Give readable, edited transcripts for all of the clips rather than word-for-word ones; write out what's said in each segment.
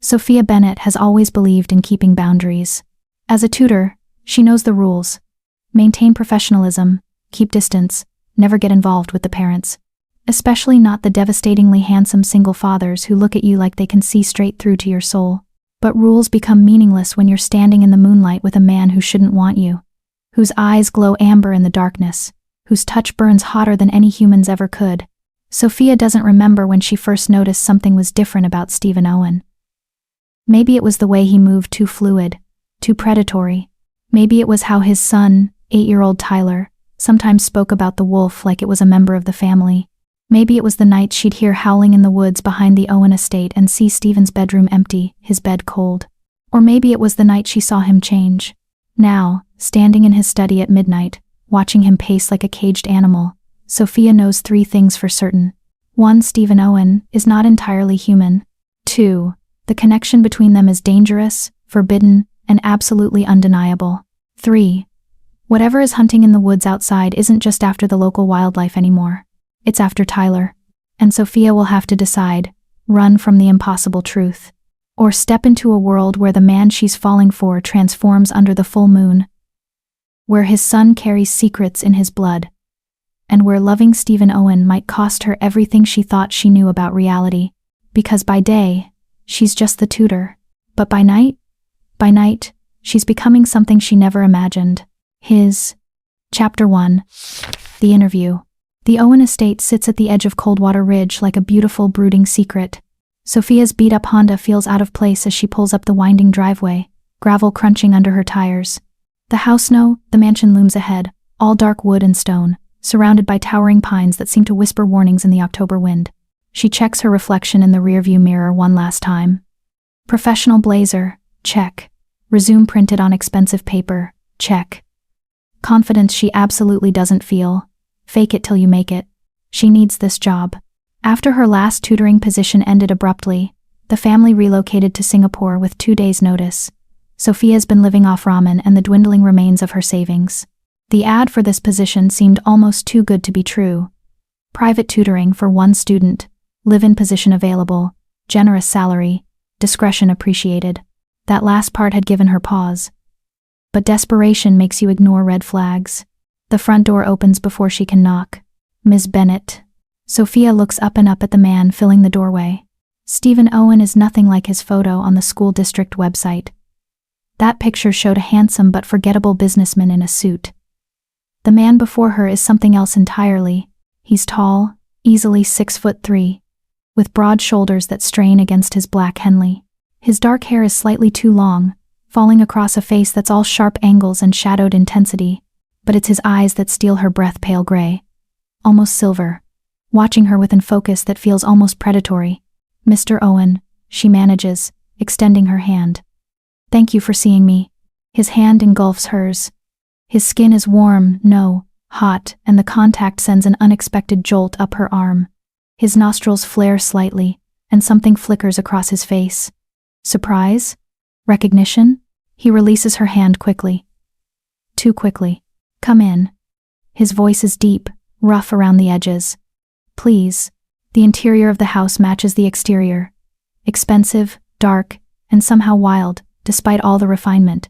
Sophia Bennett has always believed in keeping boundaries. As a tutor, she knows the rules. Maintain professionalism, keep distance, never get involved with the parents. Especially not the devastatingly handsome single fathers who look at you like they can see straight through to your soul. But rules become meaningless when you're standing in the moonlight with a man who shouldn't want you, whose eyes glow amber in the darkness, whose touch burns hotter than any humans ever could. Sophia doesn't remember when she first noticed something was different about Stephen Owen. Maybe it was the way he moved, too fluid, too predatory. Maybe it was how his son, 8-year-old Tyler, sometimes spoke about the wolf like it was a member of the family. Maybe it was the night she'd hear howling in the woods behind the Owen estate and see Stephen's bedroom empty, his bed cold. Or maybe it was the night she saw him change. Now, standing in his study at midnight, watching him pace like a caged animal, Sophia knows 3 things for certain. 1. Stephen Owen is not entirely human. 2. The connection between them is dangerous, forbidden, and absolutely undeniable. 3. Whatever is hunting in the woods outside isn't just after the local wildlife anymore. It's after Tyler. And Sophia will have to decide, run from the impossible truth, or step into a world where the man she's falling for transforms under the full moon, where his son carries secrets in his blood, and where loving Stephen Owen might cost her everything she thought she knew about reality, because by day, she's just the tutor, but by night, she's becoming something she never imagined. Chapter 1. The Interview. The Owen estate sits at the edge of Coldwater Ridge like a beautiful, brooding secret. Sophia's beat-up Honda feels out of place as she pulls up the winding driveway, gravel crunching under her tires. The the mansion looms ahead, all dark wood and stone, surrounded by towering pines that seem to whisper warnings in the October wind. She checks her reflection in the rearview mirror one last time. Professional blazer, check. Resume printed on expensive paper, check. Confidence she absolutely doesn't feel. Fake it till you make it. She needs this job. After her last tutoring position ended abruptly, the family relocated to Singapore with 2 days' notice. Sophia's been living off ramen and the dwindling remains of her savings. The ad for this position seemed almost too good to be true. Private tutoring for 1 student, live-in position available, generous salary, discretion appreciated. That last part had given her pause. But desperation makes you ignore red flags. The front door opens before she can knock. Ms. Bennett. Sophia looks up and up at the man filling the doorway. Stephen Owen is nothing like his photo on the school district website. That picture showed a handsome but forgettable businessman in a suit. The man before her is something else entirely. He's tall, easily 6'3", with broad shoulders that strain against his black Henley. His dark hair is slightly too long, falling across a face that's all sharp angles and shadowed intensity. But it's his eyes that steal her breath, pale gray, almost silver, watching her with a focus that feels almost predatory. Mr. Owen, she manages, extending her hand. Thank you for seeing me. His hand engulfs hers. His skin is warm, hot, and the contact sends an unexpected jolt up her arm. His nostrils flare slightly, and something flickers across his face. Surprise? Recognition? He releases her hand quickly. Too quickly. Come in. His voice is deep, rough around the edges. Please. The interior of the house matches the exterior. Expensive, dark, and somehow wild, despite all the refinement.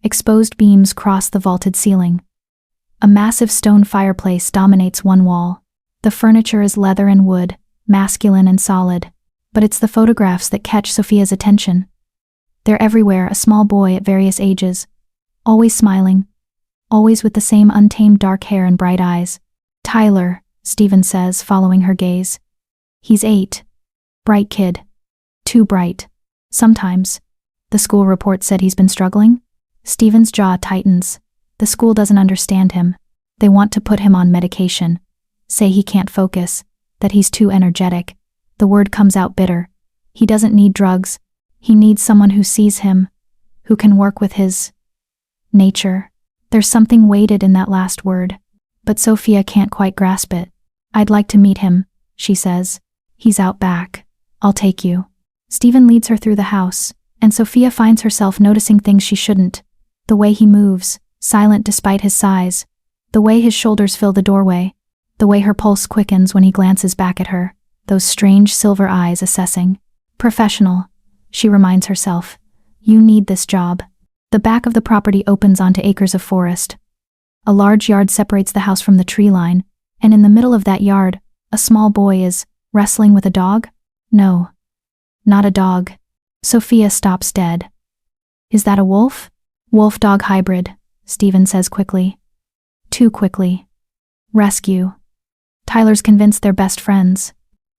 Exposed beams cross the vaulted ceiling. A massive stone fireplace dominates one wall. The furniture is leather and wood, masculine and solid. But it's the photographs that catch Sophia's attention. They're everywhere, a small boy at various ages, always smiling, always with the same untamed dark hair and bright eyes. Tyler, Stephen says, following her gaze. He's 8. Bright kid. Too bright. Sometimes. The school report said he's been struggling. Stephen's jaw tightens. The school doesn't understand him. They want to put him on medication. Say he can't focus, that he's too energetic. The word comes out bitter. He doesn't need drugs. He needs someone who sees him, who can work with his nature. There's something weighted in that last word, but Sophia can't quite grasp it. I'd like to meet him, she says. He's out back. I'll take you. Stephen leads her through the house, and Sophia finds herself noticing things she shouldn't. The way he moves, silent despite his size. The way his shoulders fill the doorway. The way her pulse quickens when he glances back at her. Those strange silver eyes assessing. Professional. she reminds herself. You need this job. The back of the property opens onto acres of forest. A large yard separates the house from the tree line, and in the middle of that yard, a small boy is wrestling with a dog? No. Not a dog. Sophia stops dead. Is that a wolf? Wolf-dog hybrid, Stephen says quickly. Too quickly. Rescue. Tyler's convinced they're best friends.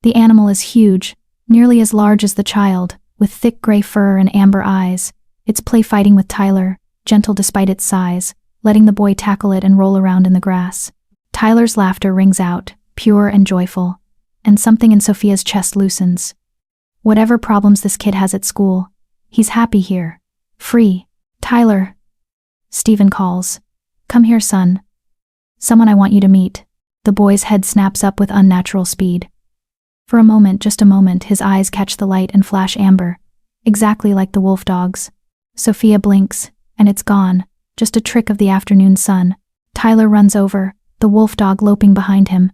The animal is huge, nearly as large as the child, with thick gray fur and amber eyes. It's play fighting with Tyler, gentle despite its size, letting the boy tackle it and roll around in the grass. Tyler's laughter rings out, pure and joyful, and something in Sophia's chest loosens. Whatever problems this kid has at school, he's happy here. Free. Tyler. Stephen calls. Come here, son. Someone I want you to meet. The boy's head snaps up with unnatural speed. For a moment, just a moment, his eyes catch the light and flash amber, exactly like the wolf dog's. Sophia blinks, and it's gone, just a trick of the afternoon sun. Tyler runs over, the wolf dog loping behind him.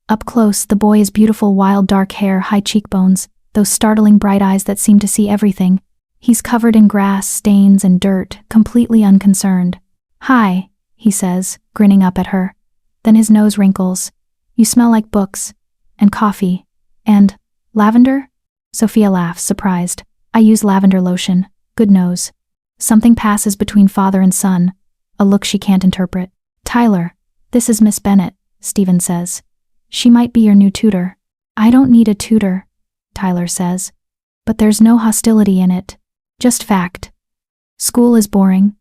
Up close, the boy is beautiful, wild dark hair, high cheekbones, those startling bright eyes that seem to see everything. He's covered in grass, stains, and dirt, completely unconcerned. Hi, he says, grinning up at her. Then his nose wrinkles. You smell like books, and coffee, and lavender? Sophia laughs, surprised. I use lavender lotion. Good nose. Something passes between father and son, a look she can't interpret. Tyler, this is Miss Bennett, Stephen says. She might be your new tutor. I don't need a tutor, Tyler says. But there's no hostility in it. Just fact. School is boring.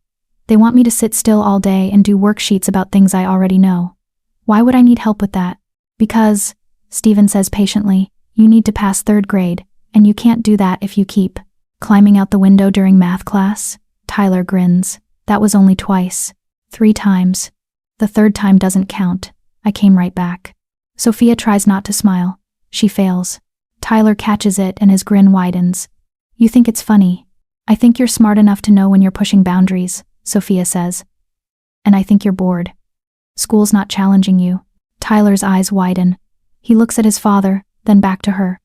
They want me to sit still all day and do worksheets about things I already know. Why would I need help with that? Because, Stephen says patiently, you need to pass 3rd grade, and you can't do that if you keep climbing out the window during math class. Tyler grins. That was only twice. 3 times. The 3rd time doesn't count. I came right back. Sophia tries not to smile. She fails. Tyler catches it and his grin widens. You think it's funny. I think you're smart enough to know when you're pushing boundaries, Sophia says. And I think you're bored. School's not challenging you. Tyler's eyes widen. He looks at his father, then back to her.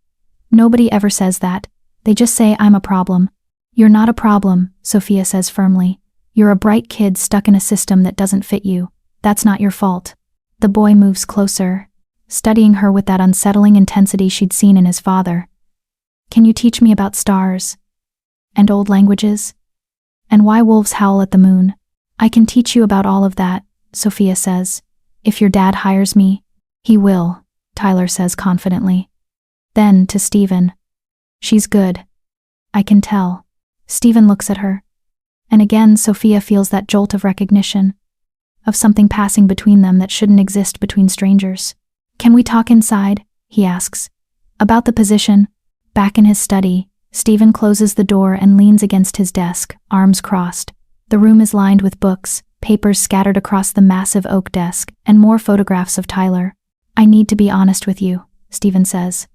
Nobody ever says that. They just say I'm a problem. You're not a problem, Sophia says firmly. You're a bright kid stuck in a system that doesn't fit you. That's not your fault. The boy moves closer, studying her with that unsettling intensity she'd seen in his father. Can you teach me about stars? And old languages? And why wolves howl at the moon? I can teach you about all of that, Sophia says. If your dad hires me, he will, Tyler says confidently. Then, to Stephen. She's good. I can tell. Stephen looks at her. And again, Sophia feels that jolt of recognition, of something passing between them that shouldn't exist between strangers. Can we talk inside? He asks. About the position. Back in his study, Stephen closes the door and leans against his desk, arms crossed. The room is lined with books, papers scattered across the massive oak desk, and more photographs of Tyler. I need to be honest with you, Stephen says.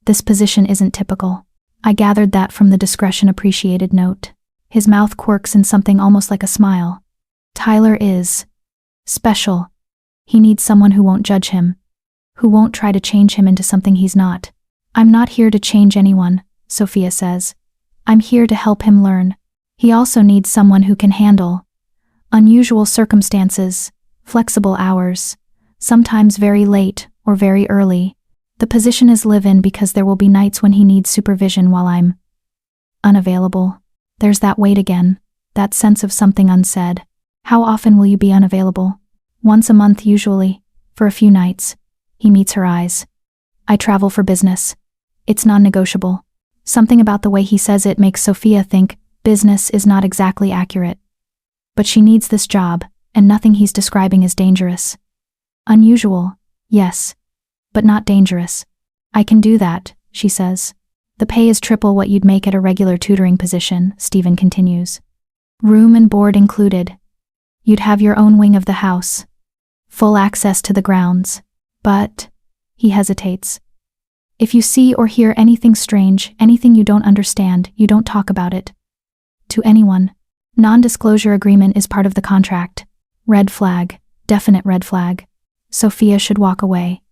This position isn't typical. I gathered that from the discretion appreciated note. His mouth quirks in something almost like a smile. Tyler is special. He needs someone who won't judge him, who won't try to change him into something he's not. I'm not here to change anyone, Sophia says. I'm here to help him learn. He also needs someone who can handle unusual circumstances, flexible hours, sometimes very late or very early. The position is live-in because there will be nights when he needs supervision while I'm unavailable. There's that weight again, that sense of something unsaid. How often will you be unavailable? Once a month usually, for a few nights. He meets her eyes. I travel for business. It's non-negotiable. Something about the way he says it makes Sophia think business is not exactly accurate. But she needs this job, and nothing he's describing is dangerous. Unusual, yes, but not dangerous. I can do that, she says. The pay is triple what you'd make at a regular tutoring position, Stephen continues. Room and board included. You'd have your own wing of the house. Full access to the grounds. But, he hesitates. If you see or hear anything strange, anything you don't understand, you don't talk about it. To anyone. Non-disclosure agreement is part of the contract. Red flag. Definite red flag. Sophia should walk away.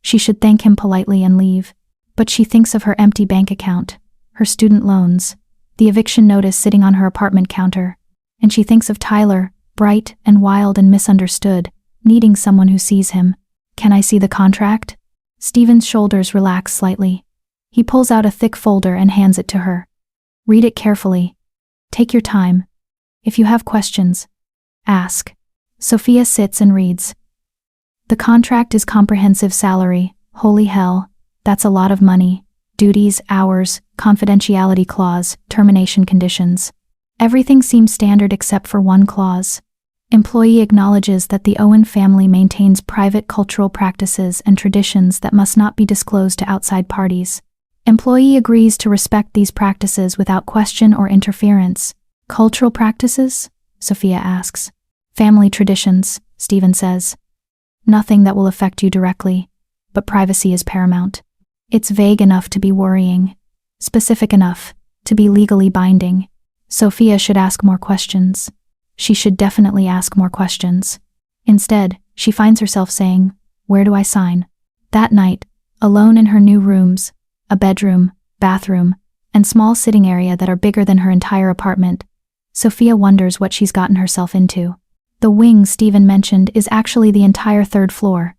She should thank him politely and leave. But she thinks of her empty bank account, her student loans, the eviction notice sitting on her apartment counter, and she thinks of Tyler, bright and wild and misunderstood, needing someone who sees him. Can I see the contract? Stephen's shoulders relax slightly. He pulls out a thick folder and hands it to her. Read it carefully. Take your time. If you have questions, ask. Sophia sits and reads. The contract is comprehensive salary. Holy hell, that's a lot of money. Duties, hours, confidentiality clause, termination conditions. Everything seems standard except for one clause. Employee acknowledges that the Owen family maintains private cultural practices and traditions that must not be disclosed to outside parties. Employee agrees to respect these practices without question or interference. Cultural practices? Sophia asks. Family traditions, Stephen says. Nothing that will affect you directly, but privacy is paramount. It's vague enough to be worrying, specific enough to be legally binding. Sophia should ask more questions. She should definitely ask more questions. Instead, she finds herself saying, "Where do I sign?" That night, alone in her new rooms, a bedroom, bathroom, and small sitting area that are bigger than her entire apartment, Sophia wonders what she's gotten herself into. The wing Stephen mentioned is actually the entire third floor.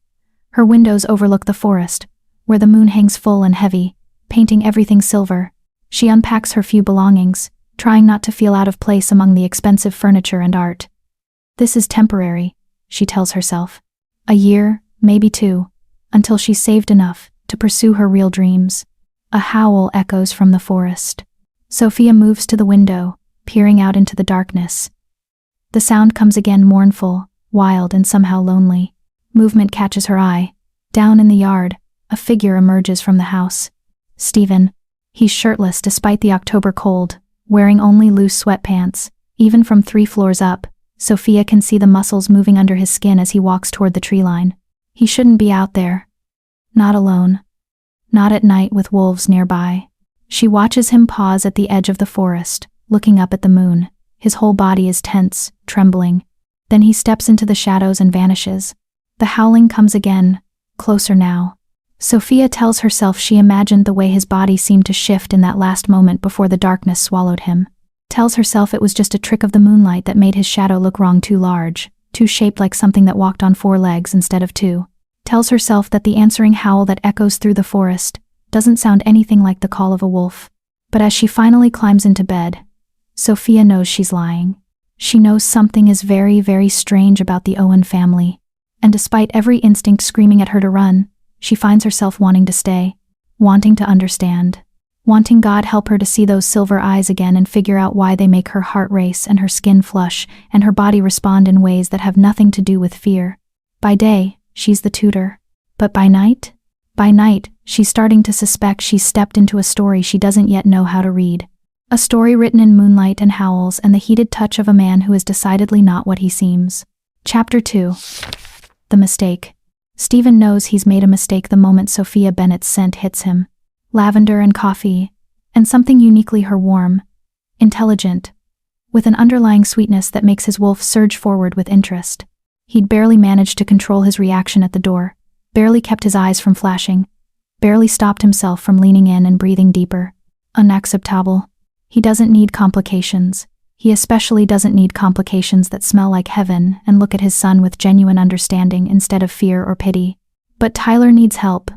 Her windows overlook the forest, where the moon hangs full and heavy, painting everything silver. She unpacks her few belongings, trying not to feel out of place among the expensive furniture and art. This is temporary, she tells herself. A year, maybe 2, until she's saved enough to pursue her real dreams. A howl echoes from the forest. Sophia moves to the window, peering out into the darkness. The sound comes again, mournful, wild, and somehow lonely. Movement catches her eye. Down in the yard, a figure emerges from the house. Stephen. He's shirtless despite the October cold, wearing only loose sweatpants. Even from 3 floors up, Sophia can see the muscles moving under his skin as he walks toward the tree line. He shouldn't be out there. Not alone. Not at night with wolves nearby. She watches him pause at the edge of the forest, looking up at the moon. His whole body is tense, trembling. Then he steps into the shadows and vanishes. The howling comes again, closer now. Sophia tells herself she imagined the way his body seemed to shift in that last moment before the darkness swallowed him. Tells herself it was just a trick of the moonlight that made his shadow look wrong, too large, too shaped like something that walked on 4 legs instead of 2. Tells herself that the answering howl that echoes through the forest doesn't sound anything like the call of a wolf. But as she finally climbs into bed, Sophia knows she's lying. She knows something is very, very strange about the Owen family. And despite every instinct screaming at her to run, she finds herself wanting to stay, wanting to understand, wanting God help her to see those silver eyes again and figure out why they make her heart race and her skin flush and her body respond in ways that have nothing to do with fear. By day, she's the tutor. But by night? By night, she's starting to suspect she's stepped into a story she doesn't yet know how to read. A story written in moonlight and howls and the heated touch of a man who is decidedly not what he seems. Chapter 2. The mistake. Stephen knows he's made a mistake the moment Sophia Bennett's scent hits him. Lavender and coffee, and something uniquely her, warm, intelligent, with an underlying sweetness that makes his wolf surge forward with interest. He'd barely managed to control his reaction at the door, barely kept his eyes from flashing, barely stopped himself from leaning in and breathing deeper. Unacceptable. He doesn't need complications. He especially doesn't need complications that smell like heaven and look at his son with genuine understanding instead of fear or pity. But Tyler needs help.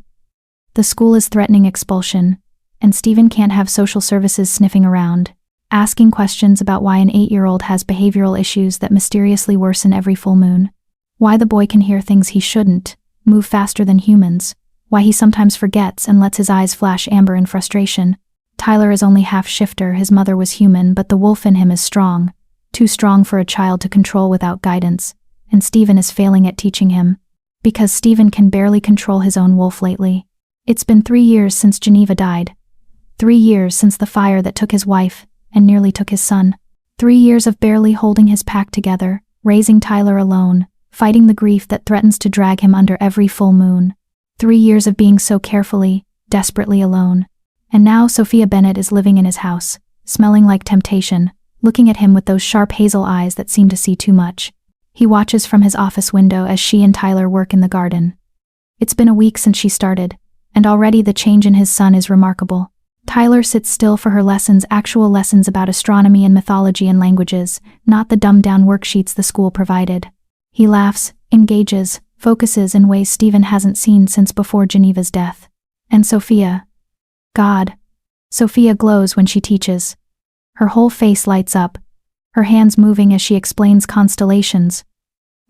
The school is threatening expulsion, and Stephen can't have social services sniffing around, asking questions about why an 8-year-old has behavioral issues that mysteriously worsen every full moon. Why the boy can hear things he shouldn't, move faster than humans, why he sometimes forgets and lets his eyes flash amber in frustration. Tyler is only half shifter, his mother was human, but the wolf in him is strong, too strong for a child to control without guidance, and Stephen is failing at teaching him. Because Stephen can barely control his own wolf lately. It's been 3 years since Geneva died. 3 years since the fire that took his wife and nearly took his son. 3 years of barely holding his pack together, raising Tyler alone, fighting the grief that threatens to drag him under every full moon. 3 years of being so carefully, desperately alone. And now Sophia Bennett is living in his house, smelling like temptation, looking at him with those sharp hazel eyes that seem to see too much. He watches from his office window as she and Tyler work in the garden. It's been a week since she started, and already the change in his son is remarkable. Tyler sits still for her lessons, actual lessons about astronomy and mythology and languages, not the dumbed-down worksheets the school provided. He laughs, engages, focuses in ways Stephen hasn't seen since before Geneva's death. And Sophia. God. Sophia glows when she teaches. Her whole face lights up, her hands moving as she explains constellations,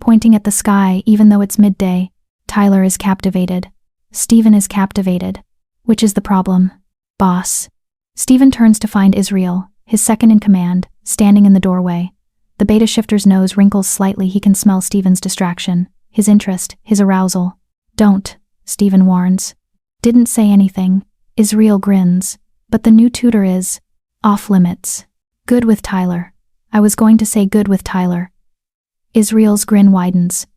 pointing at the sky even though it's midday. Tyler is captivated. Stephen is captivated. Which is the problem? Boss. Stephen turns to find Israel, his second in command, standing in the doorway. The beta shifter's nose wrinkles slightly. He can smell Stephen's distraction, his interest, his arousal. Don't, Stephen warns. Didn't say anything. Israel grins. But the new tutor is off limits. Good with Tyler. I was going to say good with Tyler. Israel's grin widens.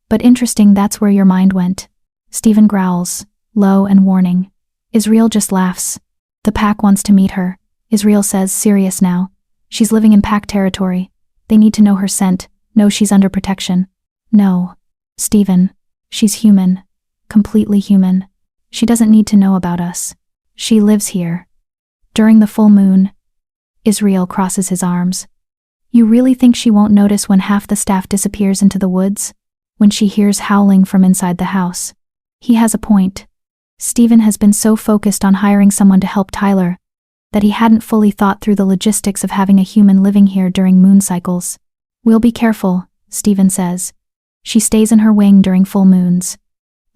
But interesting, that's where your mind went. Stephen growls, low and warning. Israel just laughs. The pack wants to meet her. Israel says, serious now. She's living in pack territory. They need to know her scent, know she's under protection. No. Stephen. She's human. Completely human. She doesn't need to know about us. She lives here. During the full moon. Israel crosses his arms. You really think she won't notice when half the staff disappears into the woods? When she hears howling from inside the house? He has a point. Stephen has been so focused on hiring someone to help Tyler that he hadn't fully thought through the logistics of having a human living here during moon cycles. We'll be careful, Stephen says. She stays in her wing during full moons.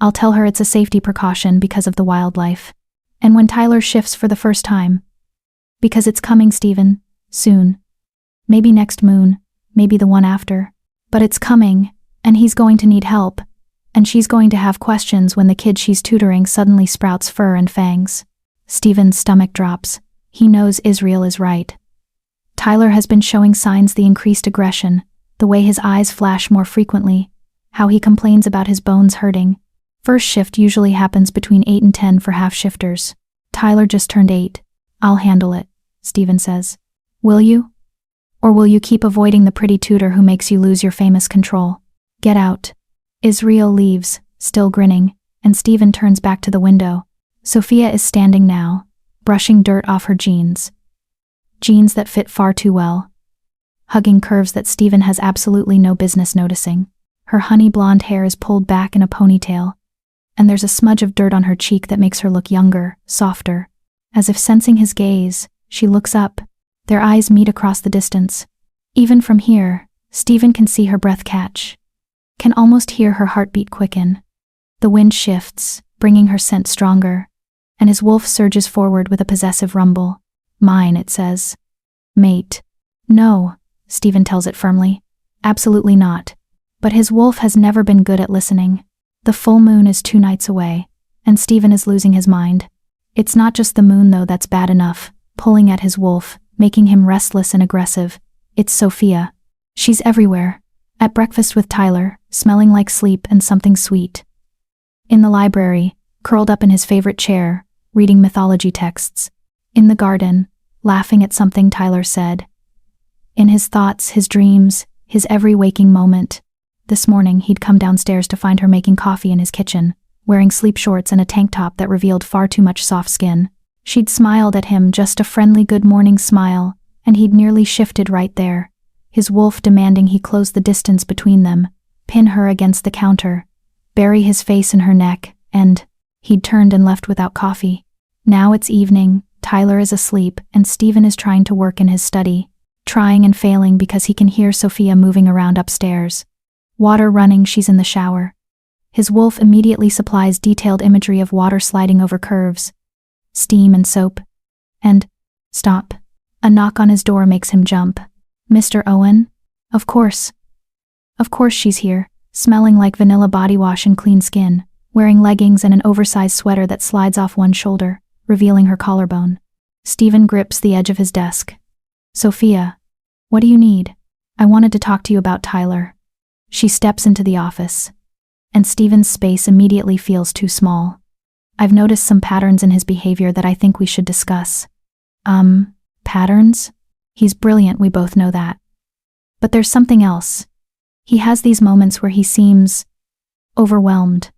I'll tell her it's a safety precaution because of the wildlife. And when Tyler shifts for the first time. Because it's coming, Stephen. Soon. Maybe next moon, maybe the one after. But it's coming, and he's going to need help. And she's going to have questions when the kid she's tutoring suddenly sprouts fur and fangs. Stephen's stomach drops. He knows Israel is right. Tyler has been showing signs, the increased aggression, the way his eyes flash more frequently, how he complains about his bones hurting. First shift usually happens between 8 and 10 for half shifters. Tyler just turned 8. I'll handle it, Stephen says. Will you? Or will you keep avoiding the pretty tutor who makes you lose your famous control? Get out. Israel leaves, still grinning, and Stephen turns back to the window. Sophia is standing now, brushing dirt off her jeans. Jeans that fit far too well. Hugging curves that Stephen has absolutely no business noticing. Her honey blonde hair is pulled back in a ponytail, and there's a smudge of dirt on her cheek that makes her look younger, softer. As if sensing his gaze, she looks up. Their eyes meet across the distance. Even from here, Stephen can see her breath catch. Can almost hear her heartbeat quicken. The wind shifts, bringing her scent stronger, and his wolf surges forward with a possessive rumble. Mine, it says. Mate. No, Stephen tells it firmly. Absolutely not. But his wolf has never been good at listening. The full moon is 2 nights away, and Stephen is losing his mind. It's not just the moon though that's bad enough, pulling at his wolf, making him restless and aggressive. It's Sophia. She's everywhere. At breakfast with Tyler, smelling like sleep and something sweet. In the library, curled up in his favorite chair, reading mythology texts. In the garden, laughing at something Tyler said. In his thoughts, his dreams, his every waking moment. This morning he'd come downstairs to find her making coffee in his kitchen, wearing sleep shorts and a tank top that revealed far too much soft skin. She'd smiled at him, just a friendly good morning smile, and he'd nearly shifted right there. His wolf demanding he close the distance between them, pin her against the counter, bury his face in her neck, and he'd turned and left without coffee. Now it's evening, Tyler is asleep, and Stephen is trying to work in his study, trying and failing because he can hear Sophia moving around upstairs. Water running, she's in the shower. His wolf immediately supplies detailed imagery of water sliding over curves, steam and soap. And, stop. A knock on his door makes him jump. Mr. Owen? Of course. Of course she's here, smelling like vanilla body wash and clean skin, wearing leggings and an oversized sweater that slides off one shoulder, revealing her collarbone. Stephen grips the edge of his desk. Sophia, what do you need? I wanted to talk to you about Tyler. She steps into the office, and Stephen's space immediately feels too small. I've noticed some patterns in his behavior that I think we should discuss. Patterns? He's brilliant, we both know that. But there's something else. He has these moments where he seems overwhelmed.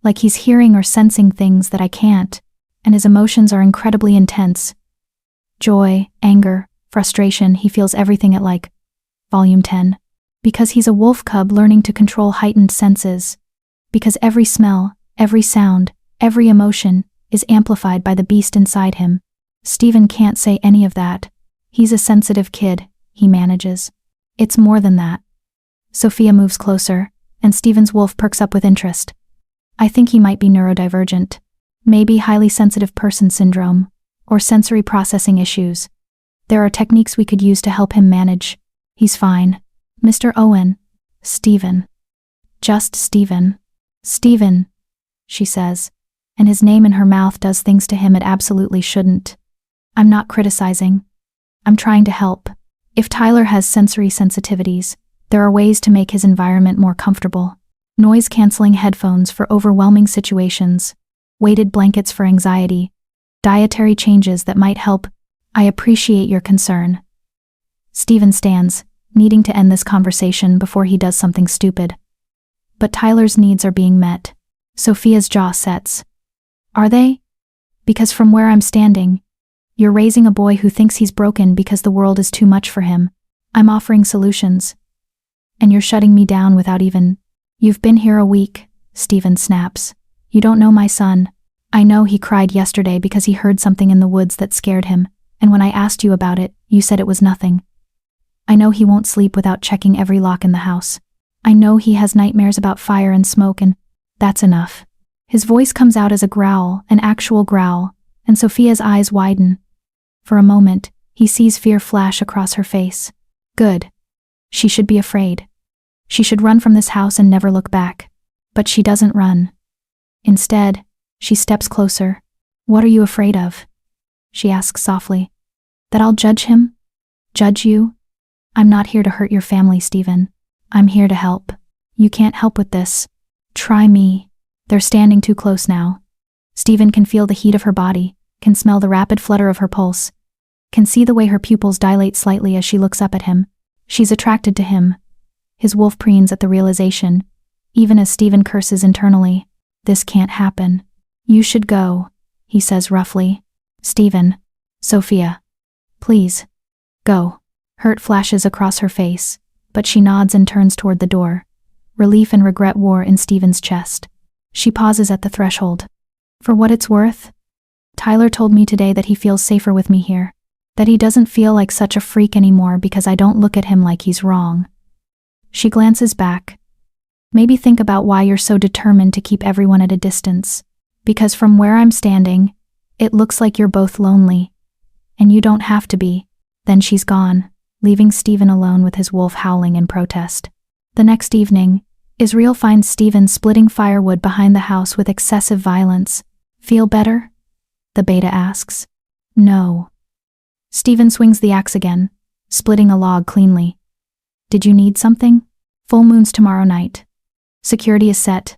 Like he's hearing or sensing things that I can't, and his emotions are incredibly intense. Joy, anger, frustration, he feels everything at like volume 10. Because he's a wolf cub learning to control heightened senses. Because every smell, every sound, every emotion is amplified by the beast inside him. Stephen can't say any of that. He's a sensitive kid, he manages. It's more than that. Sophia moves closer, and Stephen's wolf perks up with interest. I think he might be neurodivergent. Maybe highly sensitive person syndrome, or sensory processing issues. There are techniques we could use to help him manage. He's fine. Mr. Owen. Stephen. Just Stephen. Stephen, she says, and his name in her mouth does things to him it absolutely shouldn't. I'm not criticizing. I'm trying to help. If Tyler has sensory sensitivities, there are ways to make his environment more comfortable. Noise-canceling headphones for overwhelming situations, weighted blankets for anxiety, dietary changes that might help. I appreciate your concern. Stephen stands, needing to end this conversation before he does something stupid. But Tyler's needs are being met. Sophia's jaw sets. Are they? Because from where I'm standing, you're raising a boy who thinks he's broken because the world is too much for him. I'm offering solutions. And you're shutting me down without even. You've been here a week, Stephen snaps. You don't know my son. I know he cried yesterday because he heard something in the woods that scared him, and when I asked you about it, you said it was nothing. I know he won't sleep without checking every lock in the house. I know he has nightmares about fire and smoke, and that's enough. His voice comes out as a growl, an actual growl, and Sophia's eyes widen. For a moment, he sees fear flash across her face. Good. She should be afraid. She should run from this house and never look back. But she doesn't run. Instead, she steps closer. What are you afraid of? She asks softly. That I'll judge him? Judge you? I'm not here to hurt your family, Stephen. I'm here to help. You can't help with this. Try me. They're standing too close now. Stephen can feel the heat of her body, can smell the rapid flutter of her pulse, can see the way her pupils dilate slightly as she looks up at him. She's attracted to him. His wolf preens at the realization, even as Stephen curses internally. This can't happen. You should go, he says roughly. Stephen. Sophia. Please. Go. Hurt flashes across her face, but she nods and turns toward the door. Relief and regret war in Stephen's chest. She pauses at the threshold. For what it's worth, Tyler told me today that he feels safer with me here, that he doesn't feel like such a freak anymore because I don't look at him like he's wrong. She glances back. Maybe think about why you're so determined to keep everyone at a distance, because from where I'm standing, it looks like you're both lonely. And you don't have to be. Then she's gone, leaving Stephen alone with his wolf howling in protest. The next evening, Israel finds Stephen splitting firewood behind the house with excessive violence. Feel better? The beta asks. No. Stephen swings the axe again, splitting a log cleanly. Did you need something? Full moon's tomorrow night. Security is set.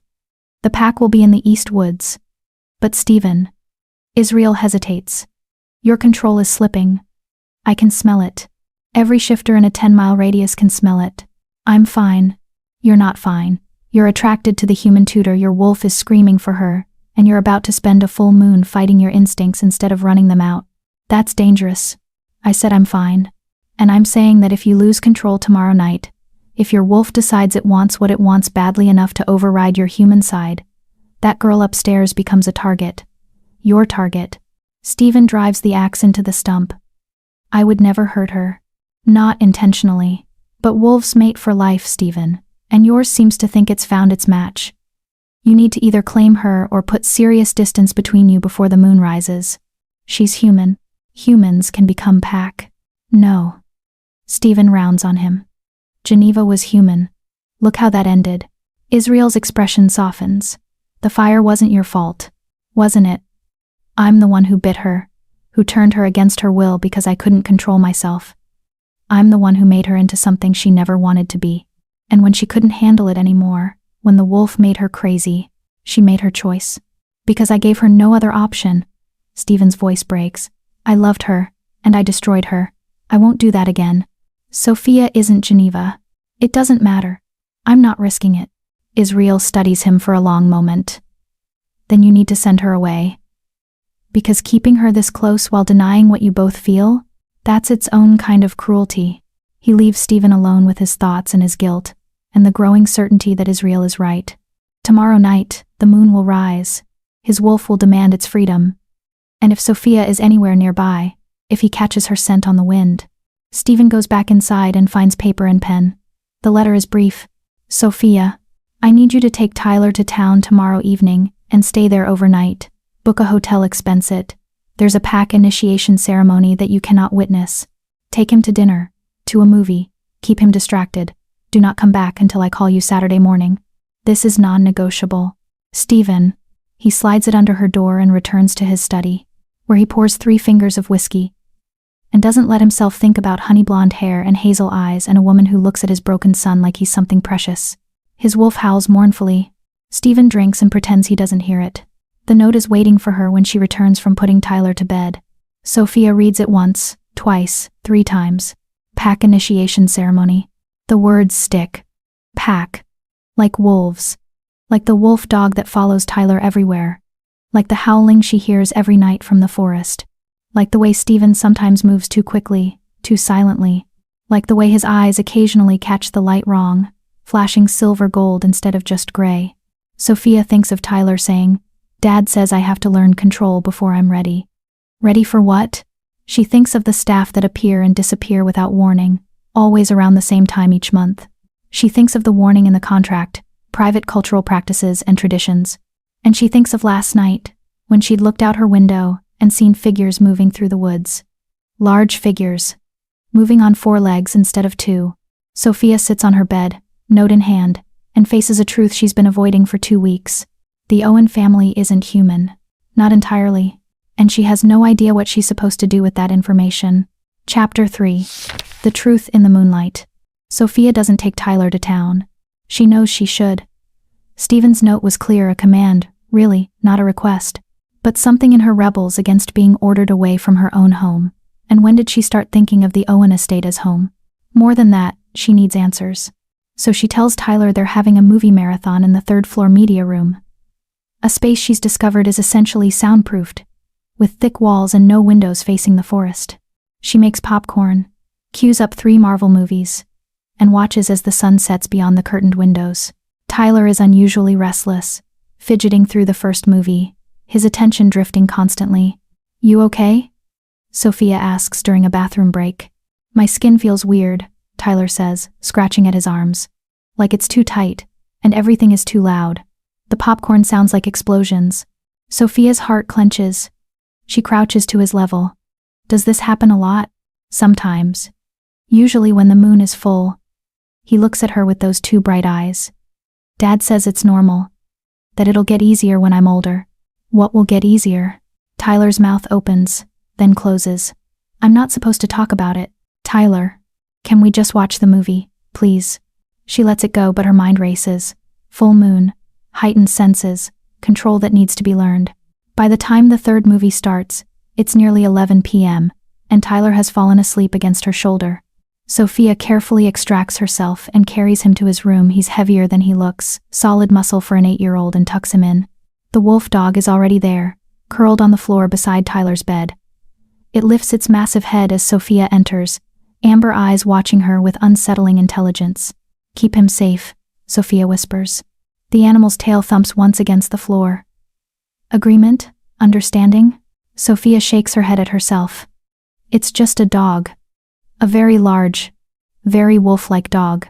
The pack will be in the east woods. But Stephen. Israel hesitates. Your control is slipping. I can smell it. Every shifter in a 10-mile radius can smell it. I'm fine. You're not fine. You're attracted to the human tutor, your wolf is screaming for her, and you're about to spend a full moon fighting your instincts instead of running them out. That's dangerous. I said I'm fine. And I'm saying that if you lose control tomorrow night, if your wolf decides it wants what it wants badly enough to override your human side, that girl upstairs becomes a target. Your target. Stephen drives the axe into the stump. I would never hurt her. Not intentionally. But wolves mate for life, Stephen, and yours seems to think it's found its match. You need to either claim her or put serious distance between you before the moon rises. She's human. Humans can become pack. No. Stephen rounds on him. Geneva was human. Look how that ended. Israel's expression softens. The fire wasn't your fault, wasn't it? I'm the one who bit her, who turned her against her will because I couldn't control myself. I'm the one who made her into something she never wanted to be. And when she couldn't handle it anymore, when the wolf made her crazy, she made her choice. Because I gave her no other option. Stephen's voice breaks. I loved her, and I destroyed her. I won't do that again. Sophia isn't Geneva. It doesn't matter. I'm not risking it. Israel studies him for a long moment. Then you need to send her away. Because keeping her this close while denying what you both feel, that's its own kind of cruelty. He leaves Stephen alone with his thoughts and his guilt, and the growing certainty that Israel is right. Tomorrow night, the moon will rise. His wolf will demand its freedom. And if Sophia is anywhere nearby, if he catches her scent on the wind. Stephen goes back inside and finds paper and pen. The letter is brief. Sophia, I need you to take Tyler to town tomorrow evening and stay there overnight. Book a hotel, expense it. There's a pack initiation ceremony that you cannot witness. Take him to dinner, to a movie. Keep him distracted. Do not come back until I call you Saturday morning. This is non-negotiable. Stephen. He slides it under her door and returns to his study, where he pours 3 fingers of whiskey, and doesn't let himself think about honey blonde hair and hazel eyes and a woman who looks at his broken son like he's something precious. His wolf howls mournfully. Stephen drinks and pretends he doesn't hear it. The note is waiting for her when she returns from putting Tyler to bed. Sophia reads it once, twice, 3 times. Pack initiation ceremony. The words stick. Pack. Like wolves. Like the wolf dog that follows Tyler everywhere. Like the howling she hears every night from the forest. Like the way Stephen sometimes moves too quickly, too silently. Like the way his eyes occasionally catch the light wrong, flashing silver gold instead of just gray. Sophia thinks of Tyler saying, Dad says I have to learn control before I'm ready. Ready for what? She thinks of the staff that appear and disappear without warning, always around the same time each month. She thinks of the warning in the contract, private cultural practices and traditions. And she thinks of last night, when she'd looked out her window and seen figures moving through the woods. Large figures, moving on 4 legs instead of 2. Sophia sits on her bed, note in hand, and faces a truth she's been avoiding for 2 weeks. The Owen family isn't human. Not entirely. And she has no idea what she's supposed to do with that information. Chapter 3. The Truth in the Moonlight. Sophia doesn't take Tyler to town. She knows she should. Stephen's note was clear, a command, really, not a request. But something in her rebels against being ordered away from her own home. And when did she start thinking of the Owen estate as home? More than that, she needs answers. So she tells Tyler they're having a movie marathon in the 3rd floor media room. A space she's discovered is essentially soundproofed, with thick walls and no windows facing the forest. She makes popcorn, queues up 3 Marvel movies, and watches as the sun sets beyond the curtained windows. Tyler is unusually restless, fidgeting through the first movie, his attention drifting constantly. You okay? Sophia asks during a bathroom break. My skin feels weird, Tyler says, scratching at his arms. Like it's too tight, and everything is too loud. The popcorn sounds like explosions. Sophia's heart clenches. She crouches to his level. Does this happen a lot? Sometimes. Usually when the moon is full. He looks at her with those 2 bright eyes. Dad says it's normal. That it'll get easier when I'm older. What will get easier? Tyler's mouth opens, then closes. I'm not supposed to talk about it. Tyler, can we just watch the movie, please? She lets it go, but her mind races. Full moon, heightened senses, control that needs to be learned. By the time the 3rd movie starts, it's nearly 11 p.m., and Tyler has fallen asleep against her shoulder. Sophia carefully extracts herself and carries him to his room. He's heavier than he looks, solid muscle for an 8-year-old, and tucks him in. The wolf dog is already there, curled on the floor beside Tyler's bed. It lifts its massive head as Sophia enters, amber eyes watching her with unsettling intelligence. Keep him safe, Sophia whispers. The animal's tail thumps once against the floor. Agreement? Understanding? Sophia shakes her head at herself. It's just a dog. A very large, very wolf-like dog.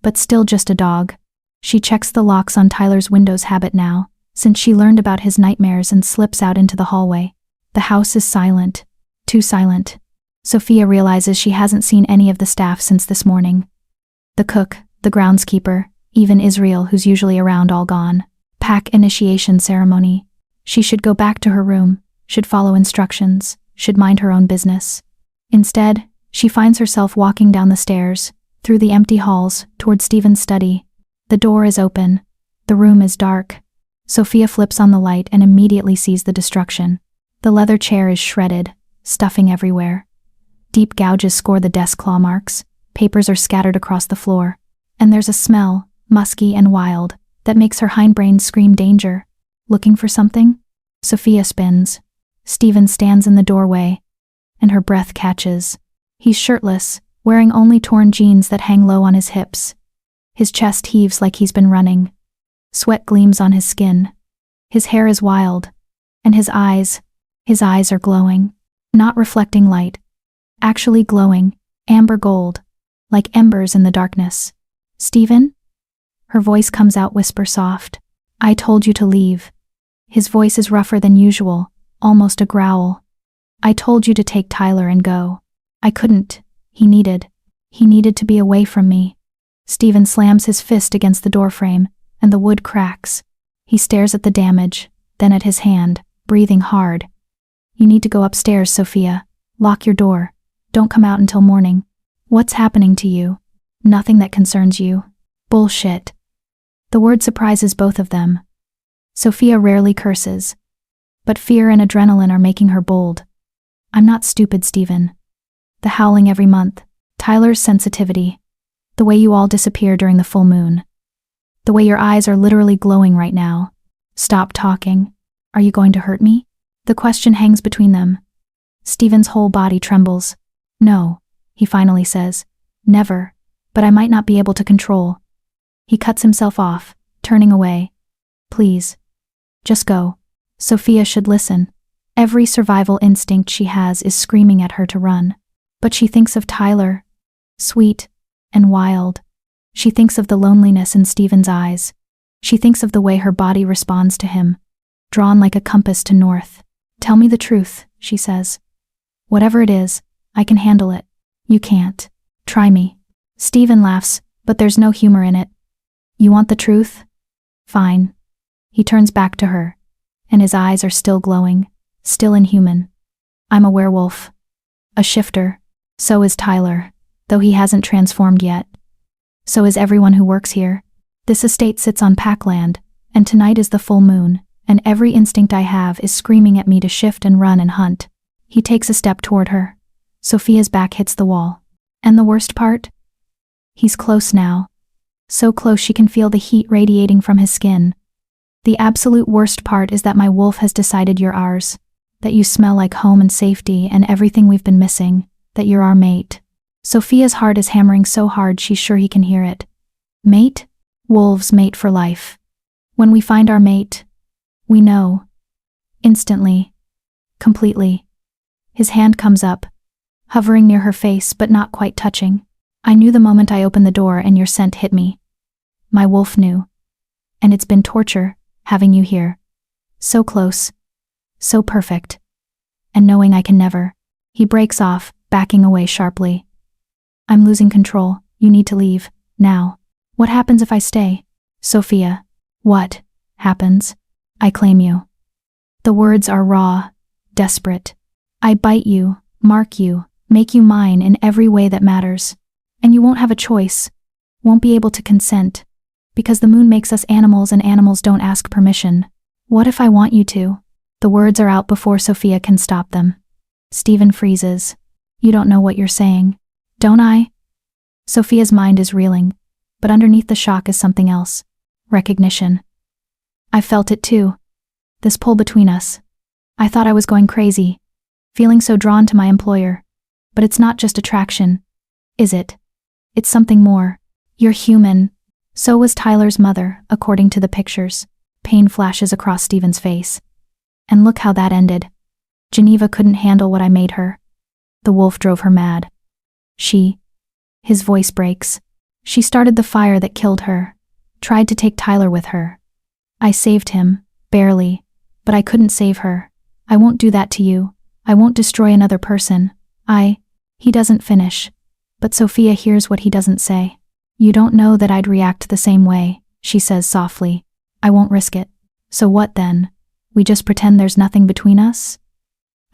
But still just a dog. She checks the locks on Tyler's Windows habit now, since she learned about his nightmares, and slips out into the hallway. The house is silent. Too silent. Sophia realizes she hasn't seen any of the staff since this morning. The cook, the groundskeeper, even Israel, who's usually around, all gone. Pack initiation ceremony. She should go back to her room, should follow instructions, should mind her own business. Instead, she finds herself walking down the stairs, through the empty halls, toward Stephen's study. The door is open. The room is dark. Sophia flips on the light and immediately sees the destruction. The leather chair is shredded, stuffing everywhere. Deep gouges score the desk claw marks. Papers are scattered across the floor. And there's a smell, musky and wild, that makes her hindbrain scream danger. Looking for something? Sophia spins. Stephen stands in the doorway, and her breath catches. He's shirtless, wearing only torn jeans that hang low on his hips. His chest heaves like he's been running. Sweat gleams on his skin. His hair is wild, and his eyes are glowing. Not reflecting light, actually glowing, amber gold, like embers in the darkness. Stephen? Her voice comes out whisper soft. I told you to leave. His voice is rougher than usual, almost a growl. I told you to take Tyler and go. I couldn't. He needed to be away from me. Stephen slams his fist against the doorframe, and the wood cracks. He stares at the damage, then at his hand, breathing hard. You need to go upstairs, Sophia. Lock your door. Don't come out until morning. What's happening to you? Nothing that concerns you. Bullshit. The word surprises both of them. Sophia rarely curses, but fear and adrenaline are making her bold. I'm not stupid, Stephen. The howling every month, Tyler's sensitivity, the way you all disappear during the full moon, the way your eyes are literally glowing right now. Stop talking. Are you going to hurt me? The question hangs between them. Stephen's whole body trembles. No, he finally says. Never, but I might not be able to control. He cuts himself off, turning away. Please. Just go. Sophia should listen. Every survival instinct she has is screaming at her to run. But she thinks of Tyler. Sweet and wild. She thinks of the loneliness in Stephen's eyes. She thinks of the way her body responds to him, drawn like a compass to north. Tell me the truth, she says. Whatever it is, I can handle it. You can't. Try me. Stephen laughs, but there's no humor in it. You want the truth? Fine. He turns back to her, and his eyes are still glowing, still inhuman. I'm a werewolf. A shifter. So is Tyler, though he hasn't transformed yet. So is everyone who works here. This estate sits on packland, and tonight is the full moon, and every instinct I have is screaming at me to shift and run and hunt. He takes a step toward her. Sophia's back hits the wall. And the worst part? He's close now. So close she can feel the heat radiating from his skin. The absolute worst part is that my wolf has decided you're ours, that you smell like home and safety and everything we've been missing, that you're our mate. Sophia's heart is hammering so hard she's sure he can hear it. Mate? Wolves mate for life. When we find our mate, we know. Instantly. Completely. His hand comes up, hovering near her face but not quite touching. I knew the moment I opened the door and your scent hit me. My wolf knew. And it's been torture, having you here. So close. So perfect. And knowing I can never. He breaks off, backing away sharply. I'm losing control. You need to leave. Now. What happens if I stay? Sophia. What happens? I claim you. The words are raw, desperate. I bite you, mark you, make you mine in every way that matters. And you won't have a choice. Won't be able to consent. Because the moon makes us animals and animals don't ask permission. What if I want you to? The words are out before Sophia can stop them. Stephen freezes. You don't know what you're saying. Don't I? Sophia's mind is reeling, but underneath the shock is something else. Recognition. I felt it too. This pull between us. I thought I was going crazy, feeling so drawn to my employer. But it's not just attraction, is it? It's something more. You're human. So was Tyler's mother, according to the pictures. Pain flashes across Stephen's face. And look how that ended. Geneva couldn't handle what I made her. The wolf drove her mad. His voice breaks. She started the fire that killed her. Tried to take Tyler with her. I saved him, barely, but I couldn't save her. I won't do that to you. I won't destroy another person. He doesn't finish. But Sophia hears what he doesn't say. You don't know that I'd react the same way, she says softly. I won't risk it. So what then? We just pretend there's nothing between us?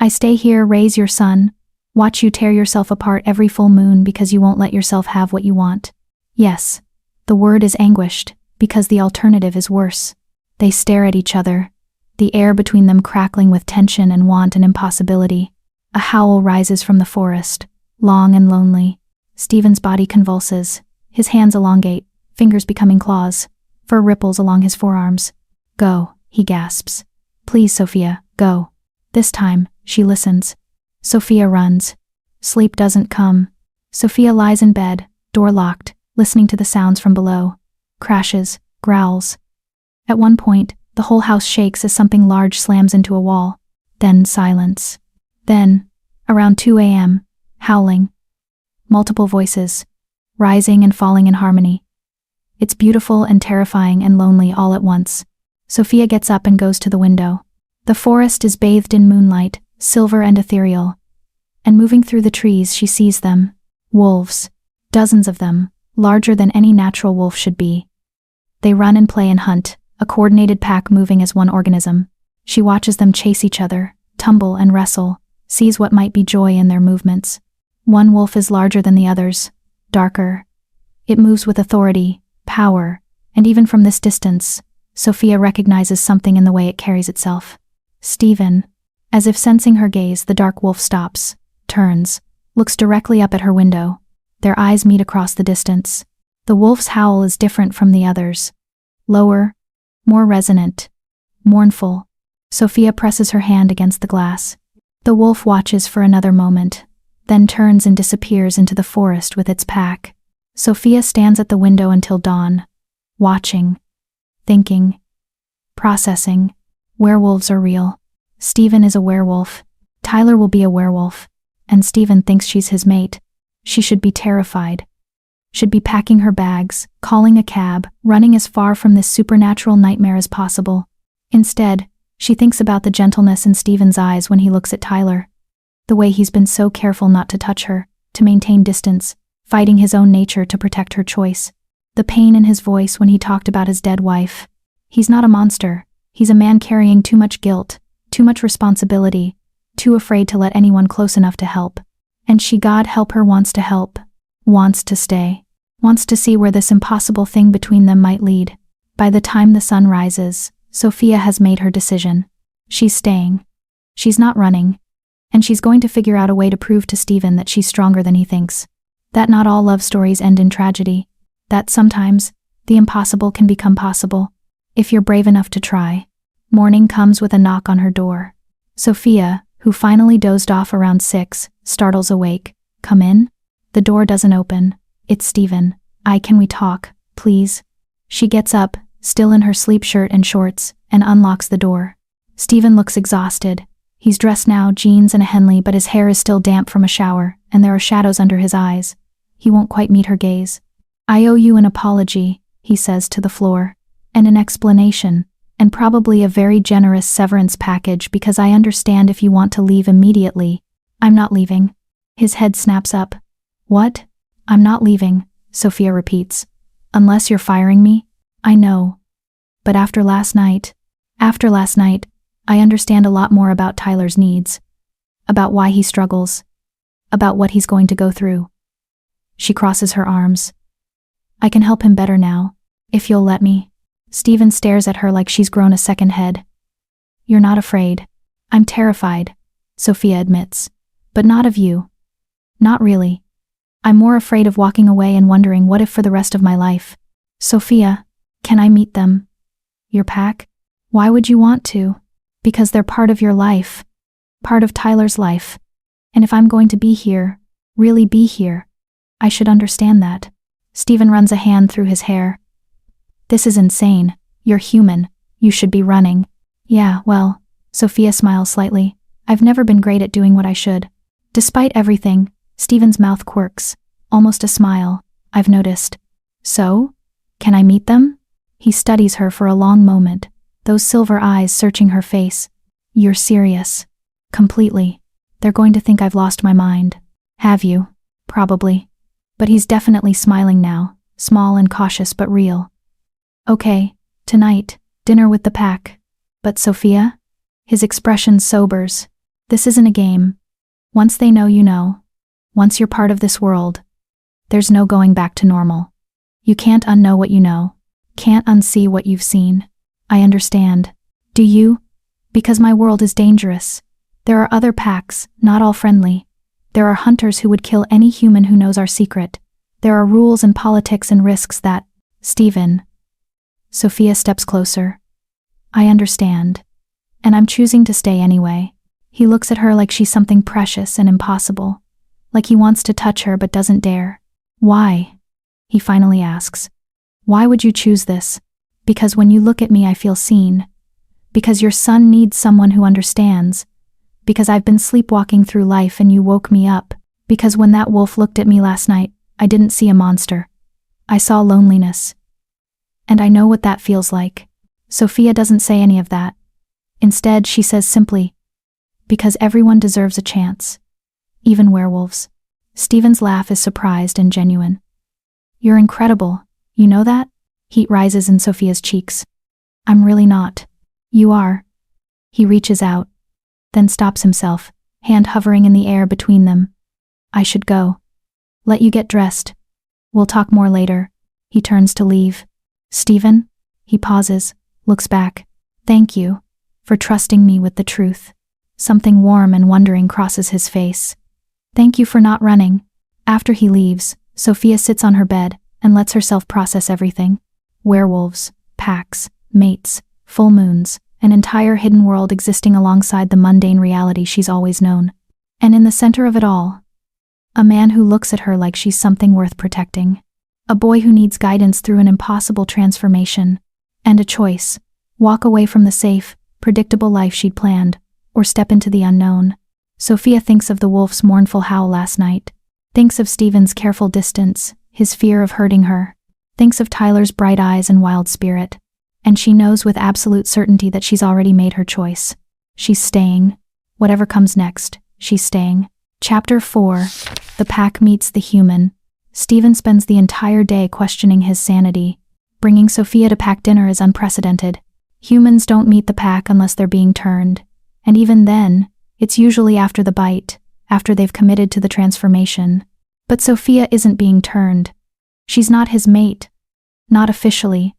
I stay here, raise your son, watch you tear yourself apart every full moon because you won't let yourself have what you want. Yes, the word is anguished, because the alternative is worse. They stare at each other, the air between them crackling with tension and want and impossibility. A howl rises from the forest, long and lonely. Stephen's body convulses, his hands elongate, fingers becoming claws, fur ripples along his forearms. Go, he gasps. Please, Sophia, go. This time, she listens. Sophia runs. Sleep doesn't come. Sophia lies in bed, door locked, listening to the sounds from below. Crashes, growls. At one point, the whole house shakes as something large slams into a wall. Then silence. Then, around 2 a.m., howling. Multiple voices, rising and falling in harmony. It's beautiful and terrifying and lonely all at once. Sophia gets up and goes to the window. The forest is bathed in moonlight, silver and ethereal. And moving through the trees, she sees them. Wolves. Dozens of them, larger than any natural wolf should be. They run and play and hunt, a coordinated pack moving as one organism. She watches them chase each other, tumble and wrestle, sees what might be joy in their movements. One wolf is larger than the others, darker. It moves with authority, power, and even from this distance, Sophia recognizes something in the way it carries itself. Stephen. As if sensing her gaze, the dark wolf stops, turns, looks directly up at her window. Their eyes meet across the distance. The wolf's howl is different from the others. Lower, more resonant, mournful. Sophia presses her hand against the glass. The wolf watches for another moment, then turns and disappears into the forest with its pack. Sophia stands at the window until dawn, watching, thinking, processing. Werewolves are real. Stephen is a werewolf. Tyler will be a werewolf. And Stephen thinks she's his mate. She should be terrified. Should be packing her bags, calling a cab, running as far from this supernatural nightmare as possible. Instead, she thinks about the gentleness in Stephen's eyes when he looks at Tyler. The way he's been so careful not to touch her, to maintain distance, fighting his own nature to protect her choice. The pain in his voice when he talked about his dead wife. He's not a monster. He's a man carrying too much guilt, too much responsibility, too afraid to let anyone close enough to help. And she, God help her, wants to help, wants to stay, wants to see where this impossible thing between them might lead. By the time the sun rises, Sophia has made her decision. She's staying. She's not running. And she's going to figure out a way to prove to Stephen that she's stronger than he thinks. That not all love stories end in tragedy. That sometimes, the impossible can become possible, if you're brave enough to try. Morning comes with a knock on her door. Sophia, who finally dozed off around 6, startles awake. Come in? The door doesn't open. It's Stephen. Can we talk, please? She gets up, still in her sleep shirt and shorts, and unlocks the door. Stephen looks exhausted. He's dressed now, jeans and a Henley, but his hair is still damp from a shower, and there are shadows under his eyes. He won't quite meet her gaze. I owe you an apology, he says to the floor, and an explanation, and probably a very generous severance package because I understand if you want to leave immediately. I'm not leaving. His head snaps up. What? I'm not leaving, Sophia repeats. Unless you're firing me? I know. But after last night, I understand a lot more about Tyler's needs, about why he struggles, about what he's going to go through. She crosses her arms. I can help him better now, if you'll let me. Stephen stares at her like she's grown a second head. You're not afraid. I'm terrified, Sophia admits. But not of you. Not really. I'm more afraid of walking away and wondering what if for the rest of my life. Sophia, can I meet them? Your pack? Why would you want to? Because they're part of your life. Part of Tyler's life. And if I'm going to be here, really be here, I should understand that. Stephen runs a hand through his hair. This is insane. You're human. You should be running. Yeah, well, Sophia smiles slightly. I've never been great at doing what I should. Despite everything, Stephen's mouth quirks. Almost a smile, I've noticed. So? Can I meet them? He studies her for a long moment, those silver eyes searching her face. You're serious. Completely. They're going to think I've lost my mind. Have you? Probably. But he's definitely smiling now, small and cautious but real. Okay, tonight, dinner with the pack. But Sophia? His expression sobers. This isn't a game. Once they know you know. Once you're part of this world. There's no going back to normal. You can't unknow what you know. Can't unsee what you've seen. I understand. Do you? Because my world is dangerous. There are other packs, not all friendly. There are hunters who would kill any human who knows our secret. There are rules and politics and risks that… Stephen. Sophia steps closer. I understand. And I'm choosing to stay anyway. He looks at her like she's something precious and impossible, like he wants to touch her but doesn't dare. Why? He finally asks. Why would you choose this? Because when you look at me I feel seen. Because your son needs someone who understands. Because I've been sleepwalking through life and you woke me up. Because when that wolf looked at me last night, I didn't see a monster. I saw loneliness. And I know what that feels like. Sophia doesn't say any of that. Instead, she says simply, because everyone deserves a chance. Even werewolves. Stephen's laugh is surprised and genuine. You're incredible, you know that? Heat rises in Sophia's cheeks. I'm really not. You are. He reaches out, then stops himself, hand hovering in the air between them. I should go. Let you get dressed. We'll talk more later. He turns to leave. Stephen? He pauses, looks back. Thank you for trusting me with the truth. Something warm and wondering crosses his face. Thank you for not running. After he leaves, Sophia sits on her bed and lets herself process everything. Werewolves, packs, mates, full moons, an entire hidden world existing alongside the mundane reality she's always known. And in the center of it all, a man who looks at her like she's something worth protecting. A boy who needs guidance through an impossible transformation. And a choice. Walk away from the safe, predictable life she'd planned, or step into the unknown. Sophia thinks of the wolf's mournful howl last night. Thinks of Stephen's careful distance, his fear of hurting her. Thinks of Tyler's bright eyes and wild spirit. And she knows with absolute certainty that she's already made her choice. She's staying. Whatever comes next, she's staying. Chapter 4. The pack meets the human. Stephen spends the entire day questioning his sanity. Bringing Sophia to pack dinner is unprecedented. Humans don't meet the pack unless they're being turned. And even then, it's usually after the bite, after they've committed to the transformation. But Sophia isn't being turned. She's not his mate. Not officially.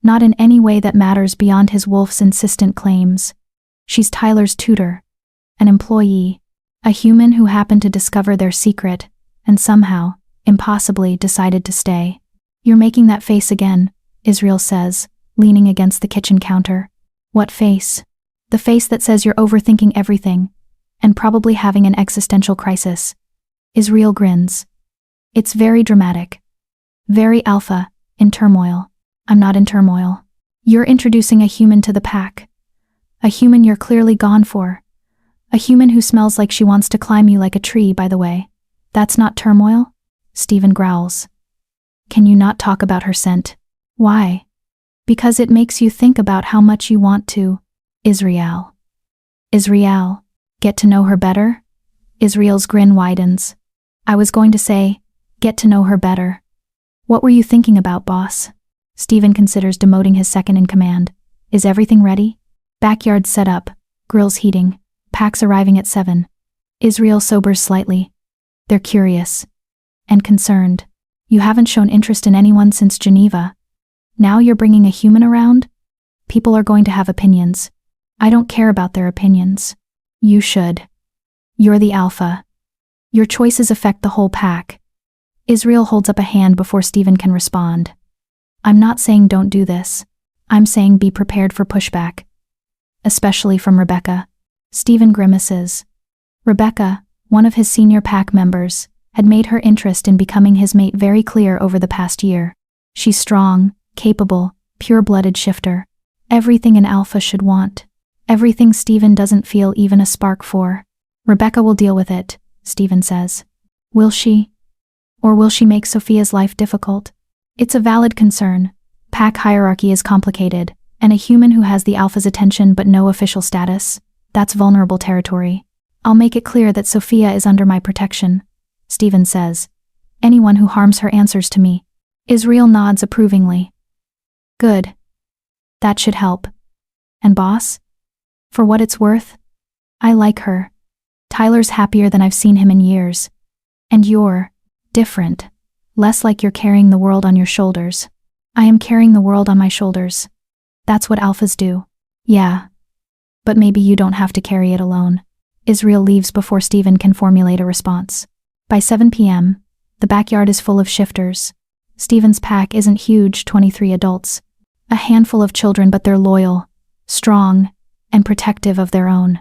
Not in any way that matters beyond his wolf's insistent claims. She's Tyler's tutor. An employee. A human who happened to discover their secret, and somehow, impossibly, decided to stay. You're making that face again, Israel says, leaning against the kitchen counter. What face? The face that says you're overthinking everything, and probably having an existential crisis. Israel grins. It's very dramatic. Very alpha, in turmoil. I'm not in turmoil. You're introducing a human to the pack. A human you're clearly gone for. A human who smells like she wants to climb you like a tree, by the way. That's not turmoil? Stephen growls. Can you not talk about her scent? Why? Because it makes you think about how much you want to. Israel. Israel. Get to know her better? Israel's grin widens. I was going to say, get to know her better. What were you thinking about, boss? Stephen considers demoting his second in command. Is everything ready? Backyard set up, grills heating, packs arriving at 7. Israel sobers slightly. They're curious. And concerned. You haven't shown interest in anyone since Geneva. Now you're bringing a human around? People are going to have opinions. I don't care about their opinions. You should. You're the alpha. Your choices affect the whole pack. Israel holds up a hand before Stephen can respond. I'm not saying don't do this. I'm saying be prepared for pushback. Especially from Rebecca. Stephen grimaces. Rebecca, one of his senior pack members, had made her interest in becoming his mate very clear over the past year. She's strong, capable, pure-blooded shifter. Everything an alpha should want. Everything Stephen doesn't feel even a spark for. Rebecca will deal with it, Stephen says. Will she? Or will she make Sophia's life difficult? It's a valid concern. Pack hierarchy is complicated, and a human who has the alpha's attention but no official status, that's vulnerable territory. I'll make it clear that Sophia is under my protection, Stephen says. Anyone who harms her answers to me. Israel nods approvingly. Good. That should help. And boss? For what it's worth, I like her. Tyler's happier than I've seen him in years. And you're different. Less like you're carrying the world on your shoulders. I am carrying the world on my shoulders. That's what alphas do. Yeah. But maybe you don't have to carry it alone. Israel leaves before Stephen can formulate a response. By 7 p.m., the backyard is full of shifters. Stephen's pack isn't huge, 23 adults. A handful of children, but they're loyal, strong, and protective of their own.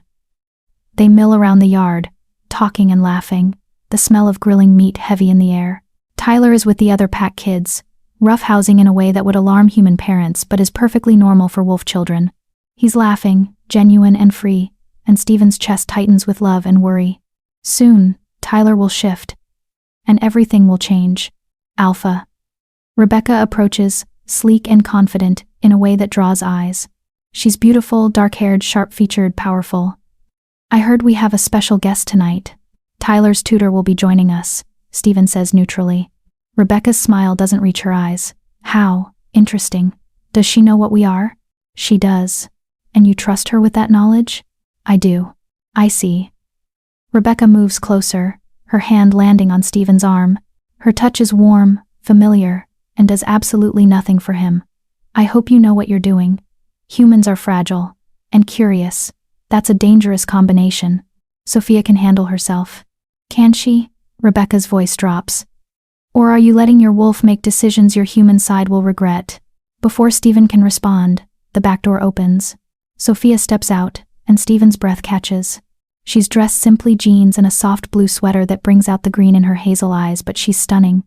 They mill around the yard, talking and laughing, the smell of grilling meat heavy in the air. Tyler is with the other pack kids, roughhousing in a way that would alarm human parents but is perfectly normal for wolf children. He's laughing, genuine and free, and Steven's chest tightens with love and worry. Soon, Tyler will shift, and everything will change. Alpha. Rebecca approaches, sleek and confident, in a way that draws eyes. She's beautiful, dark-haired, sharp-featured, powerful. I heard we have a special guest tonight. Tyler's tutor will be joining us, Steven says neutrally. Rebecca's smile doesn't reach her eyes. How? Interesting. Does she know what we are? She does. And you trust her with that knowledge? I do. I see. Rebecca moves closer, her hand landing on Steven's arm. Her touch is warm, familiar, and does absolutely nothing for him. I hope you know what you're doing. Humans are fragile and curious. That's a dangerous combination. Sophia can handle herself. Can she? Rebecca's voice drops. Or are you letting your wolf make decisions your human side will regret? Before Steven can respond, the back door opens. Sophia steps out, and Steven's breath catches. She's dressed simply jeans and a soft blue sweater that brings out the green in her hazel eyes, but she's stunning.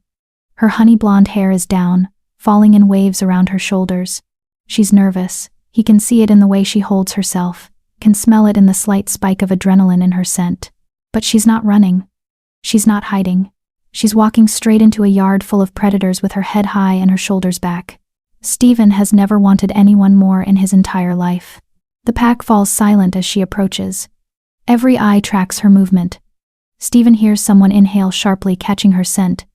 Her honey blonde hair is down, falling in waves around her shoulders. She's nervous. He can see it in the way she holds herself, can smell it in the slight spike of adrenaline in her scent. But she's not running. She's not hiding. She's walking straight into a yard full of predators with her head high and her shoulders back. Steven has never wanted anyone more in his entire life. The pack falls silent as she approaches. Every eye tracks her movement. Steven hears someone inhale sharply, catching her scent,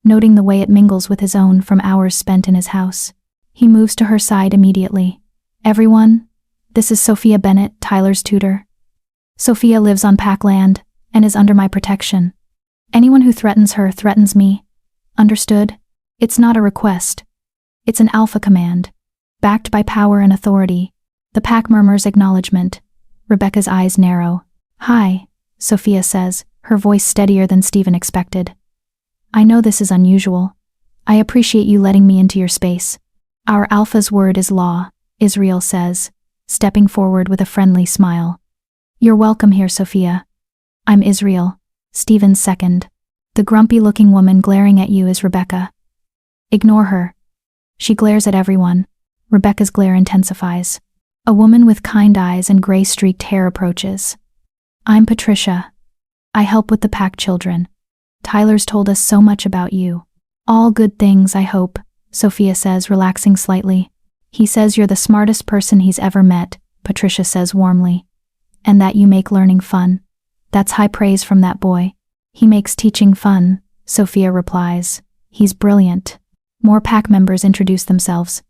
noting the way it mingles with his own from hours spent in his house. He moves to her side immediately. Everyone, this is Sophia Bennett, Tyler's tutor. Sophia lives on pack land and is under my protection. Anyone who threatens her threatens me. Understood? It's not a request. It's an alpha command, backed by power and authority. The pack murmurs acknowledgement. Rebecca's eyes narrow. Hi, Sophia says, her voice steadier than Steven expected. I know this is unusual. I appreciate you letting me into your space. Our alpha's word is law, Israel says, stepping forward with a friendly smile. You're welcome here, Sophia. I'm Israel, Steven's second. The grumpy-looking woman glaring at you is Rebecca. Ignore her. She glares at everyone. Rebecca's glare intensifies. A woman with kind eyes and gray-streaked hair approaches. I'm Patricia. I help with the pack children. Tyler's told us so much about you. All good things, I hope, Sophia says, relaxing slightly. He says you're the smartest person he's ever met, Patricia says warmly. And that you make learning fun. That's high praise from that boy. He makes teaching fun, Sophia replies. He's brilliant. More pack members introduce themselves.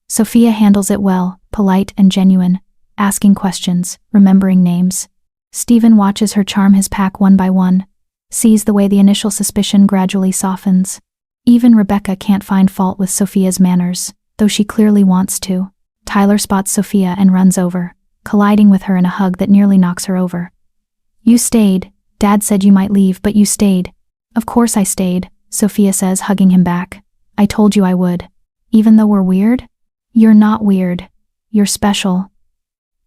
Sophia handles it well, polite and genuine, asking questions, remembering names. Steven watches her charm his pack one by one, sees the way the initial suspicion gradually softens. Even Rebecca can't find fault with Sophia's manners, though she clearly wants to. Tyler spots Sophia and runs over, colliding with her in a hug that nearly knocks her over. You stayed. Dad said you might leave, but you stayed. Of course I stayed, Sophia says, hugging him back. I told you I would. Even though we're weird? You're not weird. You're special.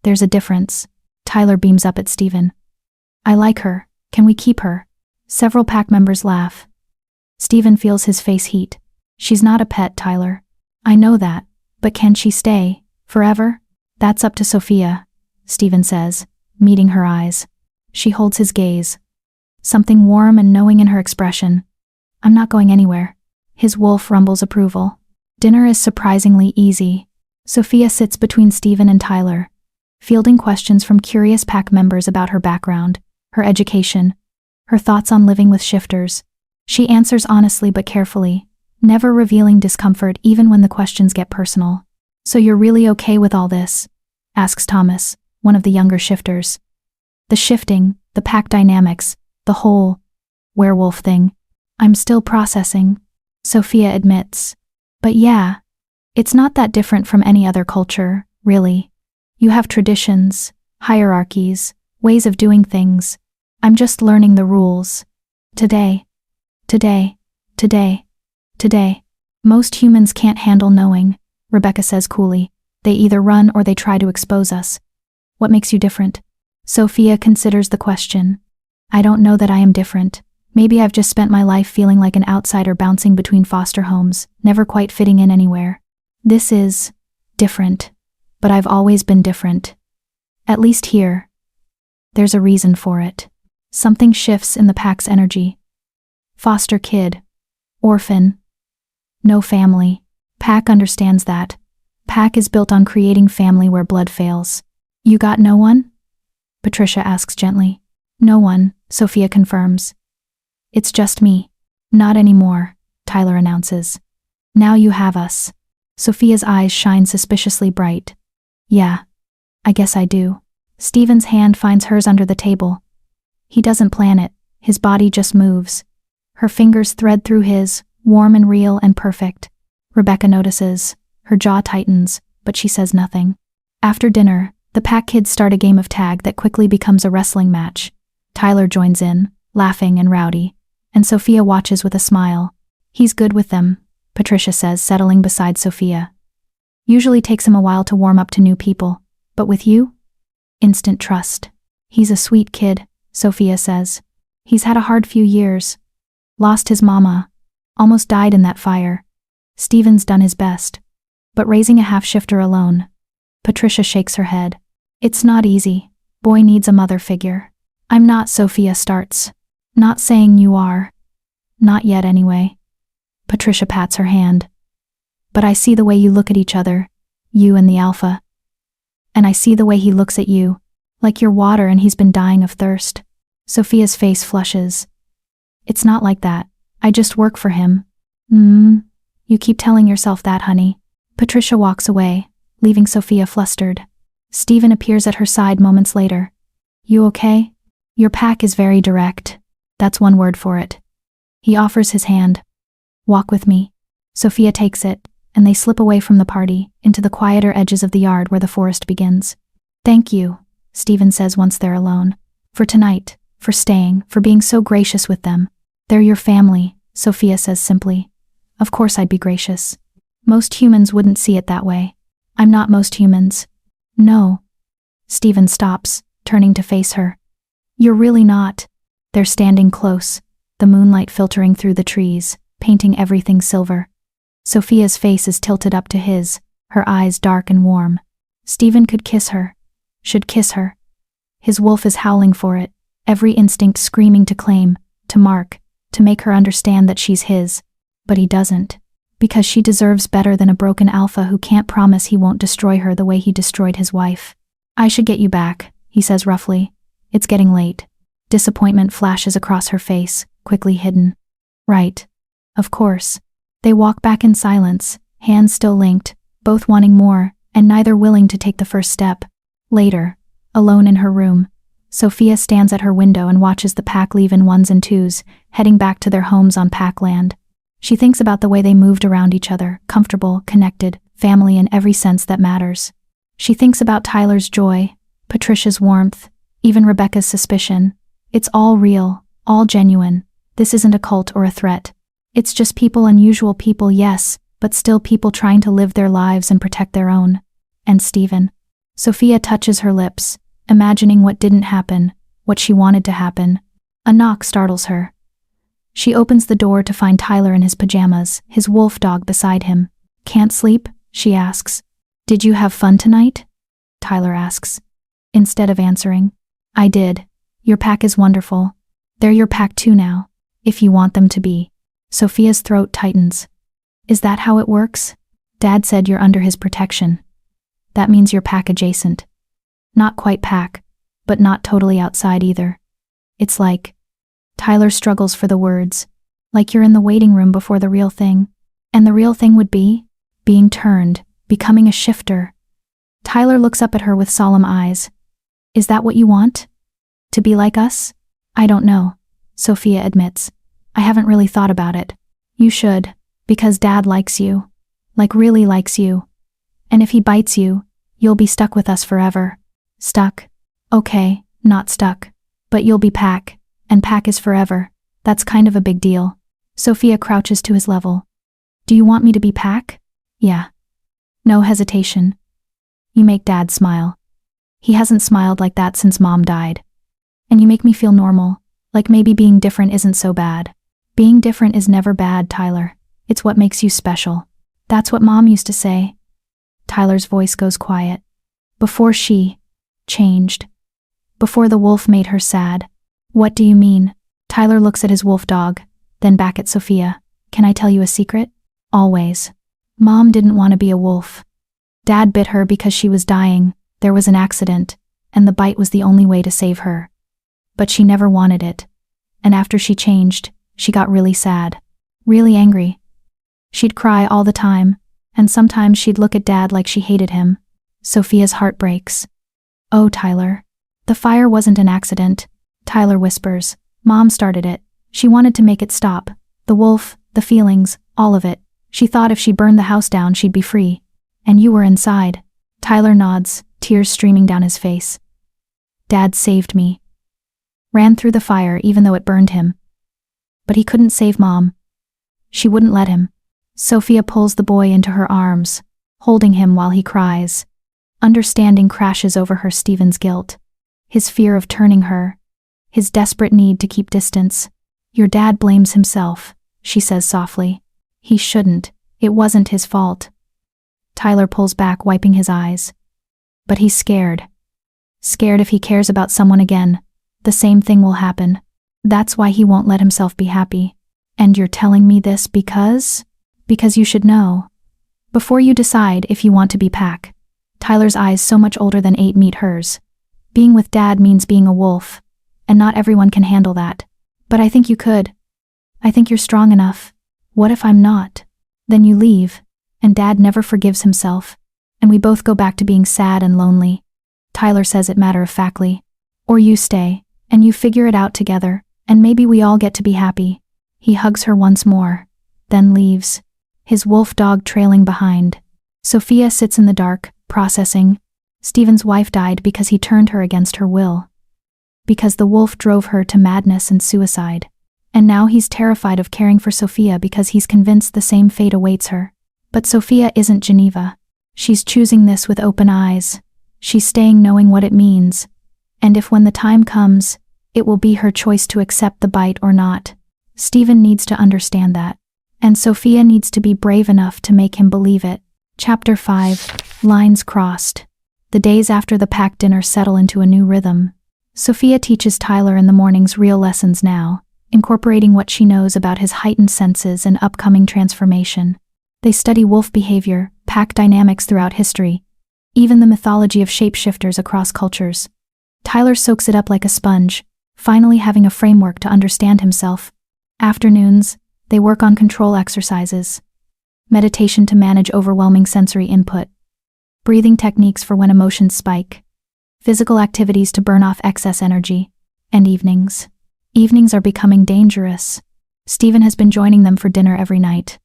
There's a difference. Tyler beams up at Steven. I like her. Can we keep her? Several pack members laugh. Steven feels his face heat. She's not a pet, Tyler. I know that, but can she stay? Forever? That's up to Sophia, Steven says, meeting her eyes. She holds his gaze. Something warm and knowing in her expression. I'm not going anywhere. His wolf rumbles approval. Dinner is surprisingly easy. Sophia sits between Steven and Tyler, fielding questions from curious pack members about her background, her education, her thoughts on living with shifters. She answers honestly but carefully, never revealing discomfort even when the questions get personal. So you're really okay with all this? Asks Thomas, one of the younger shifters. The shifting, the pack dynamics, the whole werewolf thing. I'm still processing, Sophia admits. But yeah, it's not that different from any other culture, really. You have traditions, hierarchies, ways of doing things. I'm just learning the rules. Today. Most humans can't handle knowing, Rebecca says coolly. They either run or they try to expose us. What makes you different? Sophia considers the question. I don't know that I am different. Maybe I've just spent my life feeling like an outsider bouncing between foster homes, never quite fitting in anywhere. This is different, but I've always been different. At least here. There's a reason for it. Something shifts in the pack's energy. Foster kid. Orphan. No family. Pack understands that. Pack is built on creating family where blood fails. You got no one? Patricia asks gently. No one, Sophia confirms. It's just me. Not anymore, Tyler announces. Now you have us. Sophia's eyes shine suspiciously bright. Yeah, I guess I do. Stephen's hand finds hers under the table. He doesn't plan it, his body just moves. Her fingers thread through his, warm and real and perfect. Rebecca notices. Her jaw tightens, but she says nothing. After dinner, the pack kids start a game of tag that quickly becomes a wrestling match. Tyler joins in, laughing and rowdy, and Sophia watches with a smile. He's good with them, Patricia says, settling beside Sophia. Usually takes him a while to warm up to new people, but with you? Instant trust. He's a sweet kid, Sophia says. He's had a hard few years. Lost his mama. Almost died in that fire. Stephen's done his best. But raising a half-shifter alone. Patricia shakes her head. It's not easy. Boy needs a mother figure. I'm not, Sophia starts. Not saying you are. Not yet anyway. Patricia pats her hand. But I see the way you look at each other, you and the alpha. And I see the way he looks at you, like you're water and he's been dying of thirst. Sophia's face flushes. It's not like that. I just work for him. You keep telling yourself that, honey. Patricia walks away, leaving Sophia flustered. Stephen appears at her side moments later. You okay? Your pack is very direct. That's one word for it. He offers his hand. Walk with me. Sophia takes it, and they slip away from the party, into the quieter edges of the yard where the forest begins. Thank you, Stephen says once they're alone. For tonight, for staying, for being so gracious with them. They're your family, Sophia says simply. Of course I'd be gracious. Most humans wouldn't see it that way. I'm not most humans. No. Stephen stops, turning to face her. You're really not. They're standing close, the moonlight filtering through the trees, painting everything silver. Sophia's face is tilted up to his, her eyes dark and warm. Stephen could kiss her. Should kiss her. His wolf is howling for it, every instinct screaming to claim, to mark, to make her understand that she's his. But he doesn't. Because she deserves better than a broken alpha who can't promise he won't destroy her the way he destroyed his wife. I should get you back, he says roughly. It's getting late. Disappointment flashes across her face, quickly hidden. Right. Of course. They walk back in silence, hands still linked, both wanting more, and neither willing to take the first step. Later, alone in her room, Sophia stands at her window and watches the pack leave in ones and twos, heading back to their homes on pack land. She thinks about the way they moved around each other, comfortable, connected, family in every sense that matters. She thinks about Tyler's joy, Patricia's warmth, even Rebecca's suspicion. It's all real, all genuine. This isn't a cult or a threat. It's just people, unusual people, yes, but still people trying to live their lives and protect their own. And Stephen. Sophia touches her lips, imagining what didn't happen, what she wanted to happen. A knock startles her. She opens the door to find Tyler in his pajamas, his wolf dog beside him. Can't sleep? She asks. Did you have fun tonight? Tyler asks. Instead of answering. I did. Your pack is wonderful. They're your pack too now, if you want them to be. Sophia's throat tightens. Is that how it works? Dad said you're under his protection. That means you're pack adjacent. Not quite pack, but not totally outside either. It's like... Tyler struggles for the words. Like you're in the waiting room before the real thing. And the real thing would be? Being turned, becoming a shifter. Tyler looks up at her with solemn eyes. Is that what you want? To be like us? I don't know, Sophia admits. I haven't really thought about it. You should, because Dad likes you. Like really likes you. And if he bites you, you'll be stuck with us forever. Stuck? Okay, not stuck. But you'll be pack. And pack is forever. That's kind of a big deal. Sophia crouches to his level. Do you want me to be pack? Yeah. No hesitation. You make Dad smile. He hasn't smiled like that since Mom died. And you make me feel normal, like maybe being different isn't so bad. Being different is never bad, Tyler. It's what makes you special. That's what Mom used to say. Tyler's voice goes quiet. Before she changed. Before the wolf made her sad. What do you mean? Tyler looks at his wolf dog, then back at Sophia. Can I tell you a secret? Always. Mom didn't want to be a wolf. Dad bit her because she was dying. There was an accident, and the bite was the only way to save her. But she never wanted it. And after she changed, she got really sad. Really angry. She'd cry all the time, and sometimes she'd look at Dad like she hated him. Sophia's heart breaks. Oh, Tyler. The fire wasn't an accident. Tyler whispers. Mom started it. She wanted to make it stop. The wolf, the feelings, all of it. She thought if she burned the house down she'd be free. And you were inside. Tyler nods, tears streaming down his face. Dad saved me. Ran through the fire even though it burned him. But he couldn't save Mom. She wouldn't let him. Sophia pulls the boy into her arms, holding him while he cries. Understanding crashes over her Stephen's guilt. His fear of turning her. His desperate need to keep distance. Your dad blames himself, she says softly. He shouldn't. It wasn't his fault. Tyler pulls back, wiping his eyes. But he's scared. Scared if he cares about someone again, the same thing will happen. That's why he won't let himself be happy. And you're telling me this because? Because you should know. Before you decide if you want to be Pack. Tyler's eyes so much older than 8 meet hers. Being with Dad means being a wolf, and not everyone can handle that. But I think you could. I think you're strong enough. What if I'm not? Then you leave, and Dad never forgives himself, and we both go back to being sad and lonely. Tyler says it matter-of-factly. Or you stay, and you figure it out together, and maybe we all get to be happy. He hugs her once more, then leaves, his wolf dog trailing behind. Sophia sits in the dark, processing. Stephen's wife died because he turned her against her will. Because the wolf drove her to madness and suicide. And now he's terrified of caring for Sophia because he's convinced the same fate awaits her. But Sophia isn't Geneva. She's choosing this with open eyes. She's staying knowing what it means. And if when the time comes, it will be her choice to accept the bite or not. Stephen needs to understand that. And Sophia needs to be brave enough to make him believe it. Chapter 5. Lines crossed. The days after the Pack dinner settle into a new rhythm. Sophia teaches Tyler in the mornings real lessons now, incorporating what she knows about his heightened senses and upcoming transformation. They study wolf behavior, Pack dynamics throughout history, even the mythology of shapeshifters across cultures. Tyler soaks it up like a sponge, finally having a framework to understand himself. Afternoons, they work on control exercises, meditation to manage overwhelming sensory input, breathing techniques for when emotions spike, physical activities to burn off excess energy, and evenings. Evenings are becoming dangerous. Stephen has been joining them for dinner every night.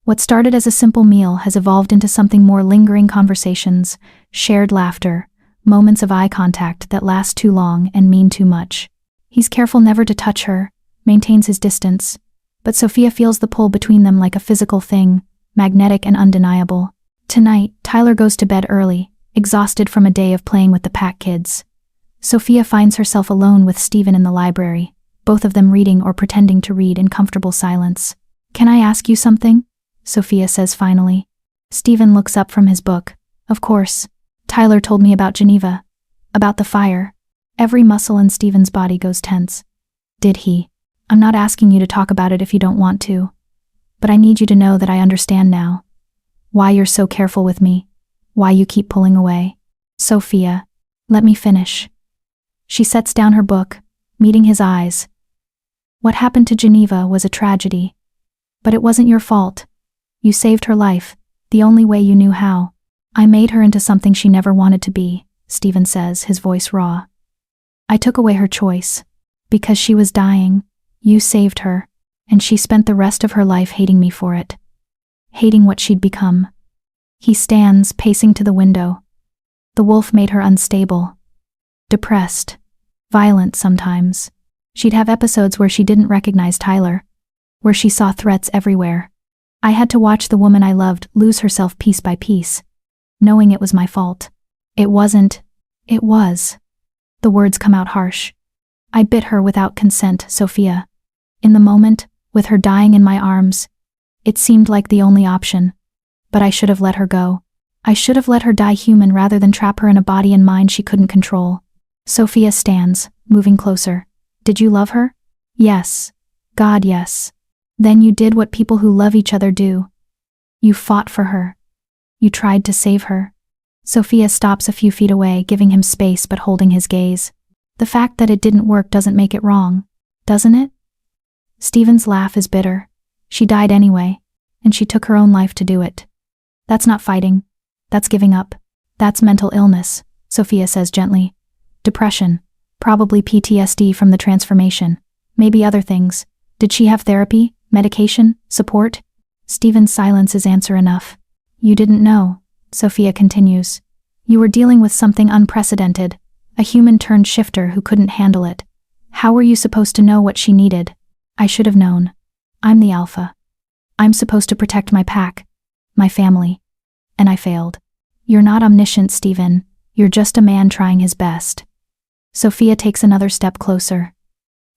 What started as a simple meal has evolved into something more: lingering conversations, shared laughter, moments of eye contact that last too long and mean too much. He's careful never to touch her, maintains his distance, but Sophia feels the pull between them like a physical thing, magnetic and undeniable. Tonight, Tyler goes to bed early, exhausted from a day of playing with the Pack kids. Sophia finds herself alone with Stephen in the library, both of them reading or pretending to read in comfortable silence. Can I ask you something? Sophia says finally. Stephen looks up from his book. Of course. Tyler told me about Geneva. About the fire. Every muscle in Stephen's body goes tense. Did he? I'm not asking you to talk about it if you don't want to. But I need you to know that I understand now. Why you're so careful with me. Why you keep pulling away. Sophia, let me finish. She sets down her book, meeting his eyes. What happened to Geneva was a tragedy. But it wasn't your fault. You saved her life, the only way you knew how. I made her into something she never wanted to be, Stephen says, his voice raw. I took away her choice. Because she was dying, you saved her, and she spent the rest of her life hating me for it. Hating what she'd become. He stands, pacing to the window. The wolf made her unstable. Depressed. Violent sometimes. She'd have episodes where she didn't recognize Tyler. Where she saw threats everywhere. I had to watch the woman I loved lose herself piece by piece. Knowing it was my fault. It wasn't. It was. The words come out harsh. I bit her without consent, Sophia. In the moment, with her dying in my arms, it seemed like the only option. But I should have let her go. I should have let her die human rather than trap her in a body and mind she couldn't control. Sophia stands, moving closer. Did you love her? Yes. God, yes. Then you did what people who love each other do. You fought for her. You tried to save her. Sophia stops a few feet away, giving him space but holding his gaze. The fact that it didn't work doesn't make it wrong, doesn't it? Stephen's laugh is bitter. She died anyway, and she took her own life to do it. That's not fighting. That's giving up. That's mental illness, Sophia says gently. Depression. Probably PTSD from the transformation. Maybe other things. Did she have therapy, medication, support? Stephen's silence is answer enough. You didn't know, Sophia continues. You were dealing with something unprecedented, a human-turned shifter who couldn't handle it. How were you supposed to know what she needed? I should have known. I'm the alpha. I'm supposed to protect my pack, my family. And I failed. You're not omniscient, Stephen. You're just a man trying his best. Sophia takes another step closer.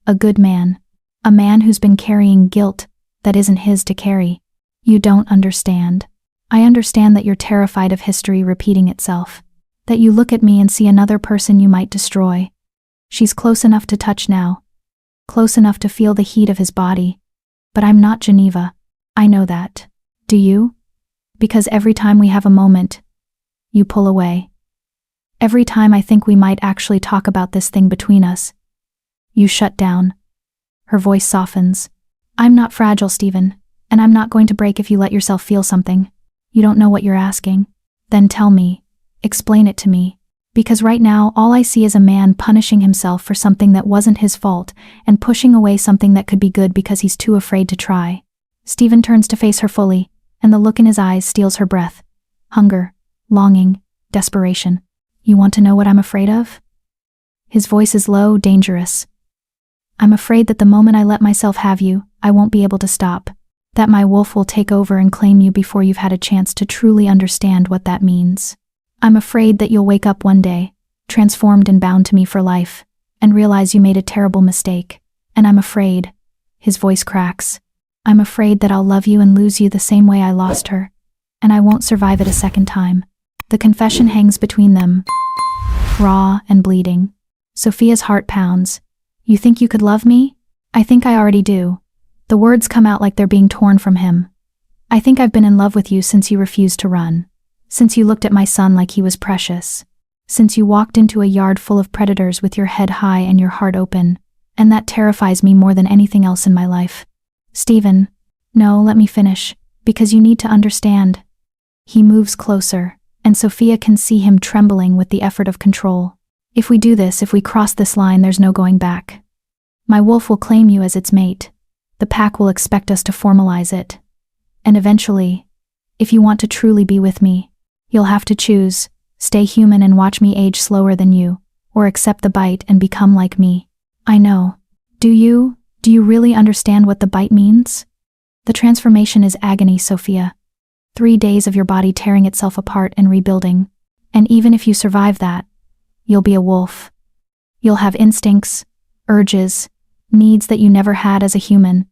A good man. A man who's been carrying guilt that isn't his to carry. You don't understand. I understand that you're terrified of history repeating itself. That you look at me and see another person you might destroy. She's close enough to touch now. Close enough to feel the heat of his body. But I'm not Geneva. I know that. Do you? Because every time we have a moment, you pull away. Every time I think we might actually talk about this thing between us, you shut down. Her voice softens. I'm not fragile, Stephen, and I'm not going to break if you let yourself feel something. You don't know what you're asking. Then tell me. Explain it to me. Because right now, all I see is a man punishing himself for something that wasn't his fault and pushing away something that could be good because he's too afraid to try. Stephen turns to face her fully, and the look in his eyes steals her breath. Hunger, longing, desperation. You want to know what I'm afraid of? His voice is low, dangerous. I'm afraid that the moment I let myself have you, I won't be able to stop. That my wolf will take over and claim you before you've had a chance to truly understand what that means. I'm afraid that you'll wake up one day, transformed and bound to me for life, and realize you made a terrible mistake. And I'm afraid. His voice cracks. I'm afraid that I'll love you and lose you the same way I lost her, and I won't survive it a second time. The confession hangs between them, raw and bleeding. Sophia's heart pounds. You think you could love me? I think I already do. The words come out like they're being torn from him. I think I've been in love with you since you refused to run. Since you looked at my son like he was precious. Since you walked into a yard full of predators with your head high and your heart open. And that terrifies me more than anything else in my life. Stephen. No, let me finish. Because you need to understand. He moves closer, and Sophia can see him trembling with the effort of control. If we do this, if we cross this line, there's no going back. My wolf will claim you as its mate. The pack will expect us to formalize it. And eventually, if you want to truly be with me, you'll have to choose, stay human and watch me age slower than you, or accept the bite and become like me. I know. Do you really understand what the bite means? The transformation is agony, Sophia. 3 days of your body tearing itself apart and rebuilding. And even if you survive that, you'll be a wolf. You'll have instincts, urges, needs that you never had as a human.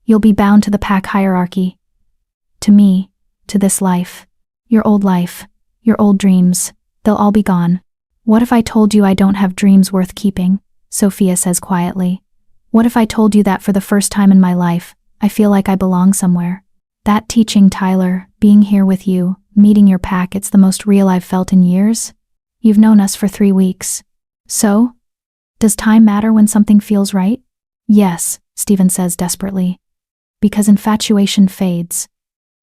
You'll be bound to the pack hierarchy. To me, to this life. Your old life, your old dreams, they'll all be gone. What if I told you I don't have dreams worth keeping? Sophia says quietly. What if I told you that for the first time in my life, I feel like I belong somewhere? That teaching, Tyler, being here with you, meeting your pack, it's the most real I've felt in years. You've known us for 3 weeks. So? Does time matter when something feels right? Yes, Stephen says desperately. Because infatuation fades.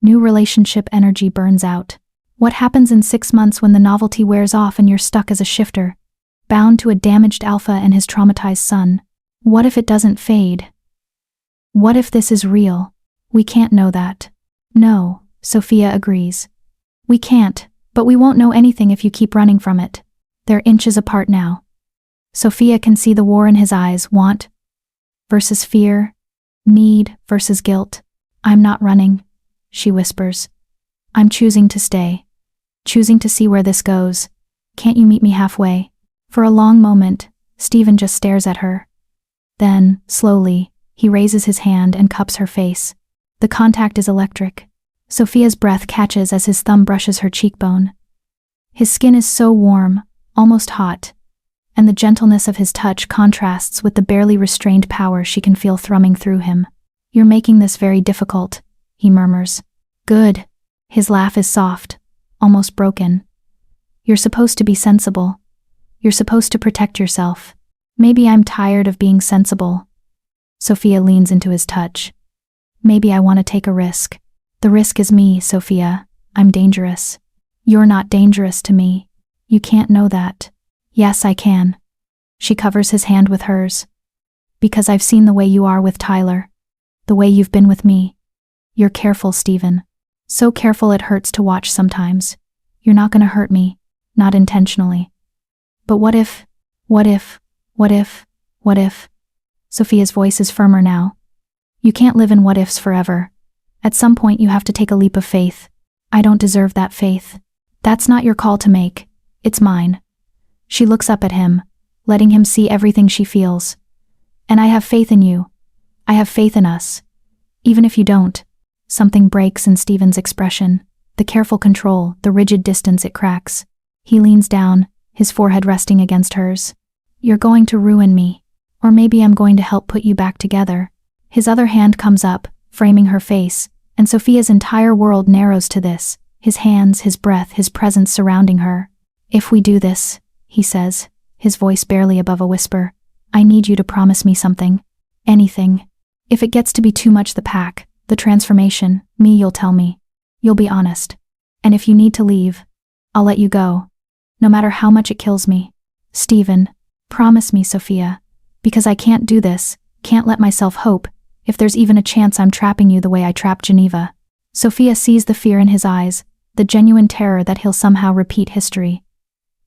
New relationship energy burns out. What happens in 6 months when the novelty wears off and you're stuck as a shifter, bound to a damaged alpha and his traumatized son? What if it doesn't fade? What if this is real? We can't know that. No, Sophia agrees. We can't, but we won't know anything if you keep running from it. They're inches apart now. Sophia can see the war in his eyes, want versus fear, need versus guilt. I'm not running, she whispers. I'm choosing to stay. Choosing to see where this goes. Can't you meet me halfway? For a long moment, Stephen just stares at her. Then, slowly, he raises his hand and cups her face. The contact is electric. Sophia's breath catches as his thumb brushes her cheekbone. His skin is so warm, almost hot, and the gentleness of his touch contrasts with the barely restrained power she can feel thrumming through him. You're making this very difficult, he murmurs. Good. His laugh is soft, almost broken. You're supposed to be sensible. You're supposed to protect yourself. Maybe I'm tired of being sensible. Sophia leans into his touch. Maybe I want to take a risk. The risk is me, Sophia. I'm dangerous. You're not dangerous to me. You can't know that. Yes, I can. She covers his hand with hers. Because I've seen the way you are with Tyler. The way you've been with me. You're careful, Stephen. So careful it hurts to watch sometimes. You're not gonna hurt me. Not intentionally. But what if? Sophia's voice is firmer now. You can't live in what ifs forever. At some point you have to take a leap of faith. I don't deserve that faith. That's not your call to make. It's mine. She looks up at him, letting him see everything she feels. And I have faith in you. I have faith in us. Even if you don't. Something breaks in Stephen's expression. The careful control, the rigid distance it cracks. He leans down, his forehead resting against hers. You're going to ruin me. Or maybe I'm going to help put you back together. His other hand comes up, framing her face, and Sophia's entire world narrows to this. His hands, his breath, his presence surrounding her. If we do this, he says, his voice barely above a whisper, I need you to promise me something. Anything. If it gets to be too much the pack, the transformation, me, you'll tell me. You'll be honest. And if you need to leave, I'll let you go. No matter how much it kills me. Stephen, promise me, Sophia. Because I can't do this, can't let myself hope, if there's even a chance I'm trapping you the way I trapped Geneva. Sophia sees the fear in his eyes, the genuine terror that he'll somehow repeat history.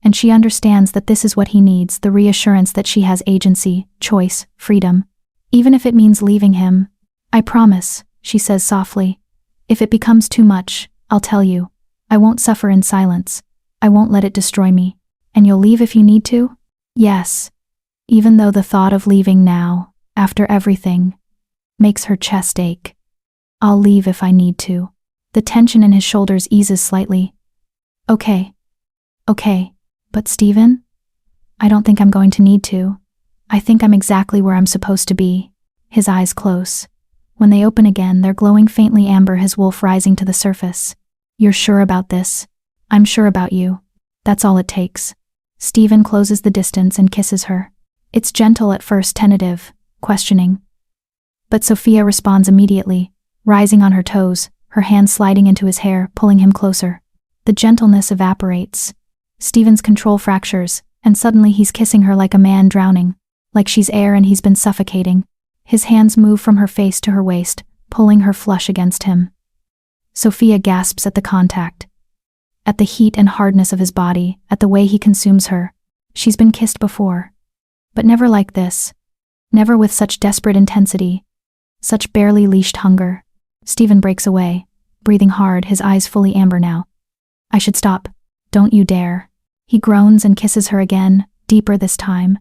And she understands that this is what he needs, the reassurance that she has agency, choice, freedom. Even if it means leaving him. I promise, she says softly. If it becomes too much, I'll tell you. I won't suffer in silence. I won't let it destroy me. And you'll leave if you need to? Yes. Even though the thought of leaving now, after everything, makes her chest ache. I'll leave if I need to. The tension in his shoulders eases slightly. Okay. But Stephen? I don't think I'm going to need to. I think I'm exactly where I'm supposed to be. His eyes close. When they open again, they're glowing faintly amber, his wolf rising to the surface. You're sure about this? I'm sure about you. That's all it takes. Stephen closes the distance and kisses her. It's gentle at first, tentative, questioning. But Sophia responds immediately, rising on her toes, her hand sliding into his hair, pulling him closer. The gentleness evaporates. Stephen's control fractures, and suddenly he's kissing her like a man drowning, like she's air and he's been suffocating. His hands move from her face to her waist, pulling her flush against him. Sophia gasps at the contact. At the heat and hardness of his body, at the way he consumes her. She's been kissed before. But never like this. Never with such desperate intensity. Such barely leashed hunger. Stephen breaks away, breathing hard, his eyes fully amber now. I should stop. Don't you dare. He groans and kisses her again, deeper this time.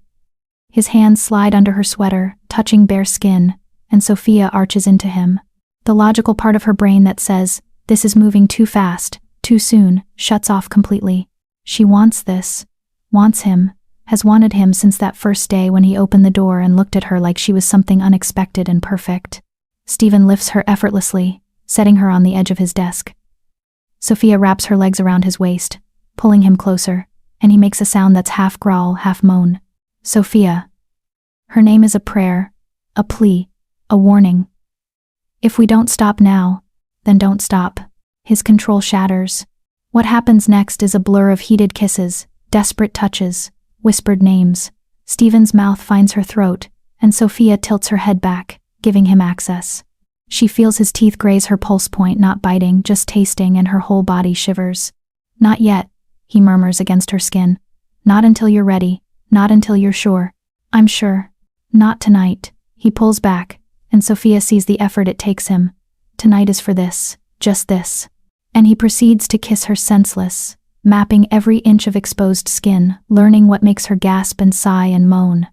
His hands slide under her sweater, touching bare skin, and Sophia arches into him. The logical part of her brain that says, this is moving too fast, too soon, shuts off completely. She wants this. Wants him. Has wanted him since that first day when he opened the door and looked at her like she was something unexpected and perfect. Stephen lifts her effortlessly, setting her on the edge of his desk. Sophia wraps her legs around his waist, pulling him closer, and he makes a sound that's half growl, half moan. Sophia. Her name is a prayer, a plea, a warning. If we don't stop now, then don't stop. His control shatters. What happens next is a blur of heated kisses, desperate touches, whispered names. Stephen's mouth finds her throat, and Sophia tilts her head back, giving him access. She feels his teeth graze her pulse point, not biting, just tasting, and her whole body shivers. Not yet, he murmurs against her skin. Not until you're ready, not until you're sure. I'm sure. Not tonight. He pulls back, and Sophia sees the effort it takes him. Tonight is for this, just this. And he proceeds to kiss her senseless, mapping every inch of exposed skin, learning what makes her gasp and sigh and moan.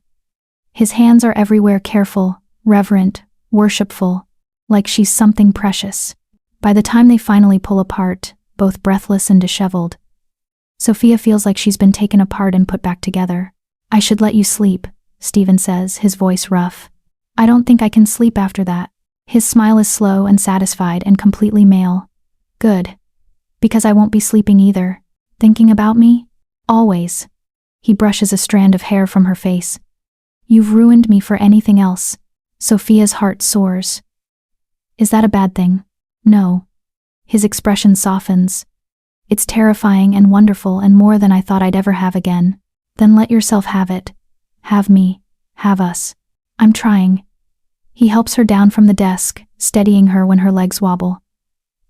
His hands are everywhere, careful, reverent, worshipful, like she's something precious. By the time they finally pull apart, both breathless and disheveled, Sophia feels like she's been taken apart and put back together. "I should let you sleep," Stephen says, his voice rough. "I don't think I can sleep after that." His smile is slow and satisfied and completely male. "Good. Because I won't be sleeping either. Thinking about me? Always." He brushes a strand of hair from her face. "You've ruined me for anything else." Sophia's heart soars. "Is that a bad thing?" "No." His expression softens. "It's terrifying and wonderful and more than I thought I'd ever have again." "Then let yourself have it. Have me. Have us." "I'm trying." He helps her down from the desk, steadying her when her legs wobble.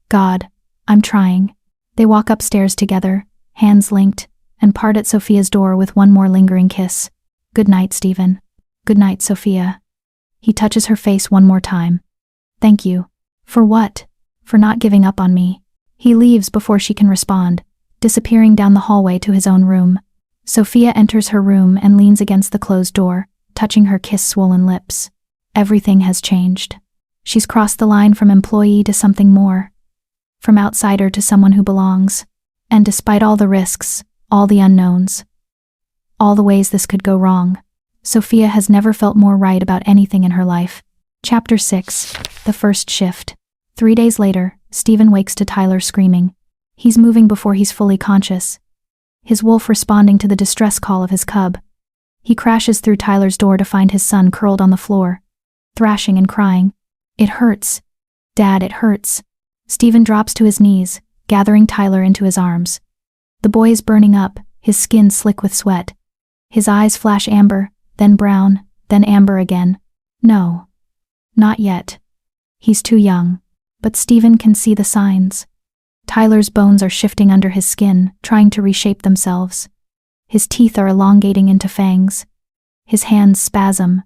"God, I'm trying." They walk upstairs together, hands linked, and part at Sophia's door with one more lingering kiss. "Good night, Stephen." "Good night, Sophia." He touches her face one more time. "Thank you." "For what?" "For not giving up on me." He leaves before she can respond, disappearing down the hallway to his own room. Sophia enters her room and leans against the closed door, touching her kiss-swollen lips. Everything has changed. She's crossed the line from employee to something more. From outsider to someone who belongs. And despite all the risks, all the unknowns, all the ways this could go wrong, Sophia has never felt more right about anything in her life. Chapter 6. The First Shift. 3 days later, Stephen wakes to Tyler screaming. He's moving before he's fully conscious. His wolf responding to the distress call of his cub. He crashes through Tyler's door to find his son curled on the floor, thrashing and crying. "It hurts. Dad, it hurts." Stephen drops to his knees, gathering Tyler into his arms. The boy is burning up, his skin slick with sweat. His eyes flash amber, then brown, then amber again. No. Not yet. He's too young. But Stephen can see the signs. Tyler's bones are shifting under his skin, trying to reshape themselves. His teeth are elongating into fangs. His hands spasm,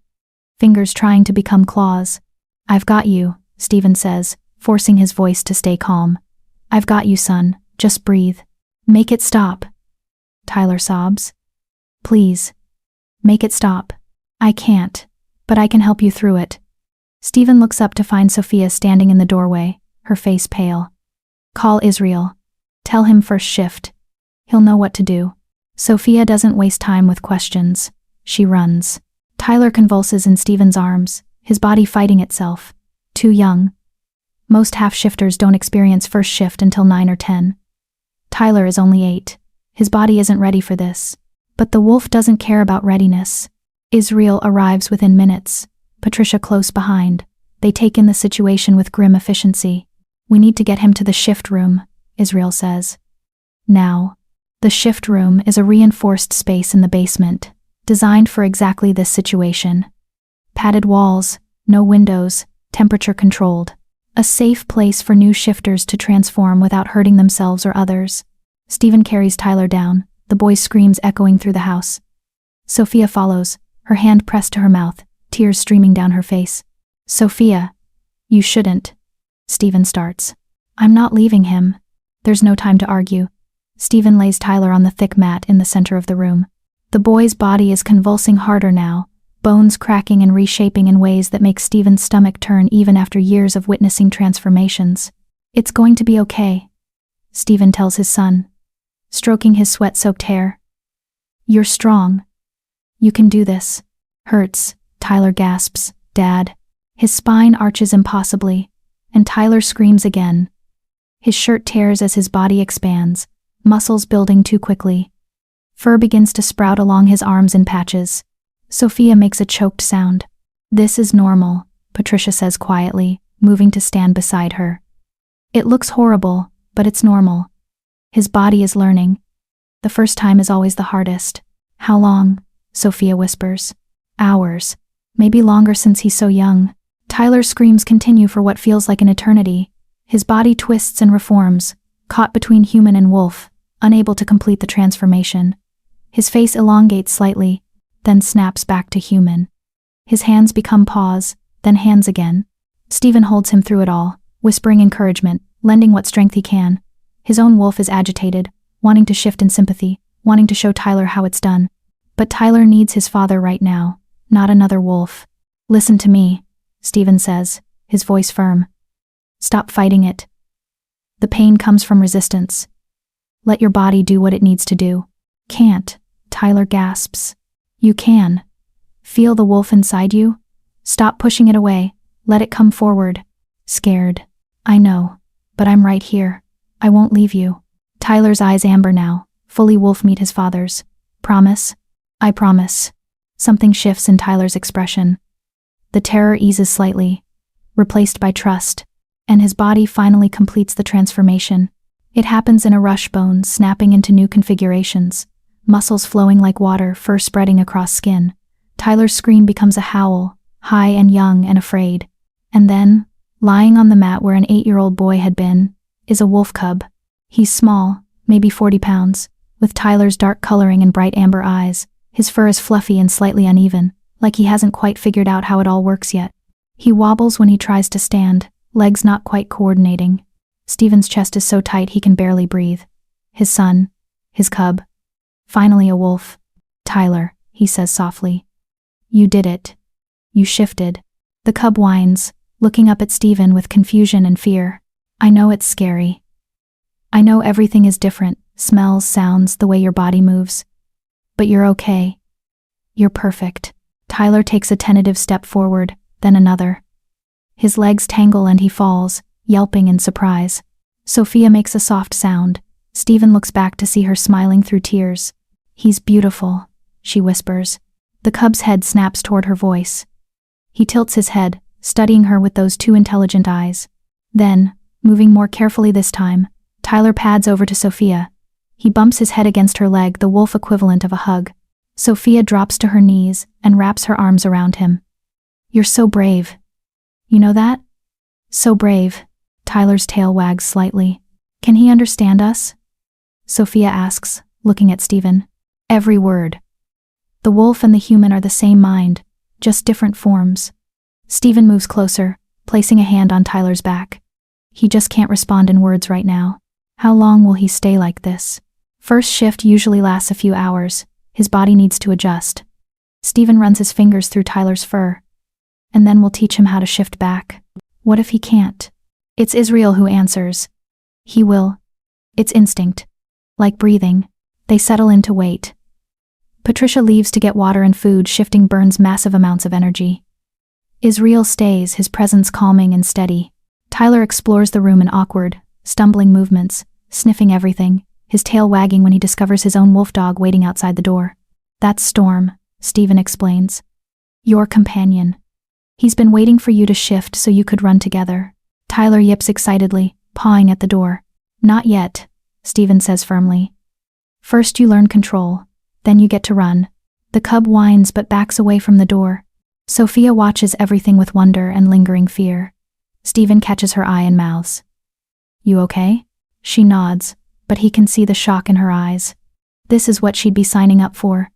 fingers trying to become claws. "I've got you," Stephen says, forcing his voice to stay calm. "I've got you, son. Just breathe. Make it stop." Tyler sobs. "Please. Make it stop." "I can't. But I can help you through it." Stephen looks up to find Sophia standing in the doorway, her face pale. "Call Israel. Tell him first shift. He'll know what to do." Sophia doesn't waste time with questions. She runs. Tyler convulses in Stephen's arms, his body fighting itself. Too young. Most half-shifters don't experience first shift until 9 or 10. Tyler is only 8. His body isn't ready for this. But the wolf doesn't care about readiness. Israel arrives within minutes, Patricia close behind. They take in the situation with grim efficiency. "We need to get him to the shift room," Israel says. Now. The shift room is a reinforced space in the basement, designed for exactly this situation. Padded walls, no windows, temperature controlled. A safe place for new shifters to transform without hurting themselves or others. Stephen carries Tyler down, the boy's screams echoing through the house. Sophia follows, her hand pressed to her mouth, tears streaming down her face. "Sophia, you shouldn't." Stephen starts. "I'm not leaving him." There's no time to argue. Stephen lays Tyler on the thick mat in the center of the room. The boy's body is convulsing harder now, bones cracking and reshaping in ways that make Stephen's stomach turn even after years of witnessing transformations. "It's going to be okay," Stephen tells his son, stroking his sweat-soaked hair. "You're strong. You can do this." "Hurts," Tyler gasps. "Dad." His spine arches impossibly, and Tyler screams again. His shirt tears as his body expands, muscles building too quickly. Fur begins to sprout along his arms in patches. Sophia makes a choked sound. "This is normal," Patricia says quietly, moving to stand beside her. "It looks horrible, but it's normal. His body is learning. The first time is always the hardest." "How long?" Sophia whispers. "Hours. Maybe longer since he's so young." Tyler's screams continue for what feels like an eternity. His body twists and reforms, caught between human and wolf, unable to complete the transformation. His face elongates slightly, then snaps back to human. His hands become paws, then hands again. Stephen holds him through it all, whispering encouragement, lending what strength he can. His own wolf is agitated, wanting to shift in sympathy, wanting to show Tyler how it's done. But Tyler needs his father right now, not another wolf. Listen to me, Stephen says, his voice firm. Stop fighting it. The pain comes from resistance. Let your body do what it needs to do. Can't, Tyler gasps. You can. Feel the wolf inside you? Stop pushing it away. Let it come forward. Scared. I know. But I'm right here. I won't leave you. Tyler's eyes amber now, fully wolf meet his father's. Promise? I promise. Something shifts in Tyler's expression. The terror eases slightly, replaced by trust, and his body finally completes the transformation. It happens in a rush, bones snapping into new configurations, muscles flowing like water, fur spreading across skin. Tyler's scream becomes a howl, high and young and afraid. And then, lying on the mat where an 8-year-old boy had been, is a wolf cub. He's small, maybe 40 pounds, with Tyler's dark coloring and bright amber eyes. His fur is fluffy and slightly uneven, like he hasn't quite figured out how it all works yet. He wobbles when he tries to stand, legs not quite coordinating. Stephen's chest is so tight he can barely breathe. His son, his cub. Finally a wolf. Tyler, he says softly. You did it. You shifted. The cub whines, looking up at Stephen with confusion and fear. I know it's scary. I know everything is different, smells, sounds, the way your body moves. But you're okay. You're perfect. Tyler takes a tentative step forward, then another. His legs tangle and he falls, yelping in surprise. Sophia makes a soft sound. Stephen looks back to see her smiling through tears. He's beautiful, she whispers. The cub's head snaps toward her voice. He tilts his head, studying her with those two intelligent eyes. Then, moving more carefully this time, Tyler pads over to Sophia. He bumps his head against her leg, the wolf equivalent of a hug. Sophia drops to her knees and wraps her arms around him. You're so brave. You know that? So brave. Tyler's tail wags slightly. Can he understand us? Sophia asks, looking at Stephen. Every word. The wolf and the human are the same mind, just different forms. Stephen moves closer, placing a hand on Tyler's back. He just can't respond in words right now. How long will he stay like this? First shift usually lasts a few hours. His body needs to adjust. Stephen runs his fingers through Tyler's fur. And then we'll teach him how to shift back. What if he can't? It's Israel who answers. He will. It's instinct. Like breathing. They settle in to wait. Patricia leaves to get water and food, shifting burns massive amounts of energy. Israel stays, his presence calming and steady. Tyler explores the room in awkward, stumbling movements, sniffing everything, his tail wagging when he discovers his own wolf dog waiting outside the door. That's Storm, Stephen explains. Your companion. He's been waiting for you to shift so you could run together. Tyler yips excitedly, pawing at the door. Not yet, Stephen says firmly. First you learn control, then you get to run. The cub whines but backs away from the door. Sophia watches everything with wonder and lingering fear. Stephen catches her eye and mouths. You okay? She nods, but he can see the shock in her eyes. This is what she'd be signing up for.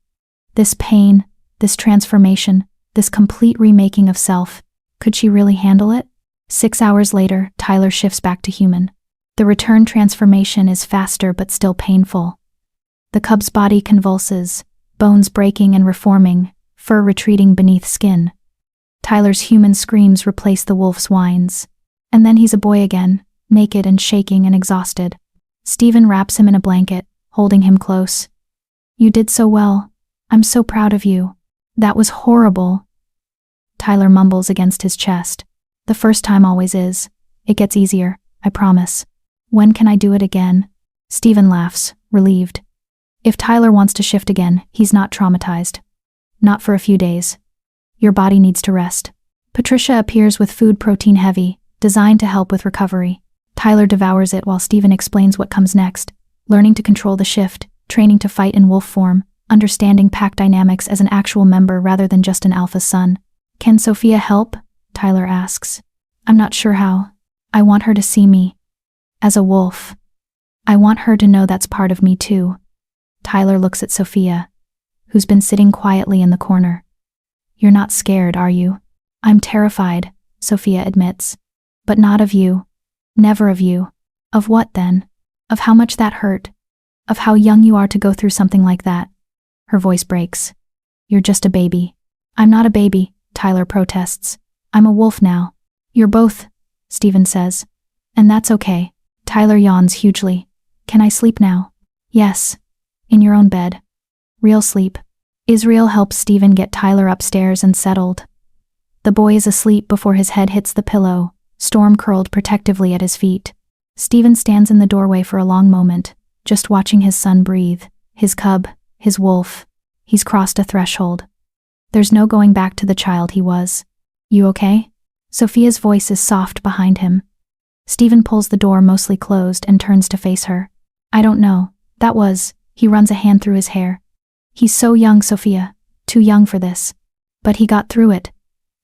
This pain, this transformation, this complete remaking of self. Could she really handle it? 6 hours later, Tyler shifts back to human. The return transformation is faster but still painful. The cub's body convulses, bones breaking and reforming, fur retreating beneath skin. Tyler's human screams replace the wolf's whines. And then he's a boy again, naked and shaking and exhausted. Stephen wraps him in a blanket, holding him close. You did so well. I'm so proud of you. That was horrible. Tyler mumbles against his chest. The first time always is. It gets easier, I promise. When can I do it again? Stephen laughs, relieved. If Tyler wants to shift again, he's not traumatized. Not for a few days. Your body needs to rest. Patricia appears with food protein heavy, designed to help with recovery. Tyler devours it while Stephen explains what comes next. Learning to control the shift, training to fight in wolf form, understanding pack dynamics as an actual member rather than just an alpha son. Can Sophia help? Tyler asks. I'm not sure how. I want her to see me as a wolf. I want her to know that's part of me too. Tyler looks at Sophia, who's been sitting quietly in the corner. You're not scared, are you? I'm terrified, Sophia admits. But not of you. Never of you. Of what then? Of how much that hurt. of how young you are to go through something like that. Her voice breaks. You're just a baby. I'm not a baby, Tyler protests. I'm a wolf now. You're both, Stephen says. And that's okay. Tyler yawns hugely. Can I sleep now? Yes. In your own bed. Real sleep. Israel helps Stephen get Tyler upstairs and settled. The boy is asleep before his head hits the pillow, Storm curled protectively at his feet. Stephen stands in the doorway for a long moment, just watching his son breathe, his cub, his wolf. He's crossed a threshold. There's no going back to the child he was. You okay? Sophia's voice is soft behind him. Stephen pulls the door mostly closed and turns to face her. I don't know. He runs a hand through his hair. He's so young, Sophia. Too young for this. But he got through it.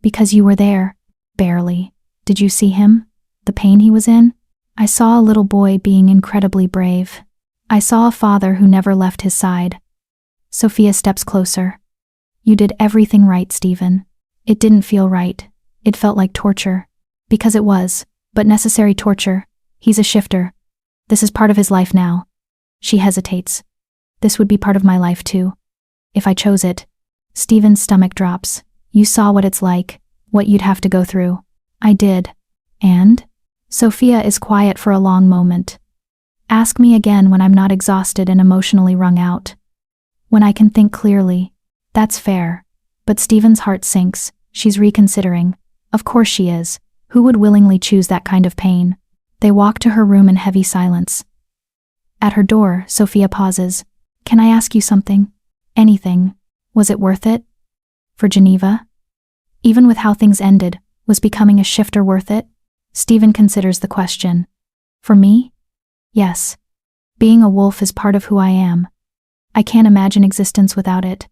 Because you were there. Barely. Did you see him? The pain he was in? I saw a little boy being incredibly brave. I saw a father who never left his side. Sophia steps closer. You did everything right, Stephen. It didn't feel right. It felt like torture. Because it was, but necessary torture. He's a shifter. This is part of his life now. She hesitates. This would be part of my life too. If I chose it. Stephen's stomach drops. You saw what it's like, what you'd have to go through. I did. And? Sophia is quiet for a long moment. Ask me again when I'm not exhausted and emotionally wrung out. When I can think clearly. That's fair. But Stephen's heart sinks. She's reconsidering. Of course she is. Who would willingly choose that kind of pain? They walk to her room in heavy silence. At her door, Sophia pauses. Can I ask you something? Anything. Was it worth it? For Geneva? Even with how things ended, was becoming a shifter worth it? Stephen considers the question. For me? Yes. Being a wolf is part of who I am. I can't imagine existence without it.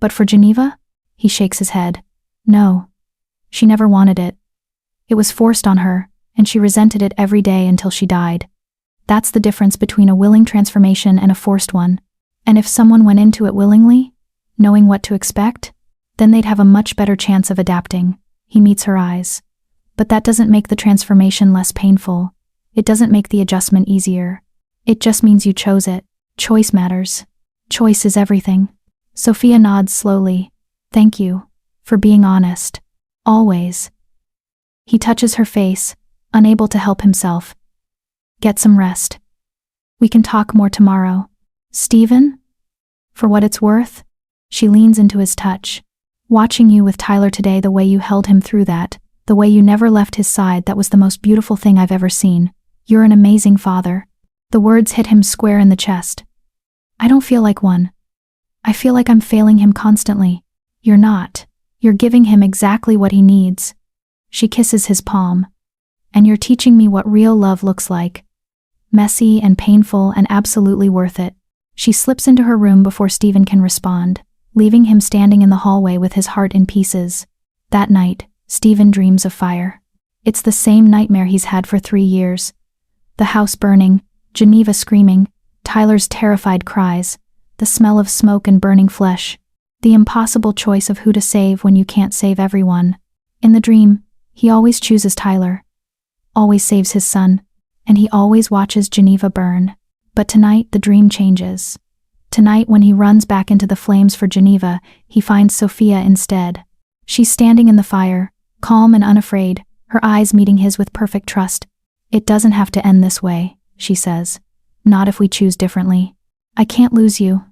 But for Geneva? He shakes his head. No. She never wanted it. It was forced on her, and she resented it every day until she died. That's the difference between a willing transformation and a forced one. And if someone went into it willingly, knowing what to expect, then they'd have a much better chance of adapting. He meets her eyes. But that doesn't make the transformation less painful. It doesn't make the adjustment easier. It just means you chose it. Choice matters. Choice is everything. Sophia nods slowly. Thank you. For being honest. Always. He touches her face, unable to help himself. Get some rest. We can talk more tomorrow. Stephen? For what it's worth? She leans into his touch. Watching you with Tyler today, the way you held him through that, the way you never left his side, that was the most beautiful thing I've ever seen. You're an amazing father. The words hit him square in the chest. I don't feel like one. I feel like I'm failing him constantly. You're not. You're giving him exactly what he needs. She kisses his palm. And you're teaching me what real love looks like. Messy and painful and absolutely worth it. She slips into her room before Stephen can respond, leaving him standing in the hallway with his heart in pieces. That night, Stephen dreams of fire. It's the same nightmare he's had for 3 years. The house burning, Geneva screaming, Tyler's terrified cries, the smell of smoke and burning flesh, the impossible choice of who to save when you can't save everyone. In the dream, he always chooses Tyler, always saves his son, and he always watches Geneva burn. But tonight, the dream changes. Tonight, when he runs back into the flames for Geneva, he finds Sophia instead. She's standing in the fire, calm and unafraid, her eyes meeting his with perfect trust. It doesn't have to end this way, she says. Not if we choose differently. I can't lose you.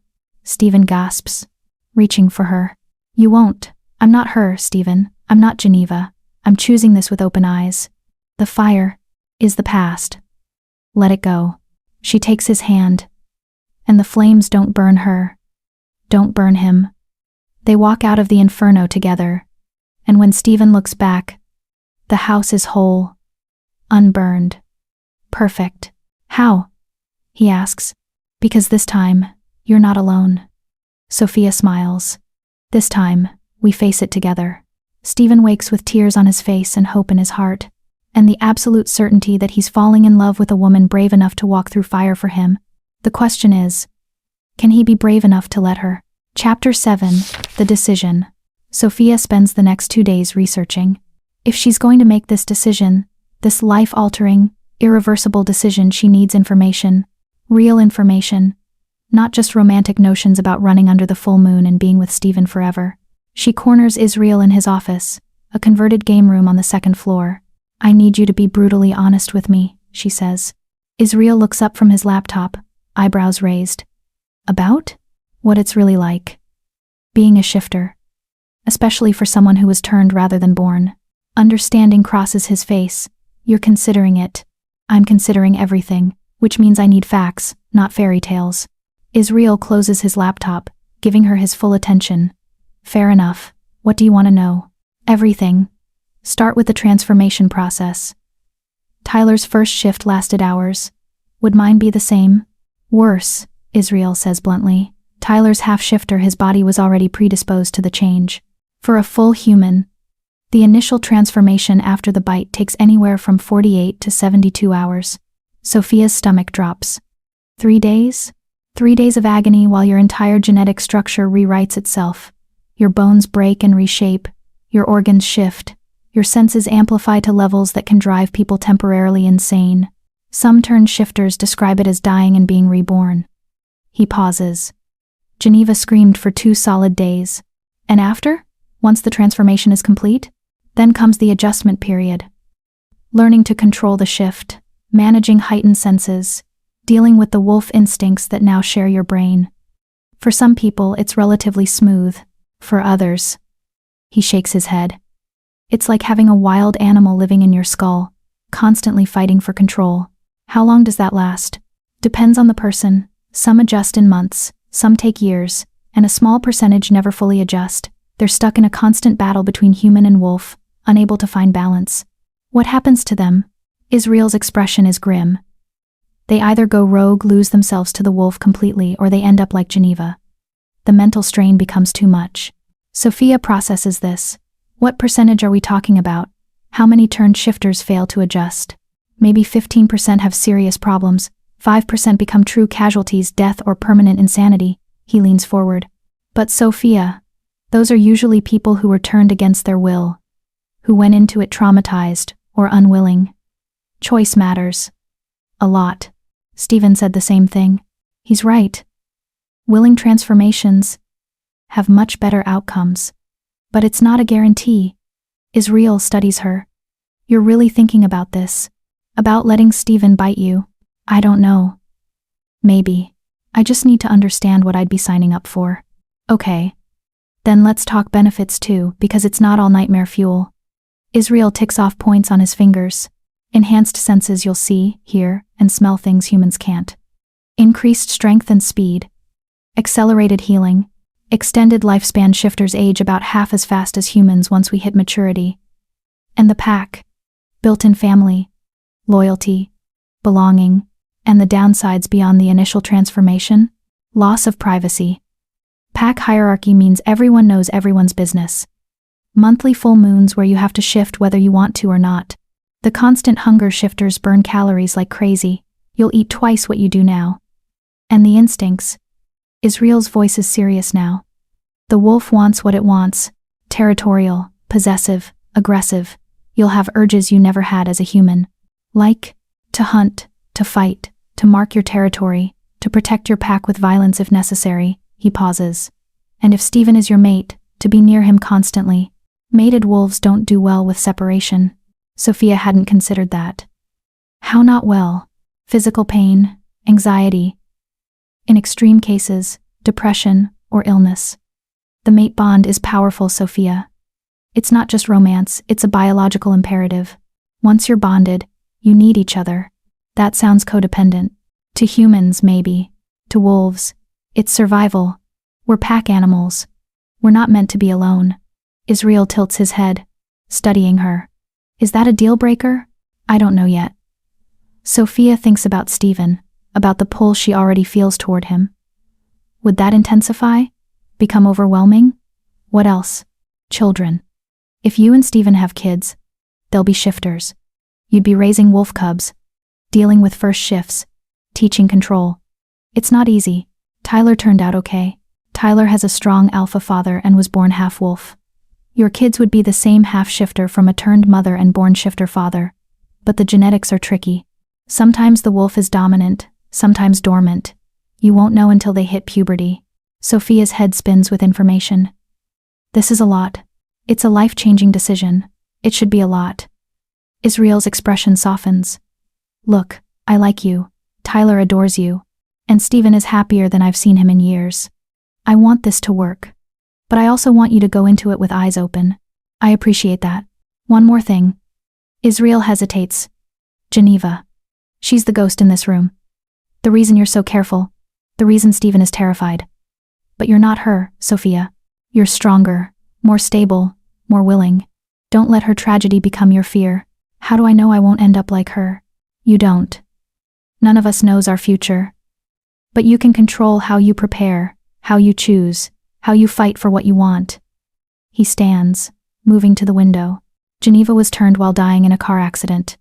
Stephen gasps, reaching for her. You won't. I'm not her, Stephen. I'm not Geneva. I'm choosing this with open eyes. The fire is the past. Let it go. She takes his hand. And the flames don't burn her. Don't burn him. They walk out of the inferno together. And when Stephen looks back, the house is whole. Unburned. Perfect. How? He asks. Because this time, you're not alone. Sophia smiles. This time, we face it together. Stephen wakes with tears on his face and hope in his heart, and the absolute certainty that he's falling in love with a woman brave enough to walk through fire for him. The question is, can he be brave enough to let her? Chapter 7, The Decision. Sophia spends the next 2 days researching. If she's going to make this decision, this life-altering, irreversible decision, she needs information. Real information. Not just romantic notions about running under the full moon and being with Stephen forever. She corners Israel in his office, a converted game room on the second floor. "I need you to be brutally honest with me," she says. Israel looks up from his laptop, eyebrows raised. "About? What it's really like. Being a shifter. Especially for someone who was turned rather than born." Understanding crosses his face. "You're considering it. I'm considering everything, which means I need facts, not fairy tales." Israel closes his laptop, giving her his full attention. "Fair enough. What do you want to know?" "Everything. Start with the transformation process." Tyler's first shift lasted hours. "Would mine be the same?" "Worse," Israel says bluntly. Tyler's half-shifter, his body was already predisposed to the change. For a full human, the initial transformation after the bite takes anywhere from 48 to 72 hours. Sophia's stomach drops. 3 days? 3 days of agony while your entire genetic structure rewrites itself. Your bones break and reshape, your organs shift, your senses amplify to levels that can drive people temporarily insane. Some turned shifters describe it as dying and being reborn. He pauses. Geneva screamed for 2 solid days. And after? Once the transformation is complete? Then comes the adjustment period. Learning to control the shift, managing heightened senses, dealing with the wolf instincts that now share your brain. For some people, it's relatively smooth. For others, he shakes his head. It's like having a wild animal living in your skull, constantly fighting for control. How long does that last? Depends on the person. Some adjust in months, some take years, and a small percentage never fully adjust. They're stuck in a constant battle between human and wolf, unable to find balance. What happens to them? Israel's expression is grim. They either go rogue, lose themselves to the wolf completely, or they end up like Geneva. The mental strain becomes too much. Sophia processes this. What percentage are we talking about? How many turned shifters fail to adjust? Maybe 15% have serious problems, 5% become true casualties, death or permanent insanity. He leans forward. But Sophia, those are usually people who were turned against their will, who went into it traumatized or unwilling. Choice matters. A lot. Stephen said the same thing. He's right. Willing transformations have much better outcomes. But it's not a guarantee. Israel studies her. "You're really thinking about this? About letting Stephen bite you?" "I don't know. Maybe. I just need to understand what I'd be signing up for." "Okay. Then let's talk benefits too, because it's not all nightmare fuel." Israel ticks off points on his fingers. Enhanced senses, you'll see, hear, and smell things humans can't. Increased strength and speed. Accelerated healing. Extended lifespan, shifters age about half as fast as humans once we hit maturity. And the pack. Built-in family. Loyalty. Belonging. And the downsides beyond the initial transformation? Loss of privacy. Pack hierarchy means everyone knows everyone's business. Monthly full moons where you have to shift whether you want to or not. The constant hunger, shifters burn calories like crazy. You'll eat twice what you do now. And the instincts. Israel's voice is serious now. The wolf wants what it wants. Territorial, possessive, aggressive. You'll have urges you never had as a human. Like, to hunt, to fight, to mark your territory, to protect your pack with violence if necessary. He pauses. And if Stephen is your mate, to be near him constantly. Mated wolves don't do well with separation. Sophia hadn't considered that. How not well? Physical pain, anxiety. In extreme cases, depression or illness. The mate bond is powerful, Sophia. It's not just romance, it's a biological imperative. Once you're bonded, you need each other. That sounds codependent. To humans, maybe. To wolves, it's survival. We're pack animals. We're not meant to be alone. Israel tilts his head, studying her. Is that a deal breaker? I don't know yet. Sophia thinks about Stephen, about the pull she already feels toward him. Would that intensify? Become overwhelming? What else? Children. If you and Stephen have kids, they'll be shifters. You'd be raising wolf cubs, dealing with first shifts, teaching control. It's not easy. Tyler turned out okay. Tyler has a strong alpha father and was born half-wolf. Your kids would be the same half-shifter from a turned mother and born shifter father. But the genetics are tricky. Sometimes the wolf is dominant, sometimes dormant. You won't know until they hit puberty. Sophia's head spins with information. This is a lot. It's a life-changing decision. It should be a lot. Israel's expression softens. Look, I like you. Tyler adores you. And Stephen is happier than I've seen him in years. I want this to work. But I also want you to go into it with eyes open. I appreciate that. One more thing. Israel hesitates. Geneva. She's the ghost in this room. The reason you're so careful. The reason Stephen is terrified. But you're not her, Sophia. You're stronger, more stable, more willing. Don't let her tragedy become your fear. How do I know I won't end up like her? You don't. None of us knows our future. But you can control how you prepare, how you choose, how you fight for what you want. He stands, moving to the window. Geneva was turned while dying in a car accident.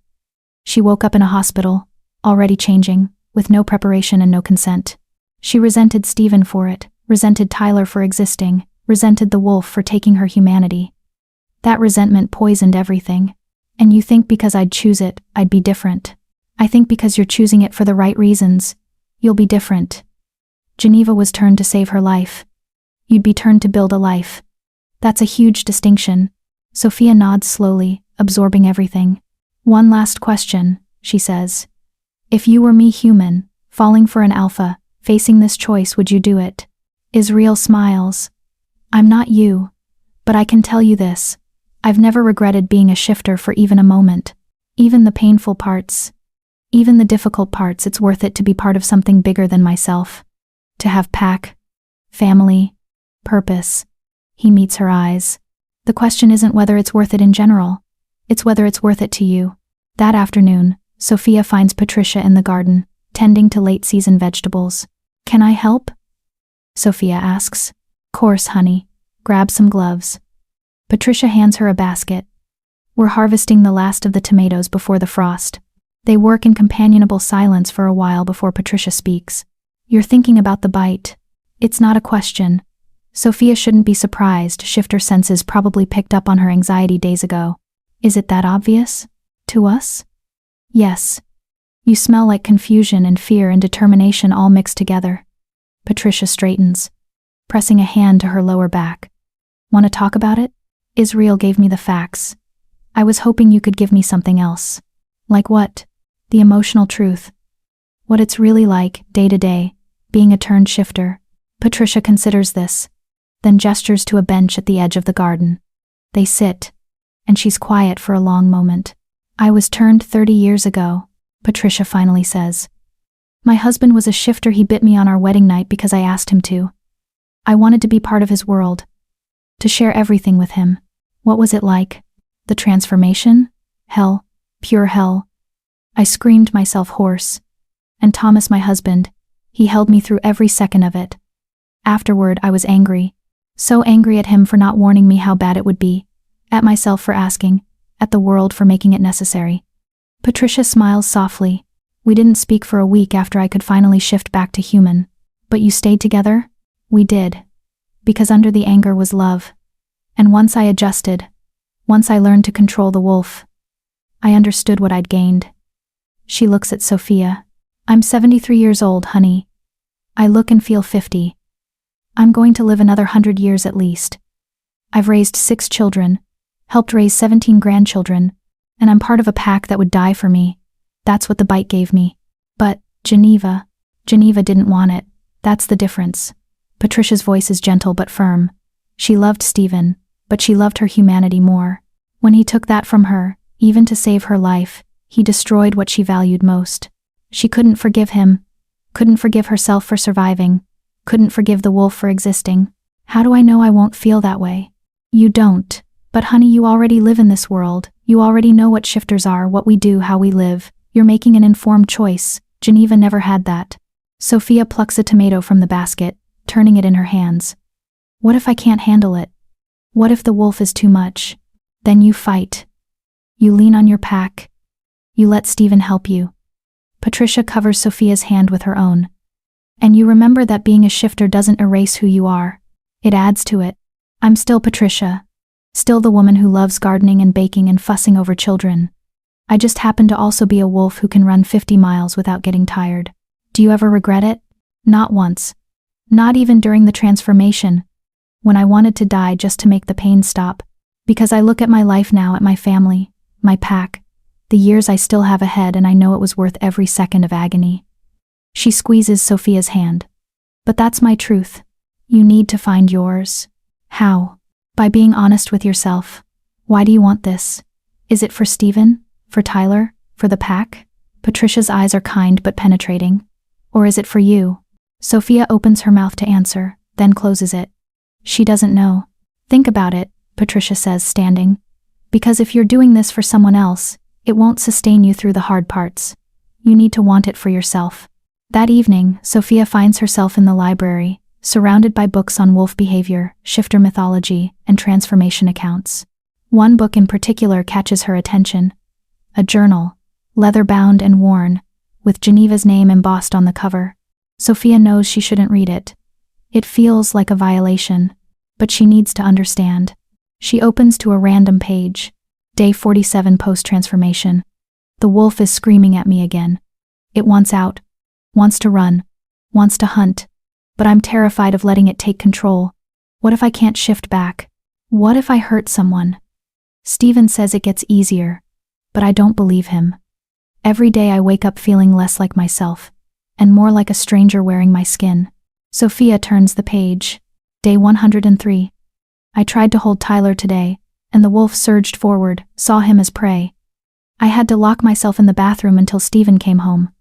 She woke up in a hospital, already changing, with no preparation and no consent. She resented Stephen for it, resented Tyler for existing, resented the wolf for taking her humanity. That resentment poisoned everything. And you think because I'd choose it, I'd be different. I think because you're choosing it for the right reasons, you'll be different. Geneva was turned to save her life. You'd be turned to build a life. That's a huge distinction. Sophia nods slowly, absorbing everything. One last question, she says. If you were me, human, falling for an alpha, facing this choice, would you do it? Israel smiles. I'm not you. But I can tell you this. I've never regretted being a shifter for even a moment. Even the painful parts. Even the difficult parts, it's worth it to be part of something bigger than myself. To have pack, family, purpose. He meets her eyes. The question isn't whether it's worth it in general. It's whether it's worth it to you. That afternoon, Sophia finds Patricia in the garden, tending to late-season vegetables. Can I help? Sophia asks. Course, honey. Grab some gloves. Patricia hands her a basket. We're harvesting the last of the tomatoes before the frost. They work in companionable silence for a while before Patricia speaks. You're thinking about the bite. It's not a question. Sophia shouldn't be surprised. Shifter senses probably picked up on her anxiety days ago. Is it that obvious? To us? Yes. You smell like confusion and fear and determination all mixed together. Patricia straightens, pressing a hand to her lower back. Want to talk about it? Israel gave me the facts. I was hoping you could give me something else. Like what? The emotional truth. What it's really like, day to day, being a turned shifter. Patricia considers this, then gestures to a bench at the edge of the garden. They sit, and she's quiet for a long moment. I was turned 30 years ago, Patricia finally says. My husband was a shifter. He bit me on our wedding night because I asked him to. I wanted to be part of his world, to share everything with him. What was it like? The transformation? Hell, pure hell. I screamed myself hoarse. And Thomas, my husband, he held me through every second of it. Afterward, I was angry. So angry at him for not warning me how bad it would be, at myself for asking, at the world for making it necessary. Patricia smiles softly. We didn't speak for a week after I could finally shift back to human. But you stayed together? We did. Because under the anger was love. And once I adjusted, once I learned to control the wolf, I understood what I'd gained. She looks at Sophia. I'm 73 years old, honey. I look and feel 50. I'm going to live another 100 years at least. I've raised 6 children, helped raise 17 grandchildren, and I'm part of a pack that would die for me. That's what the bite gave me. But, Geneva didn't want it. That's the difference. Patricia's voice is gentle but firm. She loved Stephen, but she loved her humanity more. When he took that from her, even to save her life, he destroyed what she valued most. She couldn't forgive him, couldn't forgive herself for surviving, couldn't forgive the wolf for existing. How do I know I won't feel that way? You don't. But honey, you already live in this world. You already know what shifters are, what we do, how we live. You're making an informed choice. Geneva never had that. Sophia plucks a tomato from the basket, turning it in her hands. What if I can't handle it? What if the wolf is too much? Then you fight. You lean on your pack. You let Stephen help you. Patricia covers Sophia's hand with her own. And you remember that being a shifter doesn't erase who you are. It adds to it. I'm still Patricia. Still the woman who loves gardening and baking and fussing over children. I just happen to also be a wolf who can run 50 miles without getting tired. Do you ever regret it? Not once. Not even during the transformation, when I wanted to die just to make the pain stop. Because I look at my life now, at my family, my pack, the years I still have ahead, and I know it was worth every second of agony. She squeezes Sophia's hand. But that's my truth. You need to find yours. How? By being honest with yourself. Why do you want this? Is it for Stephen? For Tyler? For the pack? Patricia's eyes are kind but penetrating. Or is it for you? Sophia opens her mouth to answer, then closes it. She doesn't know. Think about it, Patricia says, standing. Because if you're doing this for someone else, it won't sustain you through the hard parts. You need to want it for yourself. That evening, Sophia finds herself in the library, surrounded by books on wolf behavior, shifter mythology, and transformation accounts. One book in particular catches her attention. A journal, leather-bound and worn, with Geneva's name embossed on the cover. Sophia knows she shouldn't read it. It feels like a violation, but she needs to understand. She opens to a random page. Day 47 post-transformation. The wolf is screaming at me again. It wants out, wants to run, wants to hunt, but I'm terrified of letting it take control. What if I can't shift back? What if I hurt someone? Stephen says it gets easier, but I don't believe him. Every day I wake up feeling less like myself, and more like a stranger wearing my skin. Sophia turns the page. Day 103. I tried to hold Tyler today, and the wolf surged forward, saw him as prey. I had to lock myself in the bathroom until Stephen came home.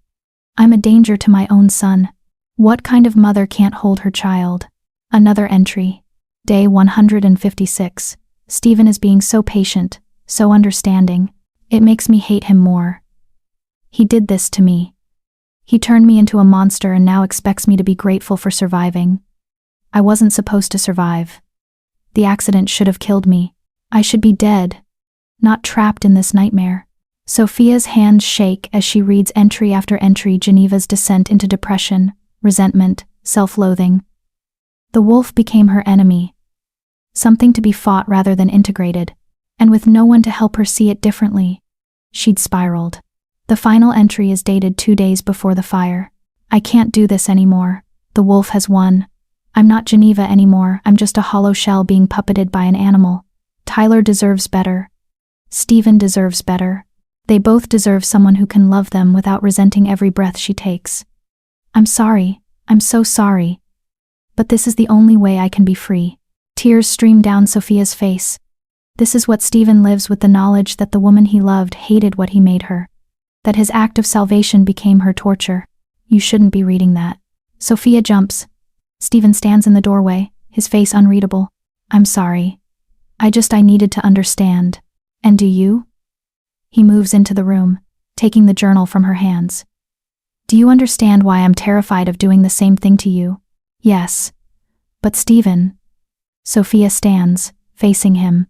I'm a danger to my own son. What kind of mother can't hold her child? Another entry. Day 156. Stephen is being so patient, so understanding. It makes me hate him more. He did this to me. He turned me into a monster and now expects me to be grateful for surviving. I wasn't supposed to survive. The accident should have killed me. I should be dead, not trapped in this nightmare. Sophia's hands shake as she reads entry after entry, Geneva's descent into depression, resentment, self-loathing. The wolf became her enemy, something to be fought rather than integrated, and with no one to help her see it differently, she'd spiraled. The final entry is dated 2 days before the fire. I can't do this anymore. The wolf has won. I'm not Geneva anymore. I'm just a hollow shell being puppeted by an animal. Tyler deserves better. Stephen deserves better. They both deserve someone who can love them without resenting every breath she takes. I'm sorry. I'm so sorry. But this is the only way I can be free. Tears stream down Sophia's face. This is what Stephen lives with, the knowledge that the woman he loved hated what he made her. That his act of salvation became her torture. You shouldn't be reading that. Sophia jumps. Stephen stands in the doorway, his face unreadable. I'm sorry. I needed to understand. And do you? He moves into the room, taking the journal from her hands. Do you understand why I'm terrified of doing the same thing to you? Yes. But Stephen. Sophia stands, facing him.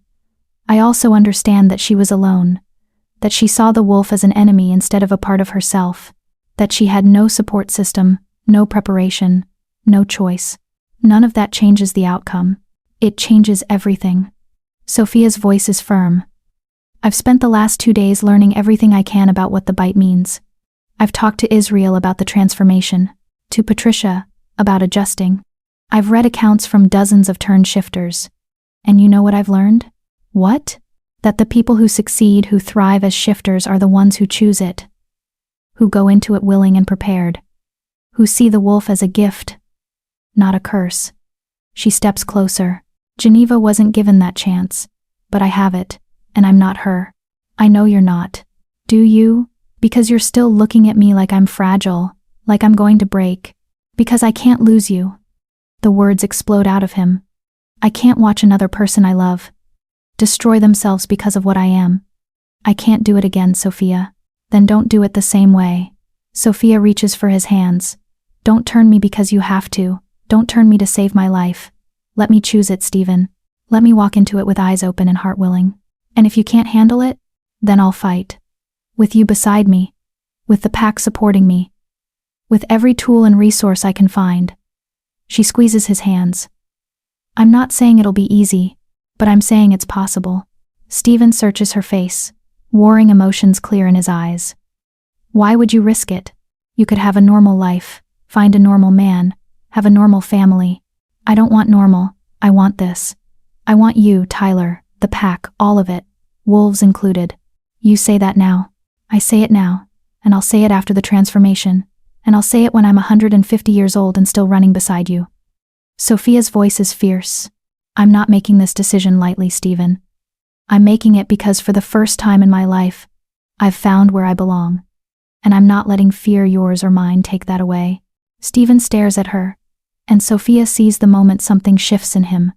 I also understand that she was alone. That she saw the wolf as an enemy instead of a part of herself. That she had no support system, no preparation, no choice. None of that changes the outcome. It changes everything. Sophia's voice is firm. I've spent the last 2 days learning everything I can about what the bite means. I've talked to Israel about the transformation, to Patricia about adjusting. I've read accounts from dozens of turn shifters. And you know what I've learned? What? That the people who succeed, who thrive as shifters, are the ones who choose it. Who go into it willing and prepared. Who see the wolf as a gift, not a curse. She steps closer. Geneva wasn't given that chance. But I have it, and I'm not her. I know you're not. Do you? Because you're still looking at me like I'm fragile, like I'm going to break. Because I can't lose you. The words explode out of him. I can't watch another person I love destroy themselves because of what I am. I can't do it again, Sophia. Then don't do it the same way. Sophia reaches for his hands. Don't turn me because you have to. Don't turn me to save my life. Let me choose it, Stephen. Let me walk into it with eyes open and heart willing. And if you can't handle it, then I'll fight. With you beside me. With the pack supporting me. With every tool and resource I can find. She squeezes his hands. I'm not saying it'll be easy, but I'm saying it's possible. Stephen searches her face, warring emotions clear in his eyes. Why would you risk it? You could have a normal life, find a normal man, have a normal family. I don't want normal, I want this. I want you, Tyler, the pack, all of it, wolves included. You say that now. I say it now, and I'll say it after the transformation, and I'll say it when I'm 150 years old and still running beside you. Sophia's voice is fierce. I'm not making this decision lightly, Stephen. I'm making it because for the first time in my life, I've found where I belong. And I'm not letting fear, yours or mine, take that away. Stephen stares at her, and Sophia sees the moment something shifts in him.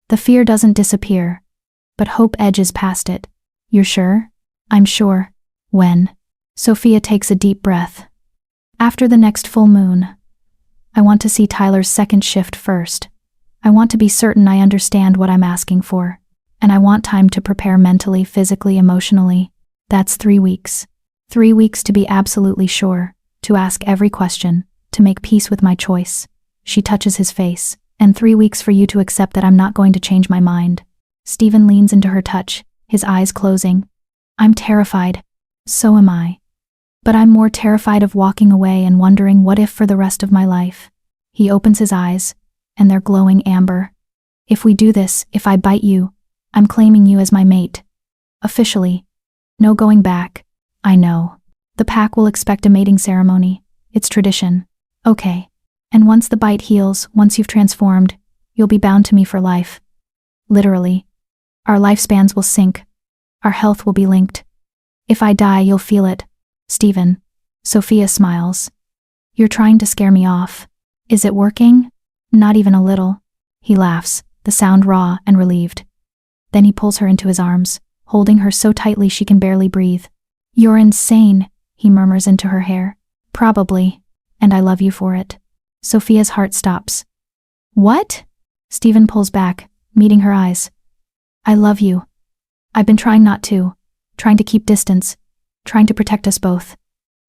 The fear doesn't disappear, but hope edges past it. You're sure? I'm sure. When? Sophia takes a deep breath. After the next full moon. I want to see Tyler's second shift first. I want to be certain I understand what I'm asking for. And I want time to prepare mentally, physically, emotionally. That's 3 weeks. 3 weeks to be absolutely sure, to ask every question, to make peace with my choice. She touches his face. And 3 weeks for you to accept that I'm not going to change my mind. Stephen leans into her touch, his eyes closing. I'm terrified. So am I. But I'm more terrified of walking away and wondering what if for the rest of my life. He opens his eyes, and they're glowing amber. If we do this, if I bite you, I'm claiming you as my mate. Officially. No going back. I know. The pack will expect a mating ceremony. It's tradition. Okay. And once the bite heals, once you've transformed, you'll be bound to me for life. Literally. Our lifespans will sync. Our health will be linked. If I die, you'll feel it. Stephen. Sophia smiles. You're trying to scare me off. Is it working? Not even a little. He laughs, the sound raw and relieved. Then he pulls her into his arms, holding her so tightly she can barely breathe. You're insane, he murmurs into her hair. Probably. And I love you for it. Sophia's heart stops. What? Stephen pulls back, meeting her eyes. I love you. I've been trying not to, trying to keep distance, trying to protect us both.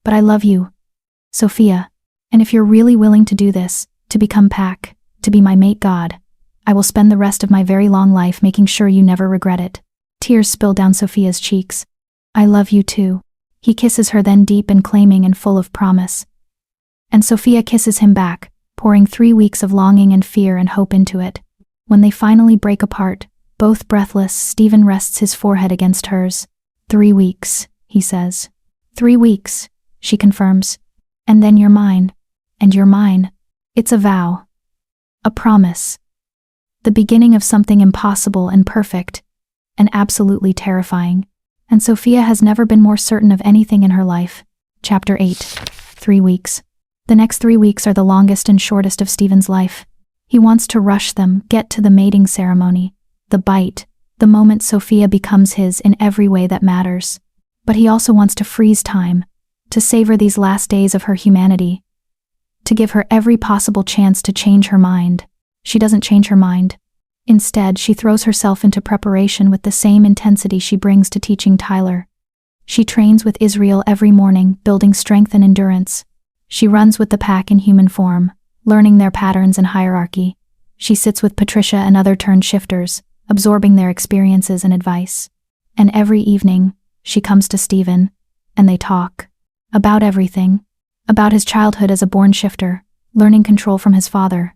But I love you, Sophia, and if you're really willing to do this, to become pack, to be my mate god, I will spend the rest of my very long life making sure you never regret it. Tears spill down Sophia's cheeks. I love you too. He kisses her, then deep and claiming and full of promise. And Sophia kisses him back, pouring 3 weeks of longing and fear and hope into it. When they finally break apart, both breathless, Stephen rests his forehead against hers. 3 weeks, he says. 3 weeks, she confirms. And then you're mine. And you're mine. It's a vow. A promise. The beginning of something impossible and perfect, and absolutely terrifying. And Sophia has never been more certain of anything in her life. Chapter 8. 3 weeks. The next 3 weeks are the longest and shortest of Stephen's life. He wants to rush them, get to the mating ceremony, the bite, the moment Sophia becomes his in every way that matters. But he also wants to freeze time, to savor these last days of her humanity, to give her every possible chance to change her mind. She doesn't change her mind. Instead, she throws herself into preparation with the same intensity she brings to teaching Tyler. She trains with Israel every morning, building strength and endurance. She runs with the pack in human form, learning their patterns and hierarchy. She sits with Patricia and other turn-shifters, absorbing their experiences and advice. And every evening, she comes to Stephen, and they talk. About everything. About his childhood as a born shifter, learning control from his father.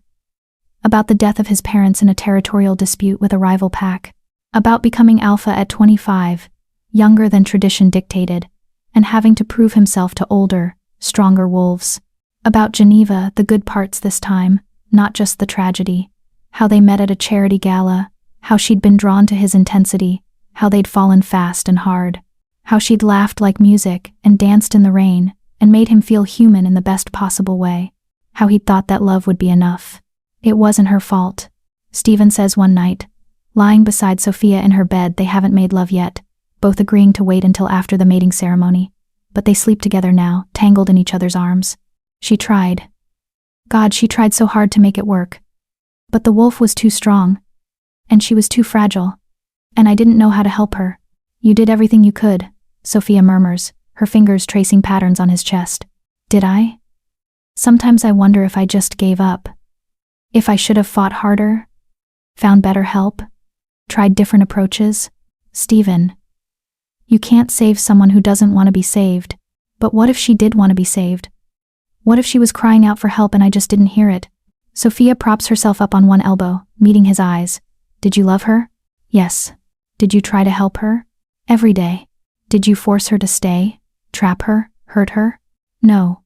About the death of his parents in a territorial dispute with a rival pack. About becoming alpha at 25, younger than tradition dictated, and having to prove himself to older, stronger wolves. About Geneva, the good parts this time, not just the tragedy. How they met at a charity gala, how she'd been drawn to his intensity, how they'd fallen fast and hard. How she'd laughed like music and danced in the rain and made him feel human in the best possible way. How he'd thought that love would be enough. It wasn't her fault. Stephen says one night, lying beside Sophia in her bed, they haven't made love yet, both agreeing to wait until after the mating ceremony. But they sleep together now, tangled in each other's arms. She tried. God, she tried so hard to make it work. But the wolf was too strong. And she was too fragile. And I didn't know how to help her. You did everything you could, Sophia murmurs, her fingers tracing patterns on his chest. Did I? Sometimes I wonder if I just gave up. If I should have fought harder, found better help, tried different approaches. Stephen. You can't save someone who doesn't want to be saved. But what if she did want to be saved? What if she was crying out for help and I just didn't hear it? Sophia props herself up on one elbow, meeting his eyes. Did you love her? Yes. Did you try to help her? Every day. Did you force her to stay? Trap her? Hurt her? No.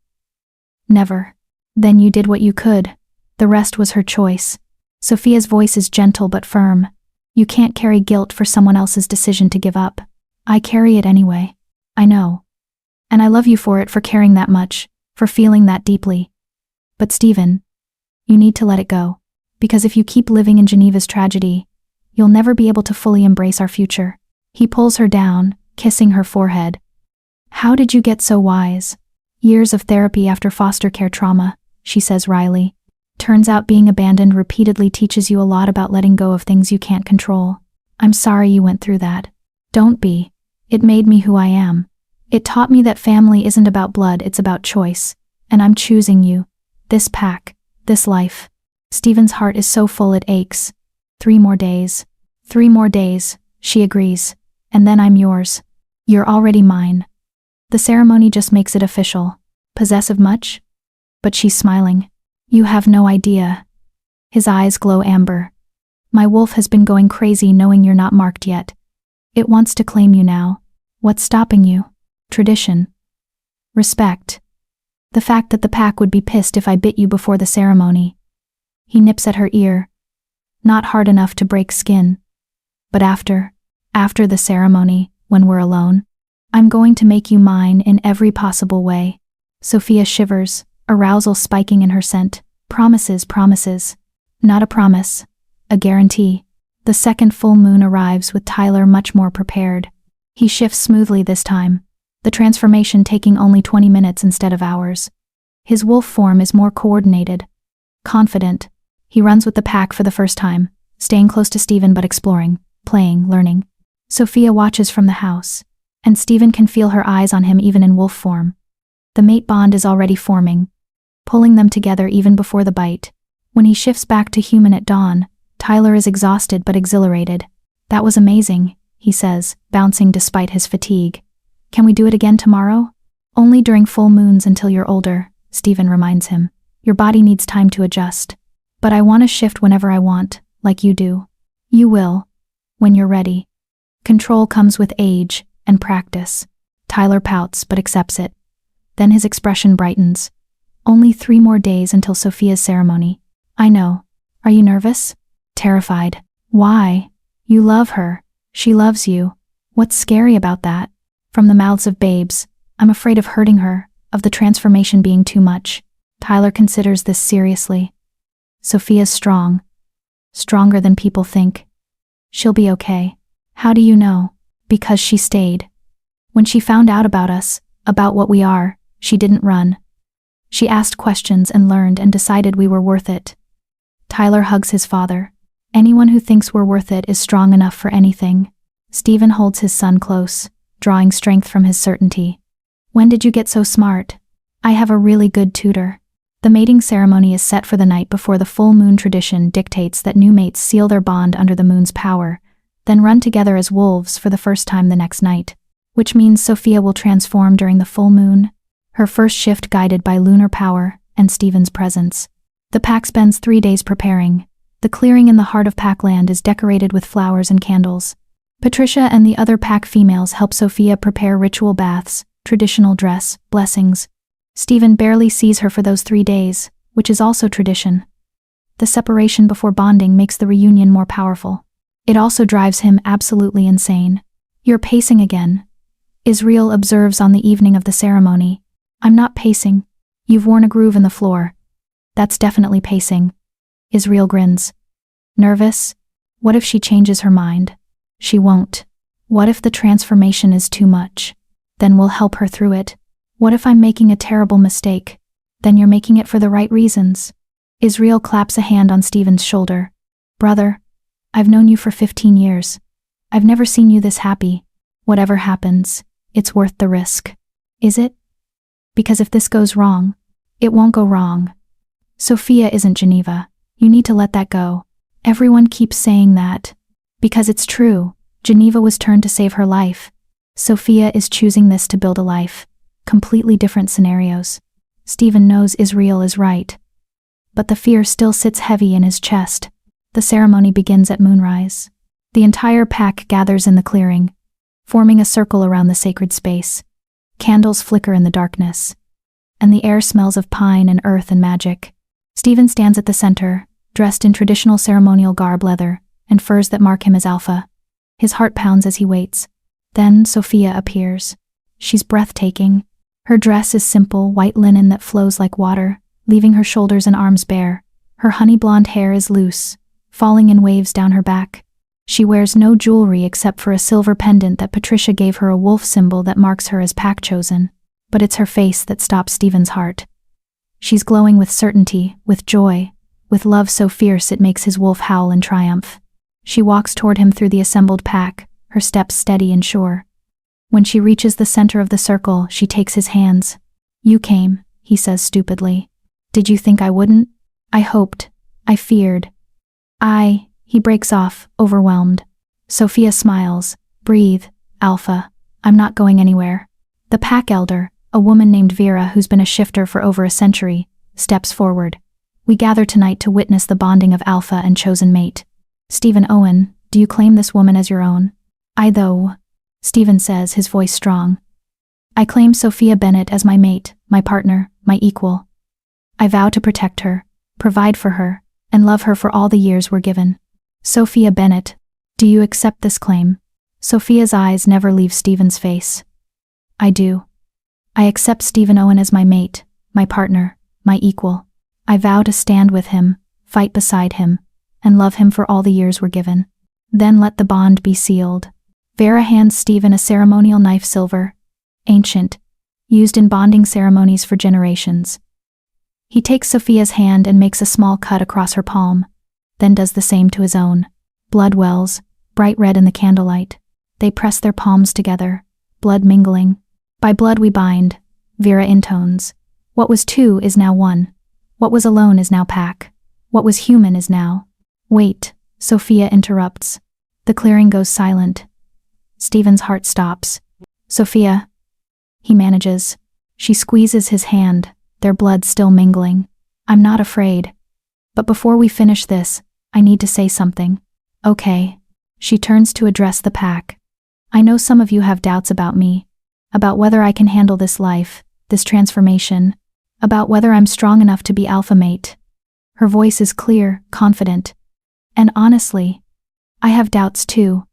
Never. Then you did what you could. The rest was her choice. Sophia's voice is gentle but firm. You can't carry guilt for someone else's decision to give up. I carry it anyway. I know. And I love you for it, for caring that much, for feeling that deeply. But Stephen, you need to let it go. Because if you keep living in Geneva's tragedy, you'll never be able to fully embrace our future. He pulls her down, kissing her forehead. How did you get so wise? Years of therapy after foster care trauma, she says wryly. Turns out being abandoned repeatedly teaches you a lot about letting go of things you can't control. I'm sorry you went through that. Don't be. It made me who I am. It taught me that family isn't about blood, it's about choice. And I'm choosing you. This pack. This life. Stephen's heart is so full it aches. 3 more days. 3 more days, she agrees. And then I'm yours. You're already mine. The ceremony just makes it official. Possessive much? But she's smiling. You have no idea. His eyes glow amber. My wolf has been going crazy knowing you're not marked yet. It wants to claim you now. What's stopping you? Tradition. Respect. The fact that the pack would be pissed if I bit you before the ceremony. He nips at her ear. Not hard enough to break skin. But after the ceremony, when we're alone, I'm going to make you mine in every possible way. Sophia shivers, arousal spiking in her scent. Promises. Not a promise. A guarantee. The second full moon arrives with Tyler much more prepared. He shifts smoothly this time, the transformation taking only 20 minutes instead of hours. His wolf form is more coordinated. Confident. He runs with the pack for the first time, staying close to Stephen but exploring, playing, learning. Sophia watches from the house, and Stephen can feel her eyes on him even in wolf form. The mate bond is already forming, pulling them together even before the bite. When he shifts back to human at dawn, Tyler is exhausted but exhilarated. That was amazing, he says, bouncing despite his fatigue. Can we do it again tomorrow? Only during full moons until you're older, Stephen reminds him. Your body needs time to adjust. But I want to shift whenever I want, like you do. You will, when you're ready. Control comes with age and practice. Tyler pouts but accepts it. Then his expression brightens. Only 3 more days until Sophia's ceremony. I know. Are you nervous? Terrified. Why? You love her. She loves you. What's scary about that? From the mouths of babes, I'm afraid of hurting her, of the transformation being too much. Tyler considers this seriously. Sophia's strong. Stronger than people think. She'll be okay. How do you know? Because she stayed. When she found out about us, about what we are, she didn't run. She asked questions and learned and decided we were worth it. Tyler hugs his father. Anyone who thinks we're worth it is strong enough for anything. Stephen holds his son close, drawing strength from his certainty. When did you get so smart? I have a really good tutor. The mating ceremony is set for the night before the full moon. Tradition dictates that new mates seal their bond under the moon's power, then run together as wolves for the first time the next night, which means Sophia will transform during the full moon, her first shift guided by lunar power and Stephen's presence. The pack spends 3 days preparing. The clearing in the heart of Packland is decorated with flowers and candles. Patricia and the other pack females help Sophia prepare ritual baths, traditional dress, blessings. Stephen barely sees her for those 3 days, which is also tradition. The separation before bonding makes the reunion more powerful. It also drives him absolutely insane. You're pacing again. Israel observes on the evening of the ceremony. I'm not pacing. You've worn a groove in the floor. That's definitely pacing. Israel grins. Nervous? What if she changes her mind? She won't. What if the transformation is too much? Then we'll help her through it. What if I'm making a terrible mistake? Then you're making it for the right reasons. Israel claps a hand on Stephen's shoulder. Brother, I've known you for 15 years. I've never seen you this happy. Whatever happens, it's worth the risk. Is it? Because if this goes wrong, it won't go wrong. Sophia isn't Geneva. You need to let that go. Everyone keeps saying that. Because it's true. Geneva was turned to save her life. Sophia is choosing this to build a life. Completely different scenarios. Stephen knows Israel is right. But the fear still sits heavy in his chest. The ceremony begins at moonrise. The entire pack gathers in the clearing, forming a circle around the sacred space. Candles flicker in the darkness, and the air smells of pine and earth and magic. Stephen stands at the center, dressed in traditional ceremonial garb, leather, and furs that mark him as Alpha. His heart pounds as he waits. Then Sophia appears. She's breathtaking. Her dress is simple, white linen that flows like water, leaving her shoulders and arms bare. Her honey blonde hair is loose, falling in waves down her back. She wears no jewelry except for a silver pendant that Patricia gave her, a wolf symbol that marks her as pack chosen. But it's her face that stops Stephen's heart. She's glowing with certainty, with joy, with love so fierce it makes his wolf howl in triumph. She walks toward him through the assembled pack, her steps steady and sure. When she reaches the center of the circle, she takes his hands. "You came," he says stupidly. "Did you think I wouldn't? I hoped. I feared." He breaks off, overwhelmed. Sophia smiles. "Breathe, Alpha. I'm not going anywhere." The pack elder, a woman named Vera who's been a shifter for over a century, steps forward. "We gather tonight to witness the bonding of Alpha and chosen mate. Stephen Owen, do you claim this woman as your own?" "Though," Stephen says, his voice strong. "I claim Sophia Bennett as my mate, my partner, my equal. I vow to protect her, provide for her, and love her for all the years we're given." "Sophia Bennett, do you accept this claim?" Sophia's eyes never leave Stephen's face. "I do. I accept Stephen Owen as my mate, my partner, my equal. I vow to stand with him, fight beside him, and love him for all the years we're given." "Then let the bond be sealed." Vera hands Stephen a ceremonial knife, silver, ancient, used in bonding ceremonies for generations. He takes Sophia's hand and makes a small cut across her palm, then does the same to his own. Blood wells, bright red in the candlelight. They press their palms together, blood mingling. "By blood we bind," Vera intones. "What was two is now one. What was alone is now pack. What was human is now—" "Wait," Sophia interrupts. The clearing goes silent. Stephen's heart stops. "Sophia," he manages. She squeezes his hand, their blood still mingling. "I'm not afraid. But before we finish this, I need to say something." "Okay." She turns to address the pack. "I know some of you have doubts about me, about whether I can handle this life, this transformation, about whether I'm strong enough to be alpha mate." Her voice is clear, confident. "And honestly, I have doubts too.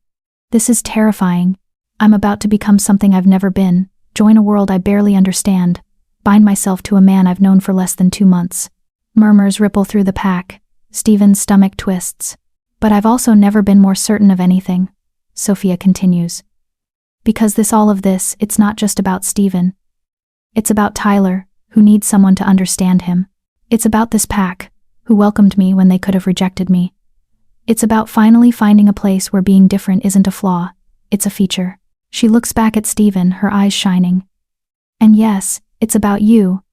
This is terrifying. I'm about to become something I've never been, join a world I barely understand, bind myself to a man I've known for less than 2 months." Murmurs ripple through the pack. Stephen's stomach twists. "But I've also never been more certain of anything," Sophia continues. "Because all of this, it's not just about Stephen. It's about Tyler, who needs someone to understand him. It's about this pack, who welcomed me when they could have rejected me. It's about finally finding a place where being different isn't a flaw, it's a feature." She looks back at Stephen, her eyes shining. "And yes, it's about you.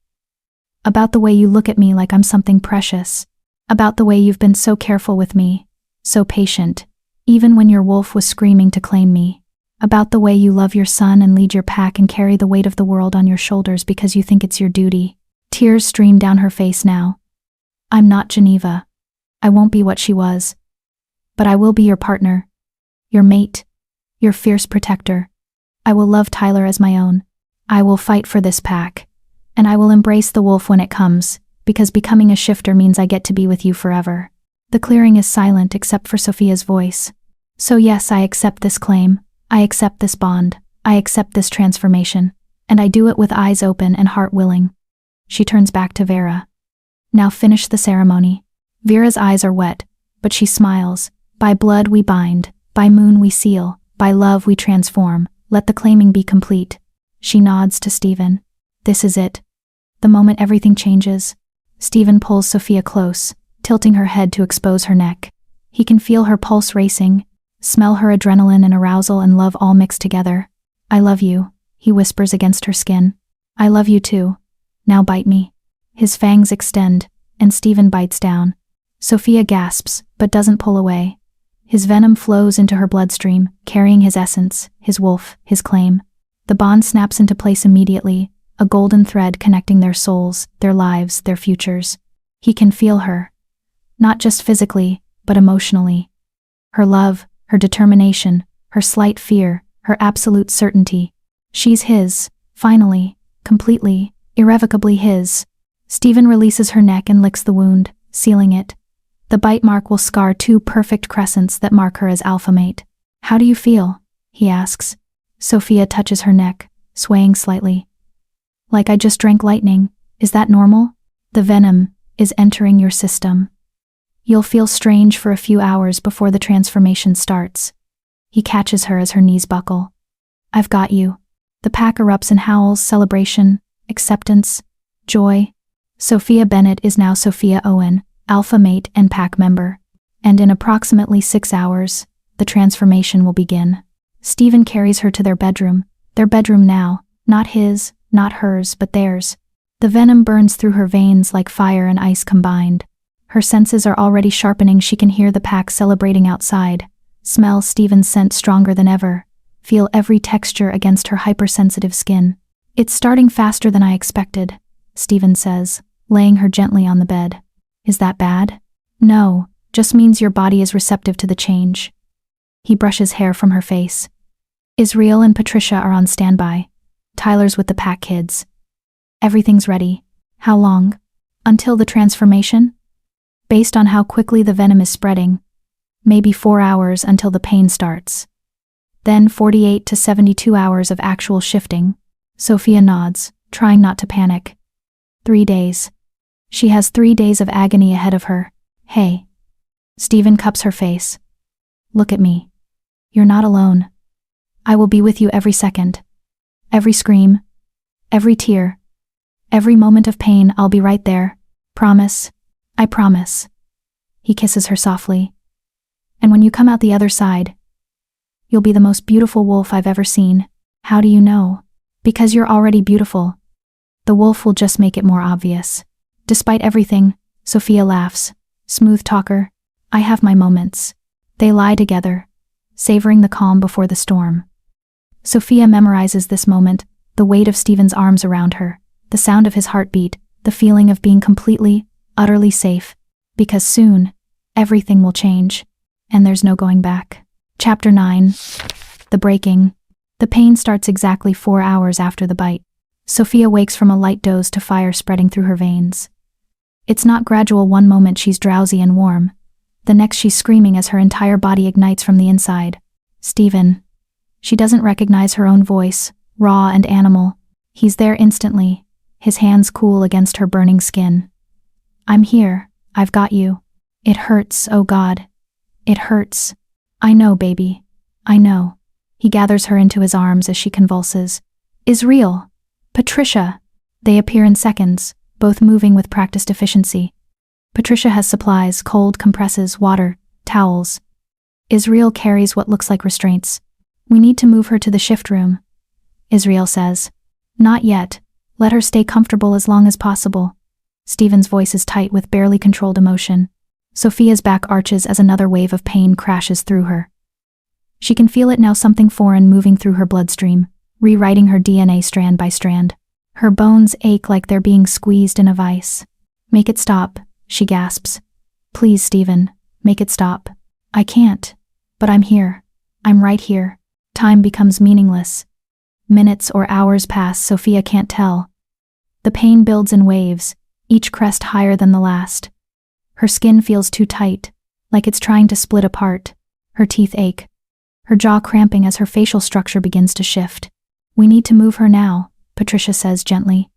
About the way you look at me like I'm something precious. About the way you've been so careful with me, so patient, even when your wolf was screaming to claim me. About the way you love your son and lead your pack and carry the weight of the world on your shoulders because you think it's your duty." Tears stream down her face now. "I'm not Geneva. I won't be what she was. But I will be your partner, your mate, your fierce protector. I will love Tyler as my own. I will fight for this pack. And I will embrace the wolf when it comes, because becoming a shifter means I get to be with you forever." The clearing is silent except for Sophia's voice. "So yes, I accept this claim. I accept this bond. I accept this transformation. And I do it with eyes open and heart willing." She turns back to Vera. "Now finish the ceremony." Vera's eyes are wet, but she smiles. "By blood we bind, by moon we seal, by love we transform. Let the claiming be complete." She nods to Stephen. "This is it. The moment everything changes." Stephen pulls Sophia close, tilting her head to expose her neck. He can feel her pulse racing, smell her adrenaline and arousal and love all mixed together. "I love you," he whispers against her skin. "I love you too. Now bite me." His fangs extend, and Stephen bites down. Sophia gasps, but doesn't pull away. His venom flows into her bloodstream, carrying his essence, his wolf, his claim. The bond snaps into place immediately, a golden thread connecting their souls, their lives, their futures. He can feel her. Not just physically, but emotionally. Her love, her determination, her slight fear, her absolute certainty. She's his, finally, completely, irrevocably his. Stephen releases her neck and licks the wound, sealing it. The bite mark will scar 2 perfect crescents that mark her as alpha mate. How do you feel? He asks. Sophia touches her neck, swaying slightly. Like I just drank lightning. Is that normal? The venom is entering your system. You'll feel strange for a few hours before the transformation starts. He catches her as her knees buckle. I've got you. The pack erupts in howls, celebration, acceptance, joy. Sophia Bennett is now Sophia Owen, alpha mate and pack member. And in approximately 6 hours, the transformation will begin. Stephen carries her to their bedroom now, not his, not hers, but theirs. The venom burns through her veins like fire and ice combined. Her senses are already sharpening. She can hear the pack celebrating outside, smell Stephen's scent stronger than ever, feel every texture against her hypersensitive skin. It's starting faster than I expected, Stephen says, laying her gently on the bed. Is that bad? No, just means your body is receptive to the change. He brushes hair from her face. Israel and Patricia are on standby. Tyler's with the pack kids. Everything's ready. How long? Until the transformation? Based on how quickly the venom is spreading, maybe 4 hours until the pain starts. Then 48 to 72 hours of actual shifting. Sophia nods, trying not to panic. 3 days. She has 3 days of agony ahead of her. Hey. Stephen cups her face. Look at me. You're not alone. I will be with you every second. Every scream. Every tear. Every moment of pain, I'll be right there. Promise. I promise. He kisses her softly. And when you come out the other side, you'll be the most beautiful wolf I've ever seen. How do you know? Because you're already beautiful. The wolf will just make it more obvious. Despite everything, Sophia laughs. Smooth talker. I have my moments. They lie together, savoring the calm before the storm. Sophia memorizes this moment, the weight of Stephen's arms around her, the sound of his heartbeat, the feeling of being completely, utterly safe. Because soon, everything will change, and there's no going back. Chapter 9. The breaking. The pain starts exactly 4 hours after the bite. Sophia wakes from a light doze to fire spreading through her veins. It's not gradual. One moment she's drowsy and warm. The next she's screaming as her entire body ignites from the inside. Stephen. She doesn't recognize her own voice, raw and animal. He's there instantly, his hands cool against her burning skin. I'm here. I've got you. It hurts, oh God. It hurts. I know, baby. I know. He gathers her into his arms as she convulses. Israel. Patricia. They appear in seconds, both moving with practiced efficiency. Patricia has supplies, cold compresses, water, towels. Israel carries what looks like restraints. We need to move her to the shift room, Israel says. Not yet. Let her stay comfortable as long as possible. Stephen's voice is tight with barely controlled emotion. Sophia's back arches as another wave of pain crashes through her. She can feel it now, something foreign moving through her bloodstream, rewriting her DNA strand by strand. Her bones ache like they're being squeezed in a vice. Make it stop, she gasps. Please, Stephen, make it stop. I can't. But I'm here. I'm right here. Time becomes meaningless. Minutes or hours pass, Sophia can't tell. The pain builds in waves, each crest higher than the last. Her skin feels too tight, like it's trying to split apart. Her teeth ache, her jaw cramping as her facial structure begins to shift. We need to move her now, Patricia says gently,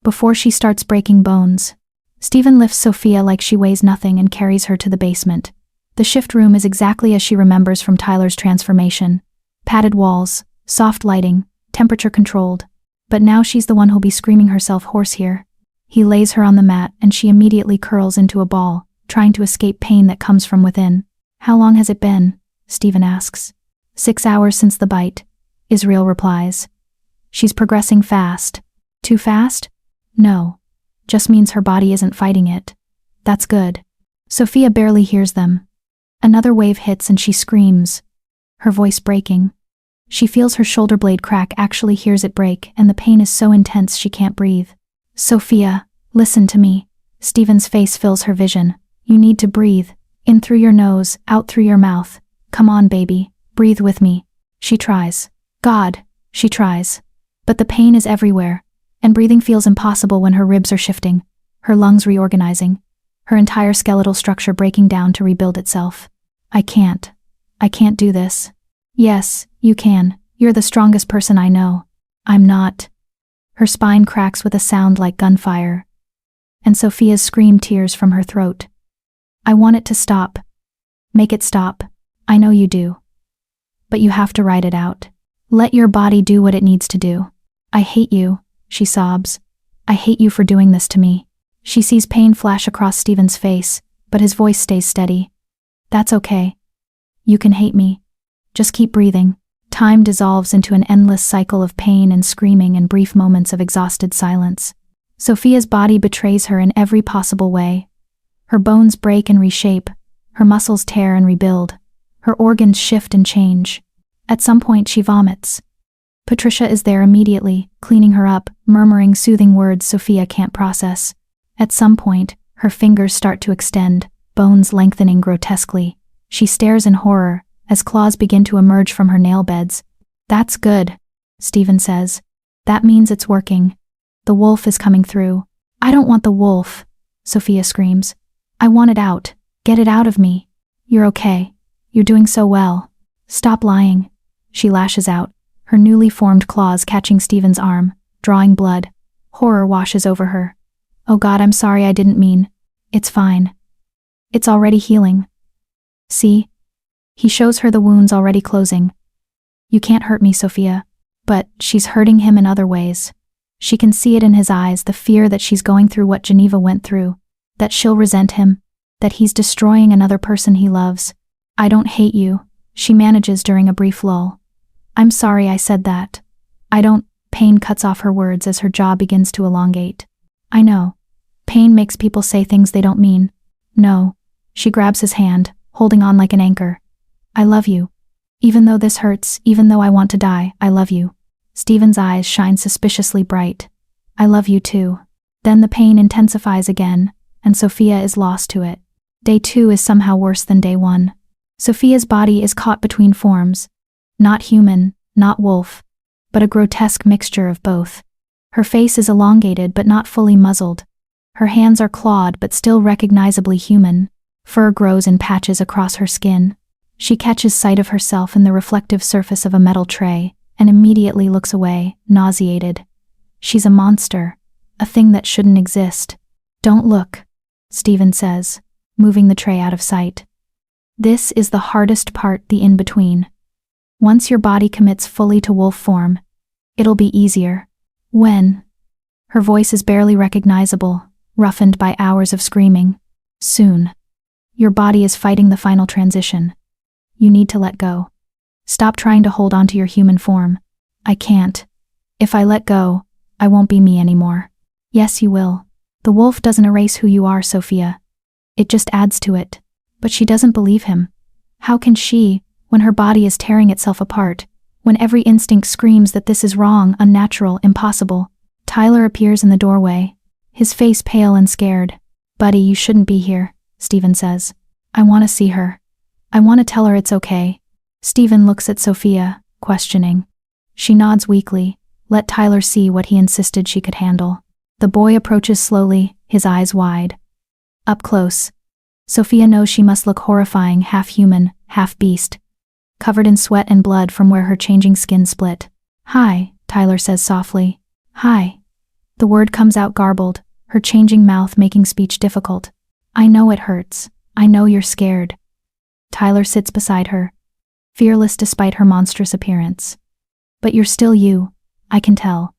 before she starts breaking bones. Stephen lifts Sophia like she weighs nothing and carries her to the basement. The shift room is exactly as she remembers from Tyler's transformation. Padded walls, soft lighting, temperature controlled. But now she's the one who'll be screaming herself hoarse here. He lays her on the mat and she immediately curls into a ball, trying to escape pain that comes from within. How long has it been? Stephen asks. 6 hours since the bite, Israel replies. She's progressing fast. Too fast? No. Just means her body isn't fighting it. That's good. Sophia barely hears them. Another wave hits and she screams, her voice breaking. She feels her shoulder blade crack, actually hears it break, and the pain is so intense she can't breathe. Sophia, listen to me. Stephen's face fills her vision. You need to breathe. In through your nose, out through your mouth. Come on, baby. Breathe with me. She tries. God, she tries. But the pain is everywhere, and breathing feels impossible when her ribs are shifting, her lungs reorganizing, her entire skeletal structure breaking down to rebuild itself. I can't do this. Yes, you can. You're the strongest person I know. I'm not. Her spine cracks with a sound like gunfire, and Sophia's scream tears from her throat. I want it to stop. Make it stop. I know you do. But you have to ride it out. Let your body do what it needs to do. I hate you, she sobs. I hate you for doing this to me. She sees pain flash across Stephen's face, but his voice stays steady. That's okay. You can hate me. Just keep breathing. Time dissolves into an endless cycle of pain and screaming and brief moments of exhausted silence. Sophia's body betrays her in every possible way. Her bones break and reshape. Her muscles tear and rebuild. Her organs shift and change. At some point she vomits. Patricia is there immediately, cleaning her up, murmuring soothing words Sophia can't process. At some point, her fingers start to extend, bones lengthening grotesquely. She stares in horror, as claws begin to emerge from her nail beds. That's good, Stephen says. That means it's working. The wolf is coming through. I don't want the wolf, Sophia screams. I want it out. Get it out of me. You're okay. You're doing so well. Stop lying. She lashes out, her newly formed claws catching Stephen's arm, drawing blood. Horror washes over her. Oh God, I'm sorry, I didn't mean. It's fine. It's already healing. See? He shows her the wounds already closing. You can't hurt me, Sophia. But she's hurting him in other ways. She can see it in his eyes, the fear that she's going through what Geneva went through, that she'll resent him, that he's destroying another person he loves. I don't hate you, she manages during a brief lull. I'm sorry I said that. I don't. Pain cuts off her words as her jaw begins to elongate. I know. Pain makes people say things they don't mean. No. She grabs his hand, holding on like an anchor. I love you. Even though this hurts, even though I want to die, I love you. Stephen's eyes shine suspiciously bright. I love you too. Then the pain intensifies again, and Sophia is lost to it. Day 2 is somehow worse than day 1. Sophia's body is caught between forms. Not human, not wolf, but a grotesque mixture of both. Her face is elongated but not fully muzzled. Her hands are clawed but still recognizably human. Fur grows in patches across her skin. She catches sight of herself in the reflective surface of a metal tray and immediately looks away, nauseated. She's a monster, a thing that shouldn't exist. Don't look, Stephen says, moving the tray out of sight. This is the hardest part, the in-between. Once your body commits fully to wolf form, it'll be easier. When? Her voice is barely recognizable, roughened by hours of screaming. Soon. Your body is fighting the final transition. You need to let go. Stop trying to hold on to your human form. I can't. If I let go, I won't be me anymore. Yes, you will. The wolf doesn't erase who you are, Sophia. It just adds to it. But she doesn't believe him. How can she, when her body is tearing itself apart, when every instinct screams that this is wrong, unnatural, impossible? Tyler appears in the doorway, his face pale and scared. Buddy, you shouldn't be here, Stephen says. I want to see her. I want to tell her it's okay. Stephen looks at Sophia, questioning. She nods weakly. Let Tyler see what he insisted she could handle. The boy approaches slowly, his eyes wide. Up close. Sophia knows she must look horrifying, half human, half beast, covered in sweat and blood from where her changing skin split. Hi, Tyler says softly. Hi. The word comes out garbled, her changing mouth making speech difficult. I know it hurts. I know you're scared. Tyler sits beside her, fearless despite her monstrous appearance. But you're still you, I can tell.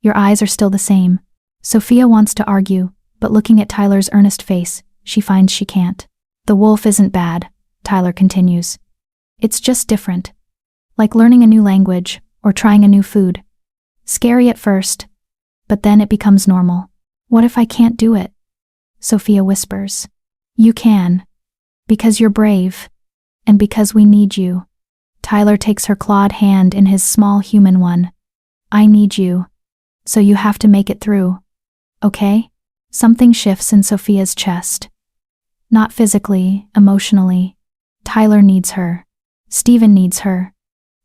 Your eyes are still the same. Sophia wants to argue, but looking at Tyler's earnest face, she finds she can't. The wolf isn't bad, Tyler continues. It's just different. Like learning a new language, or trying a new food. Scary at first, but then it becomes normal. What if I can't do it? Sophia whispers. You can. Because you're brave. And because we need you. Tyler takes her clawed hand in his small human one. I need you. So you have to make it through. Okay? Something shifts in Sophia's chest. Not physically, emotionally. Tyler needs her. Steven needs her.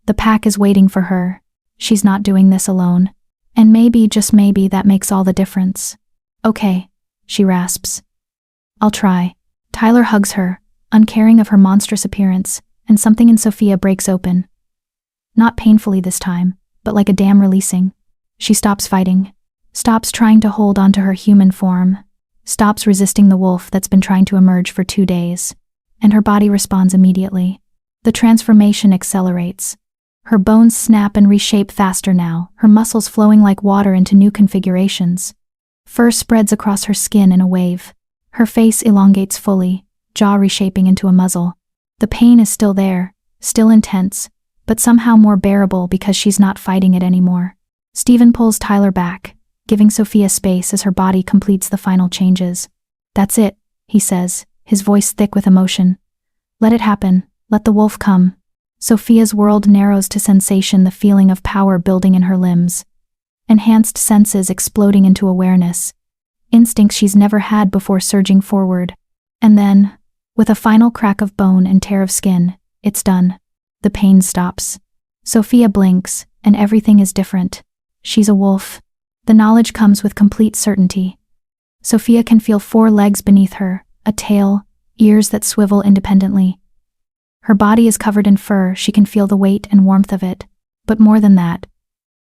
The pack is waiting for her. She's not doing this alone. And maybe, just maybe, that makes all the difference. Okay, she rasps. I'll try. Tyler hugs her, uncaring of her monstrous appearance, and something in Sophia breaks open. Not painfully this time, but like a dam releasing. She stops fighting, stops trying to hold onto her human form, stops resisting the wolf that's been trying to emerge for 2 days, and her body responds immediately. The transformation accelerates. Her bones snap and reshape faster now, her muscles flowing like water into new configurations. Fur spreads across her skin in a wave. Her face elongates fully, jaw reshaping into a muzzle. The pain is still there, still intense, but somehow more bearable because she's not fighting it anymore. Steven pulls Tyler back, giving Sophia space as her body completes the final changes. That's it, he says, his voice thick with emotion. Let it happen, let the wolf come. Sophia's world narrows to sensation, the feeling of power building in her limbs. Enhanced senses exploding into awareness. Instincts she's never had before surging forward. And then, with a final crack of bone and tear of skin, it's done. The pain stops. Sophia blinks, and everything is different. She's a wolf. The knowledge comes with complete certainty. Sophia can feel 4 legs beneath her, a tail, ears that swivel independently. Her body is covered in fur, she can feel the weight and warmth of it. But more than that,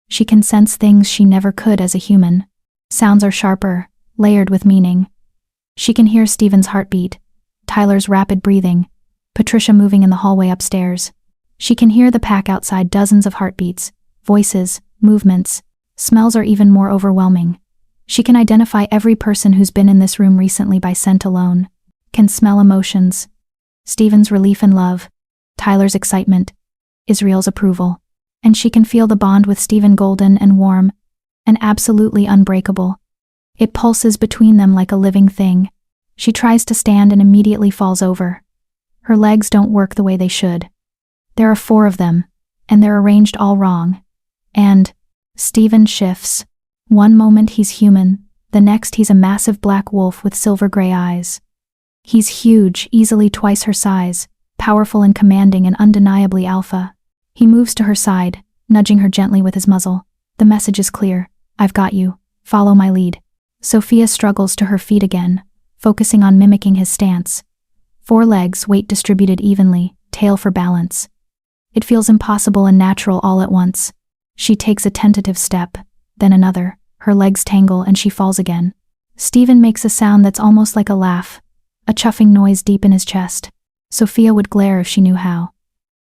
she can sense things she never could as a human. Sounds are sharper, layered with meaning. She can hear Steven's heartbeat, Tyler's rapid breathing, Patricia moving in the hallway upstairs. She can hear the pack outside, dozens of heartbeats, voices, movements. Smells are even more overwhelming. She can identify every person who's been in this room recently by scent alone. Can smell emotions. Steven's relief and love, Tyler's excitement, Israel's approval. And she can feel the bond with Steven golden and warm, and absolutely unbreakable. It pulses between them like a living thing. She tries to stand and immediately falls over. Her legs don't work the way they should. There are 4 of them, and they're arranged all wrong. And Steven shifts. One moment he's human, the next he's a massive black wolf with silver-gray eyes. He's huge, easily twice her size, powerful and commanding and undeniably alpha. He moves to her side, nudging her gently with his muzzle. The message is clear. I've got you. Follow my lead. Sophia struggles to her feet again, focusing on mimicking his stance. 4 legs, weight distributed evenly, tail for balance. It feels impossible and natural all at once. She takes a tentative step, then another. Her legs tangle and she falls again. Steven makes a sound that's almost like a laugh, a chuffing noise deep in his chest. Sophia would glare if she knew how.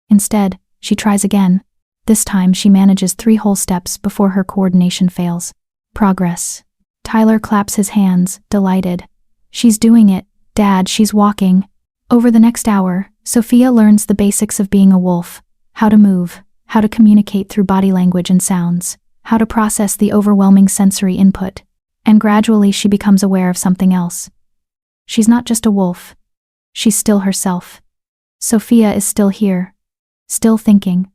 Instead, she tries again. This time she manages 3 whole steps before her coordination fails. Progress. Tyler claps his hands, delighted. She's doing it, Dad, she's walking. Over the next hour, Sophia learns the basics of being a wolf. How to move, how to communicate through body language and sounds, how to process the overwhelming sensory input. And gradually she becomes aware of something else. She's not just a wolf. She's still herself. Sophia is still here. Still thinking.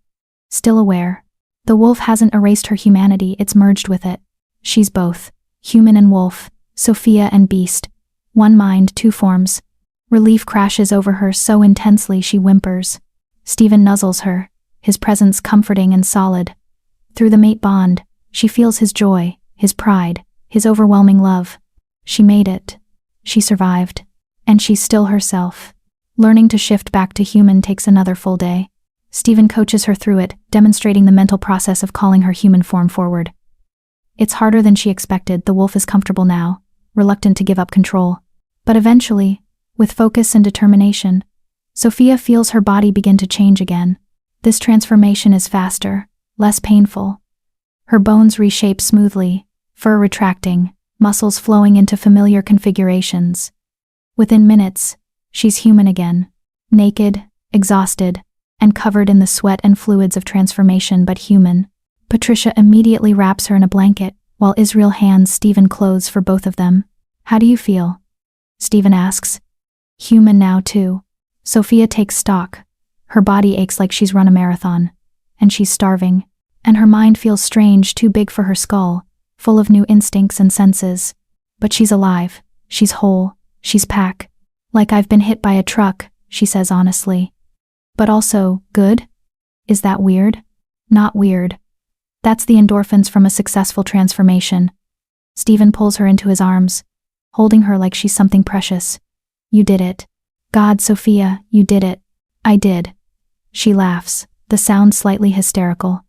Still aware. The wolf hasn't erased her humanity, it's merged with it. She's both. Human and wolf. Sophia and beast. One mind, 2 forms. Relief crashes over her so intensely she whimpers. Steven nuzzles her, his presence comforting and solid. Through the mate bond, she feels his joy, his pride, his overwhelming love. She made it. She survived. And she's still herself. Learning to shift back to human takes another full day. Steven coaches her through it, demonstrating the mental process of calling her human form forward. It's harder than she expected. The wolf is comfortable now, reluctant to give up control. But eventually, with focus and determination, Sophia feels her body begin to change again. This transformation is faster, less painful. Her bones reshape smoothly, fur retracting, muscles flowing into familiar configurations. Within minutes, she's human again, naked, exhausted, and covered in the sweat and fluids of transformation, but human. Patricia immediately wraps her in a blanket, while Israel hands Steven clothes for both of them. How do you feel? Steven asks. Human now too. Sophia takes stock, Her body aches like she's run a marathon. And she's starving. And her mind feels strange, too big for her skull, full of new instincts and senses. But she's alive. She's whole. She's pack. Like I've been hit by a truck, she says honestly. But also, good? Is that weird? Not weird. That's the endorphins from a successful transformation. Stephen pulls her into his arms, holding her like she's something precious. You did it. God, Sophia, you did it. I did. She laughs, the sound slightly hysterical.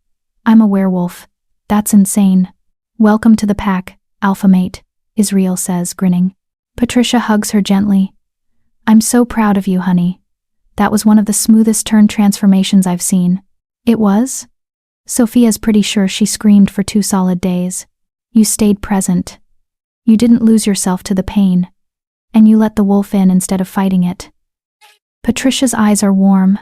I'm a werewolf. That's insane. Welcome to the pack, alpha mate, Israel says, grinning. Patricia hugs her gently. I'm so proud of you, honey. That was one of the smoothest turn transformations I've seen. It was? Sophia's pretty sure she screamed for 2 solid days. You stayed present. You didn't lose yourself to the pain. And you let the wolf in instead of fighting it. Patricia's eyes are warm.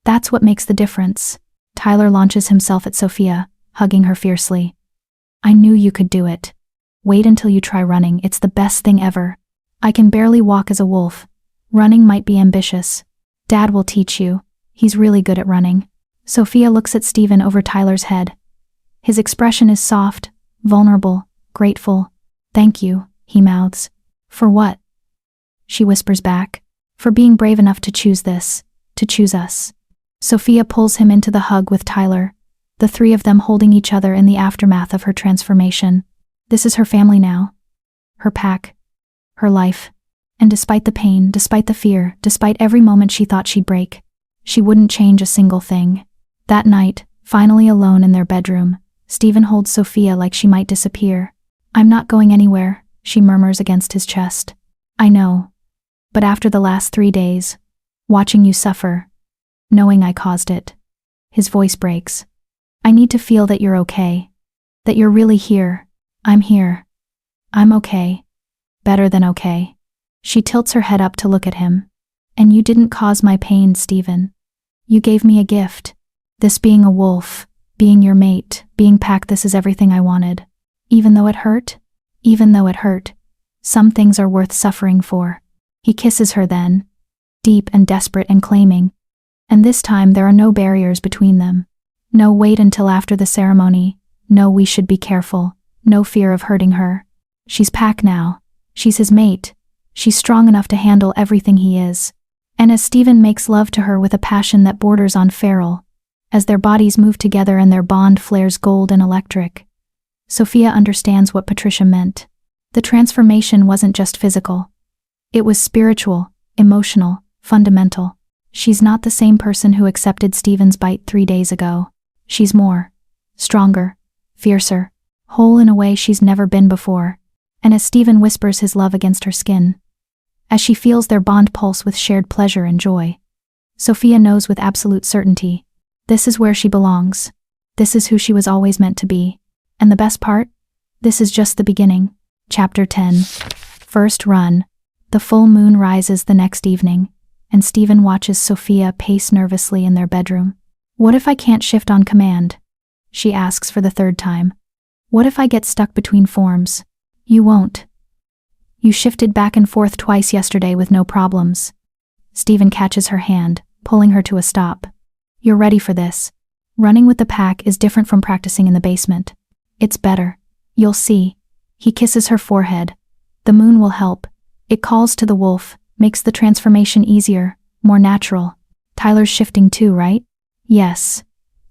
That's what makes the difference. Tyler launches himself at Sophia, hugging her fiercely. I knew you could do it. Wait until you try running, it's the best thing ever. I can barely walk as a wolf. Running might be ambitious. Dad will teach you. He's really good at running. Sophia looks at Stephen over Tyler's head. His expression is soft, vulnerable, grateful. Thank you, he mouths. For what? She whispers back. For being brave enough to choose this, to choose us. Sophia pulls him into the hug with Tyler, the 3 of them holding each other in the aftermath of her transformation. This is her family now. Her pack. Her life. And despite the pain, despite the fear, despite every moment she thought she'd break, she wouldn't change a single thing. That night, finally alone in their bedroom, Stephen holds Sophia like she might disappear. I'm not going anywhere, she murmurs against his chest. I know. But after the last 3 days, watching you suffer, knowing I caused it. His voice breaks. I need to feel that you're okay. That you're really here. I'm here. I'm okay. Better than okay. She tilts her head up to look at him. And you didn't cause my pain, Stephen. You gave me a gift. This being a wolf, being your mate, being packed, this is everything I wanted. Even though it hurt? Even though it hurt. Some things are worth suffering for. He kisses her then, deep and desperate and claiming. And this time there are no barriers between them. No wait until after the ceremony. No we should be careful. No fear of hurting her. She's pack now. She's his mate. She's strong enough to handle everything he is. And as Stephen makes love to her with a passion that borders on feral, as their bodies move together and their bond flares gold and electric, Sophia understands what Patricia meant. The transformation wasn't just physical. It was spiritual, emotional, fundamental. She's not the same person who accepted Stephen's bite 3 days ago. She's more. Stronger. Fiercer. Whole in a way she's never been before. And as Stephen whispers his love against her skin, as she feels their bond pulse with shared pleasure and joy, Sophia knows with absolute certainty, this is where she belongs. This is who she was always meant to be. And the best part? This is just the beginning. Chapter 10. First run. The full moon rises the next evening, and Stephen watches Sophia pace nervously in their bedroom. What if I can't shift on command? She asks for the 3rd time. What if I get stuck between forms? You won't. You shifted back and forth twice yesterday with no problems. Stephen catches her hand, pulling her to a stop. You're ready for this. Running with the pack is different from practicing in the basement. It's better. You'll see. He kisses her forehead. The moon will help. It calls to the wolf, makes the transformation easier, more natural. Tyler's shifting too, right? Yes.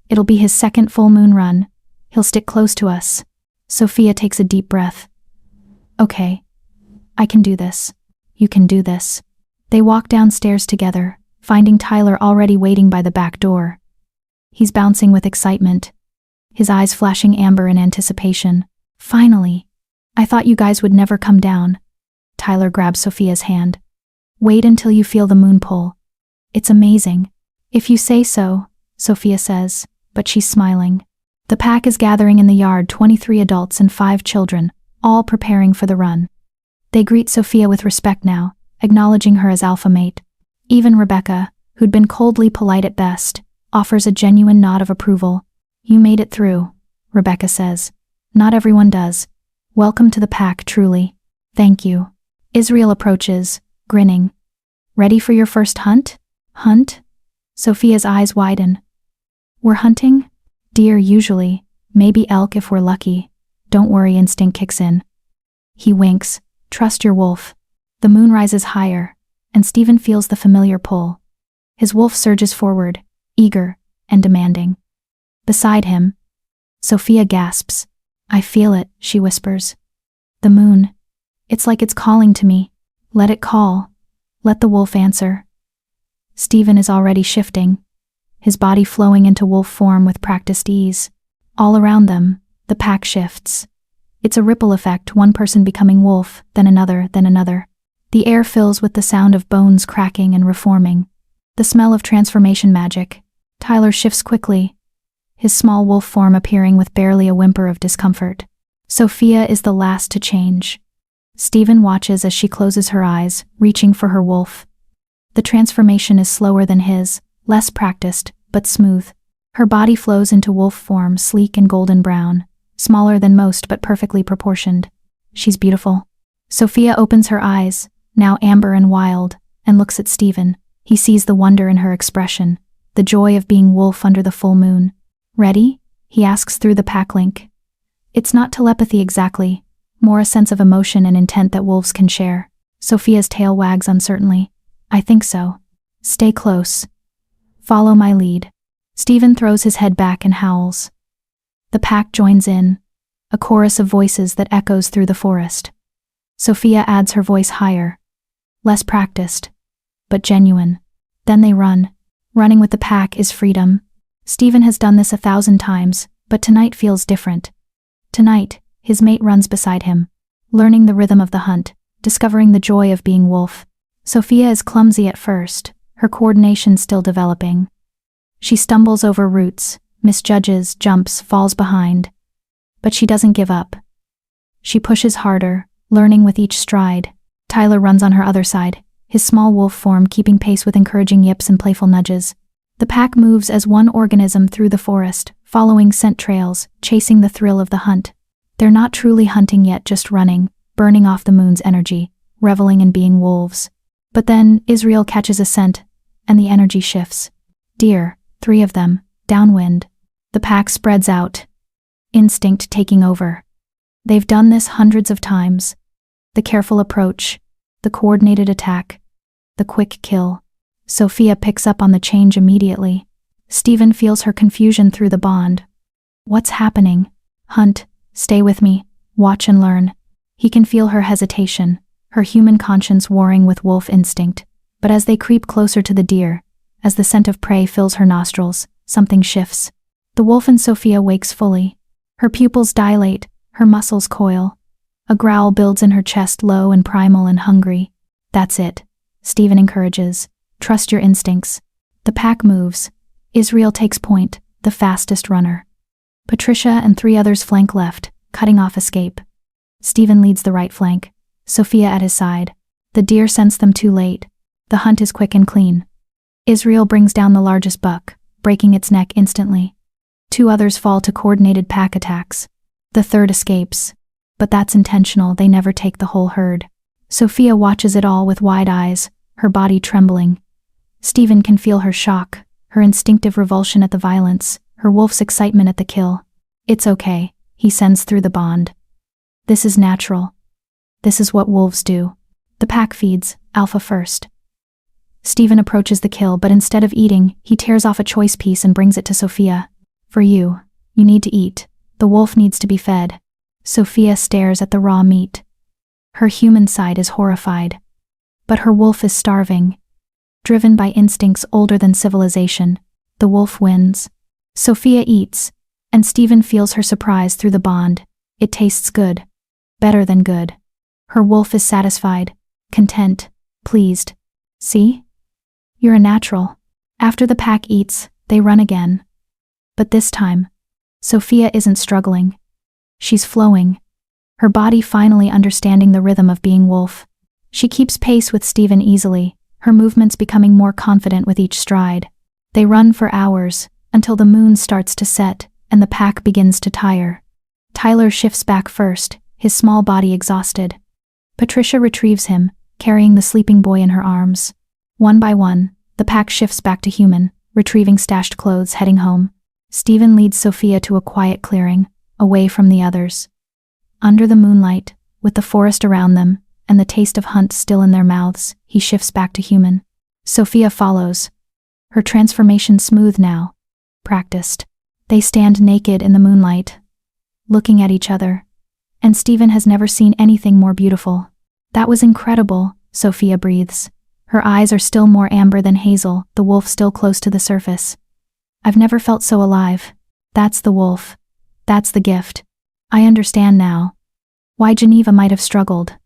It'll be his 2nd full moon run. He'll stick close to us. Sophia takes a deep breath. Okay. I can do this. You can do this. They walk downstairs together, finding Tyler already waiting by the back door. He's bouncing with excitement, his eyes flashing amber in anticipation. Finally. I thought you guys would never come down. Tyler grabs Sophia's hand. Wait until you feel the moon pull. It's amazing. If you say so, Sophia says, but she's smiling. The pack is gathering in the yard, 23 adults and 5 children, all preparing for the run. They greet Sophia with respect now, acknowledging her as alpha mate. Even Rebecca, who'd been coldly polite at best, offers a genuine nod of approval. You made it through, Rebecca says. Not everyone does. Welcome to the pack, truly. Thank you. Israel approaches, grinning. Ready for your first hunt? Hunt? Sophia's eyes widen. We're hunting? Deer usually, maybe elk if we're lucky. Don't worry, instinct kicks in. He winks. Trust your wolf. The moon rises higher, and Stephen feels the familiar pull. His wolf surges forward, eager and demanding. Beside him, Sophia gasps. I feel it, she whispers. The moon. It's like it's calling to me. Let it call. Let the wolf answer. Stephen is already shifting, his body flowing into wolf form with practiced ease. All around them, the pack shifts. It's a ripple effect, one person becoming wolf, then another, then another. The air fills with the sound of bones cracking and reforming. The smell of transformation magic. Tyler shifts quickly, his small wolf form appearing with barely a whimper of discomfort. Sophia is the last to change. Stephen watches as she closes her eyes, reaching for her wolf. The transformation is slower than his, less practiced, but smooth. Her body flows into wolf form, sleek and golden brown, smaller than most but perfectly proportioned. She's beautiful. Sophia opens her eyes, now amber and wild, and looks at Stephen. He sees the wonder in her expression, the joy of being wolf under the full moon. Ready? He asks through the pack link. It's not telepathy exactly, more a sense of emotion and intent that wolves can share. Sophia's tail wags uncertainly. I think so. Stay close. Follow my lead. Stephen throws his head back and howls. The pack joins in, a chorus of voices that echoes through the forest. Sophia adds her voice higher, less practiced, but genuine. Then they run. Running with the pack is freedom. Stephen has done this 1,000 times, but tonight feels different. Tonight, his mate runs beside him, learning the rhythm of the hunt, discovering the joy of being wolf. Sophia is clumsy at first, her coordination still developing. She stumbles over roots, misjudges, jumps, falls behind. But she doesn't give up. She pushes harder, learning with each stride. Tyler runs on her other side, his small wolf form keeping pace with encouraging yips and playful nudges. The pack moves as one organism through the forest, following scent trails, chasing the thrill of the hunt. They're not truly hunting yet, just running, burning off the moon's energy, reveling in being wolves. But then, Israel catches a scent, and the energy shifts. Deer, 3 of them, downwind. The pack spreads out, instinct taking over. They've done this hundreds of times. The careful approach, the coordinated attack, the quick kill. Sophia picks up on the change immediately. Stephen feels her confusion through the bond. What's happening? Hunt, stay with me, watch and learn. He can feel her hesitation, her human conscience warring with wolf instinct. But as they creep closer to the deer, as the scent of prey fills her nostrils, something shifts. The wolf in Sophia wakes fully. Her pupils dilate, her muscles coil. A growl builds in her chest, low and primal and hungry. That's it, Stephen encourages. Trust your instincts. The pack moves. Israel takes point, the fastest runner. Patricia and 3 others flank left, cutting off escape. Stephen leads the right flank, Sophia at his side. The deer sense them too late. The hunt is quick and clean. Israel brings down the largest buck, breaking its neck instantly. 2 others fall to coordinated pack attacks. The 3rd escapes. But that's intentional, they never take the whole herd. Sophia watches it all with wide eyes, her body trembling. Stephen can feel her shock, her instinctive revulsion at the violence, her wolf's excitement at the kill. It's okay, he sends through the bond. This is natural. This is what wolves do. The pack feeds, alpha first. Stephen approaches the kill, but instead of eating, he tears off a choice piece and brings it to Sophia. For you need to eat. The wolf needs to be fed. Sophia stares at the raw meat. Her human side is horrified. But her wolf is starving. Driven by instincts older than civilization, the wolf wins. Sophia eats, and Stephen feels her surprise through the bond. It tastes good. Better than good. Her wolf is satisfied, content, pleased. See? You're a natural. After the pack eats, they run again. But this time, Sophia isn't struggling. She's flowing. Her body finally understanding the rhythm of being wolf. She keeps pace with Stephen easily, her movements becoming more confident with each stride. They run for hours, until the moon starts to set, and the pack begins to tire. Tyler shifts back first, his small body exhausted. Patricia retrieves him, carrying the sleeping boy in her arms. One by one, the pack shifts back to human, retrieving stashed clothes, heading home. Stephen leads Sophia to a quiet clearing, away from the others. Under the moonlight, with the forest around them, and the taste of hunt still in their mouths, he shifts back to human. Sophia follows. Her transformation smooth now, practiced. They stand naked in the moonlight, looking at each other. And Stephen has never seen anything more beautiful. That was incredible, Sophia breathes. Her eyes are still more amber than hazel, the wolf still close to the surface. I've never felt so alive. That's the wolf. That's the gift. I understand now why Geneva might have struggled.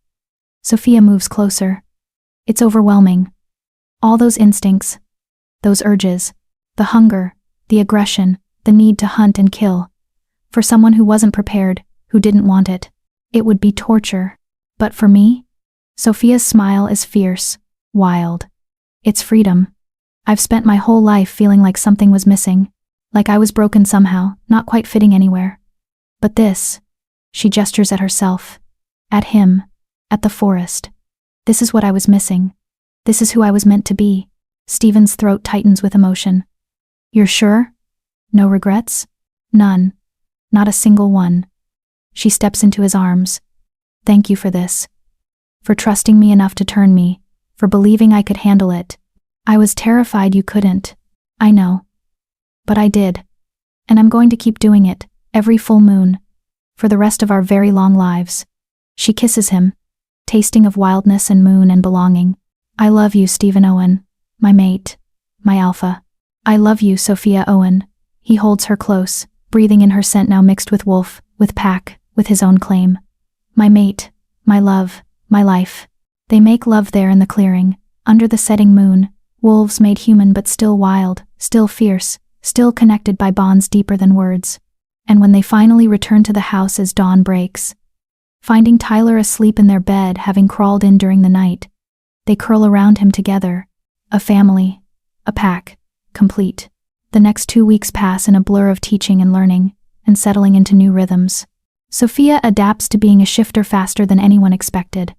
Sophia moves closer. It's overwhelming. All those instincts, those urges, the hunger, the aggression, the need to hunt and kill. For someone who wasn't prepared, who didn't want it, it would be torture. But for me, Sophia's smile is fierce, wild. It's freedom. I've spent my whole life feeling like something was missing, like I was broken somehow, not quite fitting anywhere. But this, she gestures at herself, at him, at the forest. This is what I was missing. This is who I was meant to be. Stephen's throat tightens with emotion. You're sure? No regrets? None. Not a single one. She steps into his arms. Thank you for this. For trusting me enough to turn me, for believing I could handle it. I was terrified you couldn't. I know. But I did. And I'm going to keep doing it, every full moon. For the rest of our very long lives. She kisses him, tasting of wildness and moon and belonging. I love you, Stephen Owen, my mate, my alpha. I love you, Sophia Owen. He holds her close, breathing in her scent now mixed with wolf, with pack, with his own claim. My mate, my love, my life. They make love there in the clearing, under the setting moon, wolves made human but still wild, still fierce, still connected by bonds deeper than words. And when they finally return to the house as dawn breaks, finding Tyler asleep in their bed having crawled in during the night, they curl around him together, a family, a pack, complete. The next 2 weeks pass in a blur of teaching and learning, and settling into new rhythms. Sophia adapts to being a shifter faster than anyone expected.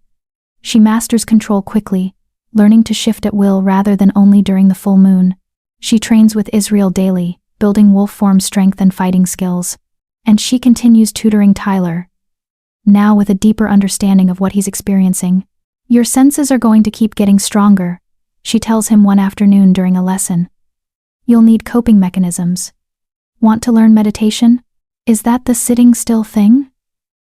She masters control quickly, learning to shift at will rather than only during the full moon. She trains with Israel daily, building wolf form strength and fighting skills. And she continues tutoring Tyler, now with a deeper understanding of what he's experiencing. Your senses are going to keep getting stronger, she tells him one afternoon during a lesson. You'll need coping mechanisms. Want to learn meditation? Is that the sitting still thing?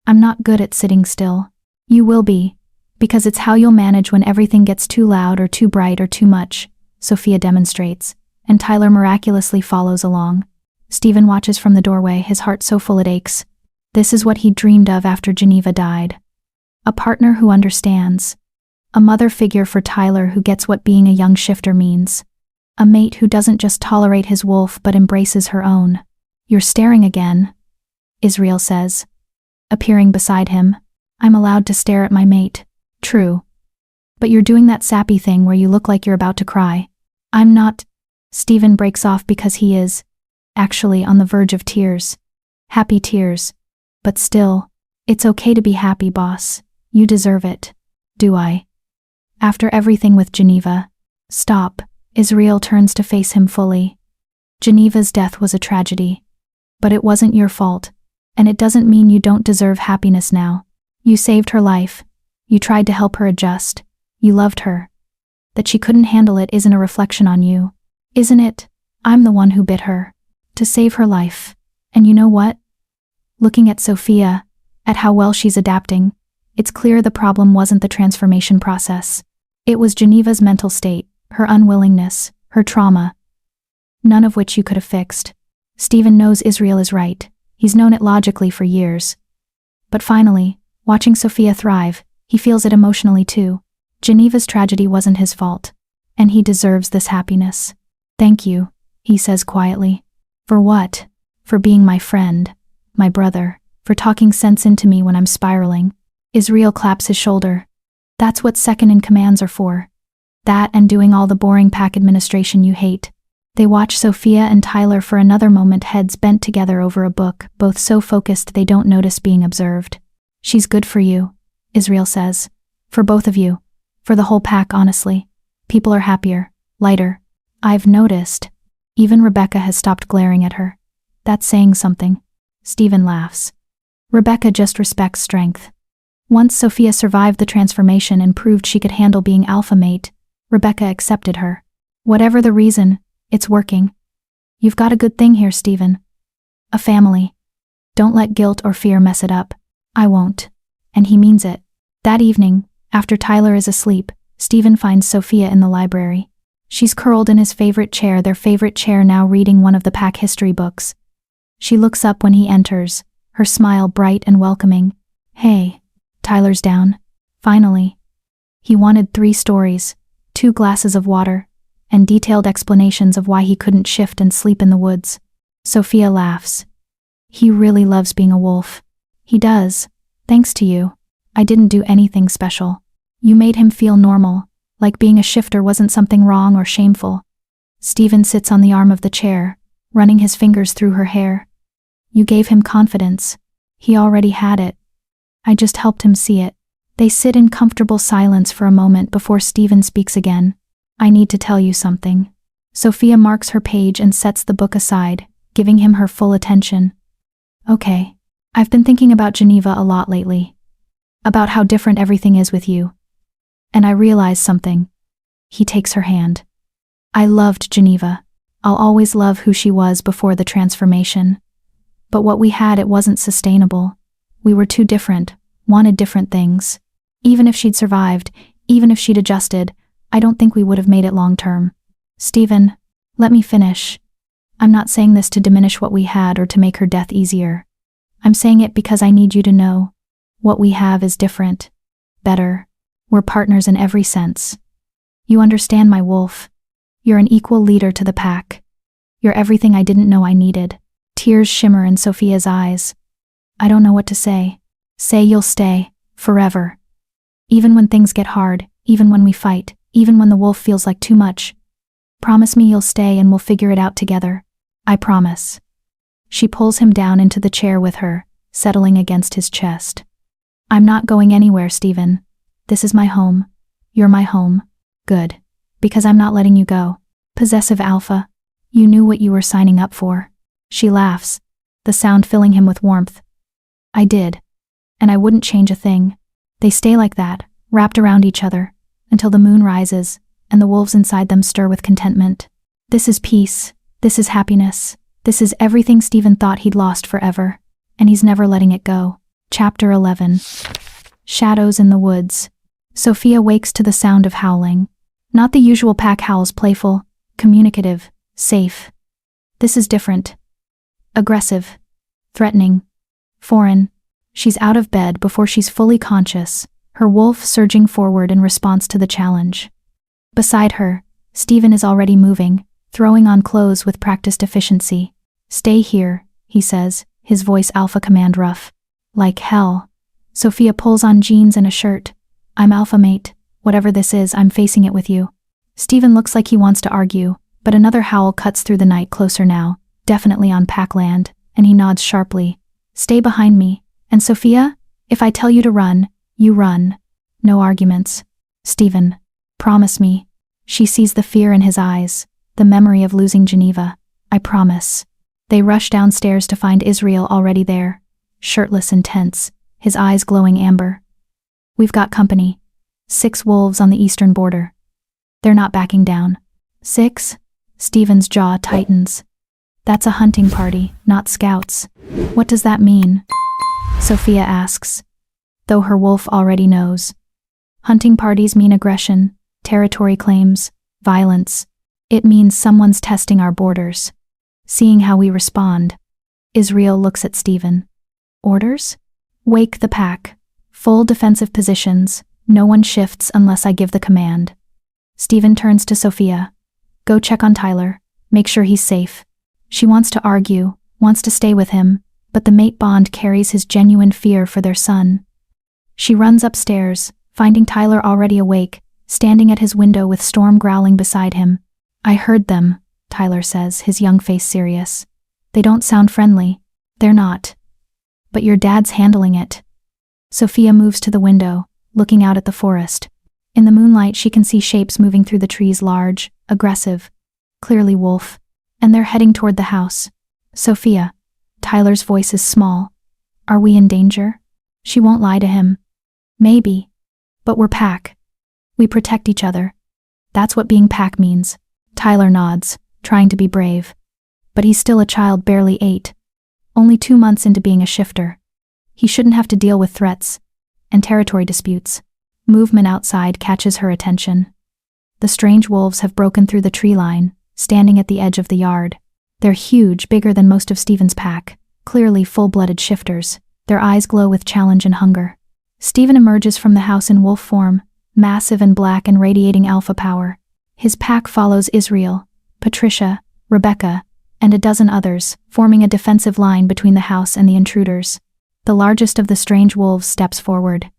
I'm not good at sitting still. You will be, because it's how you'll manage when everything gets too loud or too bright or too much, Sophia demonstrates, and Tyler miraculously follows along. Stephen watches from the doorway, his heart so full it aches. This is what he dreamed of after Geneva died. A partner who understands. A mother figure for Tyler who gets what being a young shifter means. A mate who doesn't just tolerate his wolf but embraces her own. You're staring again, Israel says, appearing beside him. I'm allowed to stare at my mate. True. But you're doing that sappy thing where you look like you're about to cry. I'm not. Stephen breaks off because he is, actually, on the verge of tears. Happy tears. But still, it's okay to be happy, boss. You deserve it. Do I? After everything with Geneva. Stop. Israel turns to face him fully. Geneva's death was a tragedy. But it wasn't your fault. And it doesn't mean you don't deserve happiness now. You saved her life. You tried to help her adjust. You loved her. That she couldn't handle it isn't a reflection on you. Isn't it? I'm the one who bit her. To save her life. And you know what? Looking at Sophia, at how well she's adapting, it's clear the problem wasn't the transformation process. It was Geneva's mental state, her unwillingness, her trauma. None of which you could have fixed. Stephen knows Israel is right. He's known it logically for years. But finally, watching Sophia thrive, he feels it emotionally too. Geneva's tragedy wasn't his fault. And he deserves this happiness. Thank you, he says quietly. For what? For being my friend, my brother, for talking sense into me when I'm spiraling. Israel claps his shoulder. That's what second-in-commands are for. That and doing all the boring pack administration you hate. They watch Sophia and Tyler for another moment, heads bent together over a book, both so focused they don't notice being observed. She's good for you, Israel says. For both of you. For the whole pack, honestly. People are happier, lighter. I've noticed. Even Rebecca has stopped glaring at her. That's saying something. Stephen laughs. Rebecca just respects strength. Once Sophia survived the transformation and proved she could handle being alpha mate, Rebecca accepted her. Whatever the reason, it's working. You've got a good thing here, Stephen. A family. Don't let guilt or fear mess it up. I won't. And he means it. That evening, after Tyler is asleep, Stephen finds Sophia in the library. She's curled in his favorite chair, their favorite chair now, reading one of the pack history books. She looks up when he enters, her smile bright and welcoming. Hey. Tyler's down. Finally. He wanted 3 stories, 2 glasses of water, and detailed explanations of why he couldn't shift and sleep in the woods. Sophia laughs. He really loves being a wolf. He does. Thanks to you. I didn't do anything special. You made him feel normal, like being a shifter wasn't something wrong or shameful. Stephen sits on the arm of the chair, running his fingers through her hair. You gave him confidence. He already had it. I just helped him see it. They sit in comfortable silence for a moment before Stephen speaks again. I need to tell you something. Sophia marks her page and sets the book aside, giving him her full attention. Okay. I've been thinking about Geneva a lot lately. About how different everything is with you. And I realized something. He takes her hand. I loved Geneva. I'll always love who she was before the transformation. But what we had, it wasn't sustainable. We were too different, wanted different things. Even if she'd survived, even if she'd adjusted, I don't think we would have made it long term. Stephen, let me finish. I'm not saying this to diminish what we had or to make her death easier. I'm saying it because I need you to know. What we have is different. Better. We're partners in every sense. You understand, my wolf. You're an equal leader to the pack. You're everything I didn't know I needed. Tears shimmer in Sophia's eyes. I don't know what to say. Say you'll stay, forever. Even when things get hard, even when we fight, even when the wolf feels like too much. Promise me you'll stay and we'll figure it out together. I promise. She pulls him down into the chair with her, settling against his chest. I'm not going anywhere, Stephen. This is my home. You're my home. Good. Because I'm not letting you go. Possessive alpha. You knew what you were signing up for. She laughs, the sound filling him with warmth. I did. And I wouldn't change a thing. They stay like that, wrapped around each other, until the moon rises, and the wolves inside them stir with contentment. This is peace. This is happiness. This is everything Stephen thought he'd lost forever. And he's never letting it go. Chapter 11. Shadows in the woods. Sophia wakes to the sound of howling. Not the usual pack howls, playful, communicative, safe. This is different. Aggressive. Threatening. Foreign. She's out of bed before she's fully conscious, her wolf surging forward in response to the challenge. Beside her, Stephen is already moving, throwing on clothes with practiced efficiency. Stay here, he says, his voice alpha command rough. Like hell. Sophia pulls on jeans and a shirt. I'm alpha mate. Whatever this is, I'm facing it with you. Stephen looks like he wants to argue, but another howl cuts through the night, closer now, definitely on pack land, and he nods sharply. Stay behind me. And Sophia, if I tell you to run, you run. No arguments. Stephen, promise me. She sees the fear in his eyes, the memory of losing Geneva. I promise. They rush downstairs to find Israel already there, shirtless and tense, his eyes glowing amber. We've got company. 6 wolves on the eastern border. They're not backing down. 6? Stephen's jaw tightens. That's a hunting party, not scouts. What does that mean? Sophia asks, though her wolf already knows. Hunting parties mean aggression, territory claims, violence. It means someone's testing our borders. Seeing how we respond. Israel looks at Stephen. Orders? Wake the pack. Full defensive positions. No one shifts unless I give the command. Stephen turns to Sophia. Go check on Tyler. Make sure he's safe. She wants to argue, wants to stay with him, but the mate bond carries his genuine fear for their son. She runs upstairs, finding Tyler already awake, standing at his window with Storm growling beside him. I heard them, Tyler says, his young face serious. They don't sound friendly. They're not. But your dad's handling it. Sophia moves to the window, looking out at the forest. In the moonlight she can see shapes moving through the trees, large, aggressive. Clearly wolf. and they're heading toward the house. Sophia. Tyler's voice is small. Are we in danger? She won't lie to him. Maybe. But we're pack. We protect each other. That's what being pack means. Tyler nods, trying to be brave. But he's still a child, barely 8. Only 2 months into being a shifter. He shouldn't have to deal with threats and territory disputes. Movement outside catches her attention. The strange wolves have broken through the tree line, standing at the edge of the yard. They're huge, bigger than most of Stephen's pack, clearly full-blooded shifters. Their eyes glow with challenge and hunger. Stephen emerges from the house in wolf form, massive and black and radiating alpha power. His pack follows Israel, Patricia, Rebecca, and a dozen others, forming a defensive line between the house and the intruders. The largest of the strange wolves steps forward.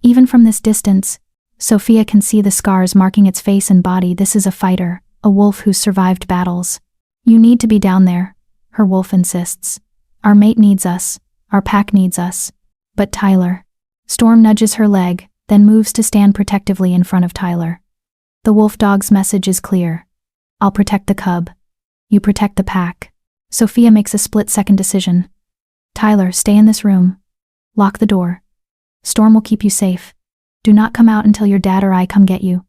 Even from this distance, Sophia can see the scars marking its face and body. This is a fighter, a wolf who's survived battles. You need to be down there, her wolf insists. Our mate needs us, our pack needs us. But Tyler. Storm nudges her leg, then moves to stand protectively in front of Tyler. The wolf dog's message is clear. I'll protect the cub. You protect the pack. Sophia makes a split-second decision. Tyler, stay in this room. Lock the door. Storm will keep you safe. Do not come out until your dad or I come get you.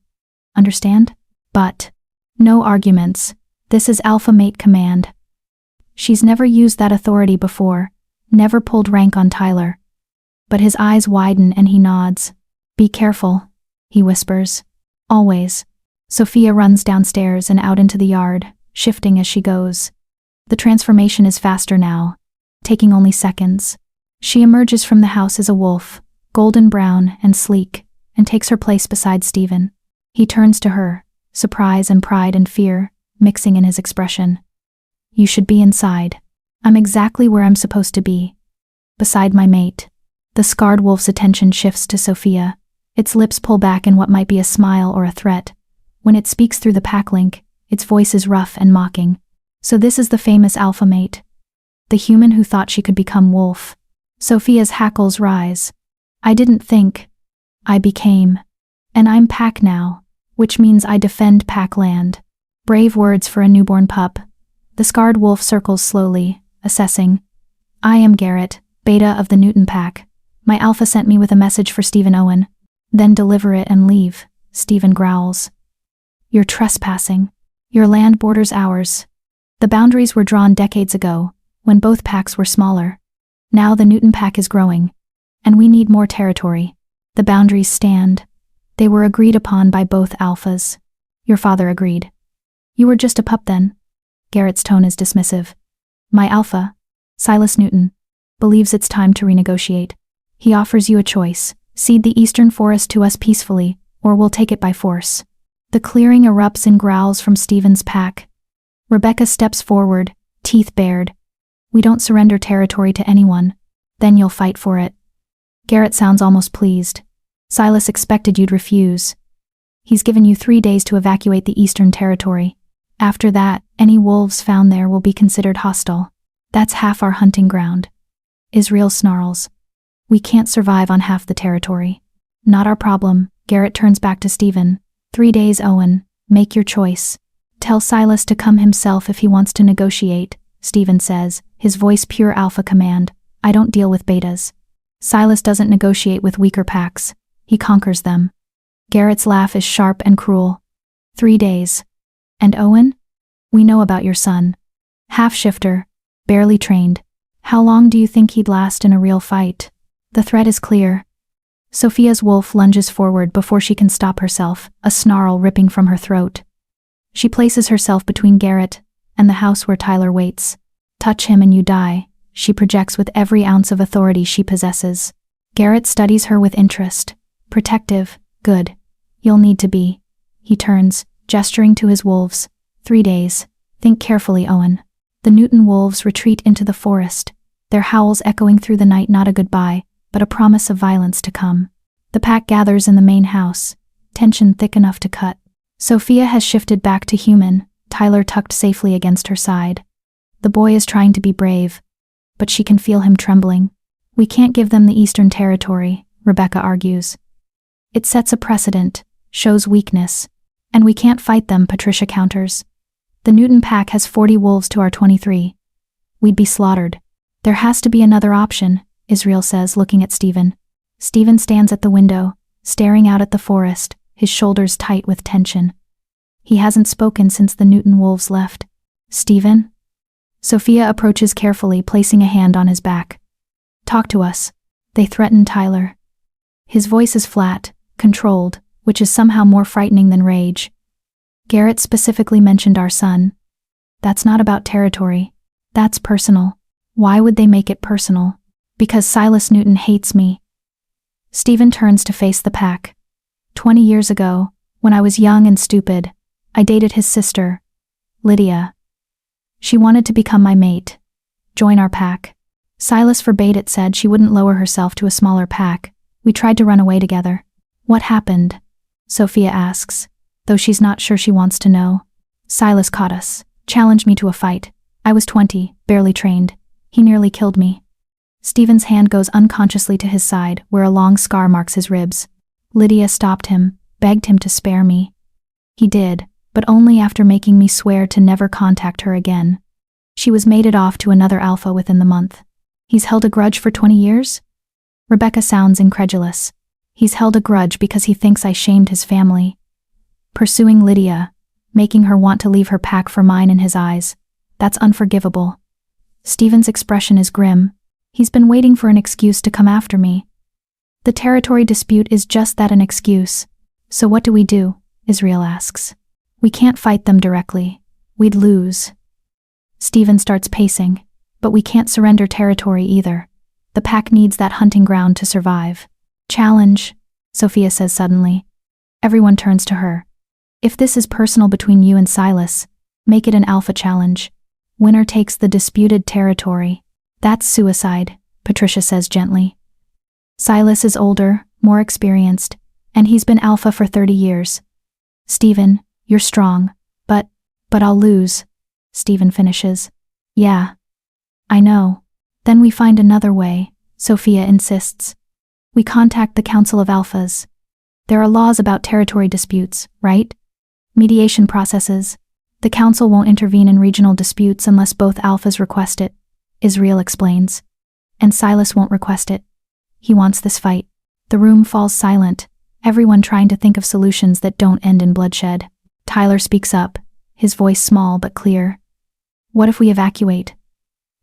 Understand? But no arguments. This is alpha mate command. She's never used that authority before, never pulled rank on Tyler. But his eyes widen and he nods. Be careful, he whispers. Always. Sophia runs downstairs and out into the yard, shifting as she goes. The transformation is faster now, taking only seconds. She emerges from the house as a wolf, golden brown and sleek, and takes her place beside Stephen. He turns to her, surprise and pride and fear mixing in his expression. You should be inside. I'm exactly where I'm supposed to be. Beside my mate. The scarred wolf's attention shifts to Sophia. Its lips pull back in what might be a smile or a threat. When it speaks through the pack link, its voice is rough and mocking. So this is the famous alpha mate. The human who thought she could become wolf. Sophia's hackles rise. I didn't think. I became. And I'm pack now, which means I defend pack land. Brave words for a newborn pup. The scarred wolf circles slowly, assessing. I am Garrett, beta of the Newton pack. My alpha sent me with a message for Stephen Owen. Then deliver it and leave, Stephen growls. You're trespassing. Your land borders ours. The boundaries were drawn decades ago, when both packs were smaller. Now the Newton pack is growing. And we need more territory. The boundaries stand. They were agreed upon by both alphas. Your father agreed. You were just a pup then. Garrett's tone is dismissive. My alpha, Silas Newton, believes it's time to renegotiate. He offers you a choice. Cede the eastern forest to us peacefully, or we'll take it by force. The clearing erupts in growls from Stephen's pack. Rebecca steps forward, teeth bared. We don't surrender territory to anyone. Then you'll fight for it. Garrett sounds almost pleased. Silas expected you'd refuse. He's given you 3 days to evacuate the eastern territory. After that, any wolves found there will be considered hostile. That's half our hunting ground. Israel snarls. We can't survive on half the territory. Not our problem. Garrett turns back to Stephen. 3 days, Owen. Make your choice. Tell Silas to come himself if he wants to negotiate, Stephen says, his voice pure alpha command. I don't deal with betas. Silas doesn't negotiate with weaker packs. He conquers them. Garrett's laugh is sharp and cruel. 3 days. And Owen? We know about your son. Half-shifter, barely trained. How long do you think he'd last in a real fight? The threat is clear. Sophia's wolf lunges forward before she can stop herself, a snarl ripping from her throat. She places herself between Garrett and the house where Tyler waits. Touch him and you die, she projects with every ounce of authority she possesses. Garrett studies her with interest. Protective, good. You'll need to be. He turns, gesturing to his wolves. 3 days. Think carefully, Owen. The Newton wolves retreat into the forest, their howls echoing through the night, not a goodbye, but a promise of violence to come. The pack gathers in the main house, tension thick enough to cut. Sophia has shifted back to human, Tyler tucked safely against her side. The boy is trying to be brave, but she can feel him trembling. We can't give them the eastern territory, Rebecca argues. It sets a precedent, shows weakness. And we can't fight them, Patricia counters. The Newton pack has 40 wolves to our 23. We'd be slaughtered. There has to be another option, Israel says, looking at Stephen. Stephen stands at the window, staring out at the forest, his shoulders tight with tension. He hasn't spoken since the Newton wolves left. Stephen? Sophia approaches carefully, placing a hand on his back. Talk to us. They threaten Tyler. His voice is flat, controlled, which is somehow more frightening than rage. Garrett specifically mentioned our son. That's not about territory. That's personal. Why would they make it personal? Because Silas Newton hates me. Stephen turns to face the pack. 20 years ago, when I was young and stupid, I dated his sister, Lydia. She wanted to become my mate, join our pack. Silas forbade it, said she wouldn't lower herself to a smaller pack. We tried to run away together. What happened? Sophia asks, though she's not sure she wants to know. Silas caught us, challenged me to a fight. I was 20, barely trained. He nearly killed me. Stephen's hand goes unconsciously to his side, where a long scar marks his ribs. Lydia stopped him, begged him to spare me. He did, but only after making me swear to never contact her again. She was mated off to another alpha within the month. He's held a grudge for 20 years? Rebecca sounds incredulous. He's held a grudge because he thinks I shamed his family. Pursuing Lydia, making her want to leave her pack for mine in his eyes. That's unforgivable. Stephen's expression is grim. He's been waiting for an excuse to come after me. The territory dispute is just that, an excuse. So what do? Israel asks. We can't fight them directly. We'd lose. Stephen starts pacing. But we can't surrender territory either. The pack needs that hunting ground to survive. Challenge, Sophia says suddenly. Everyone turns to her. If this is personal between you and Silas, make it an alpha challenge. Winner takes the disputed territory. That's suicide, Patricia says gently. Silas is older, more experienced, and he's been alpha for 30 years. Stephen, you're strong, but I'll lose, Stephen finishes. Yeah. I know. Then we find another way, Sophia insists. We contact the Council of Alphas. There are laws about territory disputes, right? Mediation processes. The council won't intervene in regional disputes unless both alphas request it, Israel explains. And Silas won't request it. He wants this fight. The room falls silent, everyone trying to think of solutions that don't end in bloodshed. Tyler speaks up, his voice small but clear. What if we evacuate?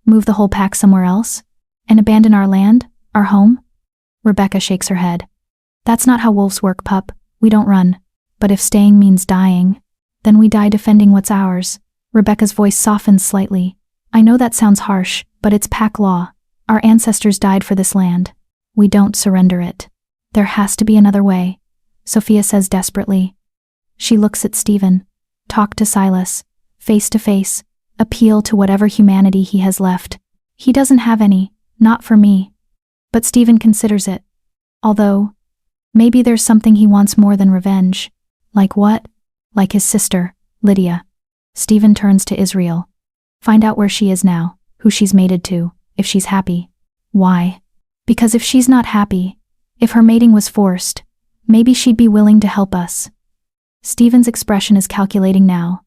Move the whole pack somewhere else? And abandon our land, our home? Rebecca shakes her head. That's not how wolves work, pup. We don't run. But if staying means dying, then we die defending what's ours. Rebecca's voice softens slightly. I know that sounds harsh, but it's pack law. Our ancestors died for this land. We don't surrender it. There has to be another way, Sophia says desperately. She looks at Stephen. Talk to Silas. Face to face. Appeal to whatever humanity he has left. He doesn't have any, not for me. But Stephen considers it. Although, maybe there's something he wants more than revenge. Like what? Like his sister, Lydia. Stephen turns to Israel. Find out where she is now, who she's mated to, if she's happy. Why? Because if she's not happy, if her mating was forced, maybe she'd be willing to help us. Stephen's expression is calculating now.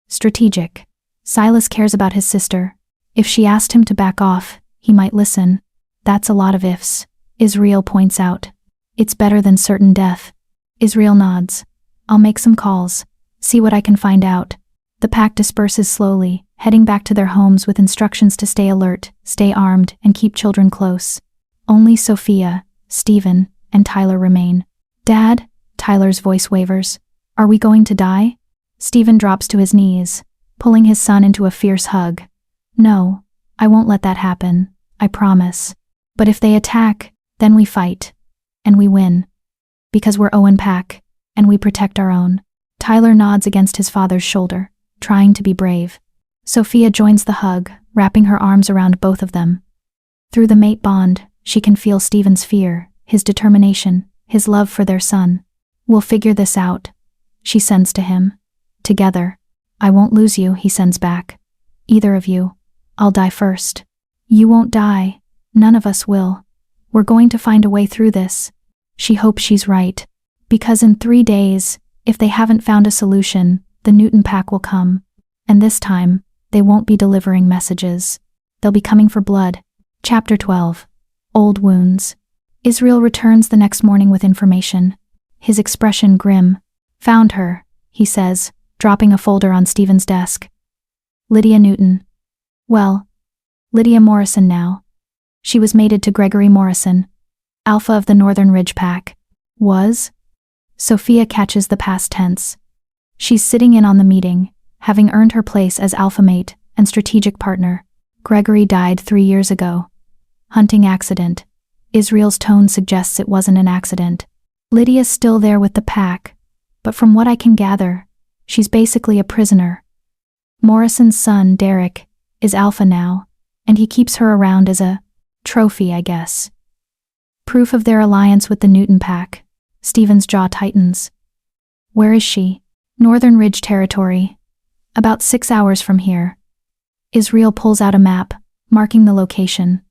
Strategic. Silas cares about his sister. If she asked him to back off, he might listen. That's a lot of ifs, Israel points out. It's better than certain death. Israel nods. I'll make some calls. See what I can find out. The pack disperses slowly, heading back to their homes with instructions to stay alert, stay armed, and keep children close. Only Sophia, Stephen, and Tyler remain. Dad? Tyler's voice wavers. Are we going to die? Stephen drops to his knees, pulling his son into a fierce hug. No, I won't let that happen, I promise. But if they attack, then we fight. And we win. Because we're Owen Pack, and we protect our own. Tyler nods against his father's shoulder, trying to be brave. Sophia joins the hug, wrapping her arms around both of them. Through the mate bond, she can feel Stephen's fear, his determination, his love for their son. We'll figure this out, she sends to him. Together. I won't lose you, he sends back. Either of you. I'll die first. You won't die. None of us will. We're going to find a way through this. She hopes she's right. Because in 3 days, if they haven't found a solution, the Newton pack will come. And this time, they won't be delivering messages. They'll be coming for blood. Chapter 12. Old Wounds. Israel returns the next morning with information. His expression grim. Found her, he says, dropping a folder on Stephen's desk. Lydia Newton. Well, Lydia Morrison now. She was mated to Gregory Morrison, Alpha of the Northern Ridge Pack. Was? Sophia catches the past tense. She's sitting in on the meeting, having earned her place as alpha mate and strategic partner. Gregory died 3 years ago. Hunting accident. Israel's tone suggests it wasn't an accident. Lydia's still there with the pack, but from what I can gather, she's basically a prisoner. Morrison's son, Derek, is alpha now, and he keeps her around as a trophy, I guess. Proof of their alliance with the Newton pack. Stephen's jaw tightens. Where is she? Northern Ridge Territory. About 6 hours from here. Israel pulls out a map, marking the location.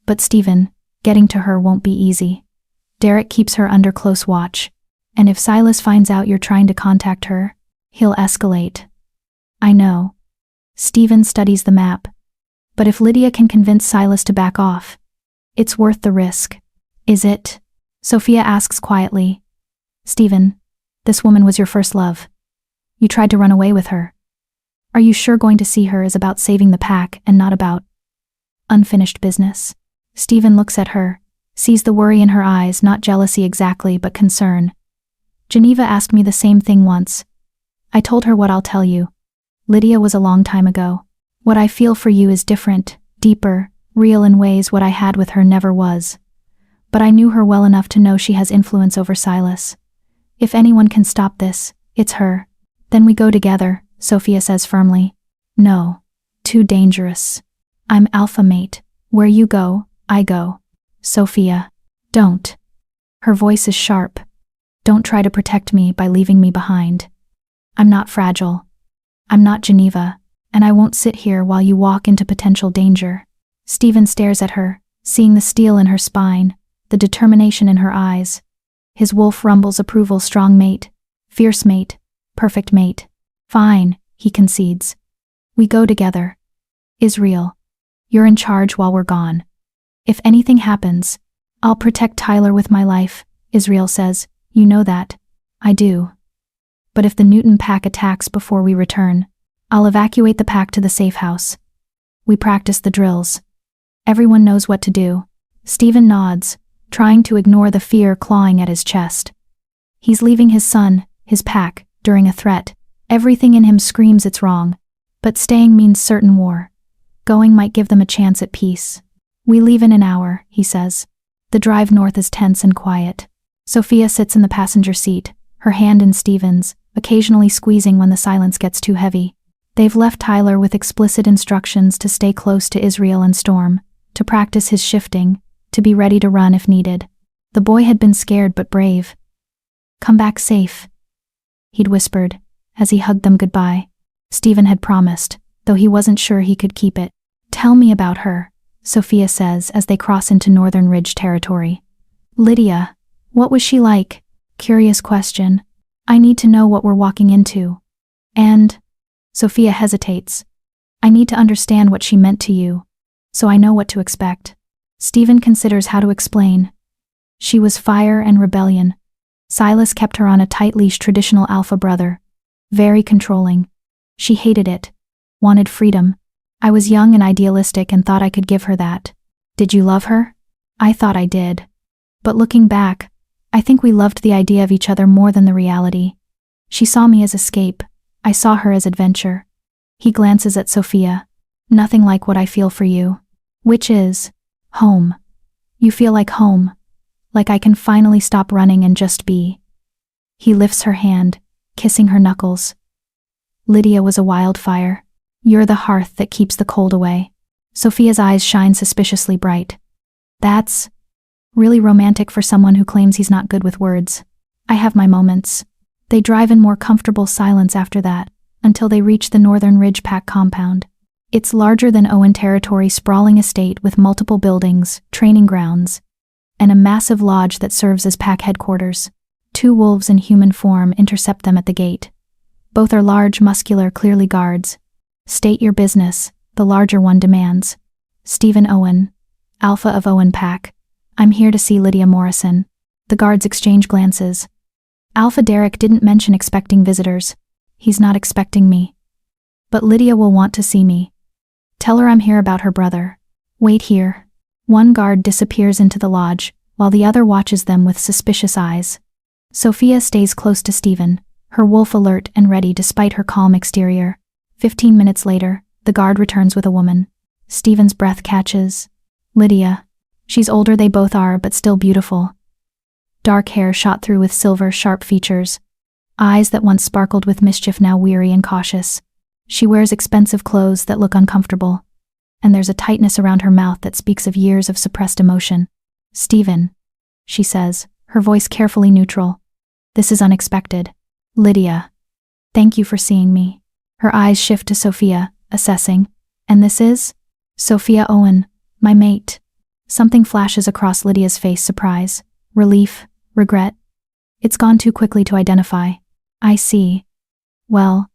But Stephen, getting to her won't be easy. Derek keeps her under close watch, and if Silas finds out you're trying to contact her, he'll escalate. I know. Stephen studies the map. But if Lydia can convince Silas to back off, it's worth the risk. Is it? Sophia asks quietly. Stephen, this woman was your first love. You tried to run away with her. Are you sure going to see her is about saving the pack and not about unfinished business? Stephen looks at her, sees the worry in her eyes, not jealousy exactly, but concern. Geneva asked me the same thing once. I told her what I'll tell you. Lydia was a long time ago. What I feel for you is different, deeper, real in ways what I had with her never was. But I knew her well enough to know she has influence over Silas. If anyone can stop this, it's her. Then we go together, Sophia says firmly. No. Too dangerous. I'm alpha mate. Where you go, I go. Sophia. Don't. Her voice is sharp. Don't try to protect me by leaving me behind. I'm not fragile. I'm not Geneva, and I won't sit here while you walk into potential danger. Stephen stares at her, seeing the steel in her spine, the determination in her eyes. His wolf rumbles approval. Strong mate. Fierce mate. Perfect mate. Fine, he concedes. We go together. Israel. You're in charge while we're gone. If anything happens, I'll protect Tyler with my life, Israel says. You know that. I do. But if the Newton pack attacks before we return, I'll evacuate the pack to the safe house. We practice the drills. Everyone knows what to do. Stephen nods, trying to ignore the fear clawing at his chest. He's leaving his son, his pack, during a threat. Everything in him screams it's wrong. But staying means certain war. Going might give them a chance at peace. We leave in an hour, he says. The drive north is tense and quiet. Sophia sits in the passenger seat, her hand in Stephen's, occasionally squeezing when the silence gets too heavy. They've left Tyler with explicit instructions to stay close to Israel and Storm, to practice his shifting, to be ready to run if needed. The boy had been scared but brave. Come back safe, he'd whispered, as he hugged them goodbye. Stephen had promised, though he wasn't sure he could keep it. Tell me about her, Sophia says as they cross into Northern Ridge Territory. Lydia, what was she like? Curious question. I need to know what we're walking into. And, Sophia hesitates. I need to understand what she meant to you, so I know what to expect. Stephen considers how to explain. She was fire and rebellion. Silas kept her on a tight leash, traditional alpha brother. Very controlling. She hated it. Wanted freedom. I was young and idealistic and thought I could give her that. Did you love her? I thought I did. But looking back, I think we loved the idea of each other more than the reality. She saw me as escape. I saw her as adventure. He glances at Sophia. Nothing like what I feel for you. Which is home. You feel like home. Like I can finally stop running and just be. He lifts her hand, kissing her knuckles. Lydia was a wildfire. You're the hearth that keeps the cold away. Sophia's eyes shine suspiciously bright. That's really romantic for someone who claims he's not good with words. I have my moments. They drive in more comfortable silence after that, until they reach the Northern Ridge Pack compound. It's larger than Owen Territory, sprawling estate with multiple buildings, training grounds, and a massive lodge that serves as pack headquarters. 2 wolves in human form intercept them at the gate. Both are large, muscular, clearly guards. State your business, the larger one demands. Stephen Owen, Alpha of Owen Pack. I'm here to see Lydia Morrison. The guards exchange glances. Alpha Derek didn't mention expecting visitors. He's not expecting me. But Lydia will want to see me. Tell her I'm here about her brother. Wait here. One guard disappears into the lodge, while the other watches them with suspicious eyes. Sophia stays close to Stephen, her wolf alert and ready despite her calm exterior. 15 minutes later, the guard returns with a woman. Stephen's breath catches. Lydia. She's older they both are, but still beautiful. Dark hair shot through with silver, sharp features. Eyes that once sparkled with mischief now weary and cautious. She wears expensive clothes that look uncomfortable. And there's a tightness around her mouth that speaks of years of suppressed emotion. Stephen, she says, her voice carefully neutral. This is unexpected. Lydia. Thank you for seeing me. Her eyes shift to Sophia, assessing. And this is? Sophia Owen, my mate. Something flashes across Lydia's face, surprise, relief, regret. It's gone too quickly to identify. I see. Well,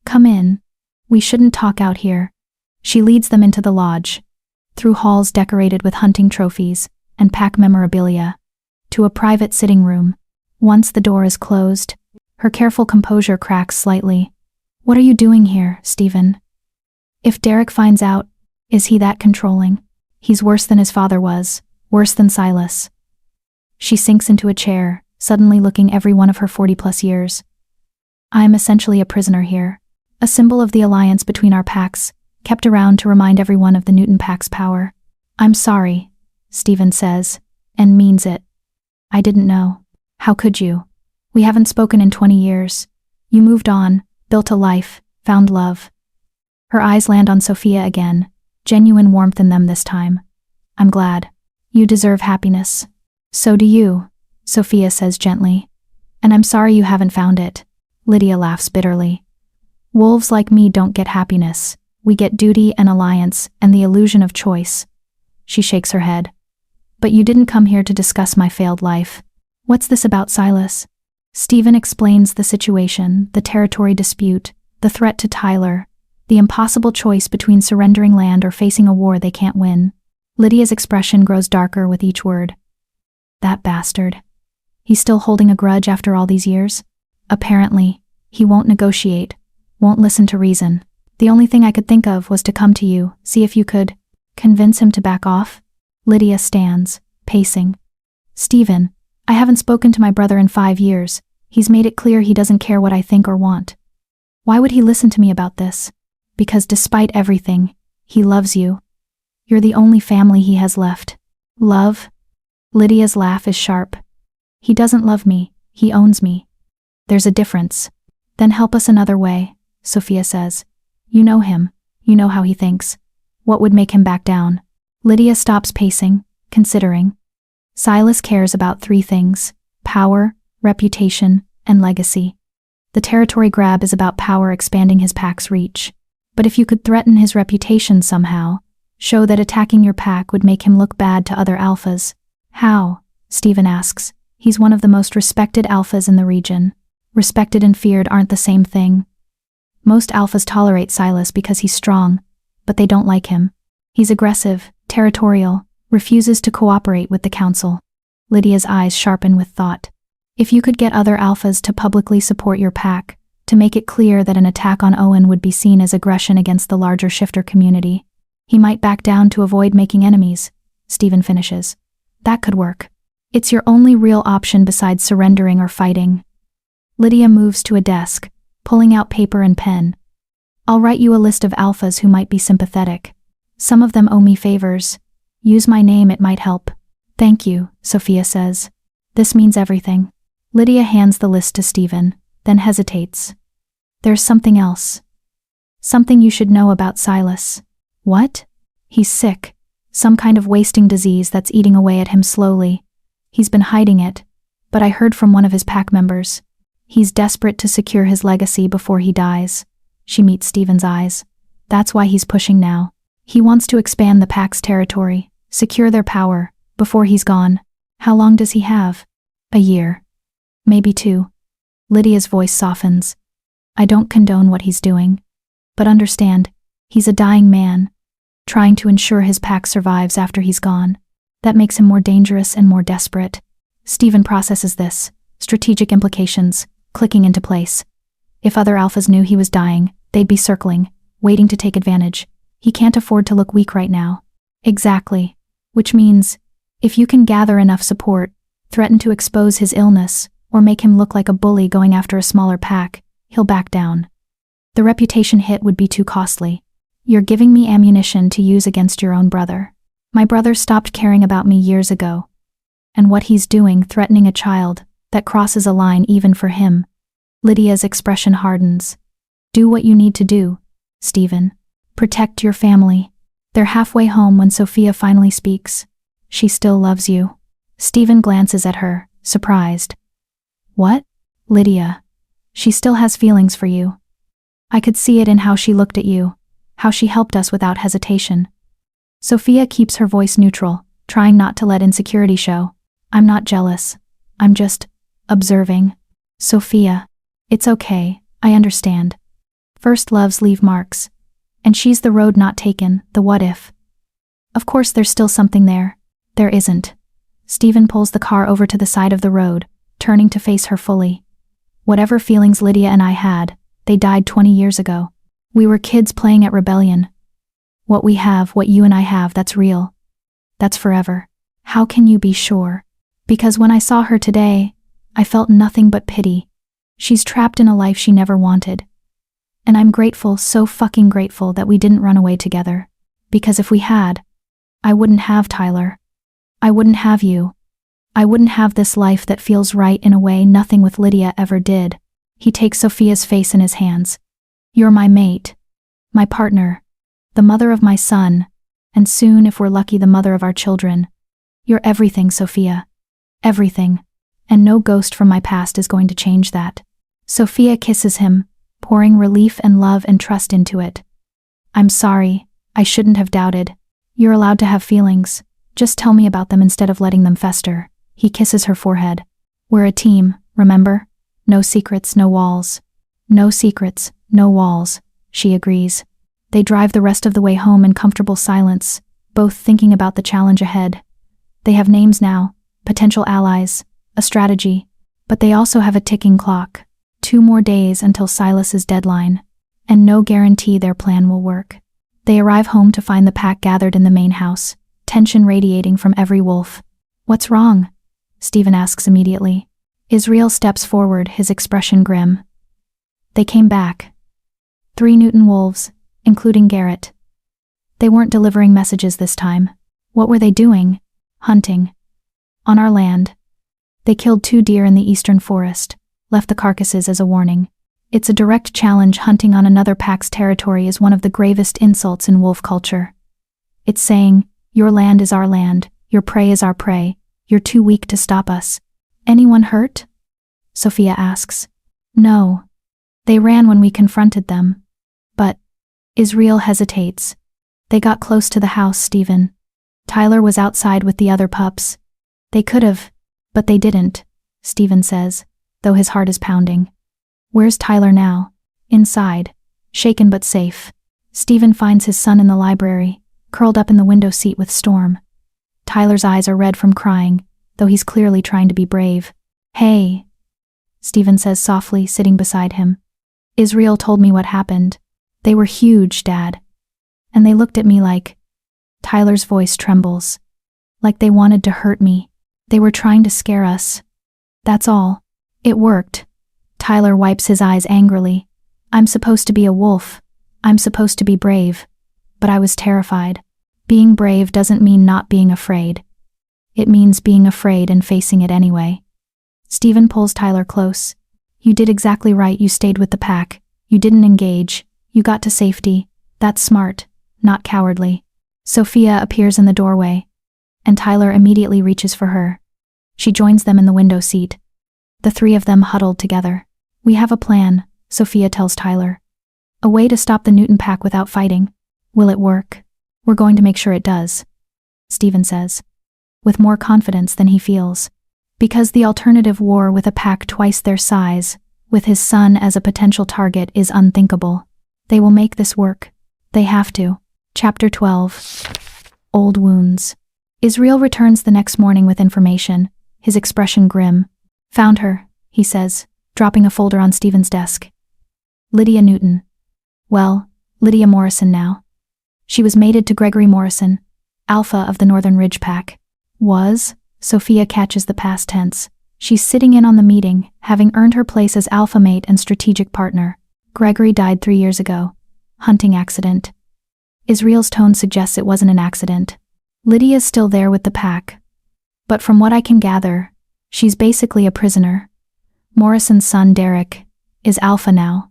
come in. We shouldn't talk out here. She leads them into the lodge, through halls decorated with hunting trophies and pack memorabilia, to a private sitting room. Once the door is closed, her careful composure cracks slightly. What are you doing here, Stephen? If Derek finds out, is he that controlling? He's worse than his father was, worse than Silas. She sinks into a chair, suddenly looking every one of her 40+ years. I am essentially a prisoner here, a symbol of the alliance between our packs, kept around to remind everyone of the Newton Pack's power. I'm sorry, Stephen says, and means it. I didn't know. How could you? We haven't spoken in 20 years. You moved on, built a life, found love. Her eyes land on Sophia again, genuine warmth in them this time. I'm glad. You deserve happiness. So do you, Sophia says gently. And I'm sorry you haven't found it. Lydia laughs bitterly. Wolves like me don't get happiness. We get duty and alliance and the illusion of choice. She shakes her head. But you didn't come here to discuss my failed life. What's this about Silas? Stephen explains the situation, the territory dispute, the threat to Tyler, the impossible choice between surrendering land or facing a war they can't win. Lydia's expression grows darker with each word. That bastard. He's still holding a grudge after all these years? Apparently, he won't negotiate, won't listen to reason. The only thing I could think of was to come to you, see if you could convince him to back off. Lydia stands, pacing. Stephen, I haven't spoken to my brother in 5 years. He's made it clear he doesn't care what I think or want. Why would he listen to me about this? Because despite everything, he loves you. You're the only family he has left. Love? Lydia's laugh is sharp. He doesn't love me, he owns me. There's a difference. Then help us another way, Sophia says. You know him, you know how he thinks. What would make him back down? Lydia stops pacing, considering. Silas cares about 3 things: power, reputation, and legacy. The territory grab is about power expanding his pack's reach. But if you could threaten his reputation somehow, show that attacking your pack would make him look bad to other alphas. How? Stephen asks. He's one of the most respected alphas in the region. Respected and feared aren't the same thing. Most alphas tolerate Silas because he's strong, but they don't like him. He's aggressive, territorial, refuses to cooperate with the council. Lydia's eyes sharpen with thought. If you could get other alphas to publicly support your pack, to make it clear that an attack on Owen would be seen as aggression against the larger shifter community, he might back down to avoid making enemies, Stephen finishes. That could work. It's your only real option besides surrendering or fighting. Lydia moves to a desk, pulling out paper and pen. I'll write you a list of alphas who might be sympathetic. Some of them owe me favors. Use my name, it might help. Thank you, Sophia says. This means everything. Lydia hands the list to Stephen, then hesitates. There's something else. Something you should know about Silas. What? He's sick. Some kind of wasting disease that's eating away at him slowly. He's been hiding it, but I heard from one of his pack members. He's desperate to secure his legacy before he dies. She meets Stephen's eyes. That's why he's pushing now. He wants to expand the pack's territory, secure their power, before he's gone. How long does he have? A year. Maybe 2. Lydia's voice softens. I don't condone what he's doing. But understand, he's a dying man, trying to ensure his pack survives after he's gone. That makes him more dangerous and more desperate. Stephen processes this, strategic implications, clicking into place. If other alphas knew he was dying, they'd be circling, waiting to take advantage. He can't afford to look weak right now. Exactly. Which means, if you can gather enough support, threaten to expose his illness, or make him look like a bully going after a smaller pack, he'll back down. The reputation hit would be too costly. You're giving me ammunition to use against your own brother. My brother stopped caring about me years ago. And what he's doing, threatening a child, that crosses a line even for him. Lydia's expression hardens. Do what you need to do, Stephen. Protect your family. They're halfway home when Sophia finally speaks. She still loves you. Stephen glances at her, surprised. What? Lydia. She still has feelings for you. I could see it in how she looked at you, how she helped us without hesitation. Sophia keeps her voice neutral, trying not to let insecurity show. I'm not jealous. I'm just observing. Sophia. It's okay, I understand. First loves leave marks. And she's the road not taken, the what if. Of course there's still something there. There isn't. Stephen pulls the car over to the side of the road, turning to face her fully. Whatever feelings Lydia and I had, they died 20 years ago. We were kids playing at rebellion. What we have, what you and I have, that's real. That's forever. How can you be sure? Because when I saw her today, I felt nothing but pity. She's trapped in a life she never wanted. And I'm grateful, so fucking grateful that we didn't run away together. Because if we had, I wouldn't have Tyler. I wouldn't have you. I wouldn't have this life that feels right in a way nothing with Lydia ever did. He takes Sophia's face in his hands. You're my mate. My partner. The mother of my son. And soon, if we're lucky, the mother of our children. You're everything, Sophia. Everything. And no ghost from my past is going to change that. Sophia kisses him, pouring relief and love and trust into it. I'm sorry. I shouldn't have doubted. You're allowed to have feelings. Just tell me about them instead of letting them fester. He kisses her forehead. We're a team, remember? No secrets, no walls. No secrets, no walls, she agrees. They drive the rest of the way home in comfortable silence, both thinking about the challenge ahead. They have names now, potential allies, a strategy, but they also have a ticking clock. 2 more days until Silas's deadline, and no guarantee their plan will work. They arrive home to find the pack gathered in the main house, tension radiating from every wolf. What's wrong? Stephen asks immediately. Israel steps forward, his expression grim. They came back. 3 Newton wolves, including Garrett. They weren't delivering messages this time. What were they doing? Hunting. On our land. They killed 2 deer in the eastern forest, left the carcasses as a warning. It's a direct challenge. Hunting on another pack's territory is one of the gravest insults in wolf culture. It's saying, your land is our land, your prey is our prey, you're too weak to stop us. Anyone hurt? Sophia asks. No. They ran when we confronted them. But Israel hesitates. They got close to the house, Stephen. Tyler was outside with the other pups. They could have, but they didn't, Stephen says, though his heart is pounding. Where's Tyler now? Inside. Shaken but safe. Stephen finds his son in the library, curled up in the window seat with Storm. Tyler's eyes are red from crying, though he's clearly trying to be brave. Hey, Stephen says softly, sitting beside him. Israel told me what happened. They were huge, Dad. And they looked at me like... Tyler's voice trembles. Like they wanted to hurt me. They were trying to scare us. That's all. It worked. Tyler wipes his eyes angrily. I'm supposed to be a wolf. I'm supposed to be brave. But I was terrified. Being brave doesn't mean not being afraid. It means being afraid and facing it anyway. Stephen pulls Tyler close. You did exactly right. You stayed with the pack. You didn't engage. You got to safety. That's smart, not cowardly. Sophia appears in the doorway, and Tyler immediately reaches for her. She joins them in the window seat. The 3 of them huddled together. We have a plan, Sophia tells Tyler. A way to stop the Newton pack without fighting. Will it work? We're going to make sure it does, Stephen says, with more confidence than he feels. Because the alternative war with a pack twice their size, with his son as a potential target, is unthinkable. They will make this work. They have to. Chapter 12. Old Wounds. Israel returns the next morning with information, his expression grim. Found her, he says, dropping a folder on Stephen's desk. Lydia Newton. Well, Lydia Morrison now. She was mated to Gregory Morrison, Alpha of the Northern Ridge Pack. Was? Sophia catches the past tense. She's sitting in on the meeting, having earned her place as alpha mate and strategic partner. Gregory died 3 years ago. Hunting accident. Israel's tone suggests it wasn't an accident. Lydia's still there with the pack. But from what I can gather, she's basically a prisoner. Morrison's son, Derek, is alpha now,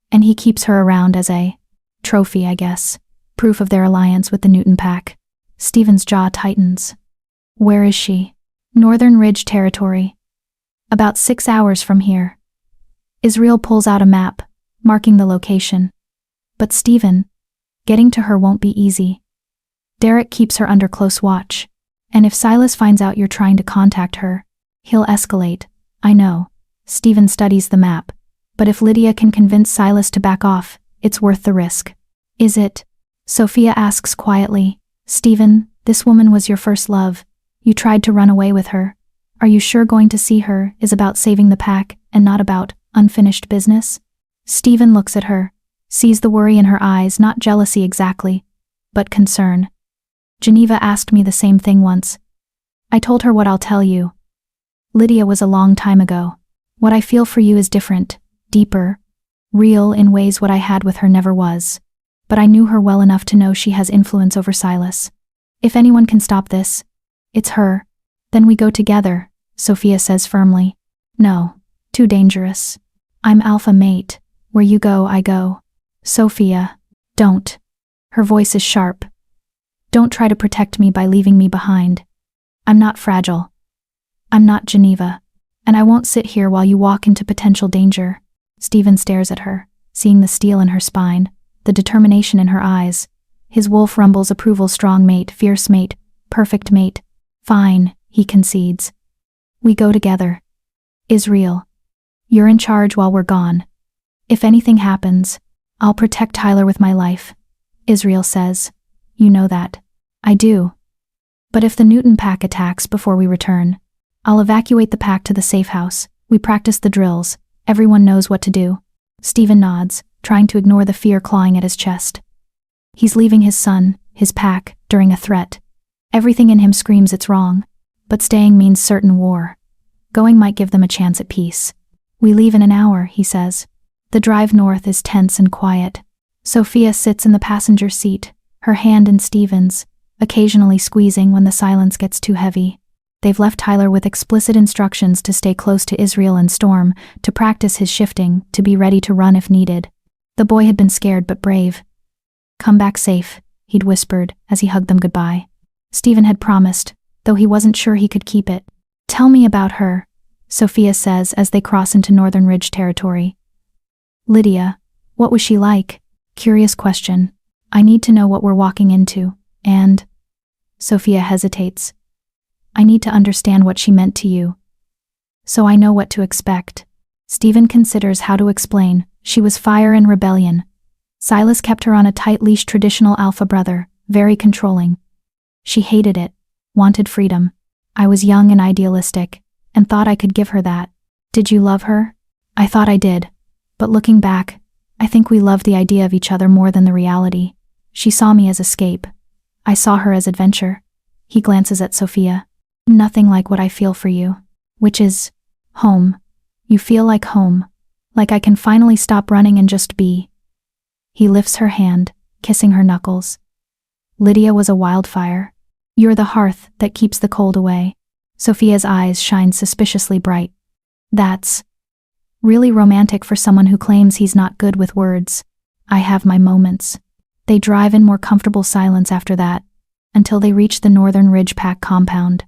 and he keeps her around as a trophy, I guess. Proof of their alliance with the Newton pack. Stephen's jaw tightens. Where is she? Northern Ridge Territory. About 6 hours from here. Israel pulls out a map, marking the location. But Stephen, getting to her won't be easy. Derek keeps her under close watch, and if Silas finds out you're trying to contact her, he'll escalate. I know. Stephen studies the map, but if Lydia can convince Silas to back off, it's worth the risk. Is it? Sophia asks quietly. Stephen, this woman was your first love. You tried to run away with her. Are you sure going to see her is about saving the pack and not about unfinished business? Stephen looks at her, sees the worry in her eyes, not jealousy exactly, but concern. Geneva asked me the same thing once. I told her what I'll tell you. Lydia was a long time ago. What I feel for you is different, deeper, real in ways what I had with her never was. But I knew her well enough to know she has influence over Silas. If anyone can stop this, it's her. Then we go together, Sophia says firmly. No, too dangerous. I'm alpha mate. Where you go, I go. Sophia, don't. Her voice is sharp. Don't try to protect me by leaving me behind. I'm not fragile. I'm not Geneva. And I won't sit here while you walk into potential danger. Stephen stares at her, seeing the steel in her spine, the determination in her eyes. His wolf rumbles approval. Strong mate, fierce mate, perfect mate. Fine, he concedes. We go together. Israel, you're in charge while we're gone. If anything happens, I'll protect Tyler with my life. Israel says. You know that. I do. But if the Newton pack attacks before we return, I'll evacuate the pack to the safe house. We practice the drills. Everyone knows what to do. Stephen nods, trying to ignore the fear clawing at his chest. He's leaving his son, his pack, during a threat. Everything in him screams it's wrong. But staying means certain war. Going might give them a chance at peace. We leave in an hour, he says. The drive north is tense and quiet. Sophia sits in the passenger seat, her hand in Stephen's, occasionally squeezing when the silence gets too heavy. They've left Tyler with explicit instructions to stay close to Israel and Storm, to practice his shifting, to be ready to run if needed. The boy had been scared but brave. Come back safe, he'd whispered as he hugged them goodbye. Stephen had promised, though he wasn't sure he could keep it. Tell me about her, Sophia says as they cross into Northern Ridge Territory. Lydia, what was she like? Curious question. I need to know what we're walking into, and… Sophia hesitates. I need to understand what she meant to you, so I know what to expect. Stephen considers how to explain. She was fire and rebellion. Silas kept her on a tight leash, traditional alpha brother, very controlling. She hated it, wanted freedom. I was young and idealistic, and thought I could give her that. Did you love her? I thought I did, but looking back, I think we loved the idea of each other more than the reality. She saw me as escape. I saw her as adventure. He glances at Sophia. Nothing like what I feel for you, which is home. You feel like home, like I can finally stop running and just be. He lifts her hand, kissing her knuckles. Lydia was a wildfire. You're the hearth that keeps the cold away. Sophia's eyes shine suspiciously bright. That's really romantic for someone who claims he's not good with words. I have my moments. They drive in more comfortable silence after that, until they reach the Northern Ridge Pack compound.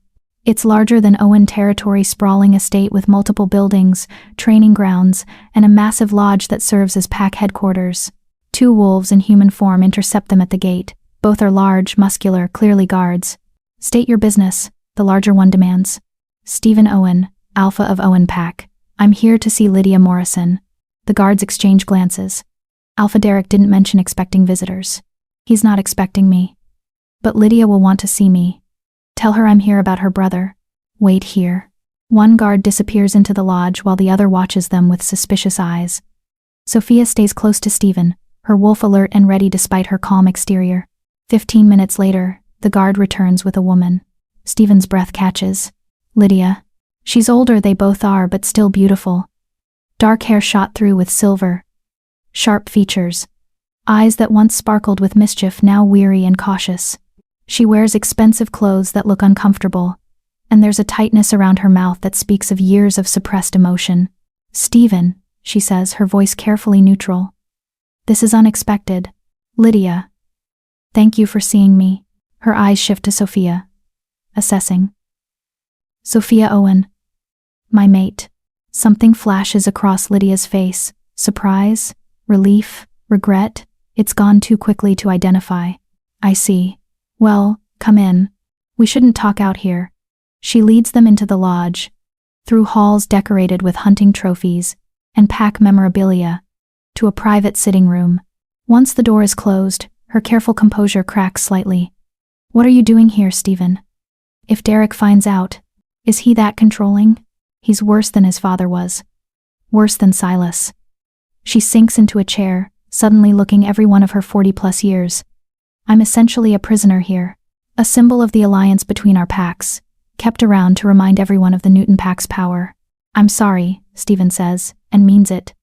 It's larger than Owen Territory, sprawling estate with multiple buildings, training grounds, and a massive lodge that serves as pack headquarters. 2 wolves in human form intercept them at the gate. Both are large, muscular, clearly guards. State your business, the larger one demands. Stephen Owen, Alpha of Owen Pack. I'm here to see Lydia Morrison. The guards exchange glances. Alpha Derek didn't mention expecting visitors. He's not expecting me. But Lydia will want to see me. Tell her I'm here about her brother. Wait here. One guard disappears into the lodge while the other watches them with suspicious eyes. Sophia stays close to Stephen, her wolf alert and ready despite her calm exterior. 15 minutes later, the guard returns with a woman. Stephen's breath catches. Lydia. She's older, they both are, but still beautiful. Dark hair shot through with silver. Sharp features. Eyes that once sparkled with mischief, now weary and cautious. She wears expensive clothes that look uncomfortable, and there's a tightness around her mouth that speaks of years of suppressed emotion. Stephen, she says, her voice carefully neutral. This is unexpected. Lydia. Thank you for seeing me. Her eyes shift to Sophia. Assessing. Sophia Owen. My mate. Something flashes across Lydia's face. Surprise, relief, regret. It's gone too quickly to identify. I see. Well, come in. We shouldn't talk out here. She leads them into the lodge, through halls decorated with hunting trophies and pack memorabilia, to a private sitting room. Once the door is closed, her careful composure cracks slightly. What are you doing here, Stephen? If Derek finds out, is he that controlling? He's worse than his father was. Worse than Silas. She sinks into a chair, suddenly looking every one of her 40-plus years. I'm essentially a prisoner here, a symbol of the alliance between our packs, kept around to remind everyone of the Newton Pack's power. I'm sorry, Stephen says, and means it.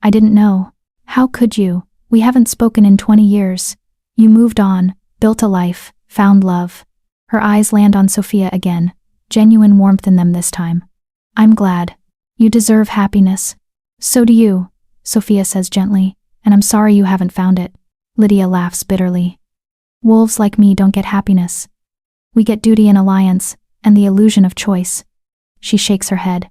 I didn't know. How could you? We haven't spoken in 20 years. You moved on, built a life, found love. Her eyes land on Sophia again, genuine warmth in them this time. I'm glad. You deserve happiness. So do you, Sophia says gently, and I'm sorry you haven't found it. Lydia laughs bitterly. Wolves like me don't get happiness. We get duty and alliance, and the illusion of choice. She shakes her head.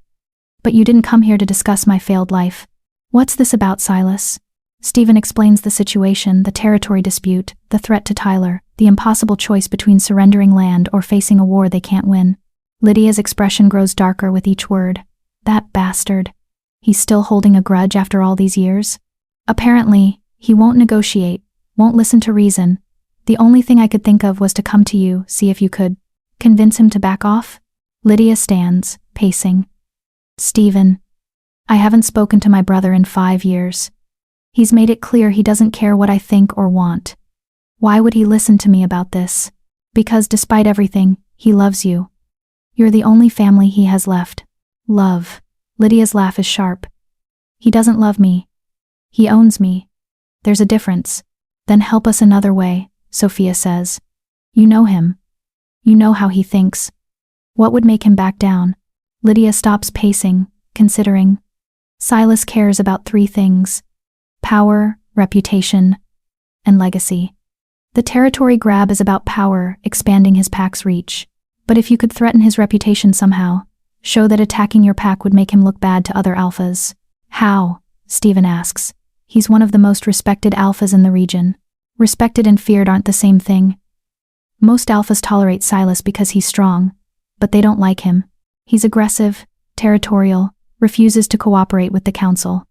But you didn't come here to discuss my failed life. What's this about, Silas? Stephen explains the situation, the territory dispute, the threat to Tyler, the impossible choice between surrendering land or facing a war they can't win. Lydia's expression grows darker with each word. That bastard. He's still holding a grudge after all these years? Apparently, he won't negotiate, won't listen to reason. The only thing I could think of was to come to you, see if you could convince him to back off. Lydia stands, pacing. Stephen. I haven't spoken to my brother in 5 years. He's made it clear he doesn't care what I think or want. Why would he listen to me about this? Because despite everything, he loves you. You're the only family he has left. Love. Lydia's laugh is sharp. He doesn't love me. He owns me. There's a difference. Then help us another way, Sophia says. You know him. You know how he thinks. What would make him back down? Lydia stops pacing, considering. Silas cares about 3 things: power, reputation, and legacy. The territory grab is about power, expanding his pack's reach. But if you could threaten his reputation somehow, show that attacking your pack would make him look bad to other alphas. How? Stephen asks. He's one of the most respected alphas in the region. Respected and feared aren't the same thing. Most alphas tolerate Silas because he's strong, but they don't like him. He's aggressive, territorial, refuses to cooperate with the council.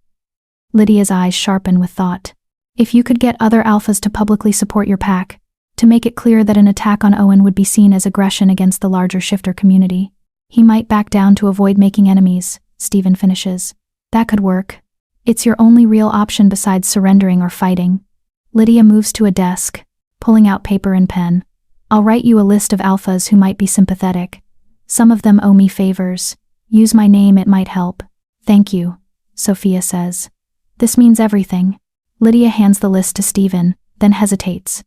Lydia's eyes sharpen with thought. If you could get other alphas to publicly support your pack, to make it clear that an attack on Owen would be seen as aggression against the larger shifter community, he might back down to avoid making enemies, Stephen finishes. That could work. It's your only real option besides surrendering or fighting. Lydia moves to a desk, pulling out paper and pen. I'll write you a list of alphas who might be sympathetic. Some of them owe me favors. Use my name, it might help. Thank you, Sophia says. This means everything. Lydia hands the list to Stephen, then hesitates.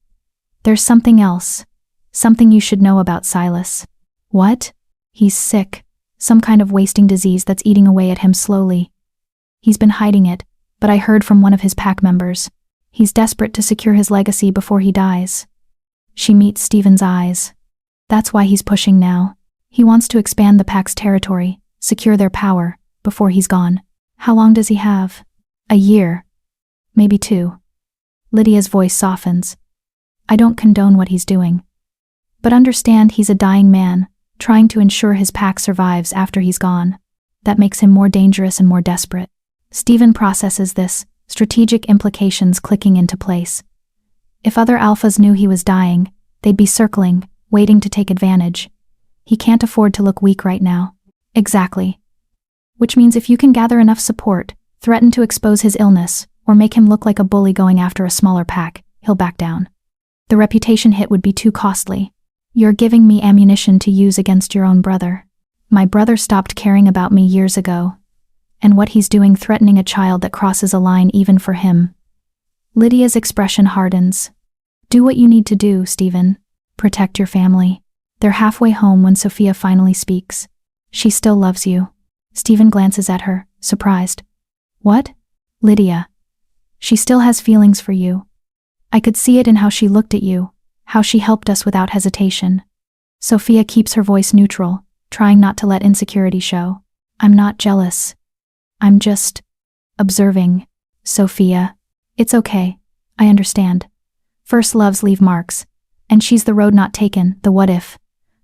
There's something else. Something you should know about Silas. What? He's sick. Some kind of wasting disease that's eating away at him slowly. He's been hiding it, but I heard from one of his pack members. He's desperate to secure his legacy before he dies. She meets Stephen's eyes. That's why he's pushing now. He wants to expand the pack's territory, secure their power, before he's gone. How long does he have? A year. Maybe 2. Lydia's voice softens. I don't condone what he's doing. But understand he's a dying man, trying to ensure his pack survives after he's gone. That makes him more dangerous and more desperate. Stephen processes this, strategic implications clicking into place. If other alphas knew he was dying, they'd be circling, waiting to take advantage. He can't afford to look weak right now. Exactly. Which means if you can gather enough support, threaten to expose his illness, or make him look like a bully going after a smaller pack, he'll back down. The reputation hit would be too costly. You're giving me ammunition to use against your own brother. My brother stopped caring about me years ago. And what he's doing threatening a child that crosses a line even for him. Lydia's expression hardens. Do what you need to do, Stephen. Protect your family. They're halfway home when Sophia finally speaks. She still loves you. Stephen glances at her, surprised. What? Lydia. She still has feelings for you. I could see it in how she looked at you, how she helped us without hesitation. Sophia keeps her voice neutral, trying not to let insecurity show. I'm not jealous. I'm just observing. Sophia. It's okay. I understand. First loves leave marks. And she's the road not taken, the what if.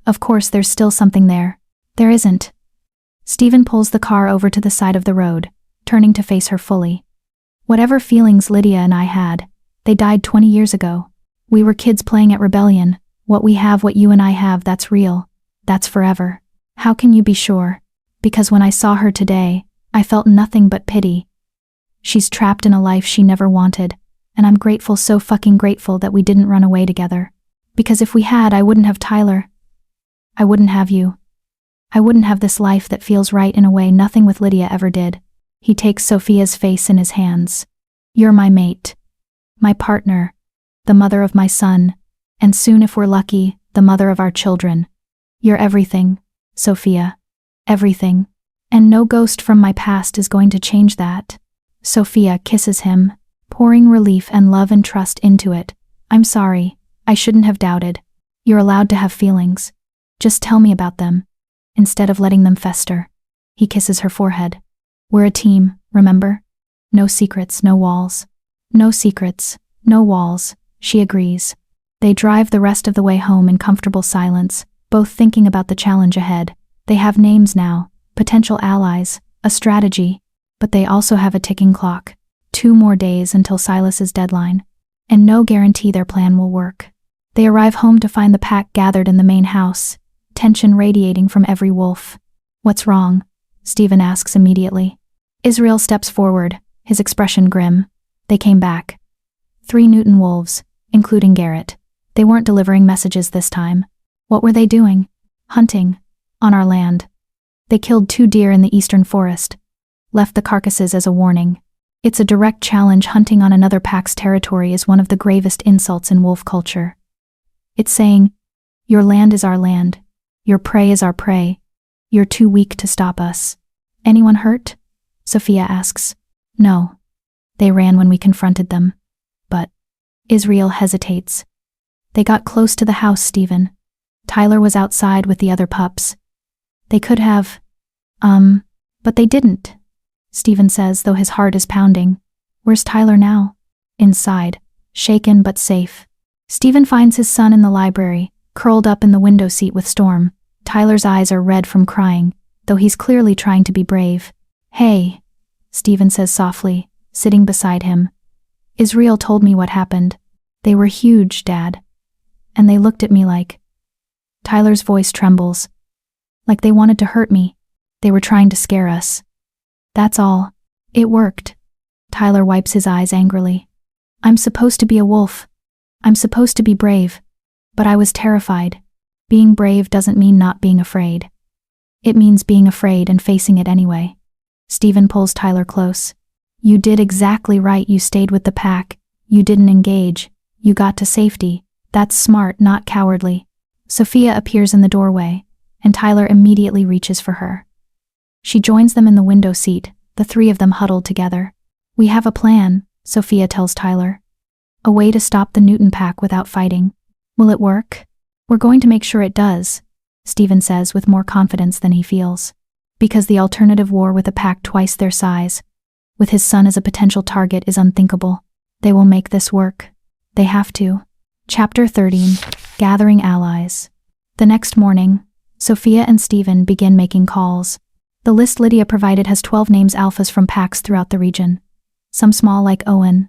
Of course there's still something there. There isn't. Stephen pulls the car over to the side of the road, turning to face her fully. Whatever feelings Lydia and I had, they died 20 years ago. We were kids playing at rebellion. What we have, what you and I have, that's real. That's forever. How can you be sure? Because when I saw her today, I felt nothing but pity. She's trapped in a life she never wanted, and I'm grateful, so fucking grateful that we didn't run away together. Because if we had, I wouldn't have Tyler. I wouldn't have you. I wouldn't have this life that feels right in a way nothing with Lydia ever did. He takes Sophia's face in his hands. You're my mate. My partner. The mother of my son. And soon, if we're lucky, the mother of our children. You're everything, Sophia. Everything. And no ghost from my past is going to change that. Sophia kisses him, pouring relief and love and trust into it. I'm sorry. I shouldn't have doubted. You're allowed to have feelings. Just tell me about them. Instead of letting them fester. He kisses her forehead. We're a team, remember? No secrets, no walls. No secrets, no walls, she agrees. They drive the rest of the way home in comfortable silence, both thinking about the challenge ahead. They have names now, potential allies, a strategy, but they also have a ticking clock. 2 more days until Silas's deadline. And no guarantee their plan will work. They arrive home to find the pack gathered in the main house, tension radiating from every wolf. What's wrong? Stephen asks immediately. Israel steps forward, his expression grim. They came back. 3 Newton wolves, including Garrett. They weren't delivering messages this time. What were they doing? Hunting. On our land. They killed 2 deer in the eastern forest. Left the carcasses as a warning. It's a direct challenge. Hunting on another pack's territory is one of the gravest insults in wolf culture. It's saying, your land is our land. Your prey is our prey. You're too weak to stop us. Anyone hurt? Sophia asks. No. They ran when we confronted them. But Israel hesitates. They got close to the house, Stephen. Tyler was outside with the other pups. They could have, but they didn't. Stephen says, though his heart is pounding. Where's Tyler now? Inside, shaken but safe. Stephen finds his son in the library, curled up in the window seat with Storm. Tyler's eyes are red from crying, though he's clearly trying to be brave. Hey, Stephen says softly, sitting beside him. Israel told me what happened. They were huge, Dad. And they looked at me like... Tyler's voice trembles. Like they wanted to hurt me. They were trying to scare us. That's all. It worked. Tyler wipes his eyes angrily. I'm supposed to be a wolf. I'm supposed to be brave. But I was terrified. Being brave doesn't mean not being afraid. It means being afraid and facing it anyway. Stephen pulls Tyler close. You did exactly right. You stayed with the pack. You didn't engage. You got to safety. That's smart, not cowardly. Sophia appears in the doorway, and Tyler immediately reaches for her. She joins them in the window seat, the 3 of them huddled together. We have a plan, Sophia tells Tyler. A way to stop the Newton pack without fighting. Will it work? We're going to make sure it does, Stephen says with more confidence than he feels. Because the alternative war with a pack twice their size, with his son as a potential target, is unthinkable. They will make this work. They have to. Chapter 13. Gathering Allies. The next morning, Sophia and Stephen begin making calls. The list Lydia provided has 12 names alphas from packs throughout the region. some small like Owen,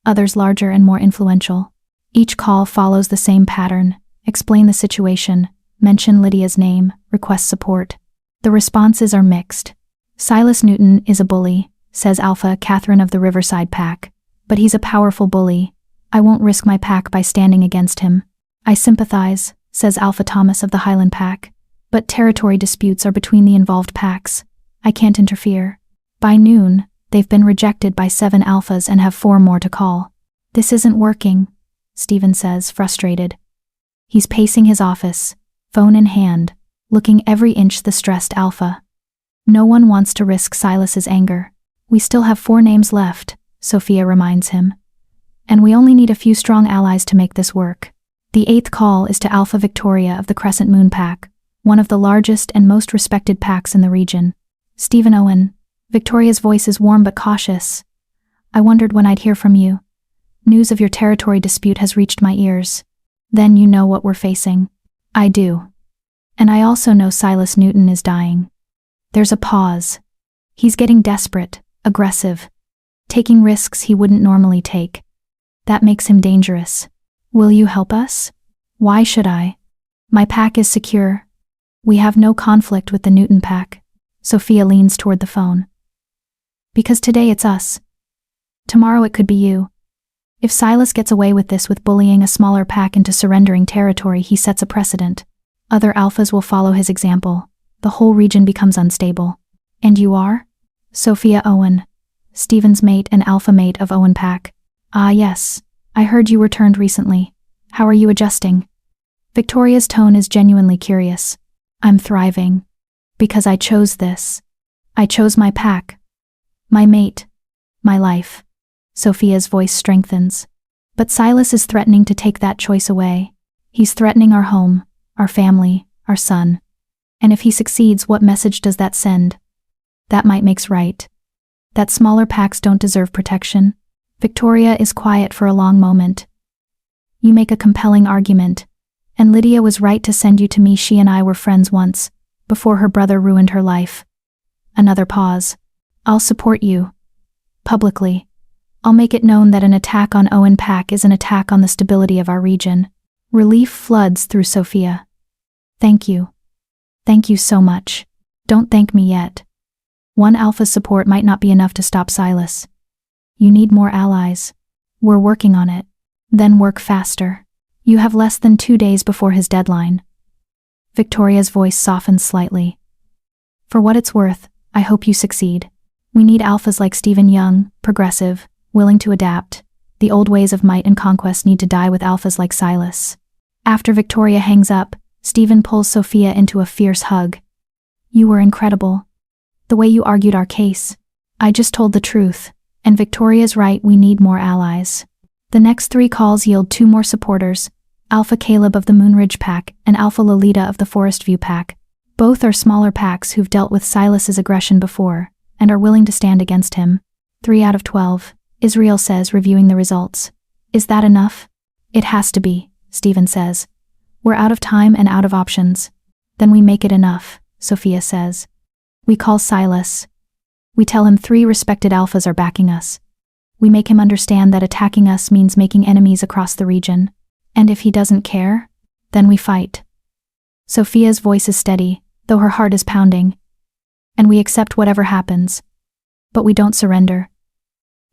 others larger and more influential. Each call follows the same pattern: explain the situation, mention Lydia's name, request support. The responses are mixed. Silas Newton is a bully, says Alpha Catherine of the Riverside Pack. But he's a powerful bully. I won't risk my pack by standing against him. I sympathize, says Alpha Thomas of the Highland Pack. But territory disputes are between the involved packs. I can't interfere. By noon, they've been rejected by 7 alphas and have 4 more to call. This isn't working, Stephen says, frustrated. He's pacing his office, phone in hand, looking every inch the stressed alpha. No one wants to risk Silas's anger. We still have 4 names left, Sophia reminds him. And we only need a few strong allies to make this work. The 8th call is to Alpha Victoria of the Crescent Moon Pack, one of the largest and most respected packs in the region. Stephen Owen. Victoria's voice is warm but cautious. I wondered when I'd hear from you. News of your territory dispute has reached my ears. Then you know what we're facing. I do. And I also know Silas Newton is dying. There's a pause. He's getting desperate, aggressive, taking risks he wouldn't normally take. That makes him dangerous. Will you help us? Why should I? My pack is secure. We have no conflict with the Newton pack. Sophia leans toward the phone. Because today it's us. Tomorrow it could be you. If Silas gets away with this, with bullying a smaller pack into surrendering territory, he sets a precedent. Other alphas will follow his example. The whole region becomes unstable. And you are? Sophia Owen. Stephen's mate and alpha mate of Owen Pack. Ah yes, I heard you returned recently. How are you adjusting? Victoria's tone is genuinely curious. I'm thriving. Because I chose this. I chose my pack. My mate. My life. Sophia's voice strengthens. But Silas is threatening to take that choice away. He's threatening our home, our family, our son. And if he succeeds, what message does that send? That might makes right. That smaller packs don't deserve protection. Victoria is quiet for a long moment. You make a compelling argument. And Lydia was right to send you to me. She and I were friends once, before her brother ruined her life. Another pause. I'll support you. Publicly. I'll make it known that an attack on Owen Pack is an attack on the stability of our region. Relief floods through Sophia. Thank you. Thank you so much. Don't thank me yet. One alpha's support might not be enough to stop Silas. You need more allies. We're working on it. Then work faster. You have less than 2 days before his deadline. Victoria's voice softens slightly. For what it's worth, I hope you succeed. We need alphas like Stephen, young, progressive, willing to adapt. The old ways of might and conquest need to die with alphas like Silas. After Victoria hangs up, Stephen pulls Sophia into a fierce hug. You were incredible. The way you argued our case. I just told the truth. And Victoria's right, we need more allies. The next 3 calls yield 2 more supporters, Alpha Caleb of the Moonridge Pack and Alpha Lolita of the Forest View Pack. Both are smaller packs who've dealt with Silas's aggression before, and are willing to stand against him. 3 out of 12, Israel says, reviewing the results. Is that enough? It has to be, Stephen says. We're out of time and out of options. Then we make it enough, Sophia says. We call Silas. We tell him 3 respected alphas are backing us. We make him understand that attacking us means making enemies across the region. And if he doesn't care, then we fight. Sophia's voice is steady, though her heart is pounding. And we accept whatever happens. But we don't surrender.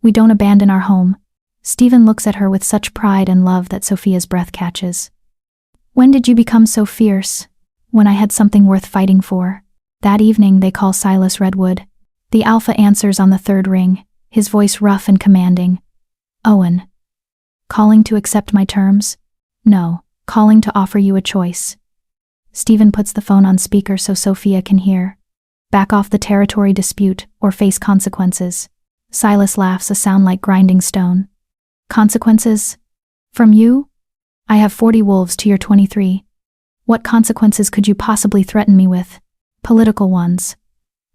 We don't abandon our home. Stephen looks at her with such pride and love that Sophia's breath catches. When did you become so fierce? When I had something worth fighting for. That evening they call Silas Redwood. The alpha answers on the 3rd ring, his voice rough and commanding. Owen. Calling to accept my terms? No, calling to offer you a choice. Stephen puts the phone on speaker so Sophia can hear. Back off the territory dispute or face consequences. Silas laughs, a sound like grinding stone. Consequences? From you? I have 40 wolves to your 23. What consequences could you possibly threaten me with? Political ones.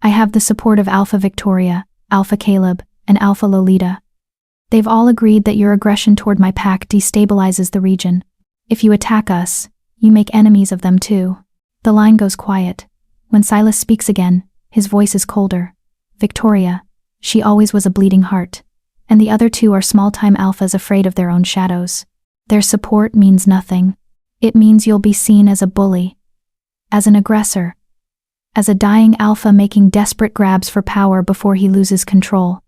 I have the support of Alpha Victoria, Alpha Caleb, and Alpha Lolita. They've all agreed that your aggression toward my pack destabilizes the region. If you attack us, you make enemies of them too. The line goes quiet. When Silas speaks again, his voice is colder. Victoria, She always was a bleeding heart. And the other two are small-time alphas afraid of their own shadows. Their support means nothing. It means you'll be seen as a bully, as an aggressor, as a dying alpha making desperate grabs for power before he loses control.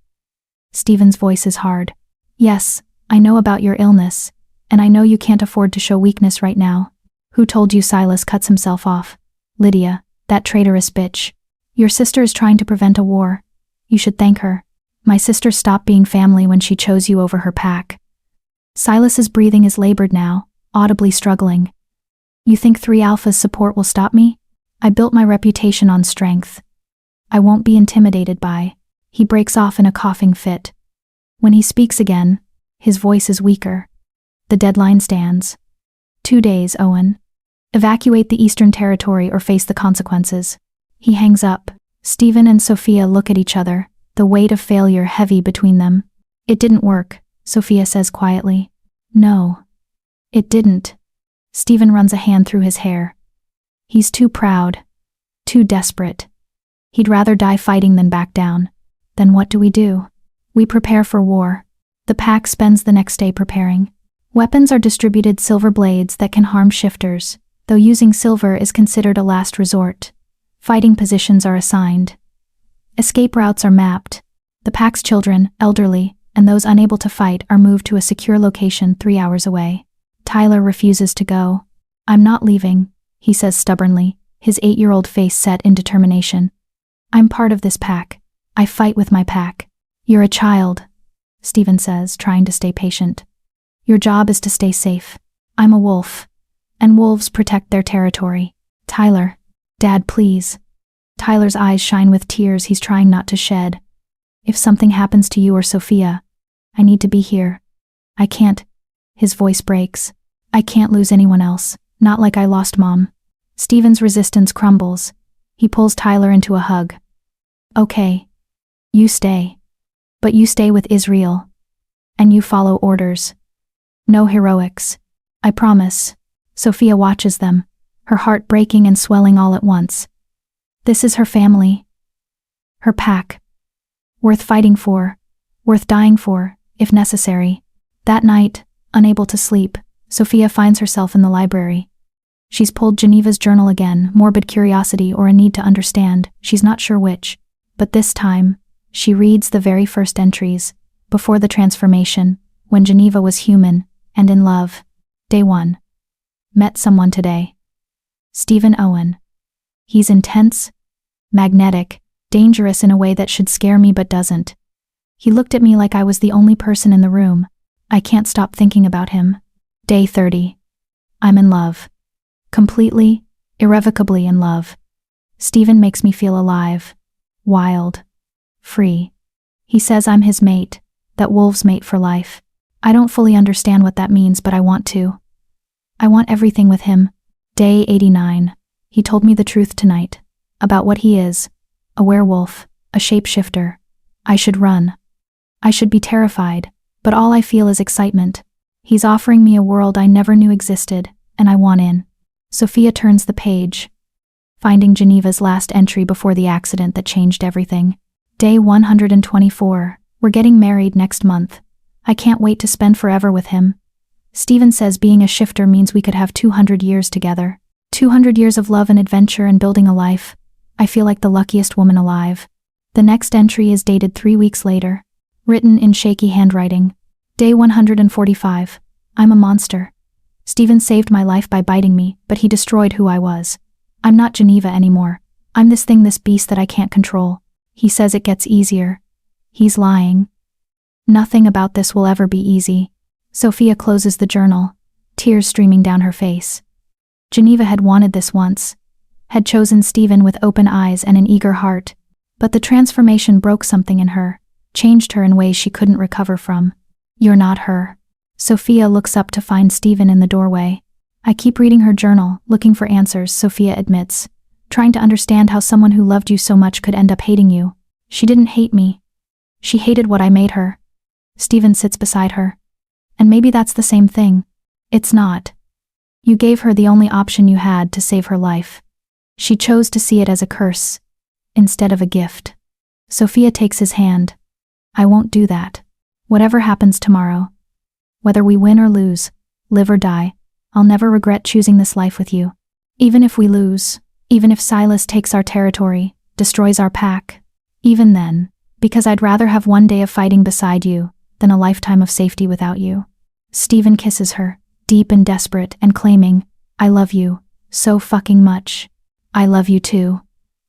Stephen's voice is hard. Yes, I know about your illness, and I know you can't afford to show weakness right now. Who told you? Silas cuts himself off. Lydia, that traitorous bitch. Your sister is trying to prevent a war. You should thank her. My sister stopped being family when she chose you over her pack. Silas's breathing is labored now, audibly struggling. You think 3 alphas' support will stop me? I built my reputation on strength. I won't be intimidated by. He breaks off in a coughing fit. When he speaks again, his voice is weaker. The deadline stands. 2 days, Owen. Evacuate the Eastern Territory or face the consequences. He hangs up. Stephen and Sophia look at each other, the weight of failure heavy between them. It didn't work, Sophia says quietly. No. It didn't. Stephen runs a hand through his hair. He's too proud. Too desperate. He'd rather die fighting than back down. Then what do? We prepare for war. The pack spends the next day preparing. Weapons are distributed, silver blades that can harm shifters, though using silver is considered a last resort. Fighting positions are assigned. Escape routes are mapped. The pack's children, elderly, and those unable to fight are moved to a secure location 3 hours away. Tyler refuses to go. I'm not leaving, he says stubbornly, his 8-year-old face set in determination. I'm part of this pack. I fight with my pack. You're a child, Stephen says, trying to stay patient. Your job is to stay safe. I'm a wolf, and wolves protect their territory. Tyler. Dad, please. Tyler's eyes shine with tears he's trying not to shed. If something happens to you or Sophia, I need to be here. I can't. His voice breaks. I can't lose anyone else, not like I lost Mom. Stephen's resistance crumbles. He pulls Tyler into a hug. Okay. You stay. But you stay with Israel. And you follow orders. No heroics. I promise. Sophia watches them, her heart breaking and swelling all at once. This is her family. Her pack. Worth fighting for. Worth dying for, if necessary. That night, unable to sleep, Sophia finds herself in the library. She's pulled Geneva's journal again, morbid curiosity or a need to understand, she's not sure which. But this time, she reads the very first entries, before the transformation, when Geneva was human, and in love. Day 1. Met someone today. Stephen Owen. He's intense, magnetic, dangerous in a way that should scare me but doesn't. He looked at me like I was the only person in the room. I can't stop thinking about him. Day 30. I'm in love. Completely, irrevocably in love. Stephen makes me feel alive, wild, free. He says I'm his mate, that wolves mate for life. I don't fully understand what that means, but I want to. I want everything with him. Day 89. He told me the truth tonight, about what he is, a werewolf, a shapeshifter. I should run. I should be terrified, but all I feel is excitement. He's offering me a world I never knew existed, and I want in. Sophia turns the page, finding Geneva's last entry before the accident that changed everything. Day 124. We're getting married next month. I can't wait to spend forever with him. Stephen says being a shifter means we could have 200 years together. 200 years of love and adventure and building a life. I feel like the luckiest woman alive. The next entry is dated 3 weeks later, written in shaky handwriting. Day 145. I'm a monster. Stephen saved my life by biting me, but he destroyed who I was. I'm not Geneva anymore. I'm this thing, this beast that I can't control. He says it gets easier. He's lying. Nothing about this will ever be easy. Sophia closes the journal, tears streaming down her face. Geneva had wanted this once, had chosen Stephen with open eyes and an eager heart, but the transformation broke something in her, changed her in ways she couldn't recover from. You're not her. Sophia looks up to find Stephen in the doorway. I keep reading her journal, looking for answers, Sophia admits, trying to understand how someone who loved you so much could end up hating you. She didn't hate me. She hated what I made her. Stephen sits beside her. And maybe that's the same thing. It's not. You gave her the only option you had to save her life. She chose to see it as a curse, instead of a gift. Sophia takes his hand, I won't do that. Whatever happens tomorrow, whether we win or lose, live or die, I'll never regret choosing this life with you. Even if we lose, even if Silas takes our territory, destroys our pack, even then, because I'd rather have one day of fighting beside you than a lifetime of safety without you. Stephen kisses her, deep and desperate, and claiming, I love you, so fucking much. I love you too.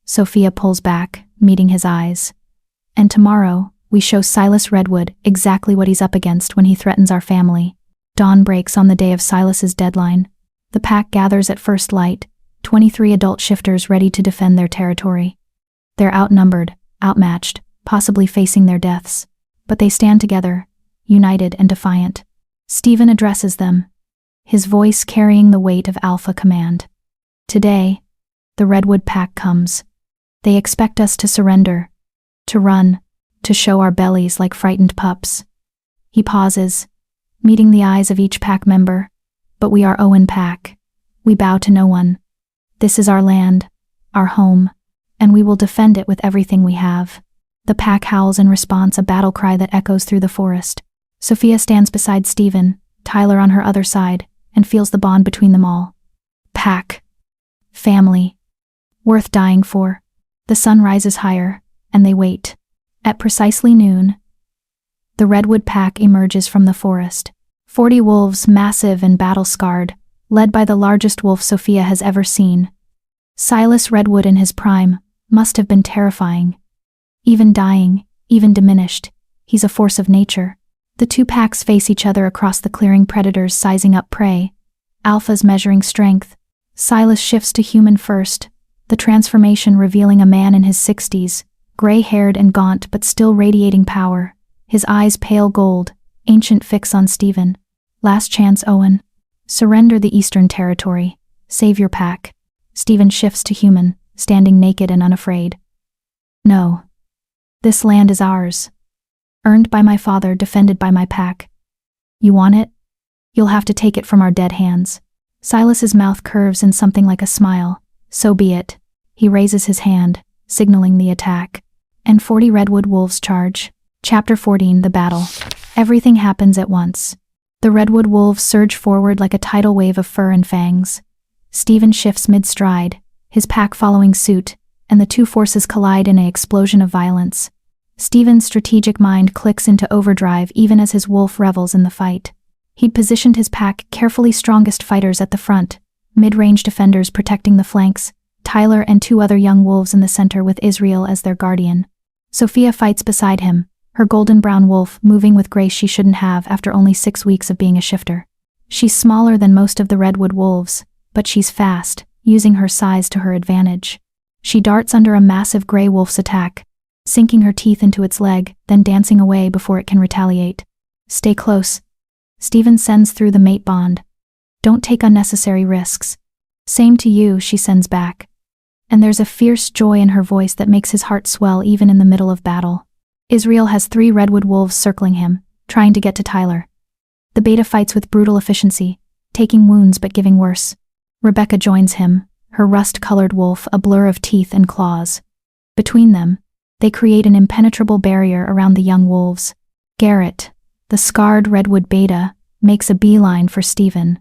Sophia pulls back, meeting his eyes. And tomorrow, we show Silas Redwood exactly what he's up against when he threatens our family. Dawn breaks on the day of Silas's deadline. The pack gathers at first light, 23 adult shifters ready to defend their territory. They're outnumbered, outmatched, possibly facing their deaths. But they stand together, united and defiant. Stephen addresses them, his voice carrying the weight of alpha command. Today, the Redwood pack comes. They expect us to surrender, to run, to show our bellies like frightened pups. He pauses, meeting the eyes of each pack member. But we are Owen Pack. We bow to no one. This is our land, our home, and we will defend it with everything we have. The pack howls in response, a battle cry that echoes through the forest. Sophia stands beside Stephen, Tyler on her other side, and feels the bond between them all. Pack. Family. Worth dying for. The sun rises higher, and they wait. At precisely noon, the Redwood pack emerges from the forest. 40 wolves, massive and battle-scarred, led by the largest wolf Sophia has ever seen. Silas Redwood in his prime must have been terrifying. Even dying, even diminished, he's a force of nature. The two packs face each other across the clearing, predators sizing up prey. Alphas measuring strength. Silas shifts to human first, the transformation revealing a man in his 60s, gray-haired and gaunt but still radiating power, his eyes pale gold, ancient fix on Stephen. Last chance, Owen. Surrender the Eastern Territory. Save your pack. Stephen shifts to human, standing naked and unafraid. No. This land is ours. Earned by my father, defended by my pack. You want it? You'll have to take it from our dead hands. Silas's mouth curves in something like a smile. So be it. He raises his hand, signaling the attack. And 40 Redwood wolves charge. Chapter 14, The Battle. Everything happens at once. The Redwood wolves surge forward like a tidal wave of fur and fangs. Stephen shifts mid-stride, his pack following suit, and the two forces collide in an explosion of violence. Stephen's strategic mind clicks into overdrive even as his wolf revels in the fight. He'd positioned his pack carefully, strongest fighters at the front, mid-range defenders protecting the flanks, Tyler and 2 other young wolves in the center with Israel as their guardian. Sophia fights beside him, her golden brown wolf moving with grace she shouldn't have after only 6 weeks of being a shifter. She's smaller than most of the Redwood wolves, but she's fast, using her size to her advantage. She darts under a massive gray wolf's attack, sinking her teeth into its leg, then dancing away before it can retaliate. Stay close. Stephen sends through the mate bond. Don't take unnecessary risks. Same to you, she sends back. And there's a fierce joy in her voice that makes his heart swell even in the middle of battle. Israel has 3 Redwood wolves circling him, trying to get to Tyler. The beta fights with brutal efficiency, taking wounds but giving worse. Rebecca joins him, her rust-colored wolf a blur of teeth and claws. Between them, they create an impenetrable barrier around the young wolves. Garrett, the scarred Redwood beta, makes a beeline for Stephen.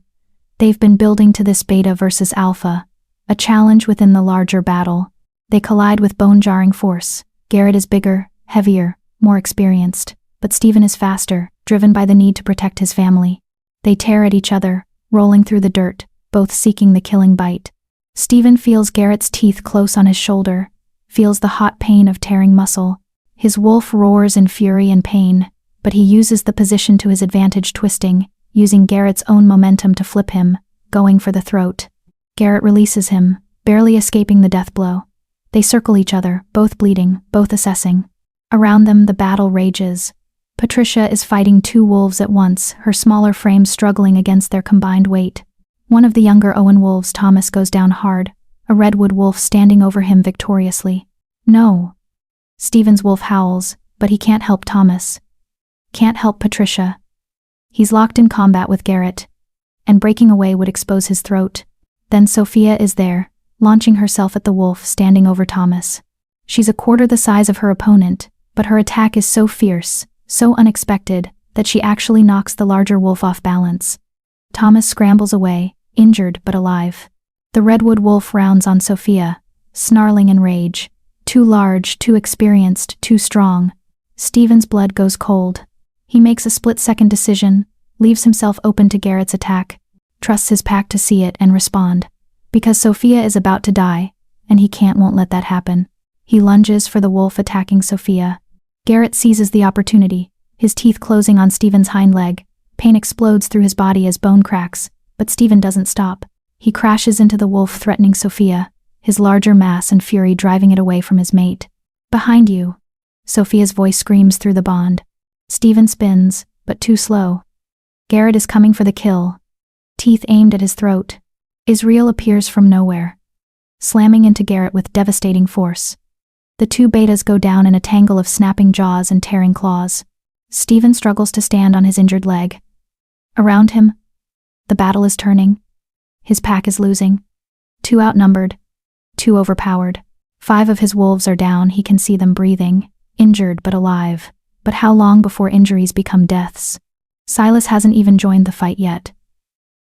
They've been building to this beta versus alpha, a challenge within the larger battle. They collide with bone-jarring force. Garrett is bigger, heavier, more experienced, but Stephen is faster, driven by the need to protect his family. They tear at each other, rolling through the dirt, both seeking the killing bite. Stephen feels Garrett's teeth close on his shoulder, feels the hot pain of tearing muscle. His wolf roars in fury and pain, but he uses the position to his advantage, twisting, using Garrett's own momentum to flip him, going for the throat. Garrett releases him, barely escaping the death blow. They circle each other, both bleeding, both assessing. Around them, the battle rages. Patricia is fighting 2 wolves at once, her smaller frame struggling against their combined weight. One of the younger Owen wolves, Thomas, goes down hard, a Redwood wolf standing over him victoriously. No. Stephen's wolf howls, but he can't help Thomas. Can't help Patricia. He's locked in combat with Garrett, and breaking away would expose his throat. Then Sophia is there, launching herself at the wolf standing over Thomas. She's a quarter the size of her opponent, But her attack is so fierce, so unexpected, that she actually knocks the larger wolf off balance. Thomas scrambles away, injured but alive. The redwood wolf rounds on Sophia, snarling in rage. Too large, too experienced, too strong. Stephen's blood goes cold. He makes a split-second decision, leaves himself open to Garrett's attack, trusts his pack to see it and respond. Because Sophia is about to die, and he won't let that happen. He lunges for the wolf attacking Sophia. Garrett seizes the opportunity, his teeth closing on Stephen's hind leg. Pain explodes through his body as bone cracks, but Stephen doesn't stop. He crashes into the wolf, threatening Sophia, his larger mass and fury driving it away from his mate. Behind you. Sophia's voice screams through the bond. Stephen spins, but too slow. Garrett is coming for the kill. Teeth aimed at his throat. Israel appears from nowhere, slamming into Garrett with devastating force. The two betas go down in a tangle of snapping jaws and tearing claws. Stephen struggles to stand on his injured leg. Around him, the battle is turning. His pack is losing. Too outnumbered. Too overpowered. 5 of his wolves are down. He can see them breathing, injured but alive. But how long before injuries become deaths? Silas hasn't even joined the fight yet.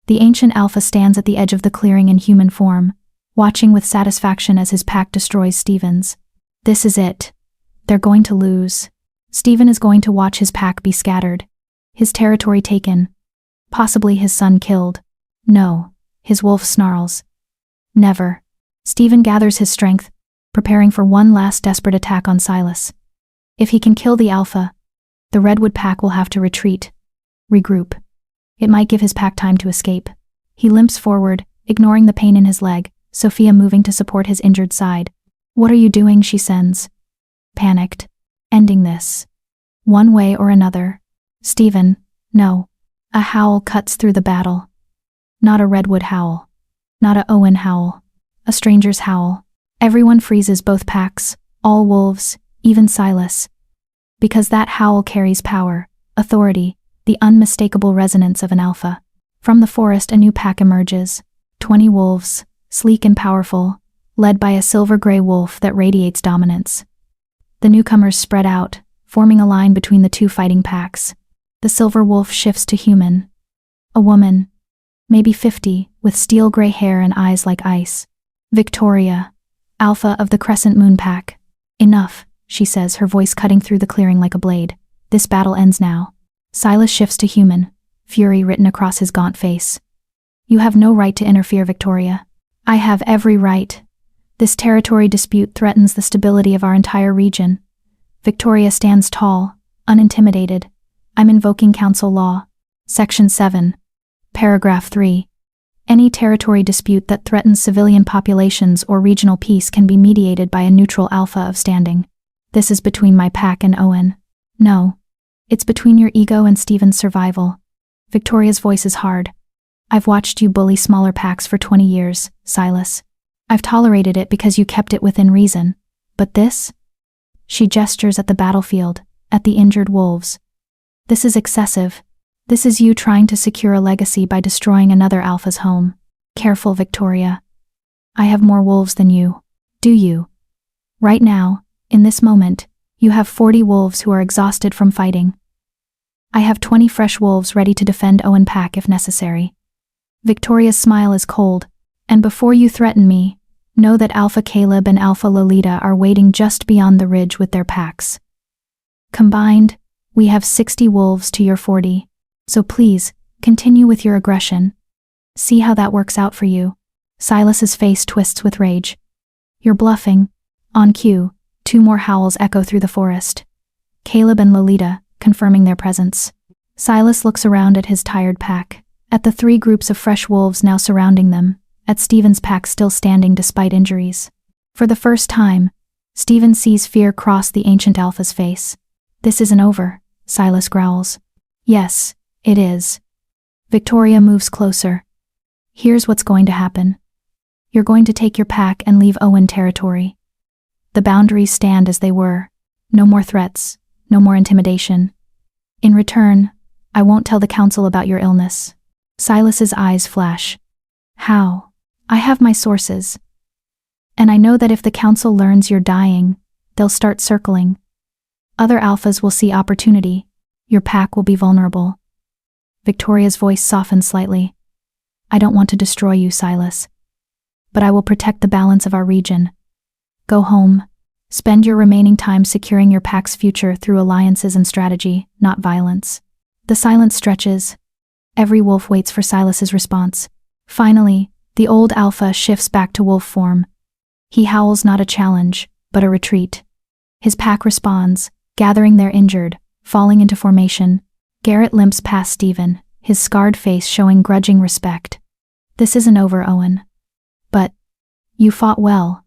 The ancient alpha stands at the edge of the clearing in human form, watching with satisfaction as his pack destroys Stephen's. This is it. They're going to lose. Stephen is going to watch his pack be scattered, his territory taken, possibly his son killed. No, his wolf snarls. Never. Stephen gathers his strength, preparing for one last desperate attack on Silas. If he can kill the alpha, the redwood pack will have to retreat, regroup. It might give his pack time to escape. He limps forward, ignoring the pain in his leg, Sophia moving to support his injured side. "What are you doing?" she sends. Panicked. Ending this. One way or another. Stephen, no. A howl cuts through the battle. Not a redwood howl. Not a Owen howl. A stranger's howl. Everyone freezes, both packs, all wolves, even Silas. Because that howl carries power, authority, the unmistakable resonance of an alpha. From the forest a new pack emerges. 20 wolves, sleek and powerful, led by a silver-gray wolf that radiates dominance. The newcomers spread out, forming a line between the two fighting packs. The silver wolf shifts to human. A woman, maybe 50, with steel-gray hair and eyes like ice. Victoria, alpha of the Crescent Moon pack. "Enough," she says, her voice cutting through the clearing like a blade. "This battle ends now." Silas shifts to human, fury written across his gaunt face. "You have no right to interfere, Victoria." "I have every right. This territory dispute threatens the stability of our entire region." Victoria stands tall, unintimidated. "I'm invoking council law. Section 7. Paragraph 3. Any territory dispute that threatens civilian populations or regional peace can be mediated by a neutral alpha of standing. This is between my pack and Owen. No. It's between your ego and Stephen's survival." Victoria's voice is hard. "I've watched you bully smaller packs for 20 years, Silas. I've tolerated it because you kept it within reason. But this?" She gestures at the battlefield, at the injured wolves. "This is excessive. This is you trying to secure a legacy by destroying another alpha's home. Careful, Victoria. I have more wolves than you. Do you? Right now, in this moment, you have 40 wolves who are exhausted from fighting. I have 20 fresh wolves ready to defend Owen Pack if necessary." Victoria's smile is cold. "And before you threaten me, know that Alpha Caleb and Alpha Lolita are waiting just beyond the ridge with their packs. Combined, we have 60 wolves to your 40. So please, continue with your aggression. See how that works out for you." Silas's face twists with rage. "You're bluffing." On cue, 2 more howls echo through the forest. Caleb and Lolita, confirming their presence. Silas looks around at his tired pack, at the 3 groups of fresh wolves now surrounding them, at Stephen's pack still standing despite injuries. For the first time, Stephen sees fear cross the ancient alpha's face. "This isn't over," Silas growls. "Yes, it is." Victoria moves closer. "Here's what's going to happen. You're going to take your pack and leave Owen territory. The boundaries stand as they were. No more threats, no more intimidation. In return, I won't tell the council about your illness." Silas's eyes flash. "How? I have my sources. And I know that if the council learns you're dying, they'll start circling." Other alphas will see opportunity. Your pack will be vulnerable. Victoria's voice softened slightly. I don't want to destroy you, Silas. But I will protect the balance of our region. Go home. Spend your remaining time securing your pack's future through alliances and strategy, not violence. The silence stretches. Every wolf waits for Silas's response. Finally, the old alpha shifts back to wolf form. He howls not a challenge, but a retreat. His pack responds, gathering their injured, falling into formation. Garrett limps past Stephen, his scarred face showing grudging respect. This isn't over, Owen. But you fought well.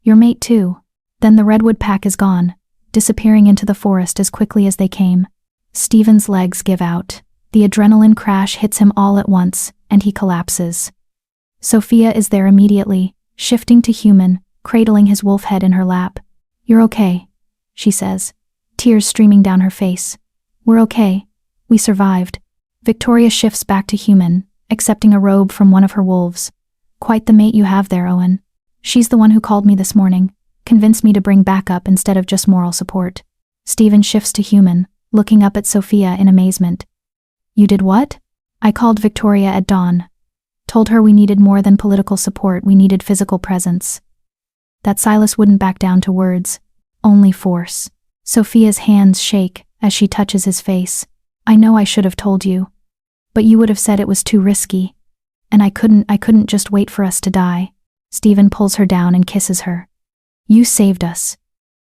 Your mate too. Then the redwood pack is gone, disappearing into the forest as quickly as they came. Stephen's legs give out. The adrenaline crash hits him all at once, and he collapses. Sophia is there immediately, shifting to human, cradling his wolf head in her lap. You're okay, she says, tears streaming down her face. We're okay. We survived. Victoria shifts back to human, accepting a robe from one of her wolves. Quite the mate you have there, Owen. She's the one who called me this morning, convinced me to bring backup instead of just moral support. Stephen shifts to human, looking up at Sophia in amazement. You did what? I called Victoria at dawn. Told her we needed more than political support, we needed physical presence. That Silas wouldn't back down to words, only force. Sophia's hands shake as she touches his face. I know I should have told you. But you would have said it was too risky. And I couldn't just wait for us to die. Stephen pulls her down and kisses her. You saved us.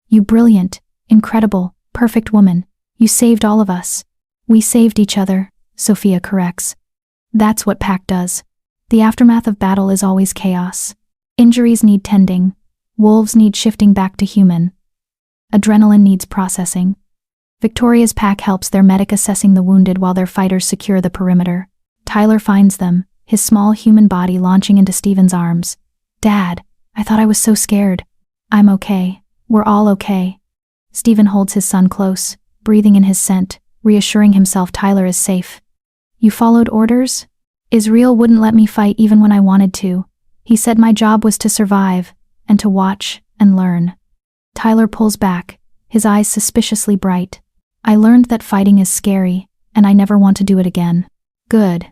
You brilliant, incredible, perfect woman. You saved all of us. We saved each other, Sophia corrects. That's what pack does. The aftermath of battle is always chaos. Injuries need tending. Wolves need shifting back to human. Adrenaline needs processing. Victoria's pack helps their medic assessing the wounded while their fighters secure the perimeter. Tyler finds them, his small human body launching into Stephen's arms. Dad, I thought I was so scared. I'm okay. We're all okay. Stephen holds his son close, breathing in his scent, reassuring himself Tyler is safe. You followed orders? Israel wouldn't let me fight even when I wanted to. He said my job was to survive, and to watch and learn. Tyler pulls back, his eyes suspiciously bright. I learned that fighting is scary, and I never want to do it again. Good.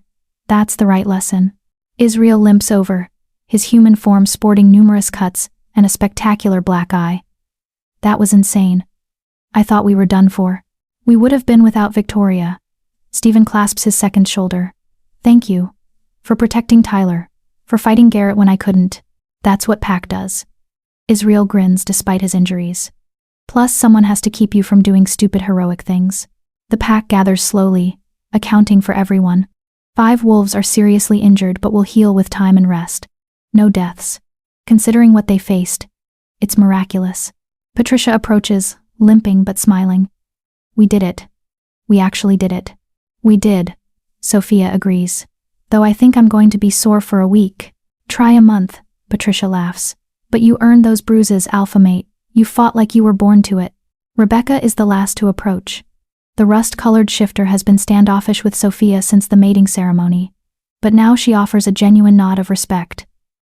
That's the right lesson. Israel limps over, his human form sporting numerous cuts and a spectacular black eye. That was insane. I thought we were done for. We would have been without Victoria. Stephen clasps his second shoulder. Thank you. For protecting Tyler. For fighting Garrett when I couldn't. That's what pack does. Israel grins despite his injuries. Plus, someone has to keep you from doing stupid heroic things. The pack gathers slowly, accounting for everyone. 5 wolves are seriously injured but will heal with time and rest. No deaths. Considering what they faced, it's miraculous. Patricia approaches, limping but smiling. We did it. We actually did it. We did. Sophia agrees. Though I think I'm going to be sore for a week. Try a month, Patricia laughs. But you earned those bruises, alpha mate. You fought like you were born to it. Rebecca is the last to approach. The rust-colored shifter has been standoffish with Sophia since the mating ceremony. But now she offers a genuine nod of respect.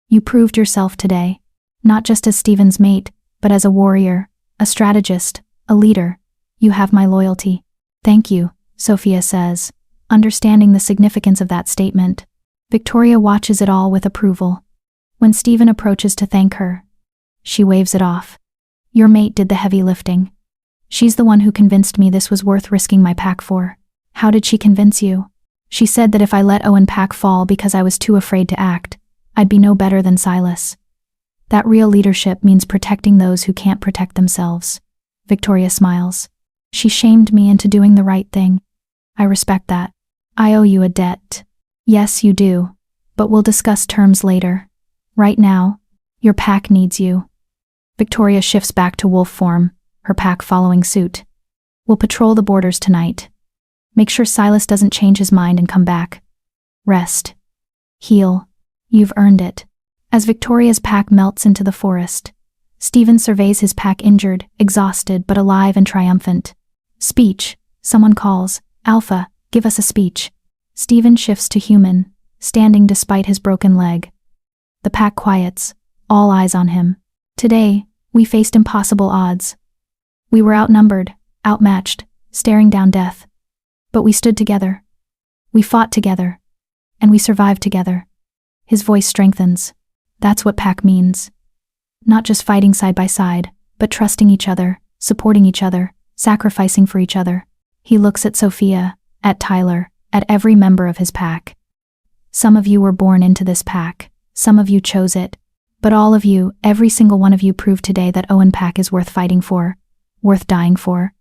You proved yourself today. Not just as Stephen's mate, but as a warrior, a strategist, a leader. You have my loyalty. Thank you, Sophia says, understanding the significance of that statement. Victoria watches it all with approval. When Stephen approaches to thank her, she waves it off. Your mate did the heavy lifting. She's the one who convinced me this was worth risking my pack for. How did she convince you? She said that if I let Owen pack fall because I was too afraid to act, I'd be no better than Silas. That real leadership means protecting those who can't protect themselves. Victoria smiles. She shamed me into doing the right thing. I respect that. I owe you a debt. Yes, you do. But we'll discuss terms later. Right now, your pack needs you. Victoria shifts back to wolf form, her pack following suit. We'll patrol the borders tonight. Make sure Silas doesn't change his mind and come back. Rest. Heal. You've earned it. As Victoria's pack melts into the forest, Stephen surveys his pack injured, exhausted, but alive and triumphant. Speech. Someone calls. Alpha, give us a speech. Stephen shifts to human, standing despite his broken leg. The pack quiets, all eyes on him. Today, we faced impossible odds. We were outnumbered, outmatched, staring down death. But we stood together. We fought together. And we survived together. His voice strengthens. That's what pack means. Not just fighting side by side, but trusting each other, supporting each other, sacrificing for each other. He looks at Sophia, at Tyler, at every member of his pack. Some of you were born into this pack. Some of you chose it. But all of you, every single one of you proved today that Owen Pack is worth fighting for, worth dying for.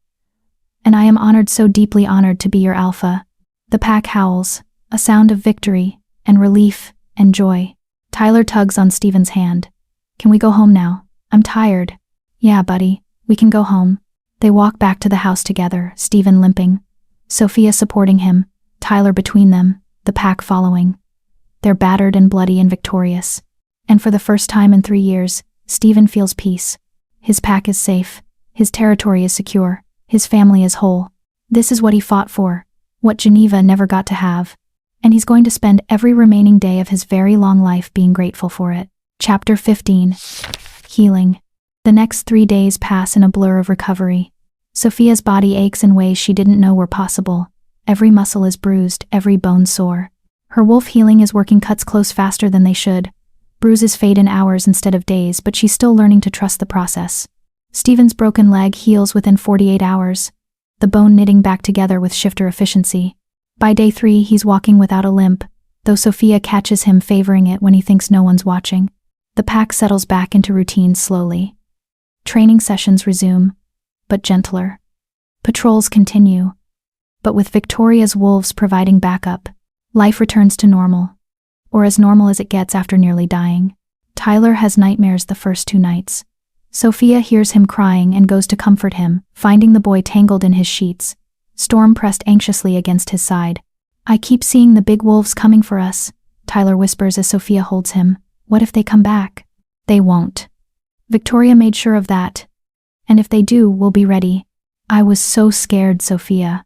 And I am honored, so deeply honored to be your alpha. The pack howls, a sound of victory, and relief, and joy. Tyler tugs on Steven's hand. Can we go home now? I'm tired. Yeah, buddy, we can go home. They walk back to the house together, Steven limping, Sophia supporting him, Tyler between them, the pack following. They're battered and bloody and victorious. And for the first time in 3 years, Steven feels peace. His pack is safe. His territory is secure. His family is whole. This is what he fought for, what Geneva never got to have. And he's going to spend every remaining day of his very long life being grateful for it. Chapter 15. Healing. The next 3 days pass in a blur of recovery. Sophia's body aches in ways she didn't know were possible. Every muscle is bruised, every bone sore. Her wolf healing is working, cuts close faster than they should. Bruises fade in hours instead of days, but she's still learning to trust the process. Steven's broken leg heals within 48 hours, the bone knitting back together with shifter efficiency. By day 3, he's walking without a limp, though Sophia catches him favoring it when he thinks no one's watching. The pack settles back into routine slowly. Training sessions resume, but gentler. Patrols continue, but with Victoria's wolves providing backup, life returns to normal. Or as normal as it gets after nearly dying. Tyler has nightmares the first 2 nights. Sophia hears him crying and goes to comfort him, finding the boy tangled in his sheets. Storm pressed anxiously against his side. I keep seeing the big wolves coming for us, Tyler whispers as Sophia holds him. What if they come back? They won't. Victoria made sure of that. And if they do, we'll be ready. I was so scared, Sophia.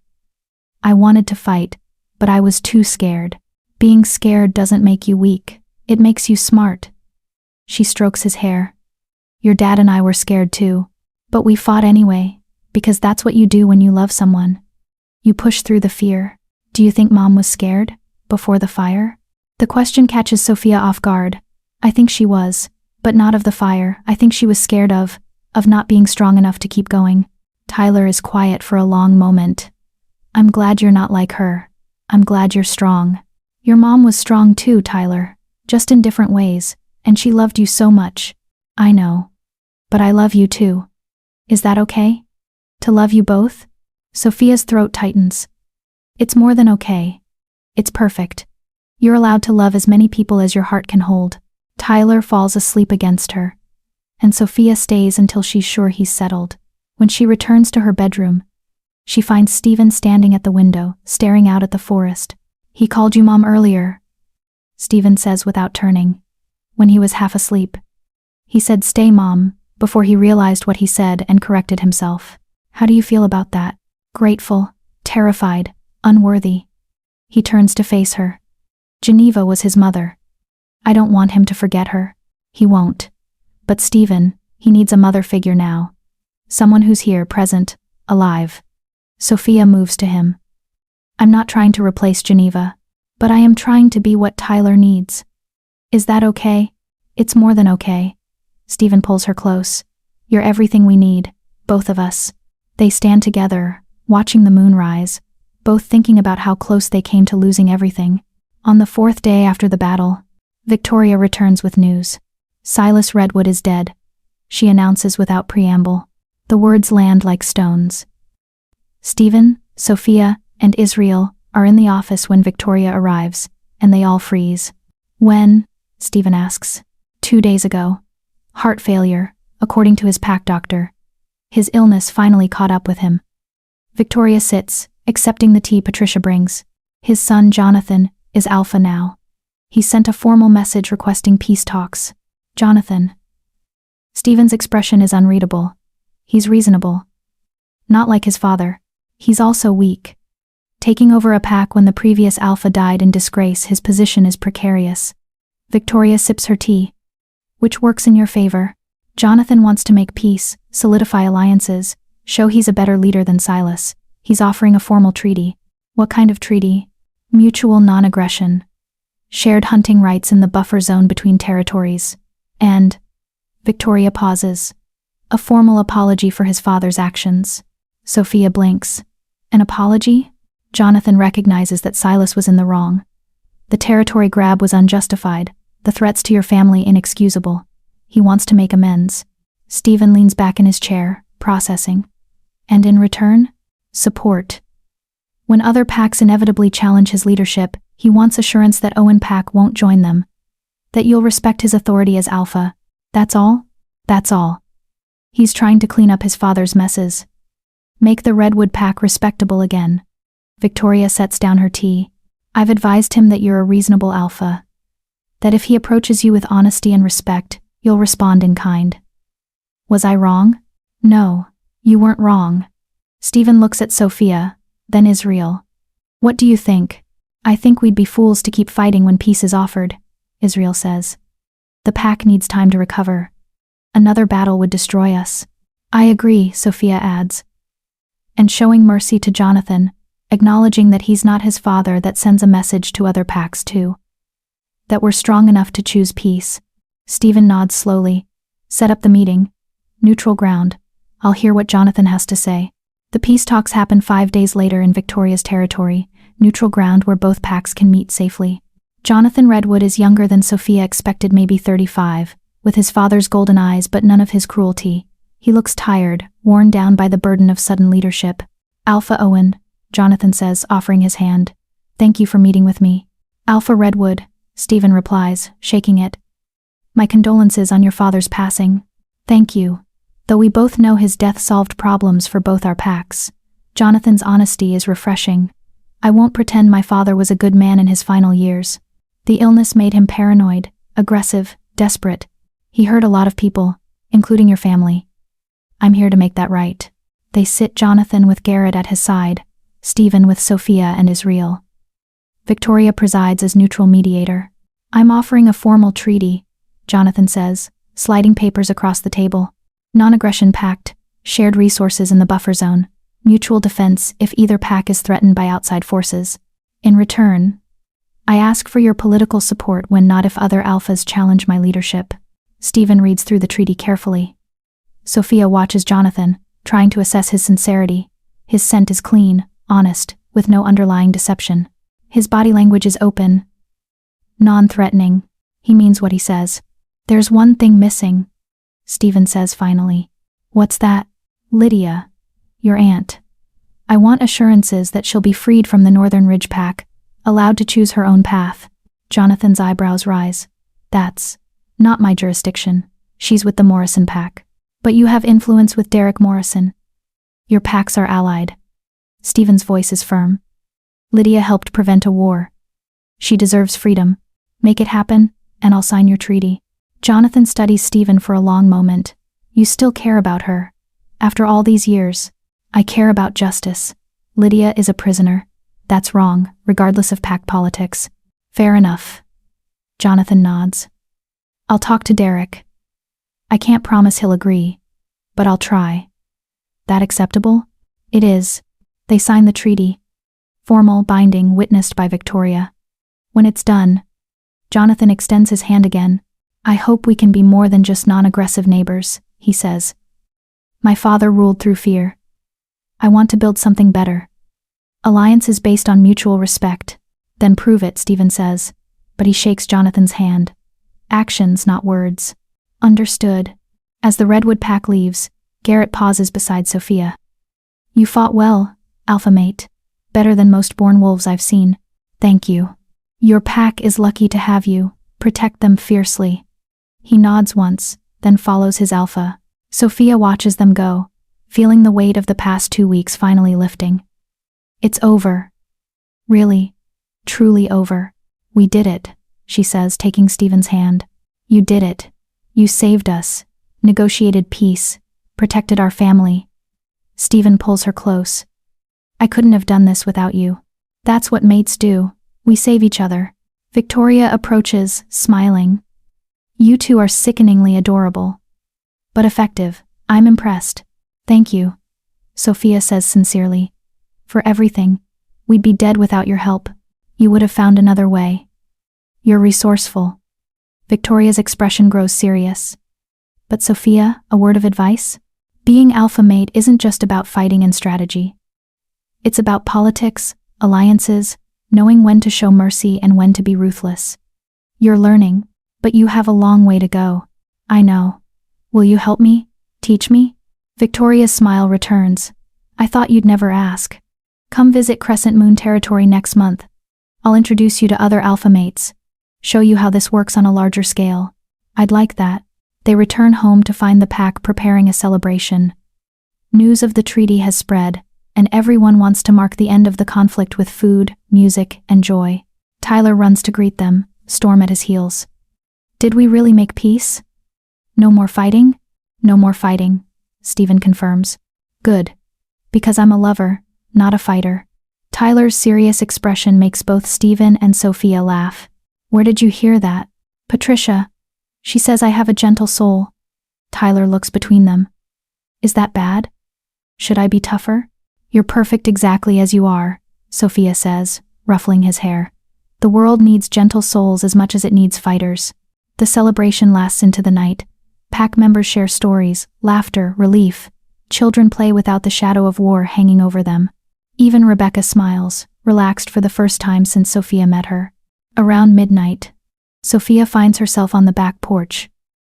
I wanted to fight, but I was too scared. Being scared doesn't make you weak, it makes you smart. She strokes his hair. Your dad and I were scared too, but we fought anyway, because that's what you do when you love someone. You push through the fear. Do you think Mom was scared, before the fire? The question catches Sophia off guard. I think she was, but not of the fire. I think she was scared of not being strong enough to keep going. Tyler is quiet for a long moment. I'm glad you're not like her. I'm glad you're strong. Your mom was strong too, Tyler, just in different ways, and she loved you so much. I know. But I love you too. Is that okay? To love you both? Sophia's throat tightens. It's more than okay. It's perfect. You're allowed to love as many people as your heart can hold. Tyler falls asleep against her, and Sophia stays until she's sure he's settled. When she returns to her bedroom, she finds Steven standing at the window, staring out at the forest. He called you Mom earlier, Steven says without turning, when he was half asleep. He said stay Mom, before he realized what he said and corrected himself. How do you feel about that? Grateful, terrified, unworthy. He turns to face her. Geneva was his mother. I don't want him to forget her. He won't. But Steven, he needs a mother figure now. Someone who's here, present, alive. Sophia moves to him. I'm not trying to replace Geneva, but I am trying to be what Tyler needs. Is that okay? It's more than okay. Steven pulls her close. You're everything we need, both of us. They stand together, watching the moon rise, both thinking about how close they came to losing everything. On the 4th day after the battle, Victoria returns with news. Silas Redwood is dead, she announces without preamble. The words land like stones. Steven, Sophia, and Israel are in the office when Victoria arrives, and they all freeze. When? Steven asks. 2 days ago. Heart failure, according to his pack doctor. His illness finally caught up with him. Victoria sits, accepting the tea Patricia brings. His son Jonathan is alpha now. He sent a formal message requesting peace talks. Jonathan. Steven's expression is unreadable. He's reasonable. Not like his father. He's also weak. Taking over a pack when the previous alpha died in disgrace, his position is precarious. Victoria sips her tea. Which works in your favor? Jonathan wants to make peace, solidify alliances. Show he's a better leader than Silas. He's offering a formal treaty. What kind of treaty? Mutual non-aggression. Shared hunting rights in the buffer zone between territories. And Victoria pauses. A formal apology for his father's actions. Sophia blinks. An apology? Jonathan recognizes that Silas was in the wrong. The territory grab was unjustified, the threats to your family inexcusable. He wants to make amends. Stephen leans back in his chair, processing. And in return? Support. When other packs inevitably challenge his leadership, he wants assurance that Owen Pack won't join them. That you'll respect his authority as alpha. That's all? That's all. He's trying to clean up his father's messes. Make the Redwood Pack respectable again. Victoria sets down her tea. I've advised him that you're a reasonable alpha. That if he approaches you with honesty and respect, you'll respond in kind. Was I wrong? No, you weren't wrong. Stephen looks at Sophia, then Israel. What do you think? I think we'd be fools to keep fighting when peace is offered, Israel says. The pack needs time to recover. Another battle would destroy us. I agree, Sophia adds. And showing mercy to Jonathan, acknowledging that he's not his father, that sends a message to other packs too. That we're strong enough to choose peace. Stephen nods slowly. Set up the meeting. Neutral ground. I'll hear what Jonathan has to say. The peace talks happen 5 days later in Victoria's territory, neutral ground where both packs can meet safely. Jonathan Redwood is younger than Sophia expected, maybe 35, with his father's golden eyes but none of his cruelty. He looks tired, worn down by the burden of sudden leadership. Alpha Owen, Jonathan says, offering his hand. Thank you for meeting with me. Alpha Redwood, Stephen replies, shaking it. My condolences on your father's passing. Thank you. Though we both know his death solved problems for both our packs. Jonathan's honesty is refreshing. I won't pretend my father was a good man in his final years. The illness made him paranoid, aggressive, desperate. He hurt a lot of people, including your family. I'm here to make that right. They sit, Jonathan with Garrett at his side, Stephen with Sophia and Israel. Victoria presides as neutral mediator. I'm offering a formal treaty, Jonathan says, sliding papers across the table. Non-aggression pact, shared resources in the buffer zone, mutual defense if either pack is threatened by outside forces. In return, I ask for your political support when not if other alphas challenge my leadership. Stephen reads through the treaty carefully. Sophia watches Jonathan, trying to assess his sincerity. His scent is clean, honest, with no underlying deception. His body language is open, non-threatening. He means what he says. There's one thing missing, Stephen says finally. What's that? Lydia, your aunt. I want assurances that she'll be freed from the Northern Ridge Pack, allowed to choose her own path. Jonathan's eyebrows rise. That's not my jurisdiction. She's with the Morrison Pack. But you have influence with Derek Morrison. Your packs are allied. Stephen's voice is firm. Lydia helped prevent a war. She deserves freedom. Make it happen, and I'll sign your treaty. Jonathan studies Stephen for a long moment. You still care about her. After all these years. I care about justice. Lydia is a prisoner. That's wrong, regardless of pack politics. Fair enough. Jonathan nods. I'll talk to Derek. I can't promise he'll agree, but I'll try. That acceptable? It is. They sign the treaty. Formal, binding, witnessed by Victoria. When it's done, Jonathan extends his hand again. I hope we can be more than just non-aggressive neighbors, he says. My father ruled through fear. I want to build something better. Alliances based on mutual respect. Then prove it, Stephen says. But he shakes Jonathan's hand. Actions, not words. Understood. As the Redwood Pack leaves, Garrett pauses beside Sophia. You fought well, Alpha Mate. Better than most born wolves I've seen. Thank you. Your pack is lucky to have you. Protect them fiercely. He nods once, then follows his alpha. Sophia watches them go, feeling the weight of the past 2 weeks finally lifting. It's over. Really, truly over. We did it, she says, taking Stephen's hand. You did it. You saved us, negotiated peace, protected our family. Stephen pulls her close. I couldn't have done this without you. That's what mates do. We save each other. Victoria approaches, smiling. You two are sickeningly adorable. But effective. I'm impressed. Thank you. Sophia says sincerely. For everything. We'd be dead without your help. You would have found another way. You're resourceful. Victoria's expression grows serious. But Sophia, a word of advice? Being alpha mate isn't just about fighting and strategy. It's about politics, alliances, knowing when to show mercy and when to be ruthless. You're learning, but you have a long way to go. I know. Will you help me? Teach me? Victoria's smile returns. I thought you'd never ask. Come visit Crescent Moon territory next month. I'll introduce you to other alpha mates. Show you how this works on a larger scale. I'd like that. They return home to find the pack preparing a celebration. News of the treaty has spread, and everyone wants to mark the end of the conflict with food, music, and joy. Tyler runs to greet them, Storm at his heels. Did we really make peace? No more fighting? No more fighting, Stephen confirms. Good. Because I'm a lover, not a fighter. Tyler's serious expression makes both Stephen and Sophia laugh. Where did you hear that? Patricia. She says I have a gentle soul. Tyler looks between them. Is that bad? Should I be tougher? You're perfect exactly as you are, Sophia says, ruffling his hair. The world needs gentle souls as much as it needs fighters. The celebration lasts into the night. Pack members share stories, laughter, relief. Children play without the shadow of war hanging over them. Even Rebecca smiles, relaxed for the first time since Sophia met her. Around midnight, Sophia finds herself on the back porch,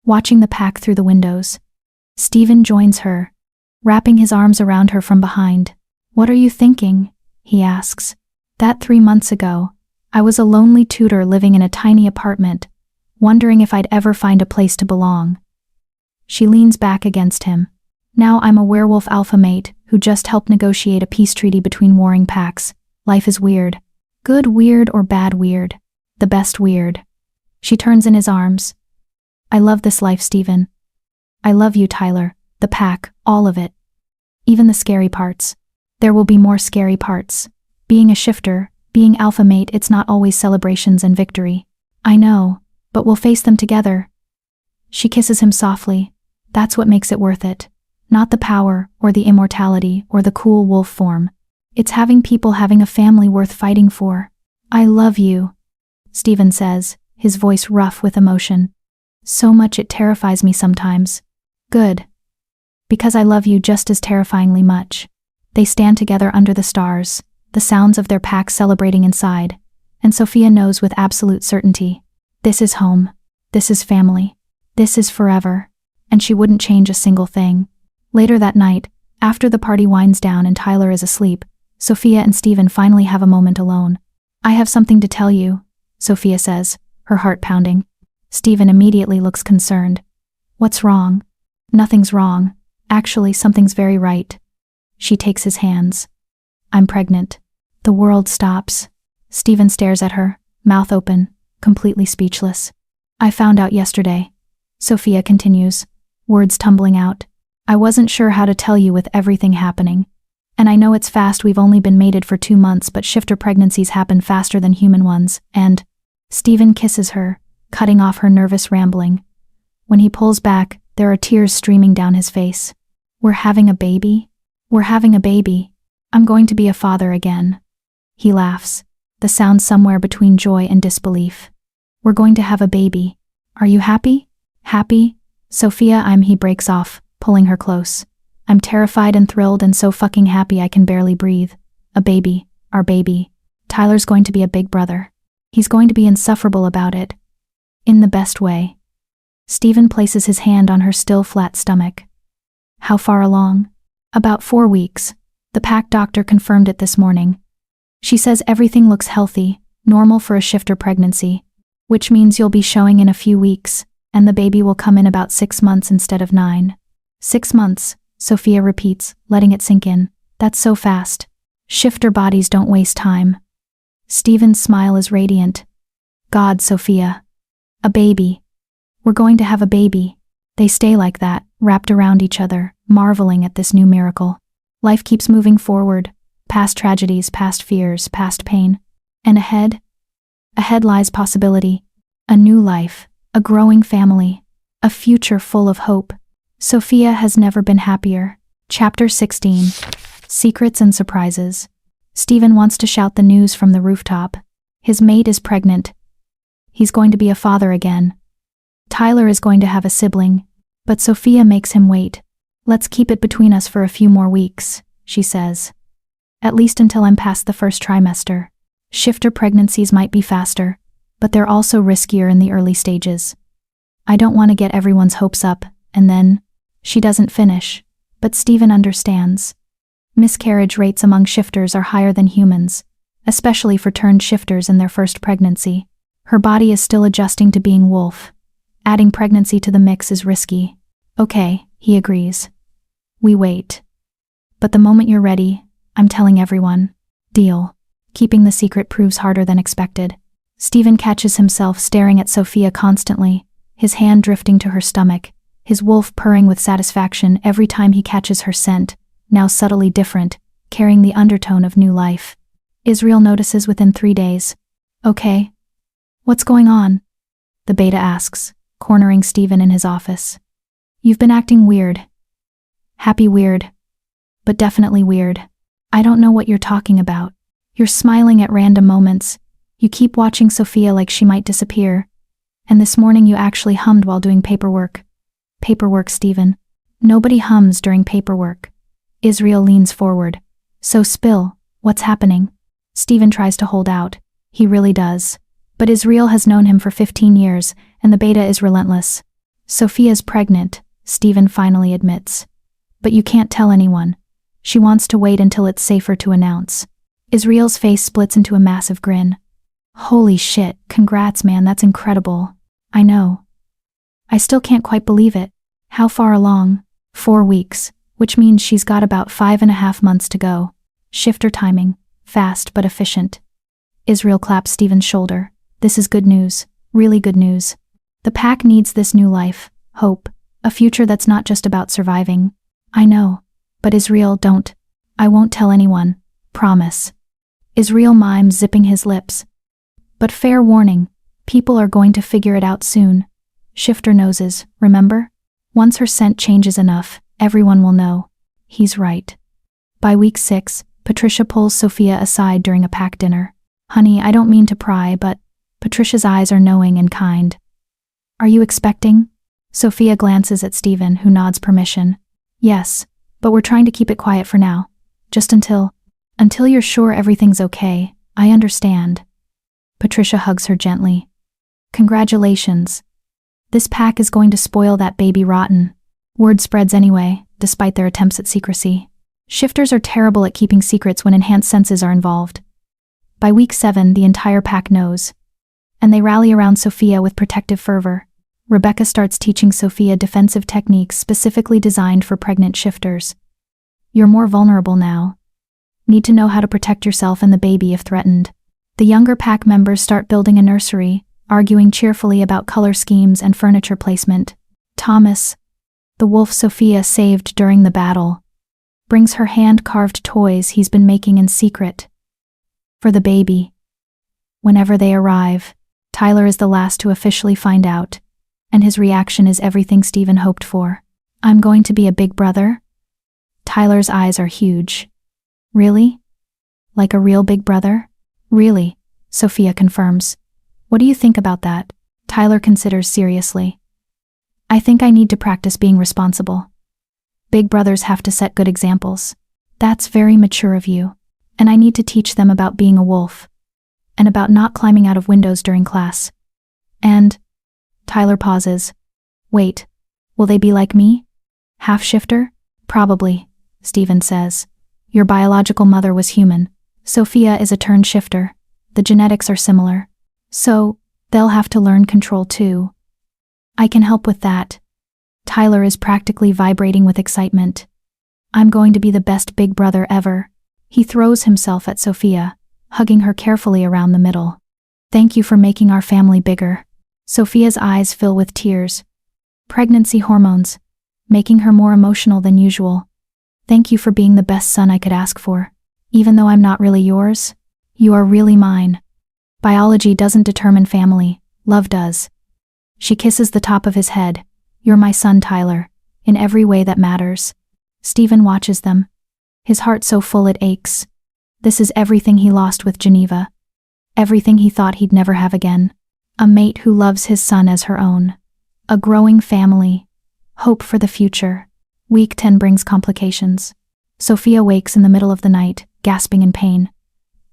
watching the pack through the windows. Stephen joins her, wrapping his arms around her from behind. What are you thinking? He asks. That 3 months ago, I was a lonely tutor living in a tiny apartment, wondering if I'd ever find a place to belong. She leans back against him. Now I'm a werewolf alpha mate who just helped negotiate a peace treaty between warring packs. Life is weird. Good weird or bad weird. The best weird. She turns in his arms. I love this life, Stephen. I love you, Tyler, the pack, all of it. Even the scary parts. There will be more scary parts. Being a shifter, being alpha mate, it's not always celebrations and victory. I know, but we'll face them together. She kisses him softly. That's what makes it worth it. Not the power, or the immortality, or the cool wolf form. It's having people having a family worth fighting for. I love you, Stephen says, his voice rough with emotion. So much it terrifies me sometimes. Good. Because I love you just as terrifyingly much. They stand together under the stars, the sounds of their pack celebrating inside, and Sophia knows with absolute certainty. This is home. This is family. This is forever. And she wouldn't change a single thing. Later that night, after the party winds down and Tyler is asleep, Sophia and Stephen finally have a moment alone. I have something to tell you, Sophia says, her heart pounding. Stephen immediately looks concerned. What's wrong? Nothing's wrong. Actually, something's very right. She takes his hands. I'm pregnant. The world stops. Stephen stares at her, mouth open, completely speechless. I found out yesterday. Sophia continues, words tumbling out. I wasn't sure how to tell you with everything happening. And I know it's fast, we've only been mated for 2 months, but shifter pregnancies happen faster than human ones, and… Stephen kisses her, cutting off her nervous rambling. When he pulls back, there are tears streaming down his face. We're having a baby? We're having a baby. I'm going to be a father again. He laughs, the sound somewhere between joy and disbelief. We're going to have a baby. Are you happy? Happy? Sophia, he breaks off, pulling her close. I'm terrified and thrilled and so fucking happy I can barely breathe. A baby, our baby. Tyler's going to be a big brother. He's going to be insufferable about it. In the best way. Stephen places his hand on her still flat stomach. How far along? About 4 weeks. The pack doctor confirmed it this morning. She says everything looks healthy, normal for a shifter pregnancy, which means you'll be showing in a few weeks, and the baby will come in about 6 months instead of 9. 6 months, Sophia repeats, letting it sink in. That's so fast. Shifter bodies don't waste time. Stephen's smile is radiant. God, Sophia. A baby. We're going to have a baby. They stay like that, wrapped around each other, marveling at this new miracle. Life keeps moving forward, past tragedies, past fears, past pain. And ahead? Ahead lies possibility. A new life, a growing family, a future full of hope. Sophia has never been happier. Chapter 16. Secrets and Surprises. Stephen wants to shout the news from the rooftop. His mate is pregnant. He's going to be a father again. Tyler is going to have a sibling, but Sophia makes him wait. Let's keep it between us for a few more weeks, she says. At least until I'm past the first trimester. Shifter pregnancies might be faster, but they're also riskier in the early stages. I don't want to get everyone's hopes up, and then, she doesn't finish, but Stephen understands. Miscarriage rates among shifters are higher than humans, especially for turned shifters in their first pregnancy. Her body is still adjusting to being wolf. Adding pregnancy to the mix is risky. Okay, he agrees. We wait. But the moment you're ready, I'm telling everyone. Deal. Keeping the secret proves harder than expected. Stephen catches himself staring at Sophia constantly, his hand drifting to her stomach, his wolf purring with satisfaction every time he catches her scent, now subtly different, carrying the undertone of new life. Israel notices within 3 days. Okay. What's going on? The beta asks, cornering Stephen in his office. You've been acting weird. Happy weird. But definitely weird. I don't know what you're talking about. You're smiling at random moments. You keep watching Sophia like she might disappear. And this morning you actually hummed while doing paperwork. Paperwork, Stephen. Nobody hums during paperwork. Israel leans forward. So spill, what's happening? Stephen tries to hold out. He really does. But Israel has known him for 15 years, and the beta is relentless. Sophia's pregnant, Stephen finally admits. But you can't tell anyone. She wants to wait until it's safer to announce. Israel's face splits into a massive grin. Holy shit, congrats man, that's incredible. I know. I still can't quite believe it. How far along? 4 weeks, which means she's got about 5.5 months to go. Shifter timing, fast but efficient. Israel claps Stephen's shoulder. This is good news, really good news. The pack needs this new life, hope, a future that's not just about surviving. I know, but Israel, don't. I won't tell anyone, promise. Israel mimes, zipping his lips. But fair warning, people are going to figure it out soon. Shifter noses, remember? Once her scent changes enough, everyone will know. He's right. By week 6, Patricia pulls Sophia aside during a pack dinner. Honey, I don't mean to pry, but Patricia's eyes are knowing and kind. Are you expecting? Sophia glances at Stephen, who nods permission. Yes, but we're trying to keep it quiet for now. Just until you're sure everything's okay, I understand. Patricia hugs her gently. Congratulations. This pack is going to spoil that baby rotten. Word spreads anyway, despite their attempts at secrecy. Shifters are terrible at keeping secrets when enhanced senses are involved. By week 7, the entire pack knows. And they rally around Sophia with protective fervor. Rebecca starts teaching Sophia defensive techniques specifically designed for pregnant shifters. You're more vulnerable now. Need to know how to protect yourself and the baby if threatened. The younger pack members start building a nursery, arguing cheerfully about color schemes and furniture placement. Thomas, the wolf Sophia saved during the battle, brings her hand-carved toys he's been making in secret. For the baby. Whenever they arrive, Tyler is the last to officially find out, and his reaction is everything Stephen hoped for. I'm going to be a big brother? Tyler's eyes are huge. Really? Like a real big brother? Really, Sophia confirms. What do you think about that? Tyler considers seriously. I think I need to practice being responsible. Big brothers have to set good examples. That's very mature of you, and I need to teach them about being a wolf. And about not climbing out of windows during class. And, Tyler pauses. Wait, will they be like me? Half shifter? Probably, Stephen says. Your biological mother was human. Sophia is a turned shifter. The genetics are similar. So, they'll have to learn control too. I can help with that. Tyler is practically vibrating with excitement. I'm going to be the best big brother ever. He throws himself at Sophia, hugging her carefully around the middle. Thank you for making our family bigger. Sophia's eyes fill with tears. Pregnancy hormones, making her more emotional than usual. Thank you for being the best son I could ask for. Even though I'm not really yours, you are really mine. Biology doesn't determine family, love does. She kisses the top of his head. You're my son, Tyler, in every way that matters. Stephen watches them, his heart so full it aches. This is everything he lost with Geneva. Everything he thought he'd never have again. A mate who loves his son as her own. A growing family. Hope for the future. Week 10 brings complications. Sophia wakes in the middle of the night, gasping in pain.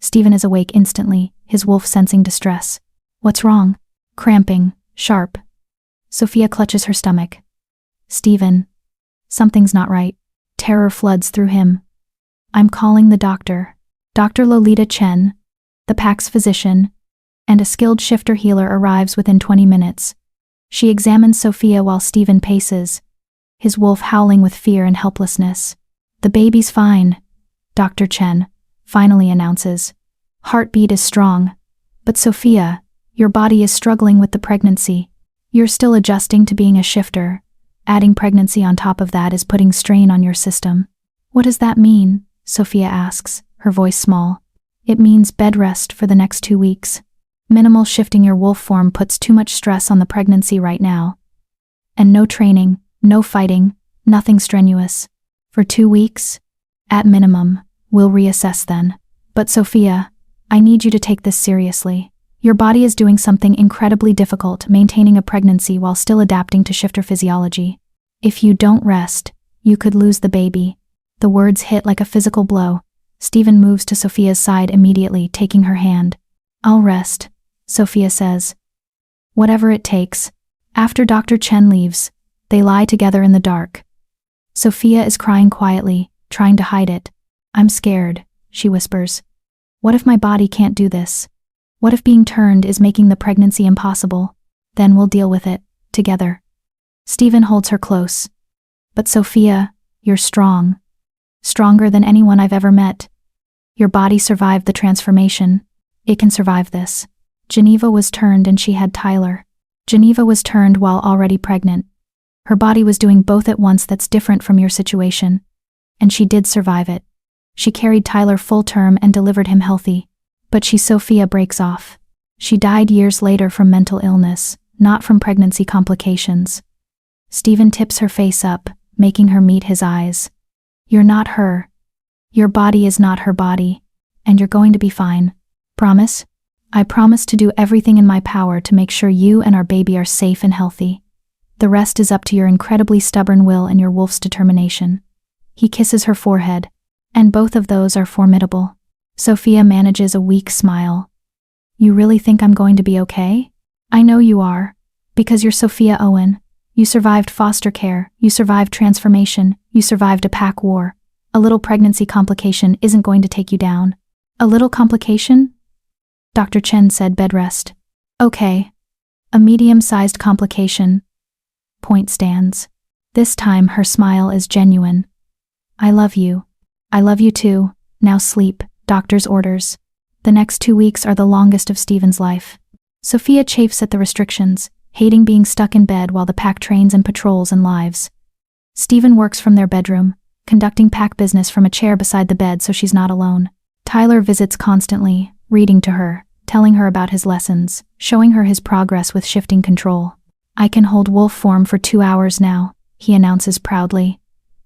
Stephen is awake instantly, his wolf sensing distress. What's wrong? Cramping, sharp. Sophia clutches her stomach. Stephen. Something's not right. Terror floods through him. I'm calling the doctor. Dr. Lolita Chen, the pack's physician, and a skilled shifter healer arrives within 20 minutes. She examines Sophia while Stephen paces, his wolf howling with fear and helplessness. The baby's fine, Dr. Chen finally announces. Heartbeat is strong. But Sophia, your body is struggling with the pregnancy. You're still adjusting to being a shifter. Adding pregnancy on top of that is putting strain on your system. What does that mean? Sophia asks, her voice small. It means bed rest for the next 2 weeks. Minimal shifting your wolf form puts too much stress on the pregnancy right now. And no training, no fighting, nothing strenuous. For 2 weeks? At minimum, we'll reassess then. But Sophia, I need you to take this seriously. Your body is doing something incredibly difficult, maintaining a pregnancy while still adapting to shifter physiology. If you don't rest, you could lose the baby. The words hit like a physical blow. Stephen moves to Sophia's side immediately, taking her hand. I'll rest, Sophia says. Whatever it takes. After Dr. Chen leaves, they lie together in the dark. Sophia is crying quietly, trying to hide it. I'm scared, she whispers. What if my body can't do this? What if being turned is making the pregnancy impossible? Then we'll deal with it, together. Stephen holds her close. But Sophia, you're strong. Stronger than anyone I've ever met. Your body survived the transformation. It can survive this. Geneva was turned and she had Tyler. Geneva was turned while already pregnant. Her body was doing both at once. That's different from your situation. And she did survive it. She carried Tyler full term and delivered him healthy. But Sophia breaks off. She died years later from mental illness, not from pregnancy complications. Stephen tips her face up, making her meet his eyes. You're not her. Your body is not her body. And you're going to be fine. Promise? I promise to do everything in my power to make sure you and our baby are safe and healthy. The rest is up to your incredibly stubborn will and your wolf's determination. He kisses her forehead, and both of those are formidable. Sophia manages a weak smile. You really think I'm going to be okay? I know you are. Because you're Sophia Owen. You survived foster care, you survived transformation, you survived a pack war. A little pregnancy complication isn't going to take you down. A little complication? Dr. Chen said bed rest. Okay. A medium-sized complication. Point stands. This time her smile is genuine. I love you. I love you too. Now sleep. Doctor's orders. The next 2 weeks are the longest of Stephen's life. Sophia chafes at the restrictions, hating being stuck in bed while the pack trains and patrols and lives. Stephen works from their bedroom, conducting pack business from a chair beside the bed so she's not alone. Tyler visits constantly, reading to her, telling her about his lessons, showing her his progress with shifting control. I can hold wolf form for 2 hours now, he announces proudly.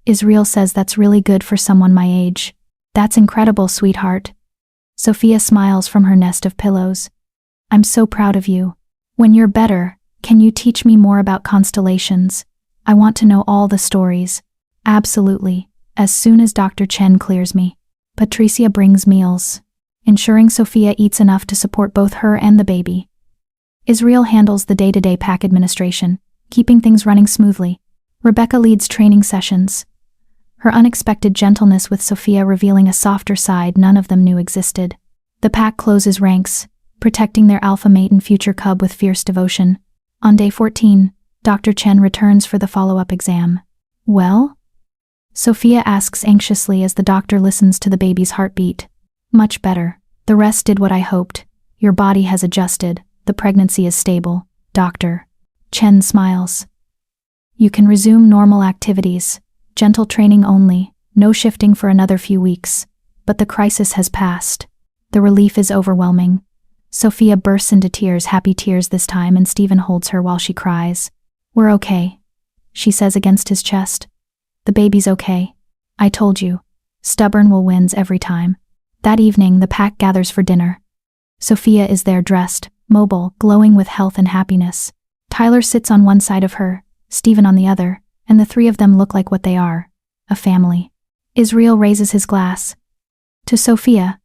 Israel says that's really good for someone my age. That's incredible, sweetheart. Sophia smiles from her nest of pillows. I'm so proud of you. When you're better, can you teach me more about constellations? I want to know all the stories. Absolutely, as soon as Dr. Chen clears me. Patricia brings meals, ensuring Sophia eats enough to support both her and the baby. Israel handles the day-to-day pack administration, keeping things running smoothly. Rebecca leads training sessions, her unexpected gentleness with Sophia revealing a softer side none of them knew existed. The pack closes ranks, protecting their alpha mate and future cub with fierce devotion. On day 14, Dr. Chen returns for the follow-up exam. Well? Sophia asks anxiously as the doctor listens to the baby's heartbeat. Much better. The rest did what I hoped. Your body has adjusted. The pregnancy is stable. Doctor. Chen smiles. You can resume normal activities. Gentle training only. No shifting for another few weeks. But the crisis has passed. The relief is overwhelming. Sophia bursts into tears, happy tears this time, and Stephen holds her while she cries. We're okay, she says against his chest. The baby's okay. I told you. Stubborn will wins every time. That evening, the pack gathers for dinner. Sophia is there dressed, mobile, glowing with health and happiness. Tyler sits on one side of her, Stephen on the other, and the three of them look like what they are, a family. Israel raises his glass. To Sophia,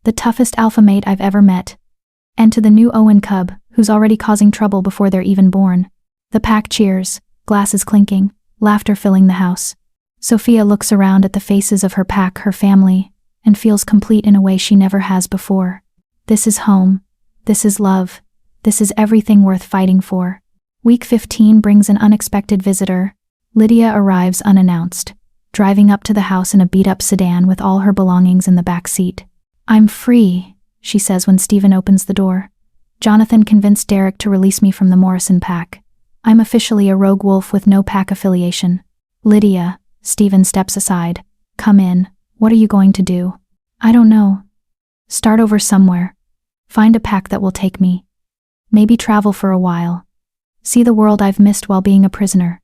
the toughest alpha mate I've ever met. And to the new Owen cub, who's already causing trouble before they're even born. The pack cheers, glasses clinking, laughter filling the house. Sophia looks around at the faces of her pack, her family, and feels complete in a way she never has before. This is home. This is love. This is everything worth fighting for. Week 15 brings an unexpected visitor. Lydia arrives unannounced, driving up to the house in a beat-up sedan with all her belongings in the back seat. I'm free, she says when Stephen opens the door. Jonathan convinced Derek to release me from the Morrison pack. I'm officially a rogue wolf with no pack affiliation. Lydia, Stephen steps aside. Come in. What are you going to do? I don't know. Start over somewhere. Find a pack that will take me. Maybe travel for a while. See the world I've missed while being a prisoner.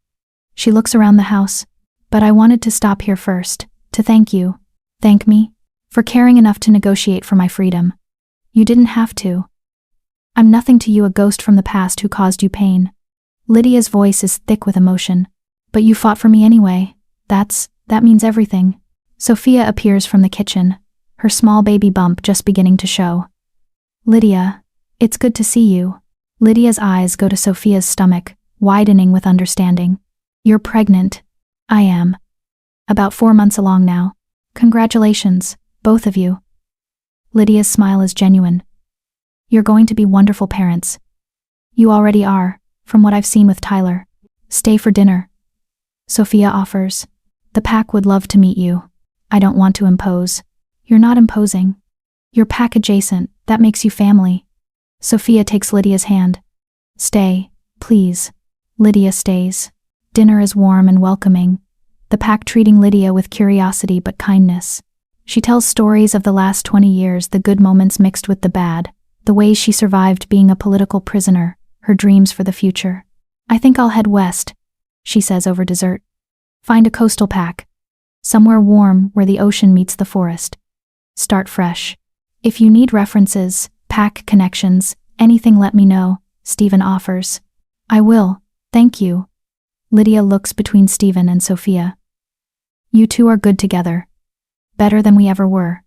She looks around the house. But I wanted to stop here first, to thank you. Thank me? For caring enough to negotiate for my freedom. You didn't have to. I'm nothing to you, a ghost from the past who caused you pain. Lydia's voice is thick with emotion. But you fought for me anyway. That means everything. Sophia appears from the kitchen, her small baby bump just beginning to show. Lydia, it's good to see you. Lydia's eyes go to Sophia's stomach, widening with understanding. You're pregnant. I am. About 4 months along now. Congratulations, both of you. Lydia's smile is genuine. You're going to be wonderful parents. You already are, from what I've seen with Tyler. Stay for dinner. Sophia offers. The pack would love to meet you. I don't want to impose. You're not imposing. You're pack adjacent, that makes you family. Sophia takes Lydia's hand. Stay, please. Lydia stays. Dinner is warm and welcoming. The pack treating Lydia with curiosity but kindness. She tells stories of the last 20 years, the good moments mixed with the bad, the ways she survived being a political prisoner, her dreams for the future. I think I'll head west, she says over dessert. Find a coastal pack. Somewhere warm where the ocean meets the forest. Start fresh. If you need references, pack connections, anything, let me know, Stephen offers. I will, thank you. Lydia looks between Stephen and Sophia. You two are good together. Better than we ever were.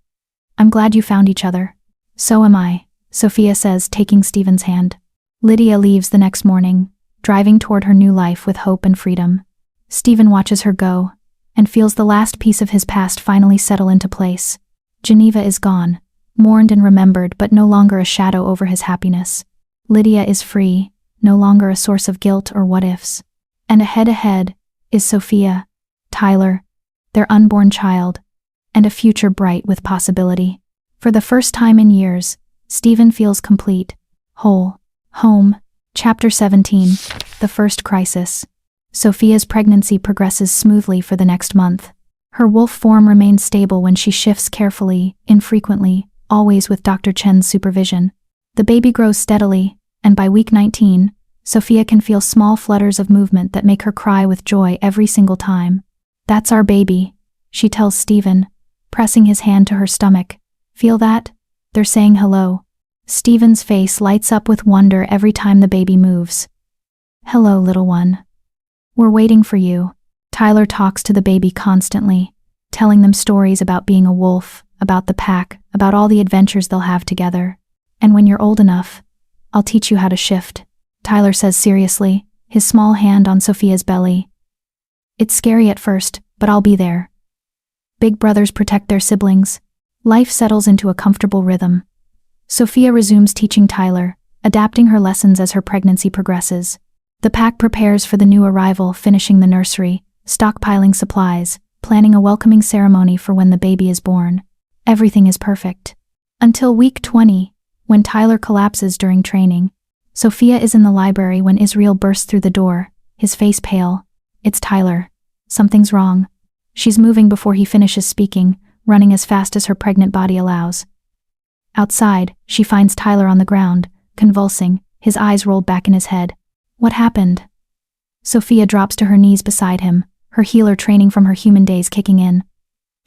I'm glad you found each other. So am I, Sophia says, taking Stephen's hand. Lydia leaves the next morning, driving toward her new life with hope and freedom. Stephen watches her go, and feels the last piece of his past finally settle into place. Geneva is gone, mourned and remembered, but no longer a shadow over his happiness. Lydia is free, no longer a source of guilt or what-ifs. And ahead is Sophia, Tyler, their unborn child, and a future bright with possibility. For the first time in years, Stephen feels complete, whole. Home. Chapter 17. The First Crisis. Sophia's pregnancy progresses smoothly for the next month. Her wolf form remains stable when she shifts carefully, infrequently, always with Dr. Chen's supervision. The baby grows steadily, and by week 19, Sophia can feel small flutters of movement that make her cry with joy every single time. That's our baby, she tells Stephen, pressing his hand to her stomach. Feel that? They're saying hello. Stephen's face lights up with wonder every time the baby moves. Hello, little one. We're waiting for you. Tyler talks to the baby constantly, telling them stories about being a wolf, about the pack, about all the adventures they'll have together. And when you're old enough, I'll teach you how to shift, Tyler says seriously, his small hand on Sophia's belly. It's scary at first, but I'll be there. Big brothers protect their siblings. Life settles into a comfortable rhythm. Sophia resumes teaching Tyler, adapting her lessons as her pregnancy progresses. The pack prepares for the new arrival, finishing the nursery, stockpiling supplies, planning a welcoming ceremony for when the baby is born. Everything is perfect. Until week 20, when Tyler collapses during training. Sophia is in the library when Israel bursts through the door, his face pale. It's Tyler. Something's wrong. She's moving before he finishes speaking, running as fast as her pregnant body allows. Outside, she finds Tyler on the ground, convulsing, his eyes rolled back in his head. What happened? Sophia drops to her knees beside him, her healer training from her human days kicking in.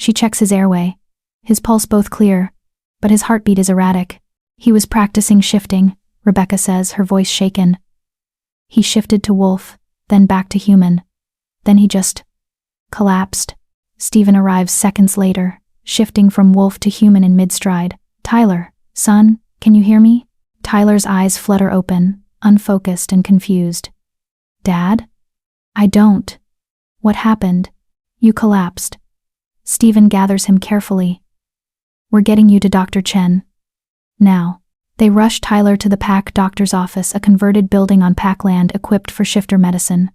She checks his airway. His pulse both clear, but his heartbeat is erratic. He was practicing shifting, Rebecca says, her voice shaken. He shifted to wolf, then back to human. Then he just collapsed. Stephen arrives seconds later, shifting from wolf to human in mid-stride. Tyler, son, can you hear me? Tyler's eyes flutter open, unfocused and confused. Dad? I don't. What happened? You collapsed. Stephen gathers him carefully. We're getting you to Dr. Chen. Now. They rush Tyler to the Pack doctor's office, a converted building on Pack land equipped for shifter medicine.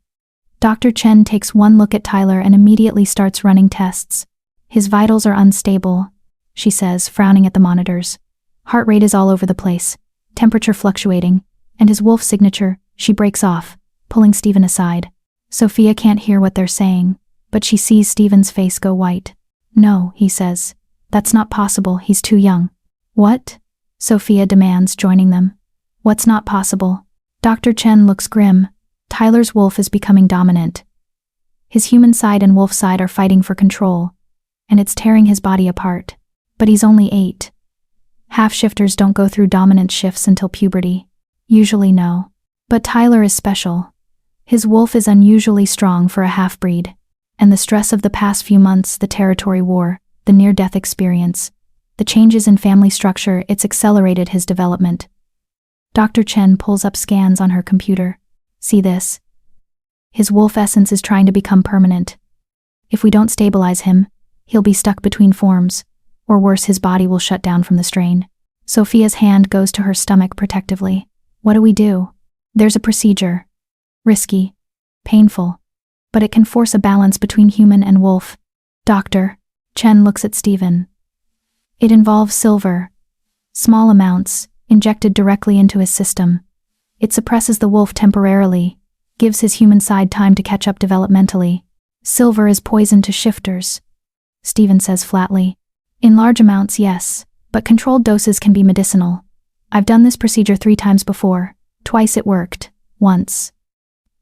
Dr. Chen takes one look at Tyler and immediately starts running tests. His vitals are unstable, she says, frowning at the monitors. Heart rate is all over the place, temperature fluctuating, and his wolf signature. She breaks off, pulling Stephen aside. Sophia can't hear what they're saying, but she sees Stephen's face go white. No, he says. That's not possible, he's too young. What? Sophia demands, joining them. What's not possible? Dr. Chen looks grim. Tyler's wolf is becoming dominant. His human side and wolf side are fighting for control, and it's tearing his body apart. But he's only 8. Half-shifters don't go through dominant shifts until puberty. Usually no. But Tyler is special. His wolf is unusually strong for a half-breed, and the stress of the past few months, the territory war, the near-death experience, the changes in family structure, it's accelerated his development. Dr. Chen pulls up scans on her computer. See this? His wolf essence is trying to become permanent. If we don't stabilize him, he'll be stuck between forms, or worse, his body will shut down from the strain. Sophia's hand goes to her stomach protectively. What do we do? There's a procedure. Risky. Painful. But it can force a balance between human and wolf. Doctor. Chen looks at Stephen. It involves silver. Small amounts, injected directly into his system. It suppresses the wolf temporarily, gives his human side time to catch up developmentally. Silver is poison to shifters, Stephen says flatly. In large amounts, yes, but controlled doses can be medicinal. I've done this procedure 3 times before. Twice it worked. Once.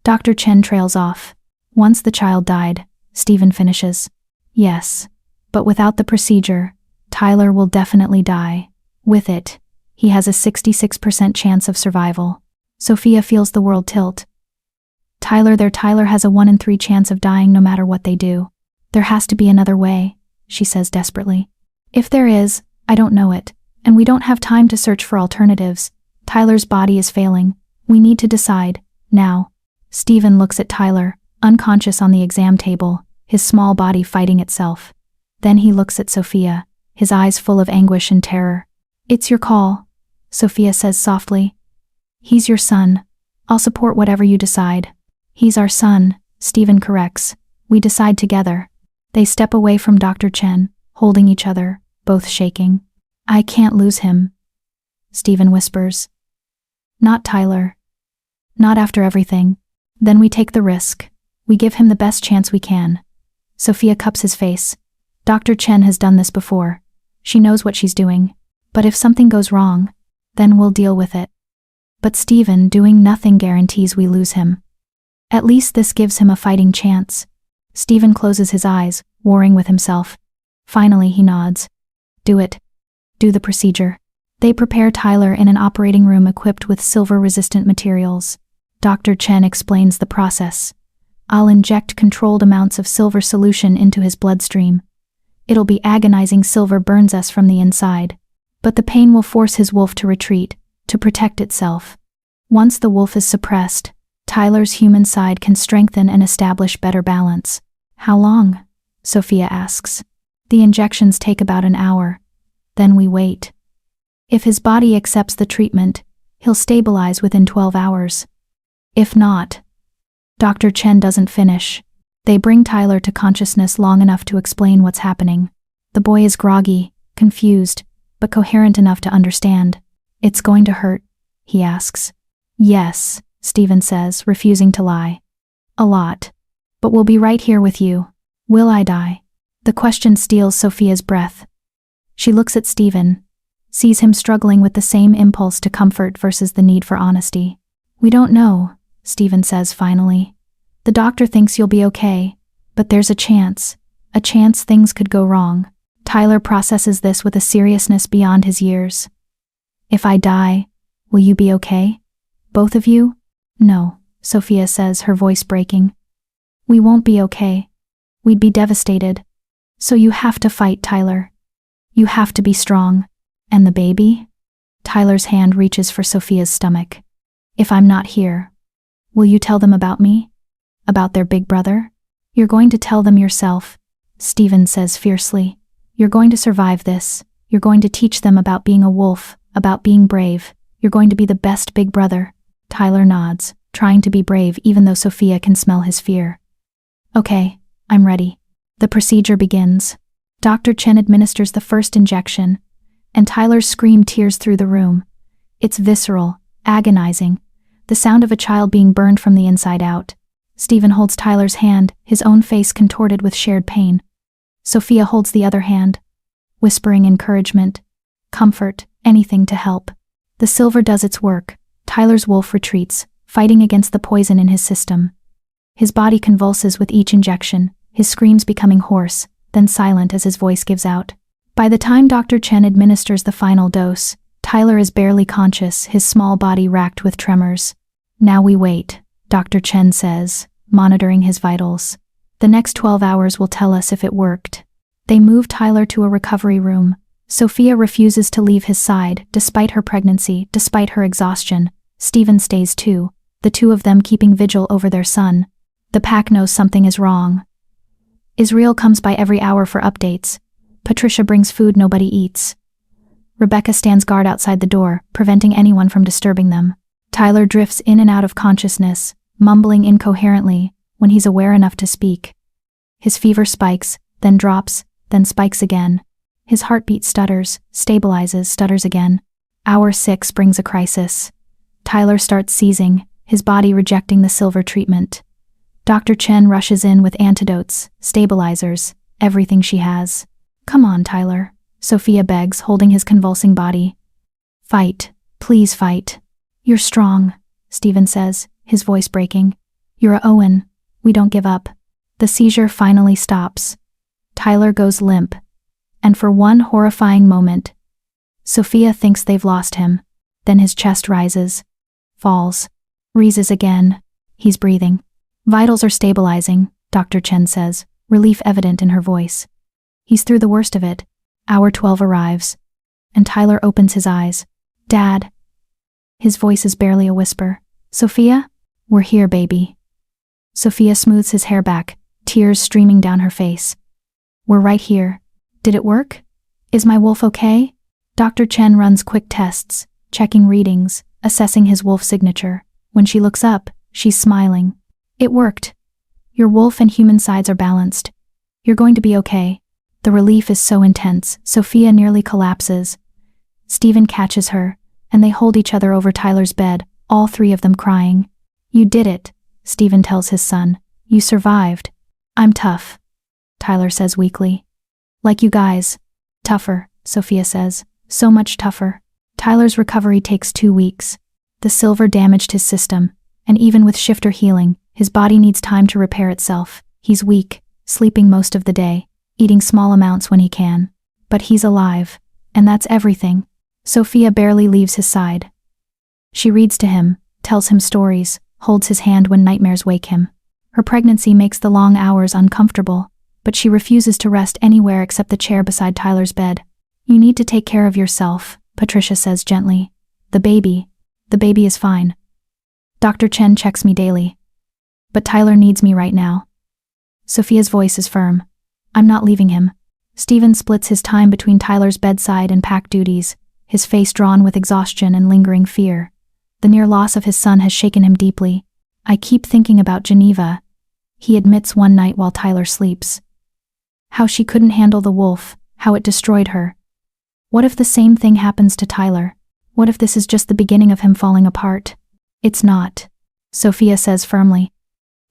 Dr. Chen trails off. Once the child died, Stephen finishes. Yes, but without the procedure, Tyler will definitely die. With it, he has a 66% chance of survival. Sophia feels the world tilt. Tyler has a 1 in 3 chance of dying no matter what they do. There has to be another way, she says desperately. If there is, I don't know it, and we don't have time to search for alternatives. Tyler's body is failing. We need to decide, now. Stephen looks at Tyler, unconscious on the exam table, his small body fighting itself. Then he looks at Sophia, his eyes full of anguish and terror. It's your call, Sophia says softly. He's your son. I'll support whatever you decide. He's our son, Stephen corrects. We decide together. They step away from Dr. Chen, holding each other, both shaking. I can't lose him, Stephen whispers. Not Tyler. Not after everything. Then we take the risk. We give him the best chance we can. Sophia cups his face. Dr. Chen has done this before. She knows what she's doing. But if something goes wrong, then we'll deal with it. But Stephen doing nothing guarantees we lose him. At least this gives him a fighting chance. Stephen closes his eyes, warring with himself. Finally he nods. Do it. Do the procedure. They prepare Tyler in an operating room equipped with silver-resistant materials. Dr. Chen explains the process. I'll inject controlled amounts of silver solution into his bloodstream. It'll be agonizing. Silver burns us from the inside. But the pain will force his wolf to retreat, to protect itself. Once the wolf is suppressed, Tyler's human side can strengthen and establish better balance. How long? Sophia asks. The injections take about an hour. Then we wait. If his body accepts the treatment, he'll stabilize within 12 hours. If not, Dr. Chen doesn't finish. They bring Tyler to consciousness long enough to explain what's happening. The boy is groggy, confused, but coherent enough to understand. It's going to hurt, he asks. Yes, Stephen says, refusing to lie. A lot. But we'll be right here with you. Will I die? The question steals Sophia's breath. She looks at Stephen, sees him struggling with the same impulse to comfort versus the need for honesty. We don't know, Stephen says finally. The doctor thinks you'll be okay, but there's a chance, A chance things could go wrong. Tyler processes this with a seriousness beyond his years. If I die, will you be okay? Both of you? No, Sophia says, her voice breaking. We won't be okay. We'd be devastated. So you have to fight, Tyler. You have to be strong. And the baby? Tyler's hand reaches for Sophia's stomach. If I'm not here, will you tell them about me? About their big brother? You're going to tell them yourself, Stephen says fiercely. You're going to survive this. You're going to teach them about being a wolf, about being brave. You're going to be the best big brother. Tyler nods, trying to be brave even though Sophia can smell his fear. Okay, I'm ready. The procedure begins. Dr. Chen administers the first injection, and Tyler's scream tears through the room. It's visceral, agonizing, the sound of a child being burned from the inside out. Stephen holds Tyler's hand, his own face contorted with shared pain. Sophia holds the other hand, whispering encouragement, comfort, anything to help. The silver does its work. Tyler's wolf retreats, fighting against the poison in his system. His body convulses with each injection, his screams becoming hoarse, then silent as his voice gives out. By the time Dr. Chen administers the final dose, Tyler is barely conscious, his small body racked with tremors. Now we wait, Dr. Chen says, monitoring his vitals. The next 12 hours will tell us if it worked. They move Tyler to a recovery room. Sophia refuses to leave his side, despite her pregnancy, despite her exhaustion. Stephen stays too, the two of them keeping vigil over their son. The pack knows something is wrong. Israel comes by every hour for updates. Patricia brings food nobody eats. Rebecca stands guard outside the door, preventing anyone from disturbing them. Tyler drifts in and out of consciousness, mumbling incoherently when he's aware enough to speak. His fever spikes, then drops, then spikes again. His heartbeat stutters, stabilizes, stutters again. Hour 6 brings a crisis. Tyler starts seizing, his body rejecting the silver treatment. Dr. Chen rushes in with antidotes, stabilizers, everything she has. Come on, Tyler, Sophia begs, holding his convulsing body. Fight, please fight. You're strong, Stephen says, his voice breaking. You're a Owen. We don't give up. The seizure finally stops. Tyler goes limp. And for one horrifying moment, Sophia thinks they've lost him. Then his chest rises, falls, raises again. He's breathing. Vitals are stabilizing, Dr. Chen says, relief evident in her voice. He's through the worst of it. Hour 12 arrives, and Tyler opens his eyes. Dad. His voice is barely a whisper. Sophia? We're here, baby. Sophia smooths his hair back, tears streaming down her face. We're right here. Did it work? Is my wolf okay? Dr. Chen runs quick tests, checking readings, assessing his wolf signature. When she looks up, she's smiling. It worked. Your wolf and human sides are balanced. You're going to be okay. The relief is so intense, Sophia nearly collapses. Stephen catches her, and they hold each other over Tyler's bed, all three of them crying. You did it, Stephen tells his son. You survived. I'm tough, Tyler says weakly. Like you guys. Tougher, Sophia says. So much tougher. Tyler's recovery takes 2 weeks. The silver damaged his system, and even with shifter healing, his body needs time to repair itself. He's weak, sleeping most of the day, eating small amounts when he can. But he's alive, and that's everything. Sophia barely leaves his side. She reads to him, tells him stories, holds his hand when nightmares wake him. Her pregnancy makes the long hours uncomfortable, but she refuses to rest anywhere except the chair beside Tyler's bed. You need to take care of yourself, Patricia says gently. The baby is fine. Dr. Chen checks me daily. But Tyler needs me right now. Sophia's voice is firm. I'm not leaving him. Stephen splits his time between Tyler's bedside and pack duties, his face drawn with exhaustion and lingering fear. The near loss of his son has shaken him deeply. I keep thinking about Geneva, he admits one night while Tyler sleeps. How she couldn't handle the wolf, how it destroyed her. What if the same thing happens to Tyler? What if this is just the beginning of him falling apart? It's not, Sophia says firmly.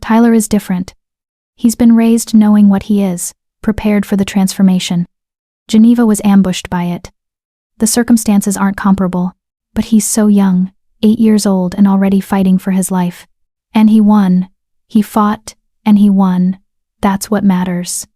Tyler is different. He's been raised knowing what he is, prepared for the transformation. Geneva was ambushed by it. The circumstances aren't comparable, but he's so young, 8 years old and already fighting for his life. And he won. He fought, and he won. That's what matters.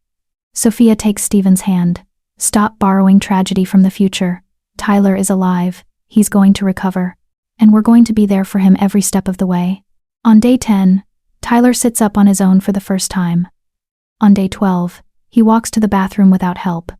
Sophia takes Stephen's hand. Stop borrowing tragedy from the future. Tyler is alive. He's going to recover. And we're going to be there for him every step of the way. On day 10, Tyler sits up on his own for the first time. On day 12, he walks to the bathroom without help.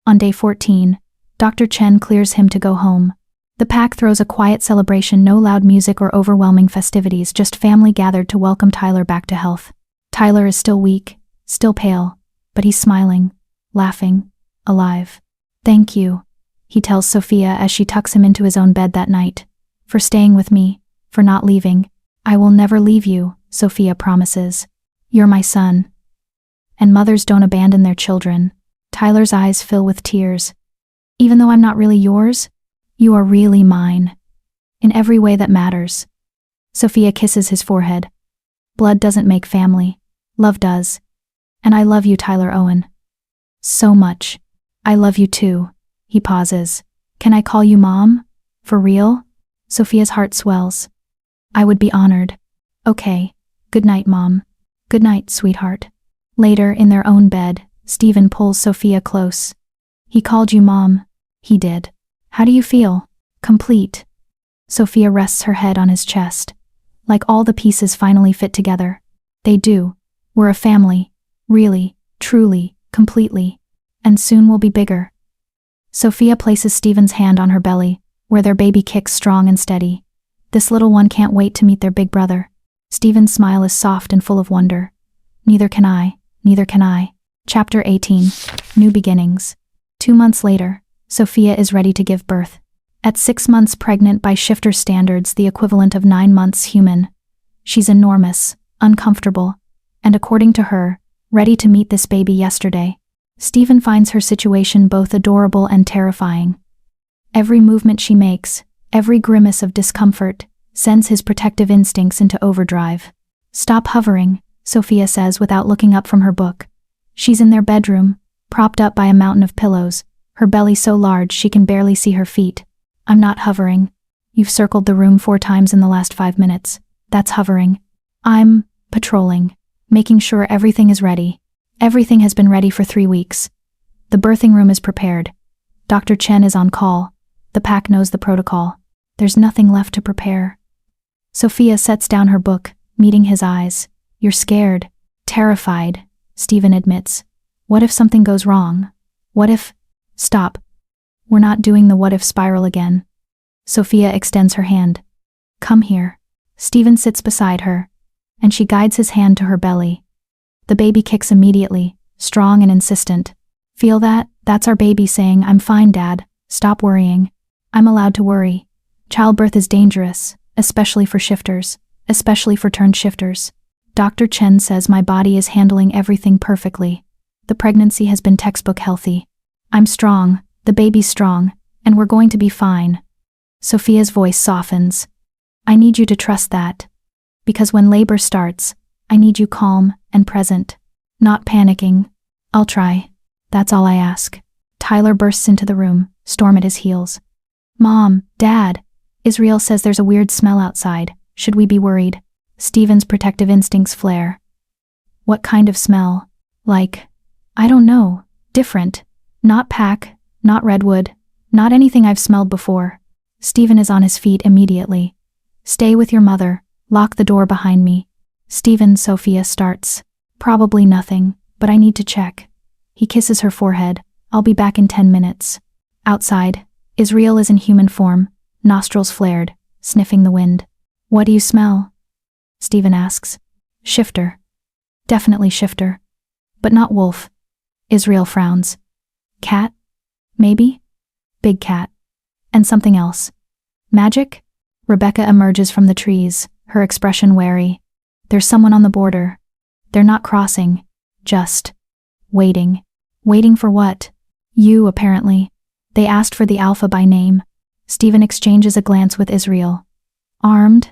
On day 14, Dr. Chen clears him to go home. The pack throws a quiet celebration, no loud music or overwhelming festivities, just family gathered to welcome Tyler back to health. Tyler is still weak, still pale, but he's smiling, laughing, alive. Thank you, he tells Sophia as she tucks him into his own bed that night. For staying with me, for not leaving. I will never leave you, Sophia promises. You're my son. And mothers don't abandon their children. Tyler's eyes fill with tears. Even though I'm not really yours, you are really mine. In every way that matters. Sophia kisses his forehead. Blood doesn't make family. Love does. And I love you, Tyler Owen. So much. I love you too. He pauses. Can I call you Mom? For real? Sophia's heart swells. I would be honored. Okay. Good night, Mom. Good night, sweetheart. Later, in their own bed, Stephen pulls Sophia close. He called you Mom. He did. How do you feel? Complete. Sophia rests her head on his chest. Like all the pieces finally fit together. They do. We're a family. Really, truly, completely. And soon we'll be bigger. Sophia places Stephen's hand on her belly, where their baby kicks strong and steady. This little one can't wait to meet their big brother. Stephen's smile is soft and full of wonder. Neither can I, neither can I. Chapter 18. New Beginnings. 2 months later, Sophia is ready to give birth. At 6 months pregnant by shifter standards, the equivalent of 9 months human. She's enormous, uncomfortable, and according to her, ready to meet this baby yesterday. Stephen finds her situation both adorable and terrifying. Every movement she makes, every grimace of discomfort, sends his protective instincts into overdrive. Stop hovering, Sophia says without looking up from her book. She's in their bedroom, propped up by a mountain of pillows, her belly so large she can barely see her feet. I'm not hovering. You've circled the room 4 times in the last 5 minutes. That's hovering. I'm patrolling, making sure everything is ready. Everything has been ready for 3 weeks. The birthing room is prepared. Dr. Chen is on call. The pack knows the protocol. There's nothing left to prepare. Sophia sets down her book, meeting his eyes. You're scared. Terrified, Stephen admits. What if something goes wrong? What if… Stop. We're not doing the what if spiral again. Sophia extends her hand. Come here. Stephen sits beside her, and she guides his hand to her belly. The baby kicks immediately, strong and insistent. Feel that? That's our baby saying, I'm fine, Dad. Stop worrying. I'm allowed to worry. Childbirth is dangerous, especially for shifters, especially for turned shifters. Dr. Chen says my body is handling everything perfectly. The pregnancy has been textbook healthy. I'm strong, the baby's strong, and we're going to be fine. Sophia's voice softens. I need you to trust that. Because when labor starts, I need you calm and present, not panicking. I'll try. That's all I ask. Tyler bursts into the room, Storm at his heels. Mom, Dad, Israel says there's a weird smell outside. Should we be worried? Stephen's protective instincts flare. What kind of smell? Like, I don't know, different. Not pack, not redwood, not anything I've smelled before. Stephen is on his feet immediately. Stay with your mother, lock the door behind me. Stephen, Sophia starts. Probably nothing, but I need to check. He kisses her forehead. I'll be back in 10 minutes. Outside, Israel is in human form, nostrils flared, sniffing the wind. What do you smell? Stephen asks. Shifter. Definitely shifter. But not wolf. Israel frowns. Cat? Maybe? Big cat. And something else. Magic? Rebecca emerges from the trees, her expression wary. There's someone on the border. They're not crossing. Just waiting. Waiting for what? You, apparently. They asked for the Alpha by name. Stephen exchanges a glance with Israel. Armed?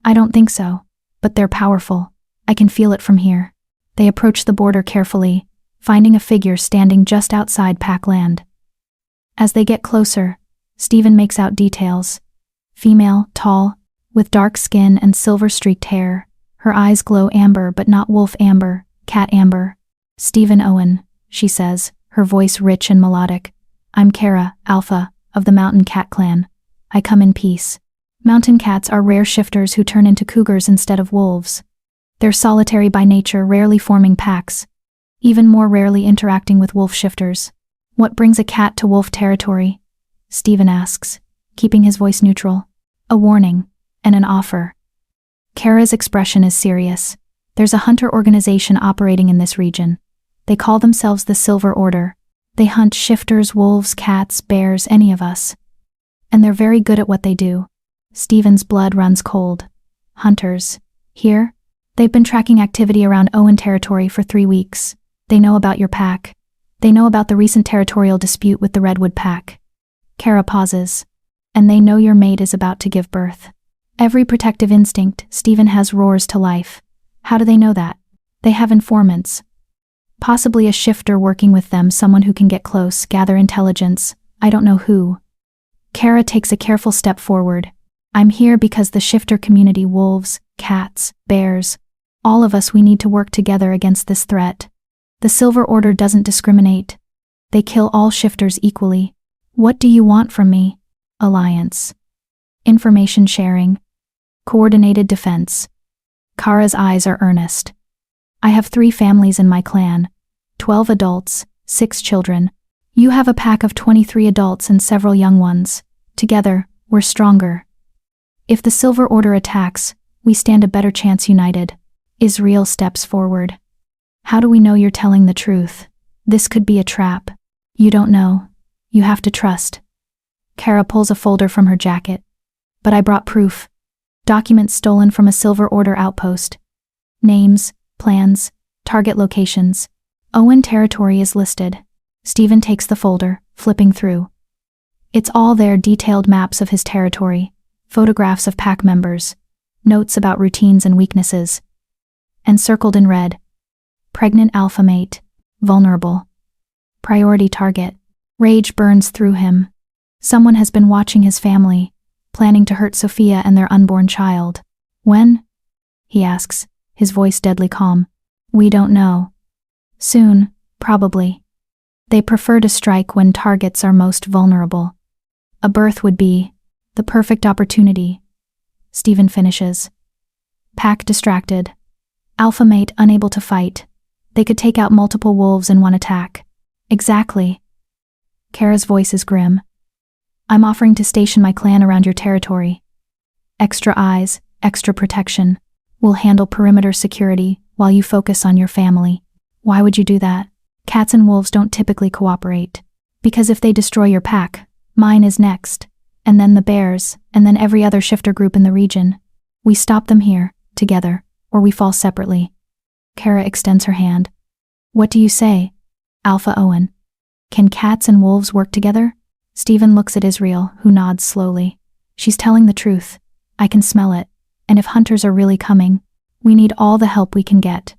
I don't think so. But they're powerful. I can feel it from here. They approach the border carefully, finding a figure standing just outside pack land. As they get closer, Stephen makes out details. Female, tall, with dark skin and silver-streaked hair. Her eyes glow amber but not wolf amber, cat amber. Stephen Owen, she says, her voice rich and melodic. I'm Kara, Alpha, of the Mountain Cat Clan. I come in peace. Mountain cats are rare shifters who turn into cougars instead of wolves. They're solitary by nature, rarely forming packs, even more rarely interacting with wolf shifters. What brings a cat to wolf territory? Stephen asks, keeping his voice neutral. A warning, and an offer. Kara's expression is serious. There's a hunter organization operating in this region. They call themselves the Silver Order. They hunt shifters, wolves, cats, bears, any of us. And they're very good at what they do. Stephen's blood runs cold. Hunters. Here? They've been tracking activity around Owen territory for 3 weeks. They know about your pack. They know about the recent territorial dispute with the Redwood pack. Kara pauses. And they know your mate is about to give birth. Every protective instinct Stephen has roars to life. How do they know that? They have informants. Possibly a shifter working with them, someone who can get close, gather intelligence. I don't know who. Kara takes a careful step forward. I'm here because the shifter community, wolves, cats, bears, all of us, we need to work together against this threat. The Silver Order doesn't discriminate. They kill all shifters equally. What do you want from me? Alliance. Information sharing. Coordinated defense. Kara's eyes are earnest. I have 3 families in my clan. 12 adults, 6 children. You have a pack of 23 adults and several young ones. Together, we're stronger. If the Silver Order attacks, we stand a better chance united. Israel steps forward. How do we know you're telling the truth? This could be a trap. You don't know. You have to trust. Kara pulls a folder from her jacket. But I brought proof. Documents stolen from a Silver Order outpost. Names, plans, target locations. Owen territory is listed. Stephen takes the folder, flipping through. It's all there, detailed maps of his territory, photographs of pack members, notes about routines and weaknesses. And circled in red. Pregnant alpha mate. Vulnerable. Priority target. Rage burns through him. Someone has been watching his family, planning to hurt Sophia and their unborn child. When? He asks, his voice deadly calm. We don't know. Soon, probably. They prefer to strike when targets are most vulnerable. A birth would be the perfect opportunity. Stephen finishes. Pack distracted. Alpha mate unable to fight. They could take out multiple wolves in one attack. Exactly. Kara's voice is grim. I'm offering to station my clan around your territory. Extra eyes, extra protection. We'll handle perimeter security while you focus on your family. Why would you do that? Cats and wolves don't typically cooperate. Because if they destroy your pack, mine is next. And then the bears, and then every other shifter group in the region. We stop them here, together, or we fall separately. Kara extends her hand. What do you say? Alpha Owen. Can cats and wolves work together? Stephen looks at Israel, who nods slowly. She's telling the truth. I can smell it. And if hunters are really coming, we need all the help we can get.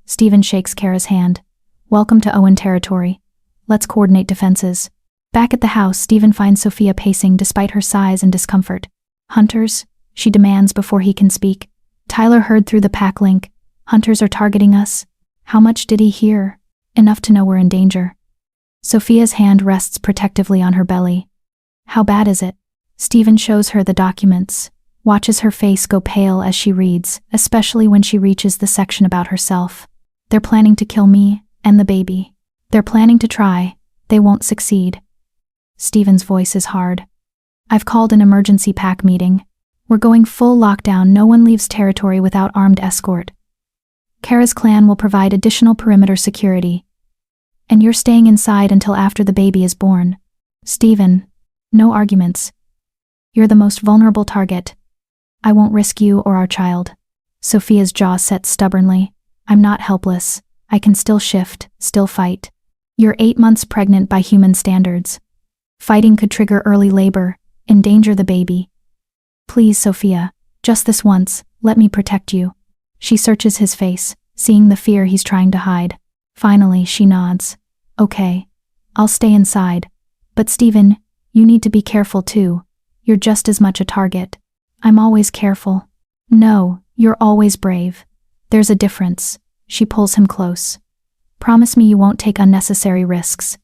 Stephen shakes Kara's hand. Welcome to Owen territory. Let's coordinate defenses. Back at the house, Stephen finds Sophia pacing despite her size and discomfort. Hunters? She demands before he can speak. Tyler heard through the pack link. Hunters are targeting us. How much did he hear? Enough to know we're in danger. Sophia's hand rests protectively on her belly. How bad is it? Stephen shows her the documents, watches her face go pale as she reads, especially when she reaches the section about herself. They're planning to kill me and the baby. They're planning to try. They won't succeed. Stephen's voice is hard. I've called an emergency pack meeting. We're going full lockdown. No one leaves territory without armed escort. Kara's clan will provide additional perimeter security. And you're staying inside until after the baby is born. Stephen, no arguments. You're the most vulnerable target. I won't risk you or our child. Sophia's jaw sets stubbornly. I'm not helpless. I can still shift, still fight. You're 8 months pregnant by human standards. Fighting could trigger early labor, endanger the baby. Please, Sophia, just this once, let me protect you. She searches his face, seeing the fear he's trying to hide. Finally, she nods. Okay, I'll stay inside. But Stephen, you need to be careful too. You're just as much a target. I'm always careful. No, you're always brave. There's a difference. She pulls him close. Promise me you won't take unnecessary risks.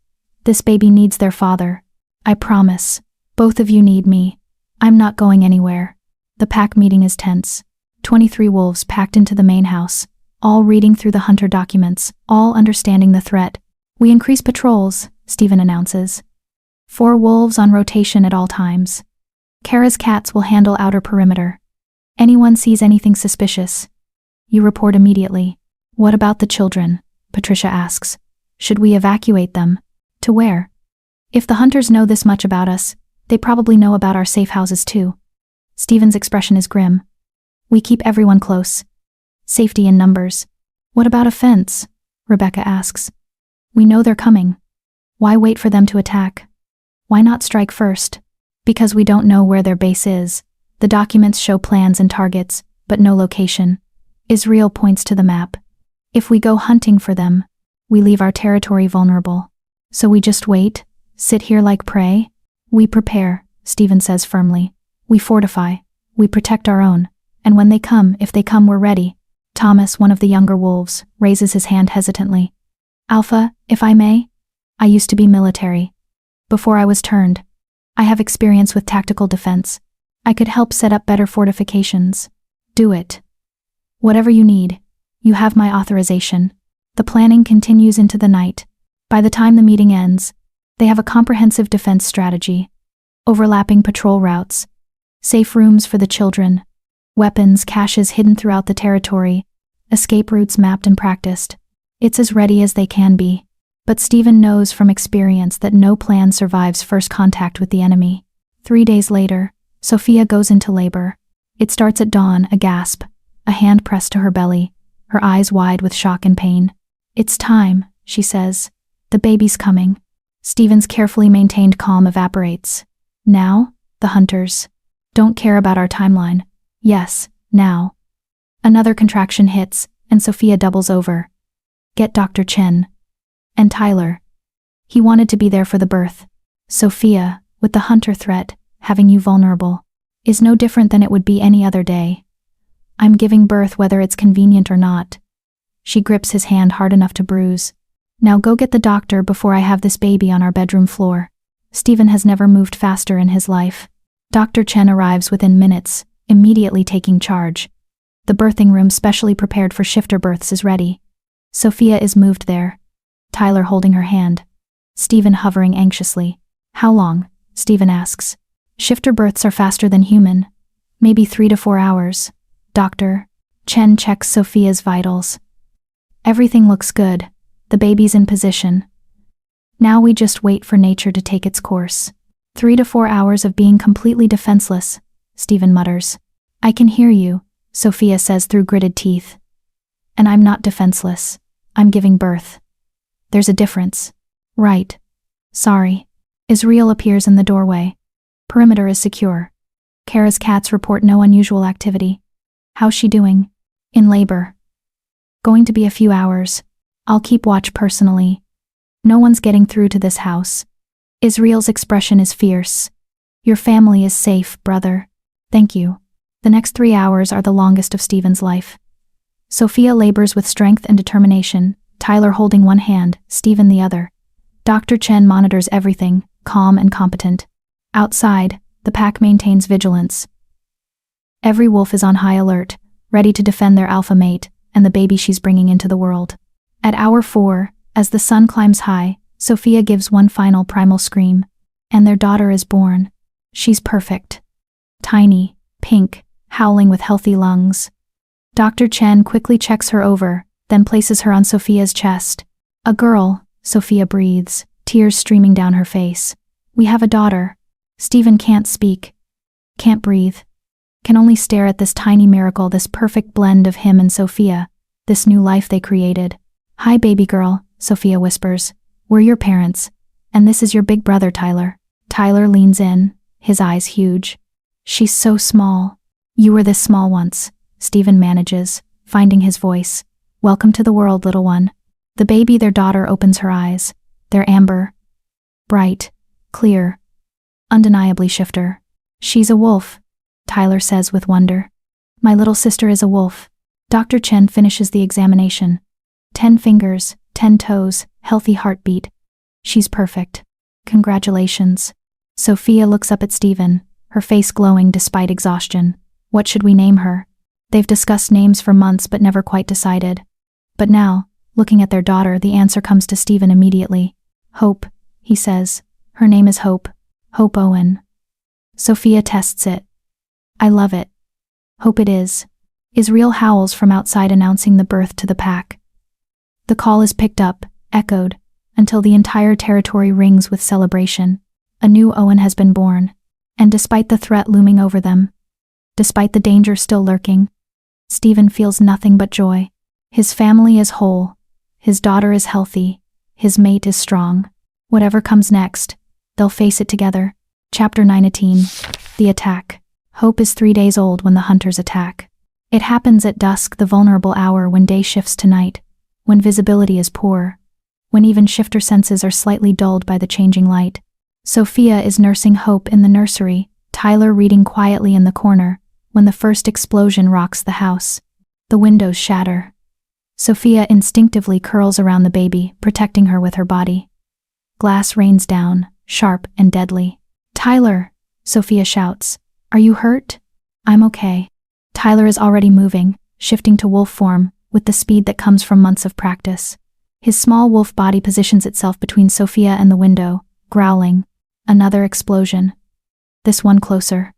This baby needs their father. I promise. Both of you need me. I'm not going anywhere. The pack meeting is tense. 23 wolves packed into the main house, all reading through the hunter documents, all understanding the threat. We increase patrols, Stephen announces. 4 wolves on rotation at all times. Kara's cats will handle outer perimeter. Anyone sees anything suspicious, you report immediately. What about the children? Patricia asks. Should we evacuate them? To where? If the hunters know this much about us, they probably know about our safe houses too. Stephen's expression is grim. We keep everyone close. Safety in numbers. What about a fence? Rebecca asks. We know they're coming. Why wait for them to attack? Why not strike first? Because we don't know where their base is. The documents show plans and targets, but no location. Israel points to the map. If we go hunting for them, we leave our territory vulnerable. So we just wait, sit here like prey? We prepare, Stephen says firmly. We fortify. We protect our own. And when they come, if they come, we're ready. Thomas, one of the younger wolves, raises his hand hesitantly. Alpha, if I may? I used to be military. Before I was turned. I have experience with tactical defense. I could help set up better fortifications. Do it. Whatever you need. You have my authorization. The planning continues into the night. By the time the meeting ends, they have a comprehensive defense strategy. Overlapping patrol routes. Safe rooms for the children. Weapons, caches hidden throughout the territory. Escape routes mapped and practiced. It's as ready as they can be. But Stephen knows from experience that no plan survives first contact with the enemy. 3 days later, Sophia goes into labor. It starts at dawn, a gasp, a hand pressed to her belly, her eyes wide with shock and pain. It's time, she says. The baby's coming. Stephen's carefully maintained calm evaporates. Now, the hunters don't care about our timeline. Yes, now. Another contraction hits, and Sophia doubles over. Get Dr. Chen. And Tyler. He wanted to be there for the birth. Sophia, with the hunter threat, having you vulnerable, is no different than it would be any other day. I'm giving birth whether it's convenient or not. She grips his hand hard enough to bruise. Now go get the doctor before I have this baby on our bedroom floor. Stephen has never moved faster in his life. Dr. Chen arrives within minutes, immediately taking charge. The birthing room specially prepared for shifter births is ready. Sophia is moved there. Tyler holding her hand. Stephen hovering anxiously. How long? Stephen asks. Shifter births are faster than human. Maybe 3 to 4 hours. Dr. Chen checks Sophia's vitals. Everything looks good. The baby's in position. Now we just wait for nature to take its course. 3 to 4 hours of being completely defenseless, Stephen mutters. I can hear you, Sophia says through gritted teeth. And I'm not defenseless. I'm giving birth. There's a difference. Right. Sorry. Israel appears in the doorway. Perimeter is secure. Kara's cats report no unusual activity. How's she doing? In labor. Going to be a few hours. I'll keep watch personally. No one's getting through to this house. Israel's expression is fierce. Your family is safe, brother. Thank you. The next 3 hours are the longest of Stephen's life. Sophia labors with strength and determination, Tyler holding one hand, Stephen the other. Dr. Chen monitors everything, calm and competent. Outside, the pack maintains vigilance. Every wolf is on high alert, ready to defend their alpha mate and the baby she's bringing into the world. At hour 4, as the sun climbs high, Sophia gives one final primal scream, and their daughter is born. She's perfect. Tiny, pink, howling with healthy lungs. Dr. Chen quickly checks her over, then places her on Sophia's chest. A girl, Sophia breathes, tears streaming down her face. We have a daughter. Stephen can't speak. Can't breathe. Can only stare at this tiny miracle, this perfect blend of him and Sophia, this new life they created. Hi, baby girl, Sophia whispers. We're your parents. And this is your big brother, Tyler. Tyler leans in, his eyes huge. She's so small. You were this small once, Stephen manages, finding his voice. Welcome to the world, little one. The baby, their daughter, opens her eyes. They're amber. Bright. Clear. Undeniably shifter. She's a wolf, Tyler says with wonder. My little sister is a wolf. Dr. Chen finishes the examination. 10 fingers, 10 toes, healthy heartbeat. She's perfect. Congratulations. Sophia looks up at Stephen, her face glowing despite exhaustion. What should we name her? They've discussed names for months but never quite decided. But now, looking at their daughter, the answer comes to Stephen immediately. Hope, he says. Her name is Hope. Hope Owen. Sophia tests it. I love it. Hope it is. Israel howls from outside announcing the birth to the pack. The call is picked up, echoed, until the entire territory rings with celebration. A new Owen has been born. And despite the threat looming over them, despite the danger still lurking, Stephen feels nothing but joy. His family is whole. His daughter is healthy. His mate is strong. Whatever comes next, they'll face it together. Chapter 19. The attack. Hope is 3 days old when the hunters attack. It happens at dusk, the vulnerable hour when day shifts to night, when visibility is poor, when even shifter senses are slightly dulled by the changing light. Sophia is nursing Hope in the nursery, Tyler reading quietly in the corner, when the first explosion rocks the house. The windows shatter. Sophia instinctively curls around the baby, protecting her with her body. Glass rains down, sharp and deadly. Tyler, Sophia shouts. Are you hurt? I'm okay. Tyler is already moving, shifting to wolf form, with the speed that comes from months of practice. His small wolf body positions itself between Sophia and the window, growling. Another explosion. This one closer.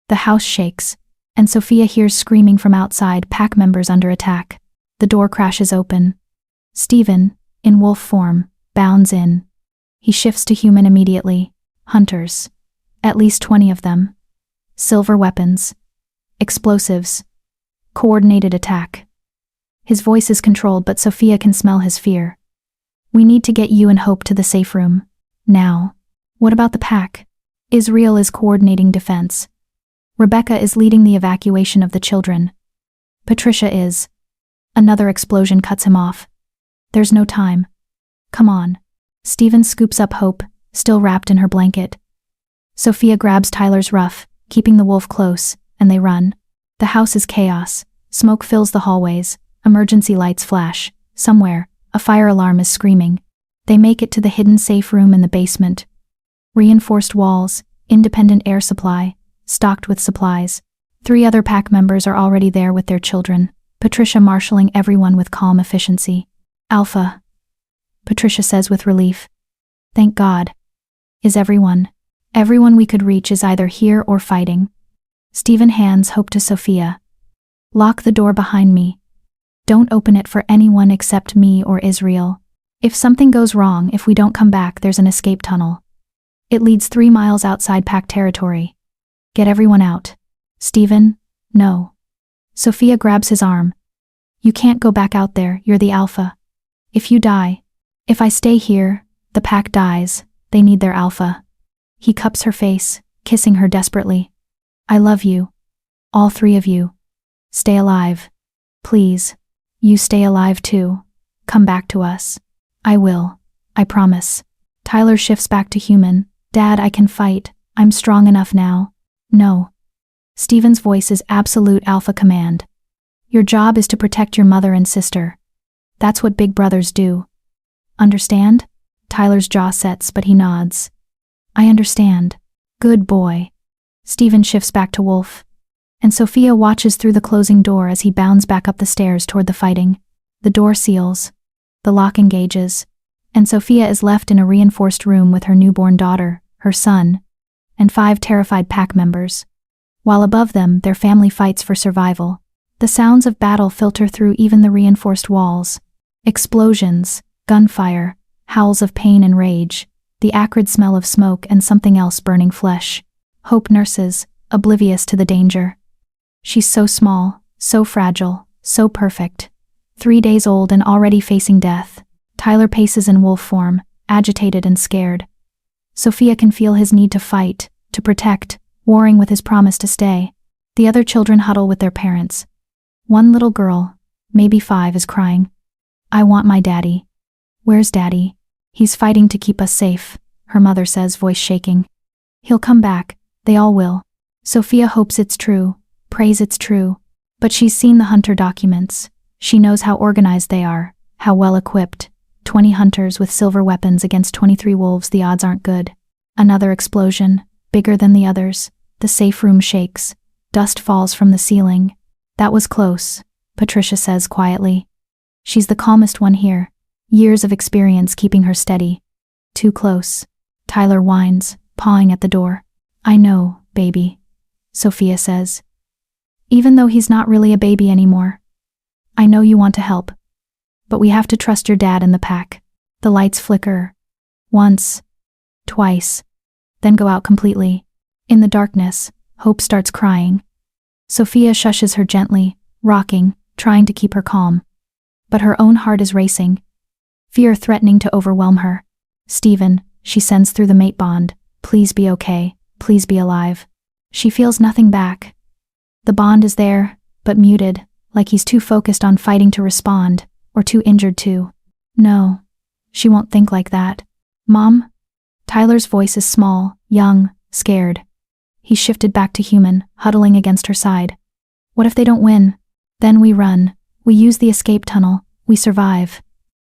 The house shakes, and Sophia hears screaming from outside, pack members under attack. The door crashes open. Stephen, in wolf form, bounds in. He shifts to human immediately. Hunters. At least 20 of them. Silver weapons. Explosives. Coordinated attack. His voice is controlled, but Sophia can smell his fear. We need to get you and Hope to the safe room. Now. What about the pack? Israel is coordinating defense. Rebecca is leading the evacuation of the children. Patricia is. Another explosion cuts him off. There's no time. Come on. Stephen scoops up Hope, still wrapped in her blanket. Sophia grabs Tyler's ruff, keeping the wolf close, and they run. The house is chaos. Smoke fills the hallways. Emergency lights flash. Somewhere, a fire alarm is screaming. They make it to the hidden safe room in the basement. Reinforced walls, independent air supply, stocked with supplies. 3 other pack members are already there with their children, Patricia marshalling everyone with calm efficiency. Alpha, Patricia says with relief. Thank God. Is everyone? Everyone we could reach is either here or fighting. Stephen hands Hope to Sophia. Lock the door behind me. Don't open it for anyone except me or Israel. If something goes wrong, if we don't come back, there's an escape tunnel. It leads 3 miles outside pack territory. Get everyone out. Stephen, no. Sophia grabs his arm. You can't go back out there, you're the alpha. If you die, if I stay here, the pack dies, they need their alpha. He cups her face, kissing her desperately. I love you. All 3 of you. Stay alive. Please. You stay alive too. Come back to us. I will. I promise. Tyler shifts back to human. Dad, I can fight. I'm strong enough now. No. Stephen's voice is absolute alpha command. Your job is to protect your mother and sister. That's what big brothers do. Understand? Tyler's jaw sets, but he nods. I understand. Good boy. Stephen shifts back to Wolf. And Sophia watches through the closing door as he bounds back up the stairs toward the fighting. The door seals. The lock engages. And Sophia is left in a reinforced room with her newborn daughter, her son, and 5 terrified pack members. While above them, their family fights for survival. The sounds of battle filter through even the reinforced walls. Explosions, gunfire, howls of pain and rage, the acrid smell of smoke and something else burning flesh. Hope nurses, oblivious to the danger. She's so small, so fragile, so perfect. 3 days old and already facing death. Tyler paces in wolf form, agitated and scared. Sophia can feel his need to fight, to protect, warring with his promise to stay. The other children huddle with their parents. One little girl, maybe 5, is crying. I want my daddy. Where's daddy? He's fighting to keep us safe, her mother says, voice shaking. He'll come back, they all will. Sophia hopes it's true, prays it's true. But she's seen the hunter documents. She knows how organized they are, how well equipped. 20 hunters with silver weapons against 23 wolves, the odds aren't good. Another explosion, bigger than the others. The safe room shakes. Dust falls from the ceiling. That was close, Patricia says quietly. She's the calmest one here. Years of experience keeping her steady. Too close. Tyler whines, pawing at the door. I know, baby, Sophia says. Even though he's not really a baby anymore. I know you want to help. But we have to trust your dad and the pack. The lights flicker. Once. Twice. Then go out completely. In the darkness, Hope starts crying. Sophia shushes her gently, rocking, trying to keep her calm. But her own heart is racing. Fear threatening to overwhelm her. Stephen, she sends through the mate bond. Please be okay. Please be alive. She feels nothing back. The bond is there, but muted, like he's too focused on fighting to respond, or too injured to. No, she won't think like that. Mom? Tyler's voice is small, young, scared. He shifted back to human, huddling against her side. What if they don't win? Then we run. We use the escape tunnel. We survive.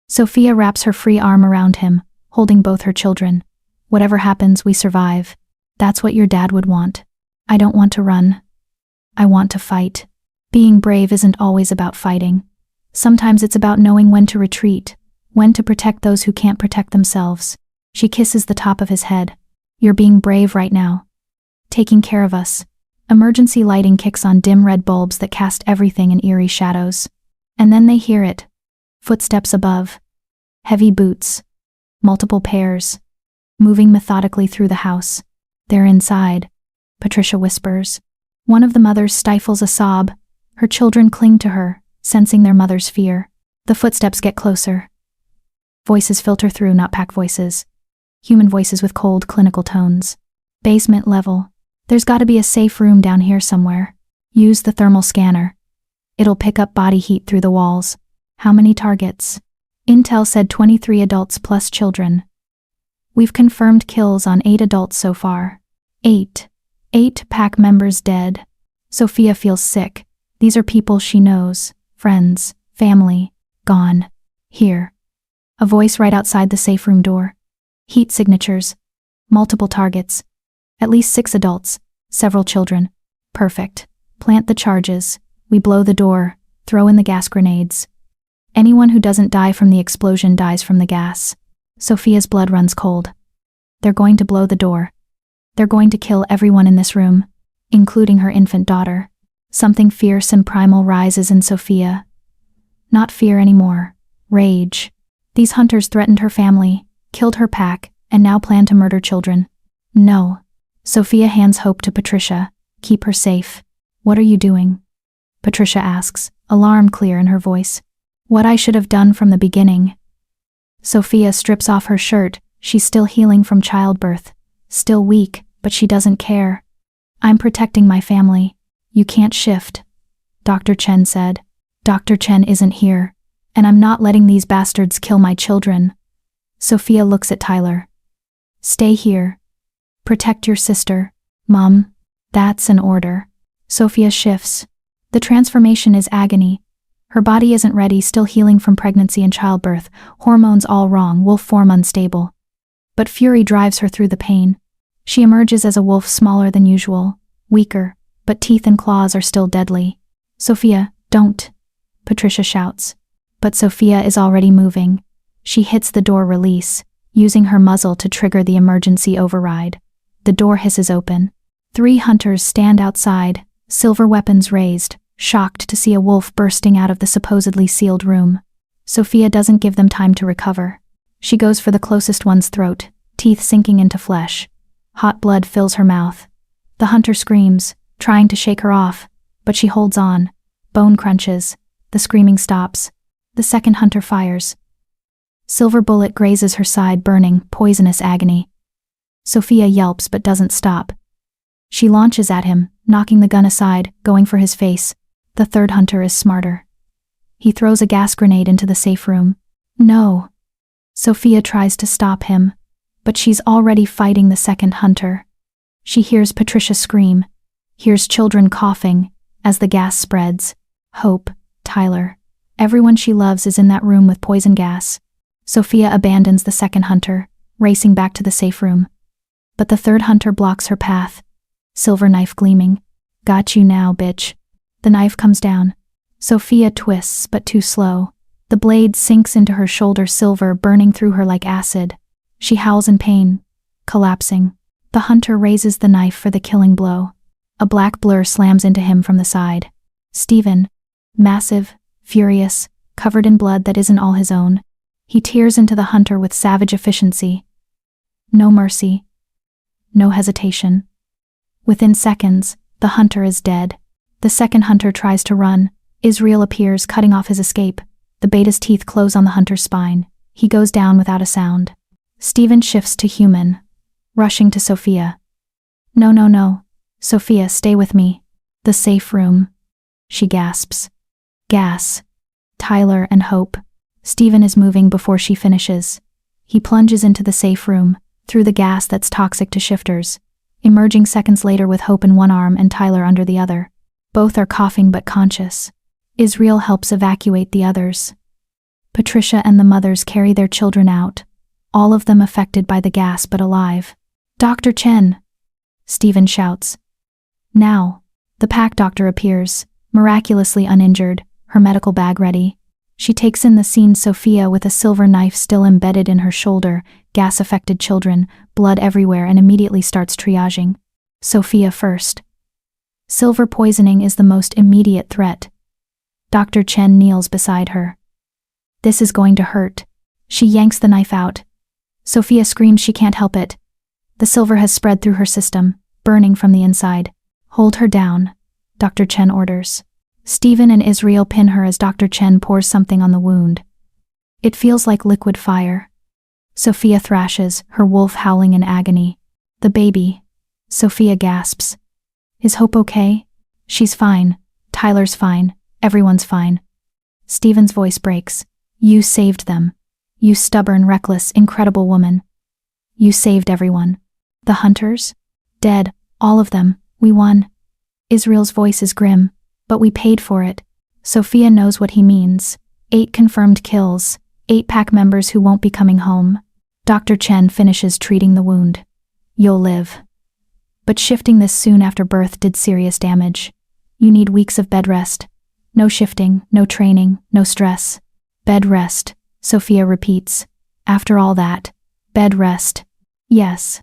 Sophia wraps her free arm around him, holding both her children. Whatever happens, we survive. That's what your dad would want. I don't want to run. I want to fight. Being brave isn't always about fighting. Sometimes it's about knowing when to retreat, when to protect those who can't protect themselves. She kisses the top of his head. You're being brave right now. Taking care of us. Emergency lighting kicks on dim red bulbs that cast everything in eerie shadows. And then they hear it. Footsteps above. Heavy boots. Multiple pairs. Moving methodically through the house. They're inside. Patricia whispers. One of the mothers stifles a sob. Her children cling to her, sensing their mother's fear. The footsteps get closer. Voices filter through, not pack voices. Human voices with cold, clinical tones. Basement level. There's gotta be a safe room down here somewhere. Use the thermal scanner. It'll pick up body heat through the walls. How many targets? Intel said 23 adults plus children. We've confirmed kills on 8 adults so far. 8 pack members dead. Sophia feels sick. These are people she knows. Friends. Family. Gone. Here. A voice right outside the safe room door. Heat signatures. Multiple targets. At least 6 adults. Several children. Perfect. Plant the charges. We blow the door. Throw in the gas grenades. Anyone who doesn't die from the explosion dies from the gas. Sophia's blood runs cold. They're going to blow the door. They're going to kill everyone in this room, including her infant daughter. Something fierce and primal rises in Sophia. Not fear anymore. Rage. These hunters threatened her family, killed her pack, and now plan to murder children. No. Sophia hands Hope to Patricia. Keep her safe. What are you doing? Patricia asks, alarm clear in her voice. What I should have done from the beginning. Sophia strips off her shirt. She's still healing from childbirth. Still weak, but she doesn't care. I'm protecting my family. You can't shift. Dr. Chen said. Dr. Chen isn't here. And I'm not letting these bastards kill my children. Sophia looks at Tyler. Stay here. Protect your sister. Mom. That's an order. Sophia shifts. The transformation is agony. Her body isn't ready, still healing from pregnancy and childbirth, hormones all wrong, wolf form unstable. But fury drives her through the pain. She emerges as a wolf smaller than usual, weaker, but teeth and claws are still deadly. Sophia, don't, Patricia shouts. But Sophia is already moving. She hits the door release, using her muzzle to trigger the emergency override. The door hisses open. 3 hunters stand outside, silver weapons raised, shocked to see a wolf bursting out of the supposedly sealed room. Sophia doesn't give them time to recover. She goes for the closest one's throat, teeth sinking into flesh. Hot blood fills her mouth. The hunter screams, trying to shake her off, but she holds on. Bone crunches. The screaming stops. The second hunter fires. Silver bullet grazes her side, burning, poisonous agony. Sophia yelps but doesn't stop. She launches at him, knocking the gun aside, going for his face. The third hunter is smarter. He throws a gas grenade into the safe room. No. Sophia tries to stop him, but she's already fighting the second hunter. She hears Patricia scream, hears children coughing, as the gas spreads. Hope, Tyler, everyone she loves is in that room with poison gas. Sophia abandons the second hunter, racing back to the safe room. But the third hunter blocks her path, silver knife gleaming. Got you now, bitch. The knife comes down. Sophia twists, but too slow. The blade sinks into her shoulder, silver burning through her like acid. She howls in pain, collapsing. The hunter raises the knife for the killing blow. A black blur slams into him from the side. Stephen, massive, furious, covered in blood that isn't all his own. He tears into the hunter with savage efficiency. No mercy. No hesitation. Within seconds, the hunter is dead. The second hunter tries to run. Israel appears, cutting off his escape. The beta's teeth close on the hunter's spine. He goes down without a sound. Stephen shifts to human, rushing to Sophia. No, no, no. Sophia, stay with me. The safe room. She gasps. Gas. Tyler and Hope. Stephen is moving before she finishes. He plunges into the safe room, through the gas that's toxic to shifters, emerging seconds later with Hope in one arm and Tyler under the other. Both are coughing but conscious. Israel helps evacuate the others. Patricia and the mothers carry their children out, all of them affected by the gas but alive. Dr. Chen! Stephen shouts. Now, the pack doctor appears, miraculously uninjured, her medical bag ready. She takes in the scene, Sophia with a silver knife still embedded in her shoulder, gas-affected children, blood everywhere, and immediately starts triaging. Sophia first. Silver poisoning is the most immediate threat. Dr. Chen kneels beside her. This is going to hurt. She yanks the knife out. Sophia screams she can't help it. The silver has spread through her system, burning from the inside. Hold her down, Dr. Chen orders. Stephen and Israel pin her as Dr. Chen pours something on the wound. It feels like liquid fire. Sophia thrashes, her wolf howling in agony. The baby. Sophia gasps. Is Hope okay? She's fine. Tyler's fine. Everyone's fine. Stephen's voice breaks. You saved them. You stubborn, reckless, incredible woman. You saved everyone. The hunters? Dead. All of them. We won. Israel's voice is grim. But we paid for it. Sophia knows what he means. 8 confirmed kills. 8 pack members who won't be coming home. Dr. Chen finishes treating the wound. You'll live. But shifting this soon after birth did serious damage. You need weeks of bed rest. No shifting, no training, no stress. Bed rest, Sophia repeats. After all that, bed rest. Yes.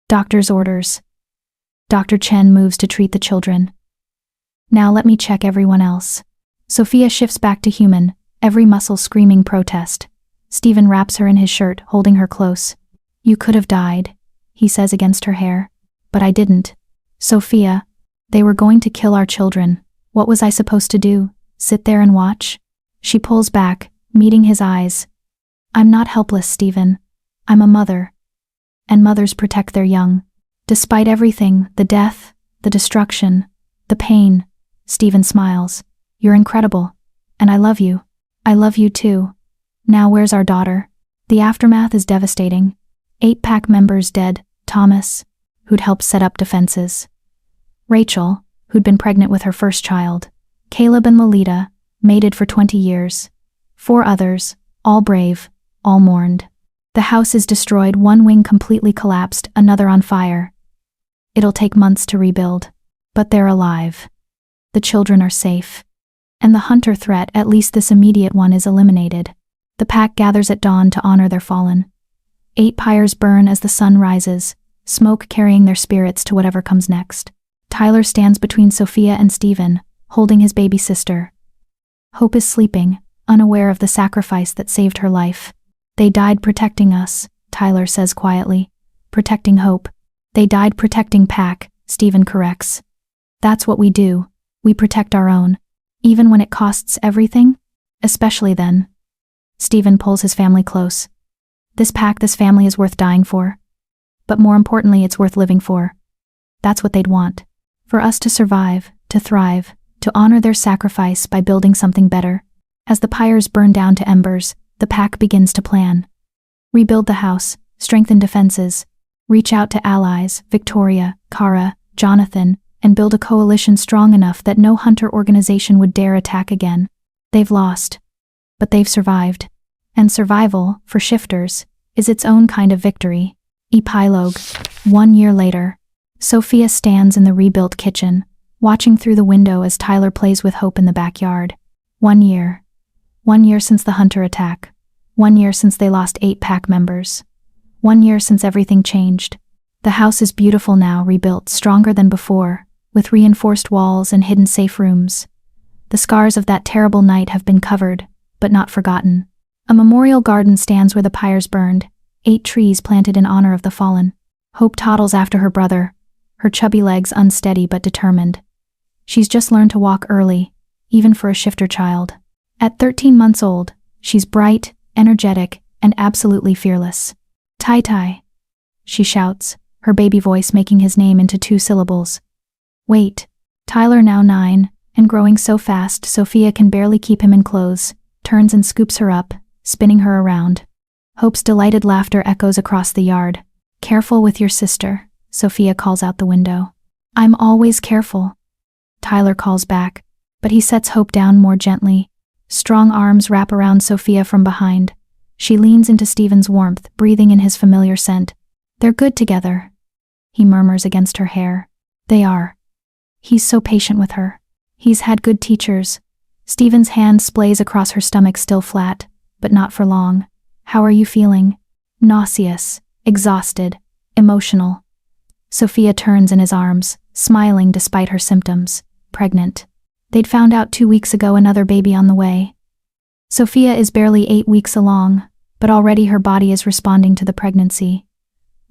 Doctor's orders. Dr. Chen moves to treat the children. Now let me check everyone else. Sophia shifts back to human, every muscle screaming protest. Stephen wraps her in his shirt, holding her close. You could have died, he says against her hair. But I didn't. Sophia, they were going to kill our children. What was I supposed to do? Sit there and watch? She pulls back, meeting his eyes. I'm not helpless, Stephen. I'm a mother. And mothers protect their young. Despite everything, the death, the destruction, the pain, Stephen smiles. You're incredible. And I love you. I love you too. Now where's our daughter? The aftermath is devastating. 8 pack members dead. Thomas, who'd helped set up defenses. Rachel, who'd been pregnant with her first child. Caleb and Lolita, mated for 20 years. 4 others, all brave, all mourned. The house is destroyed, one wing completely collapsed, another on fire. It'll take months to rebuild. But they're alive. The children are safe. And the hunter threat, at least this immediate one, is eliminated. The pack gathers at dawn to honor their fallen. 8 pyres burn as the sun rises, smoke carrying their spirits to whatever comes next. Tyler stands between Sophia and Stephen, holding his baby sister. Hope is sleeping, unaware of the sacrifice that saved her life. They died protecting us, Tyler says quietly. Protecting Hope. They died protecting Pack, Stephen corrects. That's what we do. We protect our own. Even when it costs everything? Especially then. Stephen pulls his family close. This family is worth dying for. But more importantly, it's worth living for. That's what they'd want. For us to survive, to thrive, to honor their sacrifice by building something better. As the pyres burn down to embers, the pack begins to plan. Rebuild the house, strengthen defenses, reach out to allies, Victoria, Kara, Jonathan, and build a coalition strong enough that no hunter organization would dare attack again. They've lost. But they've survived. And survival, for shifters, is its own kind of victory. Epilogue. 1 year later. Sophia stands in the rebuilt kitchen, watching through the window as Tyler plays with Hope in the backyard. 1 year. 1 year since the Hunter attack. 1 year since they lost 8 pack members. 1 year since everything changed. The house is beautiful now, rebuilt, stronger than before, with reinforced walls and hidden safe rooms. The scars of that terrible night have been covered, but not forgotten. A memorial garden stands where the pyres burned, 8 trees planted in honor of the fallen. Hope toddles after her brother, her chubby legs unsteady but determined. She's just learned to walk early, even for a shifter child. At 13 months old, she's bright, energetic, and absolutely fearless. Tai-Tai, she shouts, her baby voice making his name into 2 syllables. Wait. Tyler, now 9, and growing so fast Sophia can barely keep him in clothes, turns and scoops her up, spinning her around. Hope's delighted laughter echoes across the yard. Careful with your sister, Sophia calls out the window. I'm always careful, Tyler calls back, but he sets Hope down more gently. Strong arms wrap around Sophia from behind. She leans into Stephen's warmth, breathing in his familiar scent. They're good together, he murmurs against her hair. They are. He's so patient with her. He's had good teachers. Stephen's hand splays across her stomach, still flat, but not for long. How are you feeling? Nauseous, exhausted, emotional. Sophia turns in his arms, smiling despite her symptoms. Pregnant. They'd found out 2 weeks ago, another baby on the way. Sophia is barely 8 weeks along, but already her body is responding to the pregnancy.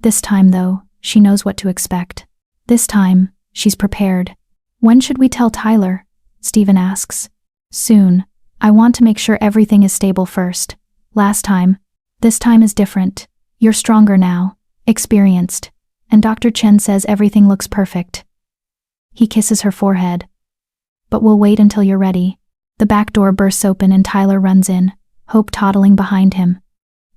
This time, though, she knows what to expect. This time, she's prepared. When should we tell Tyler? Stephen asks. Soon. I want to make sure everything is stable first. Last time. This time is different. You're stronger now, experienced, and Dr. Chen says everything looks perfect. He kisses her forehead. But we'll wait until you're ready. The back door bursts open and Tyler runs in, Hope toddling behind him.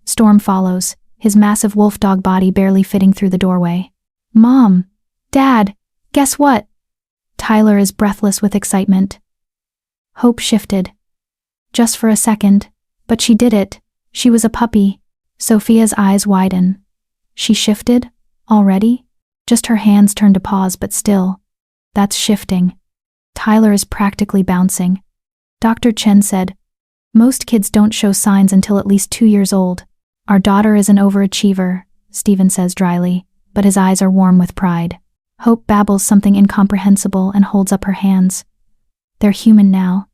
Storm follows, his massive wolf dog body barely fitting through the doorway. Mom! Dad! Guess what? Tyler is breathless with excitement. Hope shifted. Just for a second, but she did it. She was a puppy. Sophia's eyes widen. She shifted? Already? Just her hands turned to pause, but still. That's shifting. Tyler is practically bouncing. Dr. Chen said, most kids don't show signs until at least 2 years old. Our daughter is an overachiever, Stephen says dryly, but his eyes are warm with pride. Hope babbles something incomprehensible and holds up her hands. They're human now.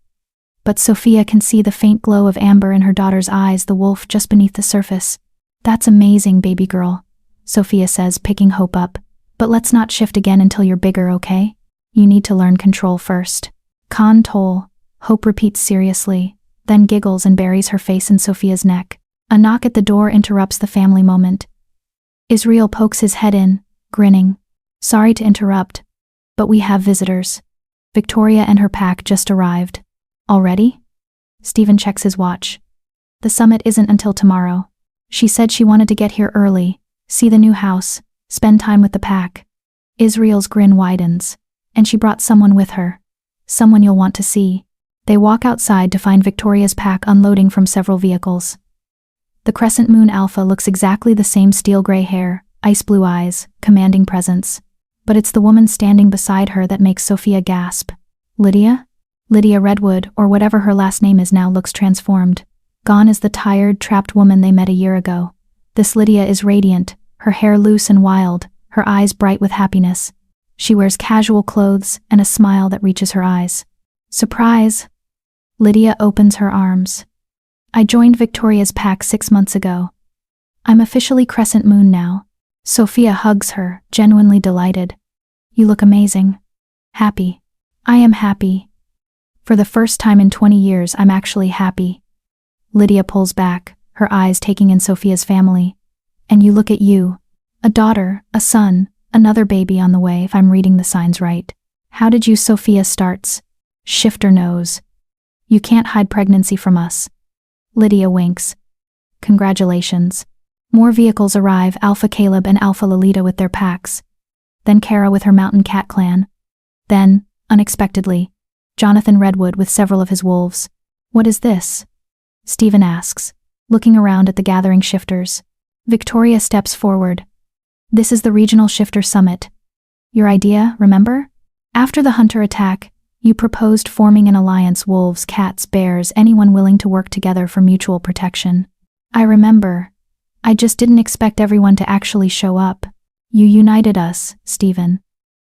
But Sophia can see the faint glow of amber in her daughter's eyes, the wolf just beneath the surface. That's amazing, baby girl, Sophia says, picking Hope up. But let's not shift again until you're bigger, okay? You need to learn control first. Control, Hope repeats seriously, then giggles and buries her face in Sophia's neck. A knock at the door interrupts the family moment. Israel pokes his head in, grinning. Sorry to interrupt, but we have visitors. Victoria and her pack just arrived. Already? Stephen checks his watch. The summit isn't until tomorrow. She said she wanted to get here early, see the new house, spend time with the pack. Israel's grin widens, and she brought someone with her. Someone you'll want to see. They walk outside to find Victoria's pack unloading from several vehicles. The Crescent Moon Alpha looks exactly the same, steel gray hair, ice blue eyes, commanding presence. But it's the woman standing beside her that makes Sophia gasp. Lydia? Lydia Redwood, or whatever her last name is now, looks transformed. Gone is the tired, trapped woman they met a year ago. This Lydia is radiant, her hair loose and wild, her eyes bright with happiness. She wears casual clothes and a smile that reaches her eyes. Surprise! Lydia opens her arms. I joined Victoria's pack 6 months ago. I'm officially Crescent Moon now. Sophia hugs her, genuinely delighted. You look amazing. Happy. I am happy. For the first time in 20 years, I'm actually happy. Lydia pulls back, her eyes taking in Sophia's family. And you look at you. A daughter, a son, another baby on the way, if I'm reading the signs right. How did you? Sophia starts. Shifter knows. You can't hide pregnancy from us. Lydia winks. Congratulations. More vehicles arrive, Alpha Caleb and Alpha Lolita with their packs. Then Kara with her mountain cat clan. Then, unexpectedly, Jonathan Redwood with several of his wolves. What is this? Stephen asks. looking around at the gathering shifters. Victoria steps forward. This is the Regional Shifter Summit. Your idea, remember? After the Hunter attack, you proposed forming an alliance: wolves, cats, bears, anyone willing to work together for mutual protection. I remember. I just didn't expect everyone to actually show up. You united us, Stephen,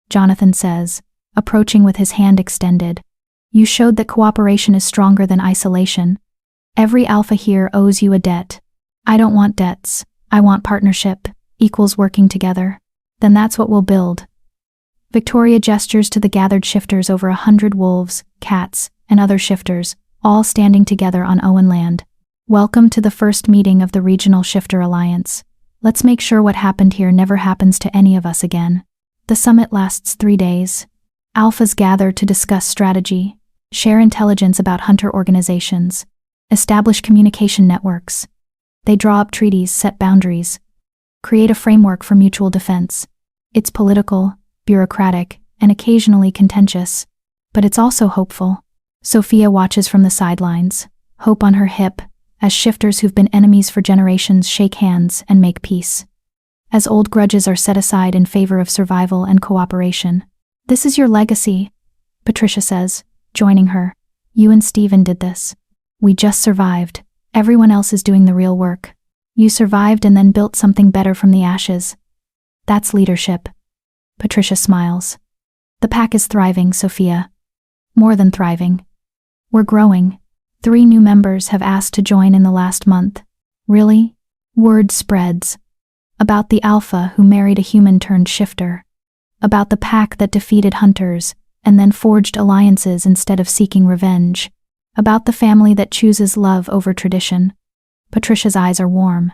Jonathan says, approaching with his hand extended. You showed that cooperation is stronger than isolation. Every alpha here owes you a debt. I don't want debts. I want partnership, equals working together. Then that's what we'll build. Victoria gestures to the gathered shifters, over 100 wolves, cats, and other shifters, all standing together on Owen land. Welcome to the first meeting of the Regional Shifter Alliance. Let's make sure what happened here never happens to any of us again. The summit lasts 3 days. Alphas gather to discuss strategy, share intelligence about hunter organizations, establish communication networks. They draw up treaties, set boundaries, create a framework for mutual defense. It's political, bureaucratic, and occasionally contentious, but it's also hopeful. Sophia watches from the sidelines, hope on her hip, as shifters who've been enemies for generations shake hands and make peace. As old grudges are set aside in favor of survival and cooperation. This is your legacy, Patricia says, joining her. You and Stephen did this. We just survived. Everyone else is doing the real work. You survived and then built something better from the ashes. That's leadership. Patricia smiles. The pack is thriving, Sophia. More than thriving. We're growing. 3 new members have asked to join in the last month. Really? Word spreads. About the alpha who married a human-turned-shifter. About the pack that defeated hunters and then forged alliances instead of seeking revenge. About the family that chooses love over tradition. Patricia's eyes are warm.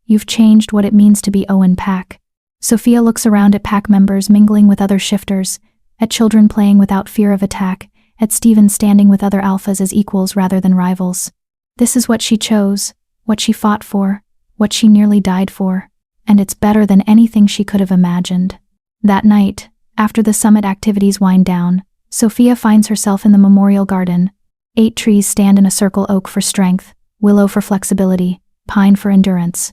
You've changed what it means to be Owen Pack. Sophia looks around at pack members mingling with other shifters, at children playing without fear of attack, at Stephen standing with other alphas as equals rather than rivals. This is what she chose, what she fought for, what she nearly died for, and it's better than anything she could have imagined. That night, after the summit activities wind down, Sophia finds herself in the memorial garden. 8 trees stand in a circle: oak for strength, willow for flexibility, pine for endurance.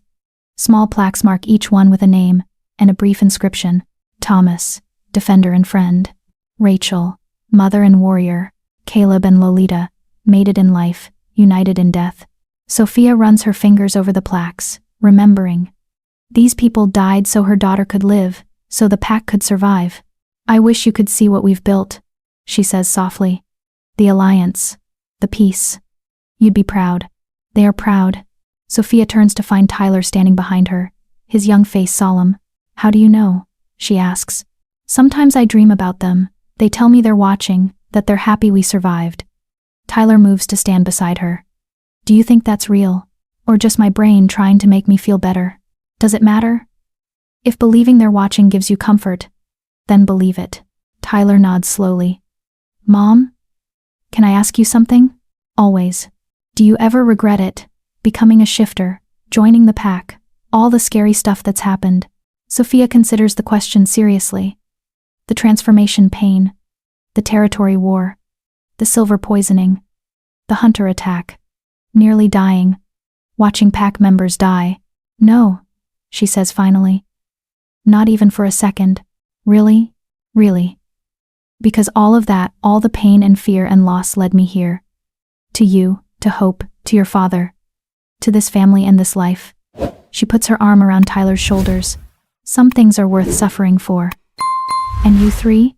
Small plaques mark each one with a name and a brief inscription. Thomas, defender and friend. Rachel, mother and warrior. Caleb and Lolita, mated in life, united in death. Sophia runs her fingers over the plaques, remembering. These people died so her daughter could live, so the pack could survive. I wish you could see what we've built, she says softly. The alliance. The peace. You'd be proud. They are proud. Sophia turns to find Tyler standing behind her, his young face solemn. How do you know? She asks. Sometimes I dream about them. They tell me they're watching, that they're happy we survived. Tyler moves to stand beside her. Do you think that's real? Or just my brain trying to make me feel better? Does it matter? If believing they're watching gives you comfort, then believe it. Tyler nods slowly. Mom? Can I ask you something? Always. Do you ever regret it? Becoming a shifter, joining the pack, all the scary stuff that's happened. Sophia considers the question seriously. The transformation pain, the territory war, the silver poisoning, the hunter attack, nearly dying, watching pack members die. No, she says finally. Not even for a second. Really? Really. Because all of that, all the pain and fear and loss led me here. To you, to Hope, to your father, to this family and this life. She puts her arm around Tyler's shoulders. Some things are worth suffering for. And you 3?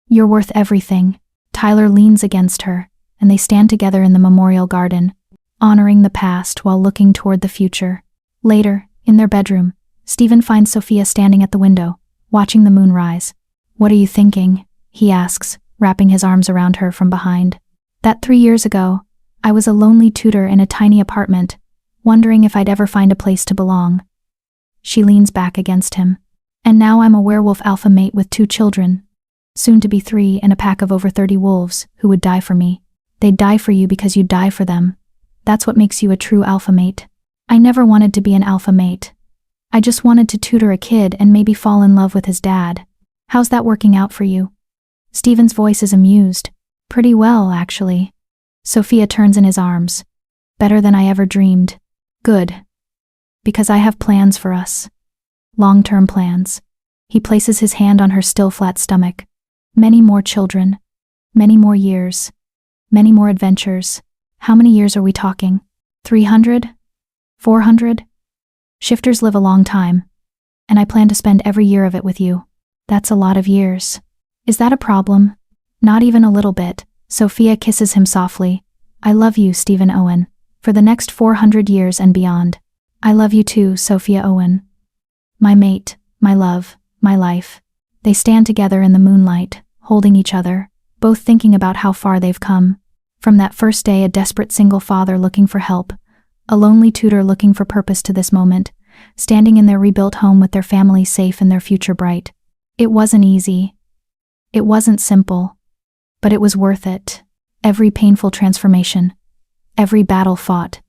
You're worth everything. Tyler leans against her, and they stand together in the memorial garden, honoring the past while looking toward the future. Later, in their bedroom, Stephen finds Sophia standing at the window, watching the moon rise. What are you thinking? He asks, wrapping his arms around her from behind. That 3 years ago, I was a lonely tutor in a tiny apartment, wondering if I'd ever find a place to belong. She leans back against him. And now I'm a werewolf alpha mate with 2 children, soon to be 3, and a pack of over 30 wolves who would die for me. They'd die for you because you'd die for them. That's what makes you a true alpha mate. I never wanted to be an alpha mate. I just wanted to tutor a kid and maybe fall in love with his dad. How's that working out for you? Stephen's voice is amused. Pretty well, actually. Sophia turns in his arms. Better than I ever dreamed. Good. Because I have plans for us. Long-term plans. He places his hand on her still flat stomach. Many more children. Many more years. Many more adventures. How many years are we talking? 300? 400? Shifters live a long time. And I plan to spend every year of it with you. That's a lot of years. Is that a problem? Not even a little bit. Sophia kisses him softly. I love you, Stephen Owen. For the next 400 years and beyond. I love you too, Sophia Owen. My mate, my love, my life. They stand together in the moonlight, holding each other, both thinking about how far they've come. From that first day, a desperate single father looking for help, a lonely tutor looking for purpose, to this moment, standing in their rebuilt home with their family safe and their future bright. It wasn't easy. It wasn't simple. But it was worth it. Every painful transformation. Every battle fought.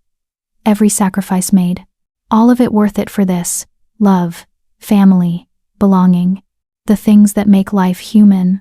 Every sacrifice made. All of it worth it for this. Love, family, belonging. The things that make life human.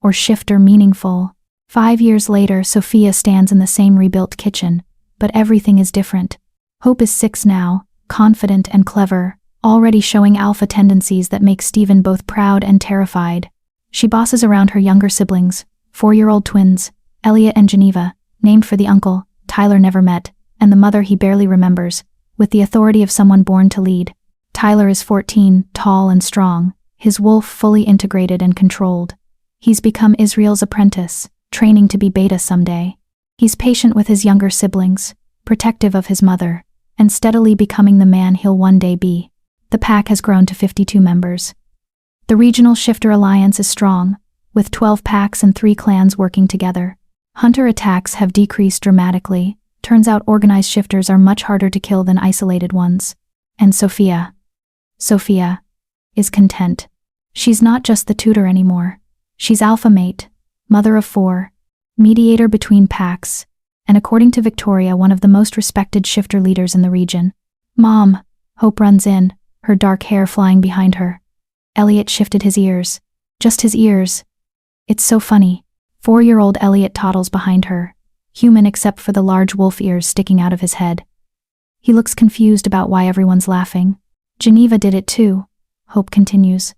Or shifter meaningful. 5 years later, Sophia stands in the same rebuilt kitchen. But everything is different. Hope is 6 now, confident and clever, already showing alpha tendencies that make Stephen both proud and terrified. She bosses around her younger siblings, 4-year-old twins, Elliot and Geneva, named for the uncle Tyler never met, and the mother he barely remembers, with the authority of someone born to lead. Tyler is 14, tall and strong, his wolf fully integrated and controlled. He's become Israel's apprentice, training to be Beta someday. He's patient with his younger siblings, protective of his mother, and steadily becoming the man he'll one day be. The pack has grown to 52 members. The regional shifter alliance is strong, with 12 packs and 3 clans working together. Hunter attacks have decreased dramatically. Turns out organized shifters are much harder to kill than isolated ones. And Sophia is content. She's not just the tutor anymore. She's alpha mate, mother of 4, mediator between packs, and according to Victoria, one of the most respected shifter leaders in the region. Mom, Hope runs in, her dark hair flying behind her. Elliot shifted his ears. Just his ears. It's so funny. 4-year-old Elliot toddles behind her, human except for the large wolf ears sticking out of his head. He looks confused about why everyone's laughing. Geneva did it too, Hope continues.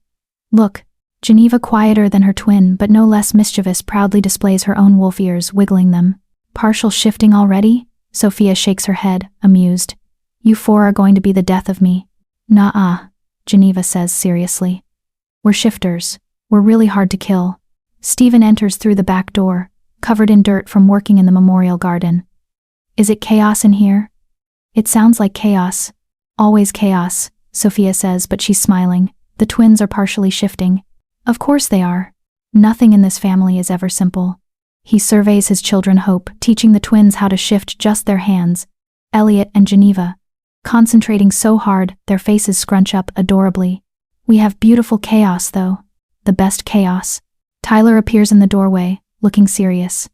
Look, Geneva, quieter than her twin but no less mischievous, proudly displays her own wolf ears, wiggling them. Partial shifting already? Sophia shakes her head, amused. You 4 are going to be the death of me. Nah-uh, Geneva says seriously. We're shifters. We're really hard to kill. Stephen enters through the back door, covered in dirt from working in the memorial garden. Is it chaos in here? It sounds like chaos. Always chaos, Sophia says, but she's smiling. The twins are partially shifting. Of course they are. Nothing in this family is ever simple. He surveys his children, Hope, teaching the twins how to shift just their hands. Elliot and Geneva, concentrating so hard, their faces scrunch up adorably. We have beautiful chaos, though. The best chaos. Tyler appears in the doorway, looking serious.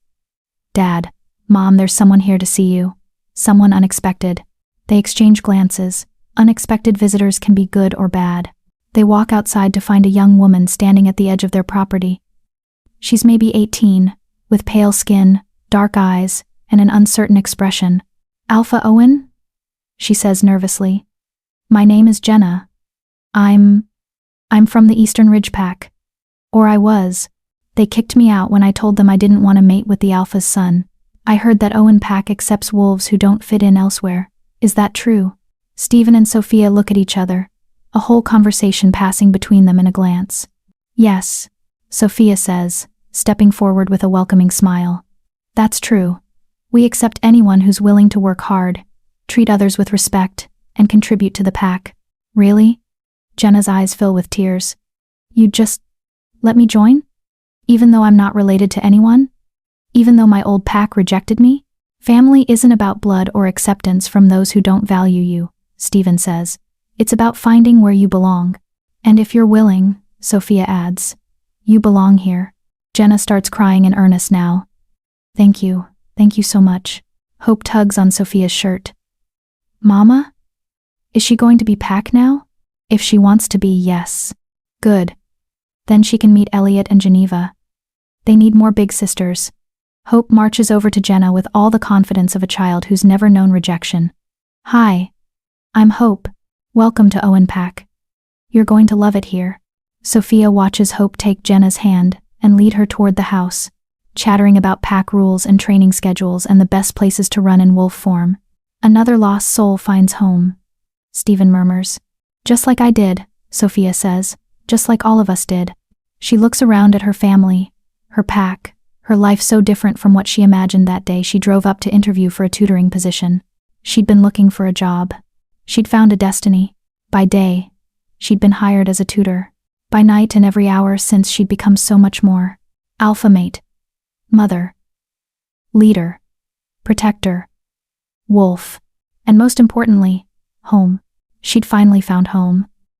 Dad, Mom, there's someone here to see you. Someone unexpected. They exchange glances. Unexpected visitors can be good or bad. They walk outside to find a young woman standing at the edge of their property. She's maybe 18, with pale skin, dark eyes, and an uncertain expression. Alpha Owen? She says nervously. My name is Jenna. I'm from the Eastern Ridge Pack. Or I was. They kicked me out when I told them I didn't want to mate with the Alpha's son. I heard that Owen Pack accepts wolves who don't fit in elsewhere. Is that true? Stephen and Sophia look at each other, a whole conversation passing between them in a glance. Yes, Sophia says, stepping forward with a welcoming smile. That's true. We accept anyone who's willing to work hard, treat others with respect, and contribute to the pack. Really? Jenna's eyes fill with tears. You'd just let me join? Even though I'm not related to anyone? Even though my old pack rejected me? Family isn't about blood or acceptance from those who don't value you, Stephen says. It's about finding where you belong. And if you're willing, Sophia adds, you belong here. Jenna starts crying in earnest now. Thank you so much. Hope tugs on Sophia's shirt. Mama? Is she going to be pack now? If she wants to be, yes. Good. Then she can meet Elliot and Geneva. They need more big sisters. Hope marches over to Jenna with all the confidence of a child who's never known rejection. Hi, I'm Hope. Welcome to Owen Pack. You're going to love it here. Sophia watches Hope take Jenna's hand and lead her toward the house, chattering about pack rules and training schedules and the best places to run in wolf form. Another lost soul finds home. Stephen murmurs. Just like I did, Sophia says, just like all of us did. She looks around at her family, her pack, her life so different from what she imagined that day she drove up to interview for a tutoring position. She'd been looking for a job. She'd found a destiny. By day, she'd been hired as a tutor. By night and every hour since, she'd become so much more. Alpha mate. Mother. Leader. Protector. Wolf. And most importantly, home. She'd finally found home.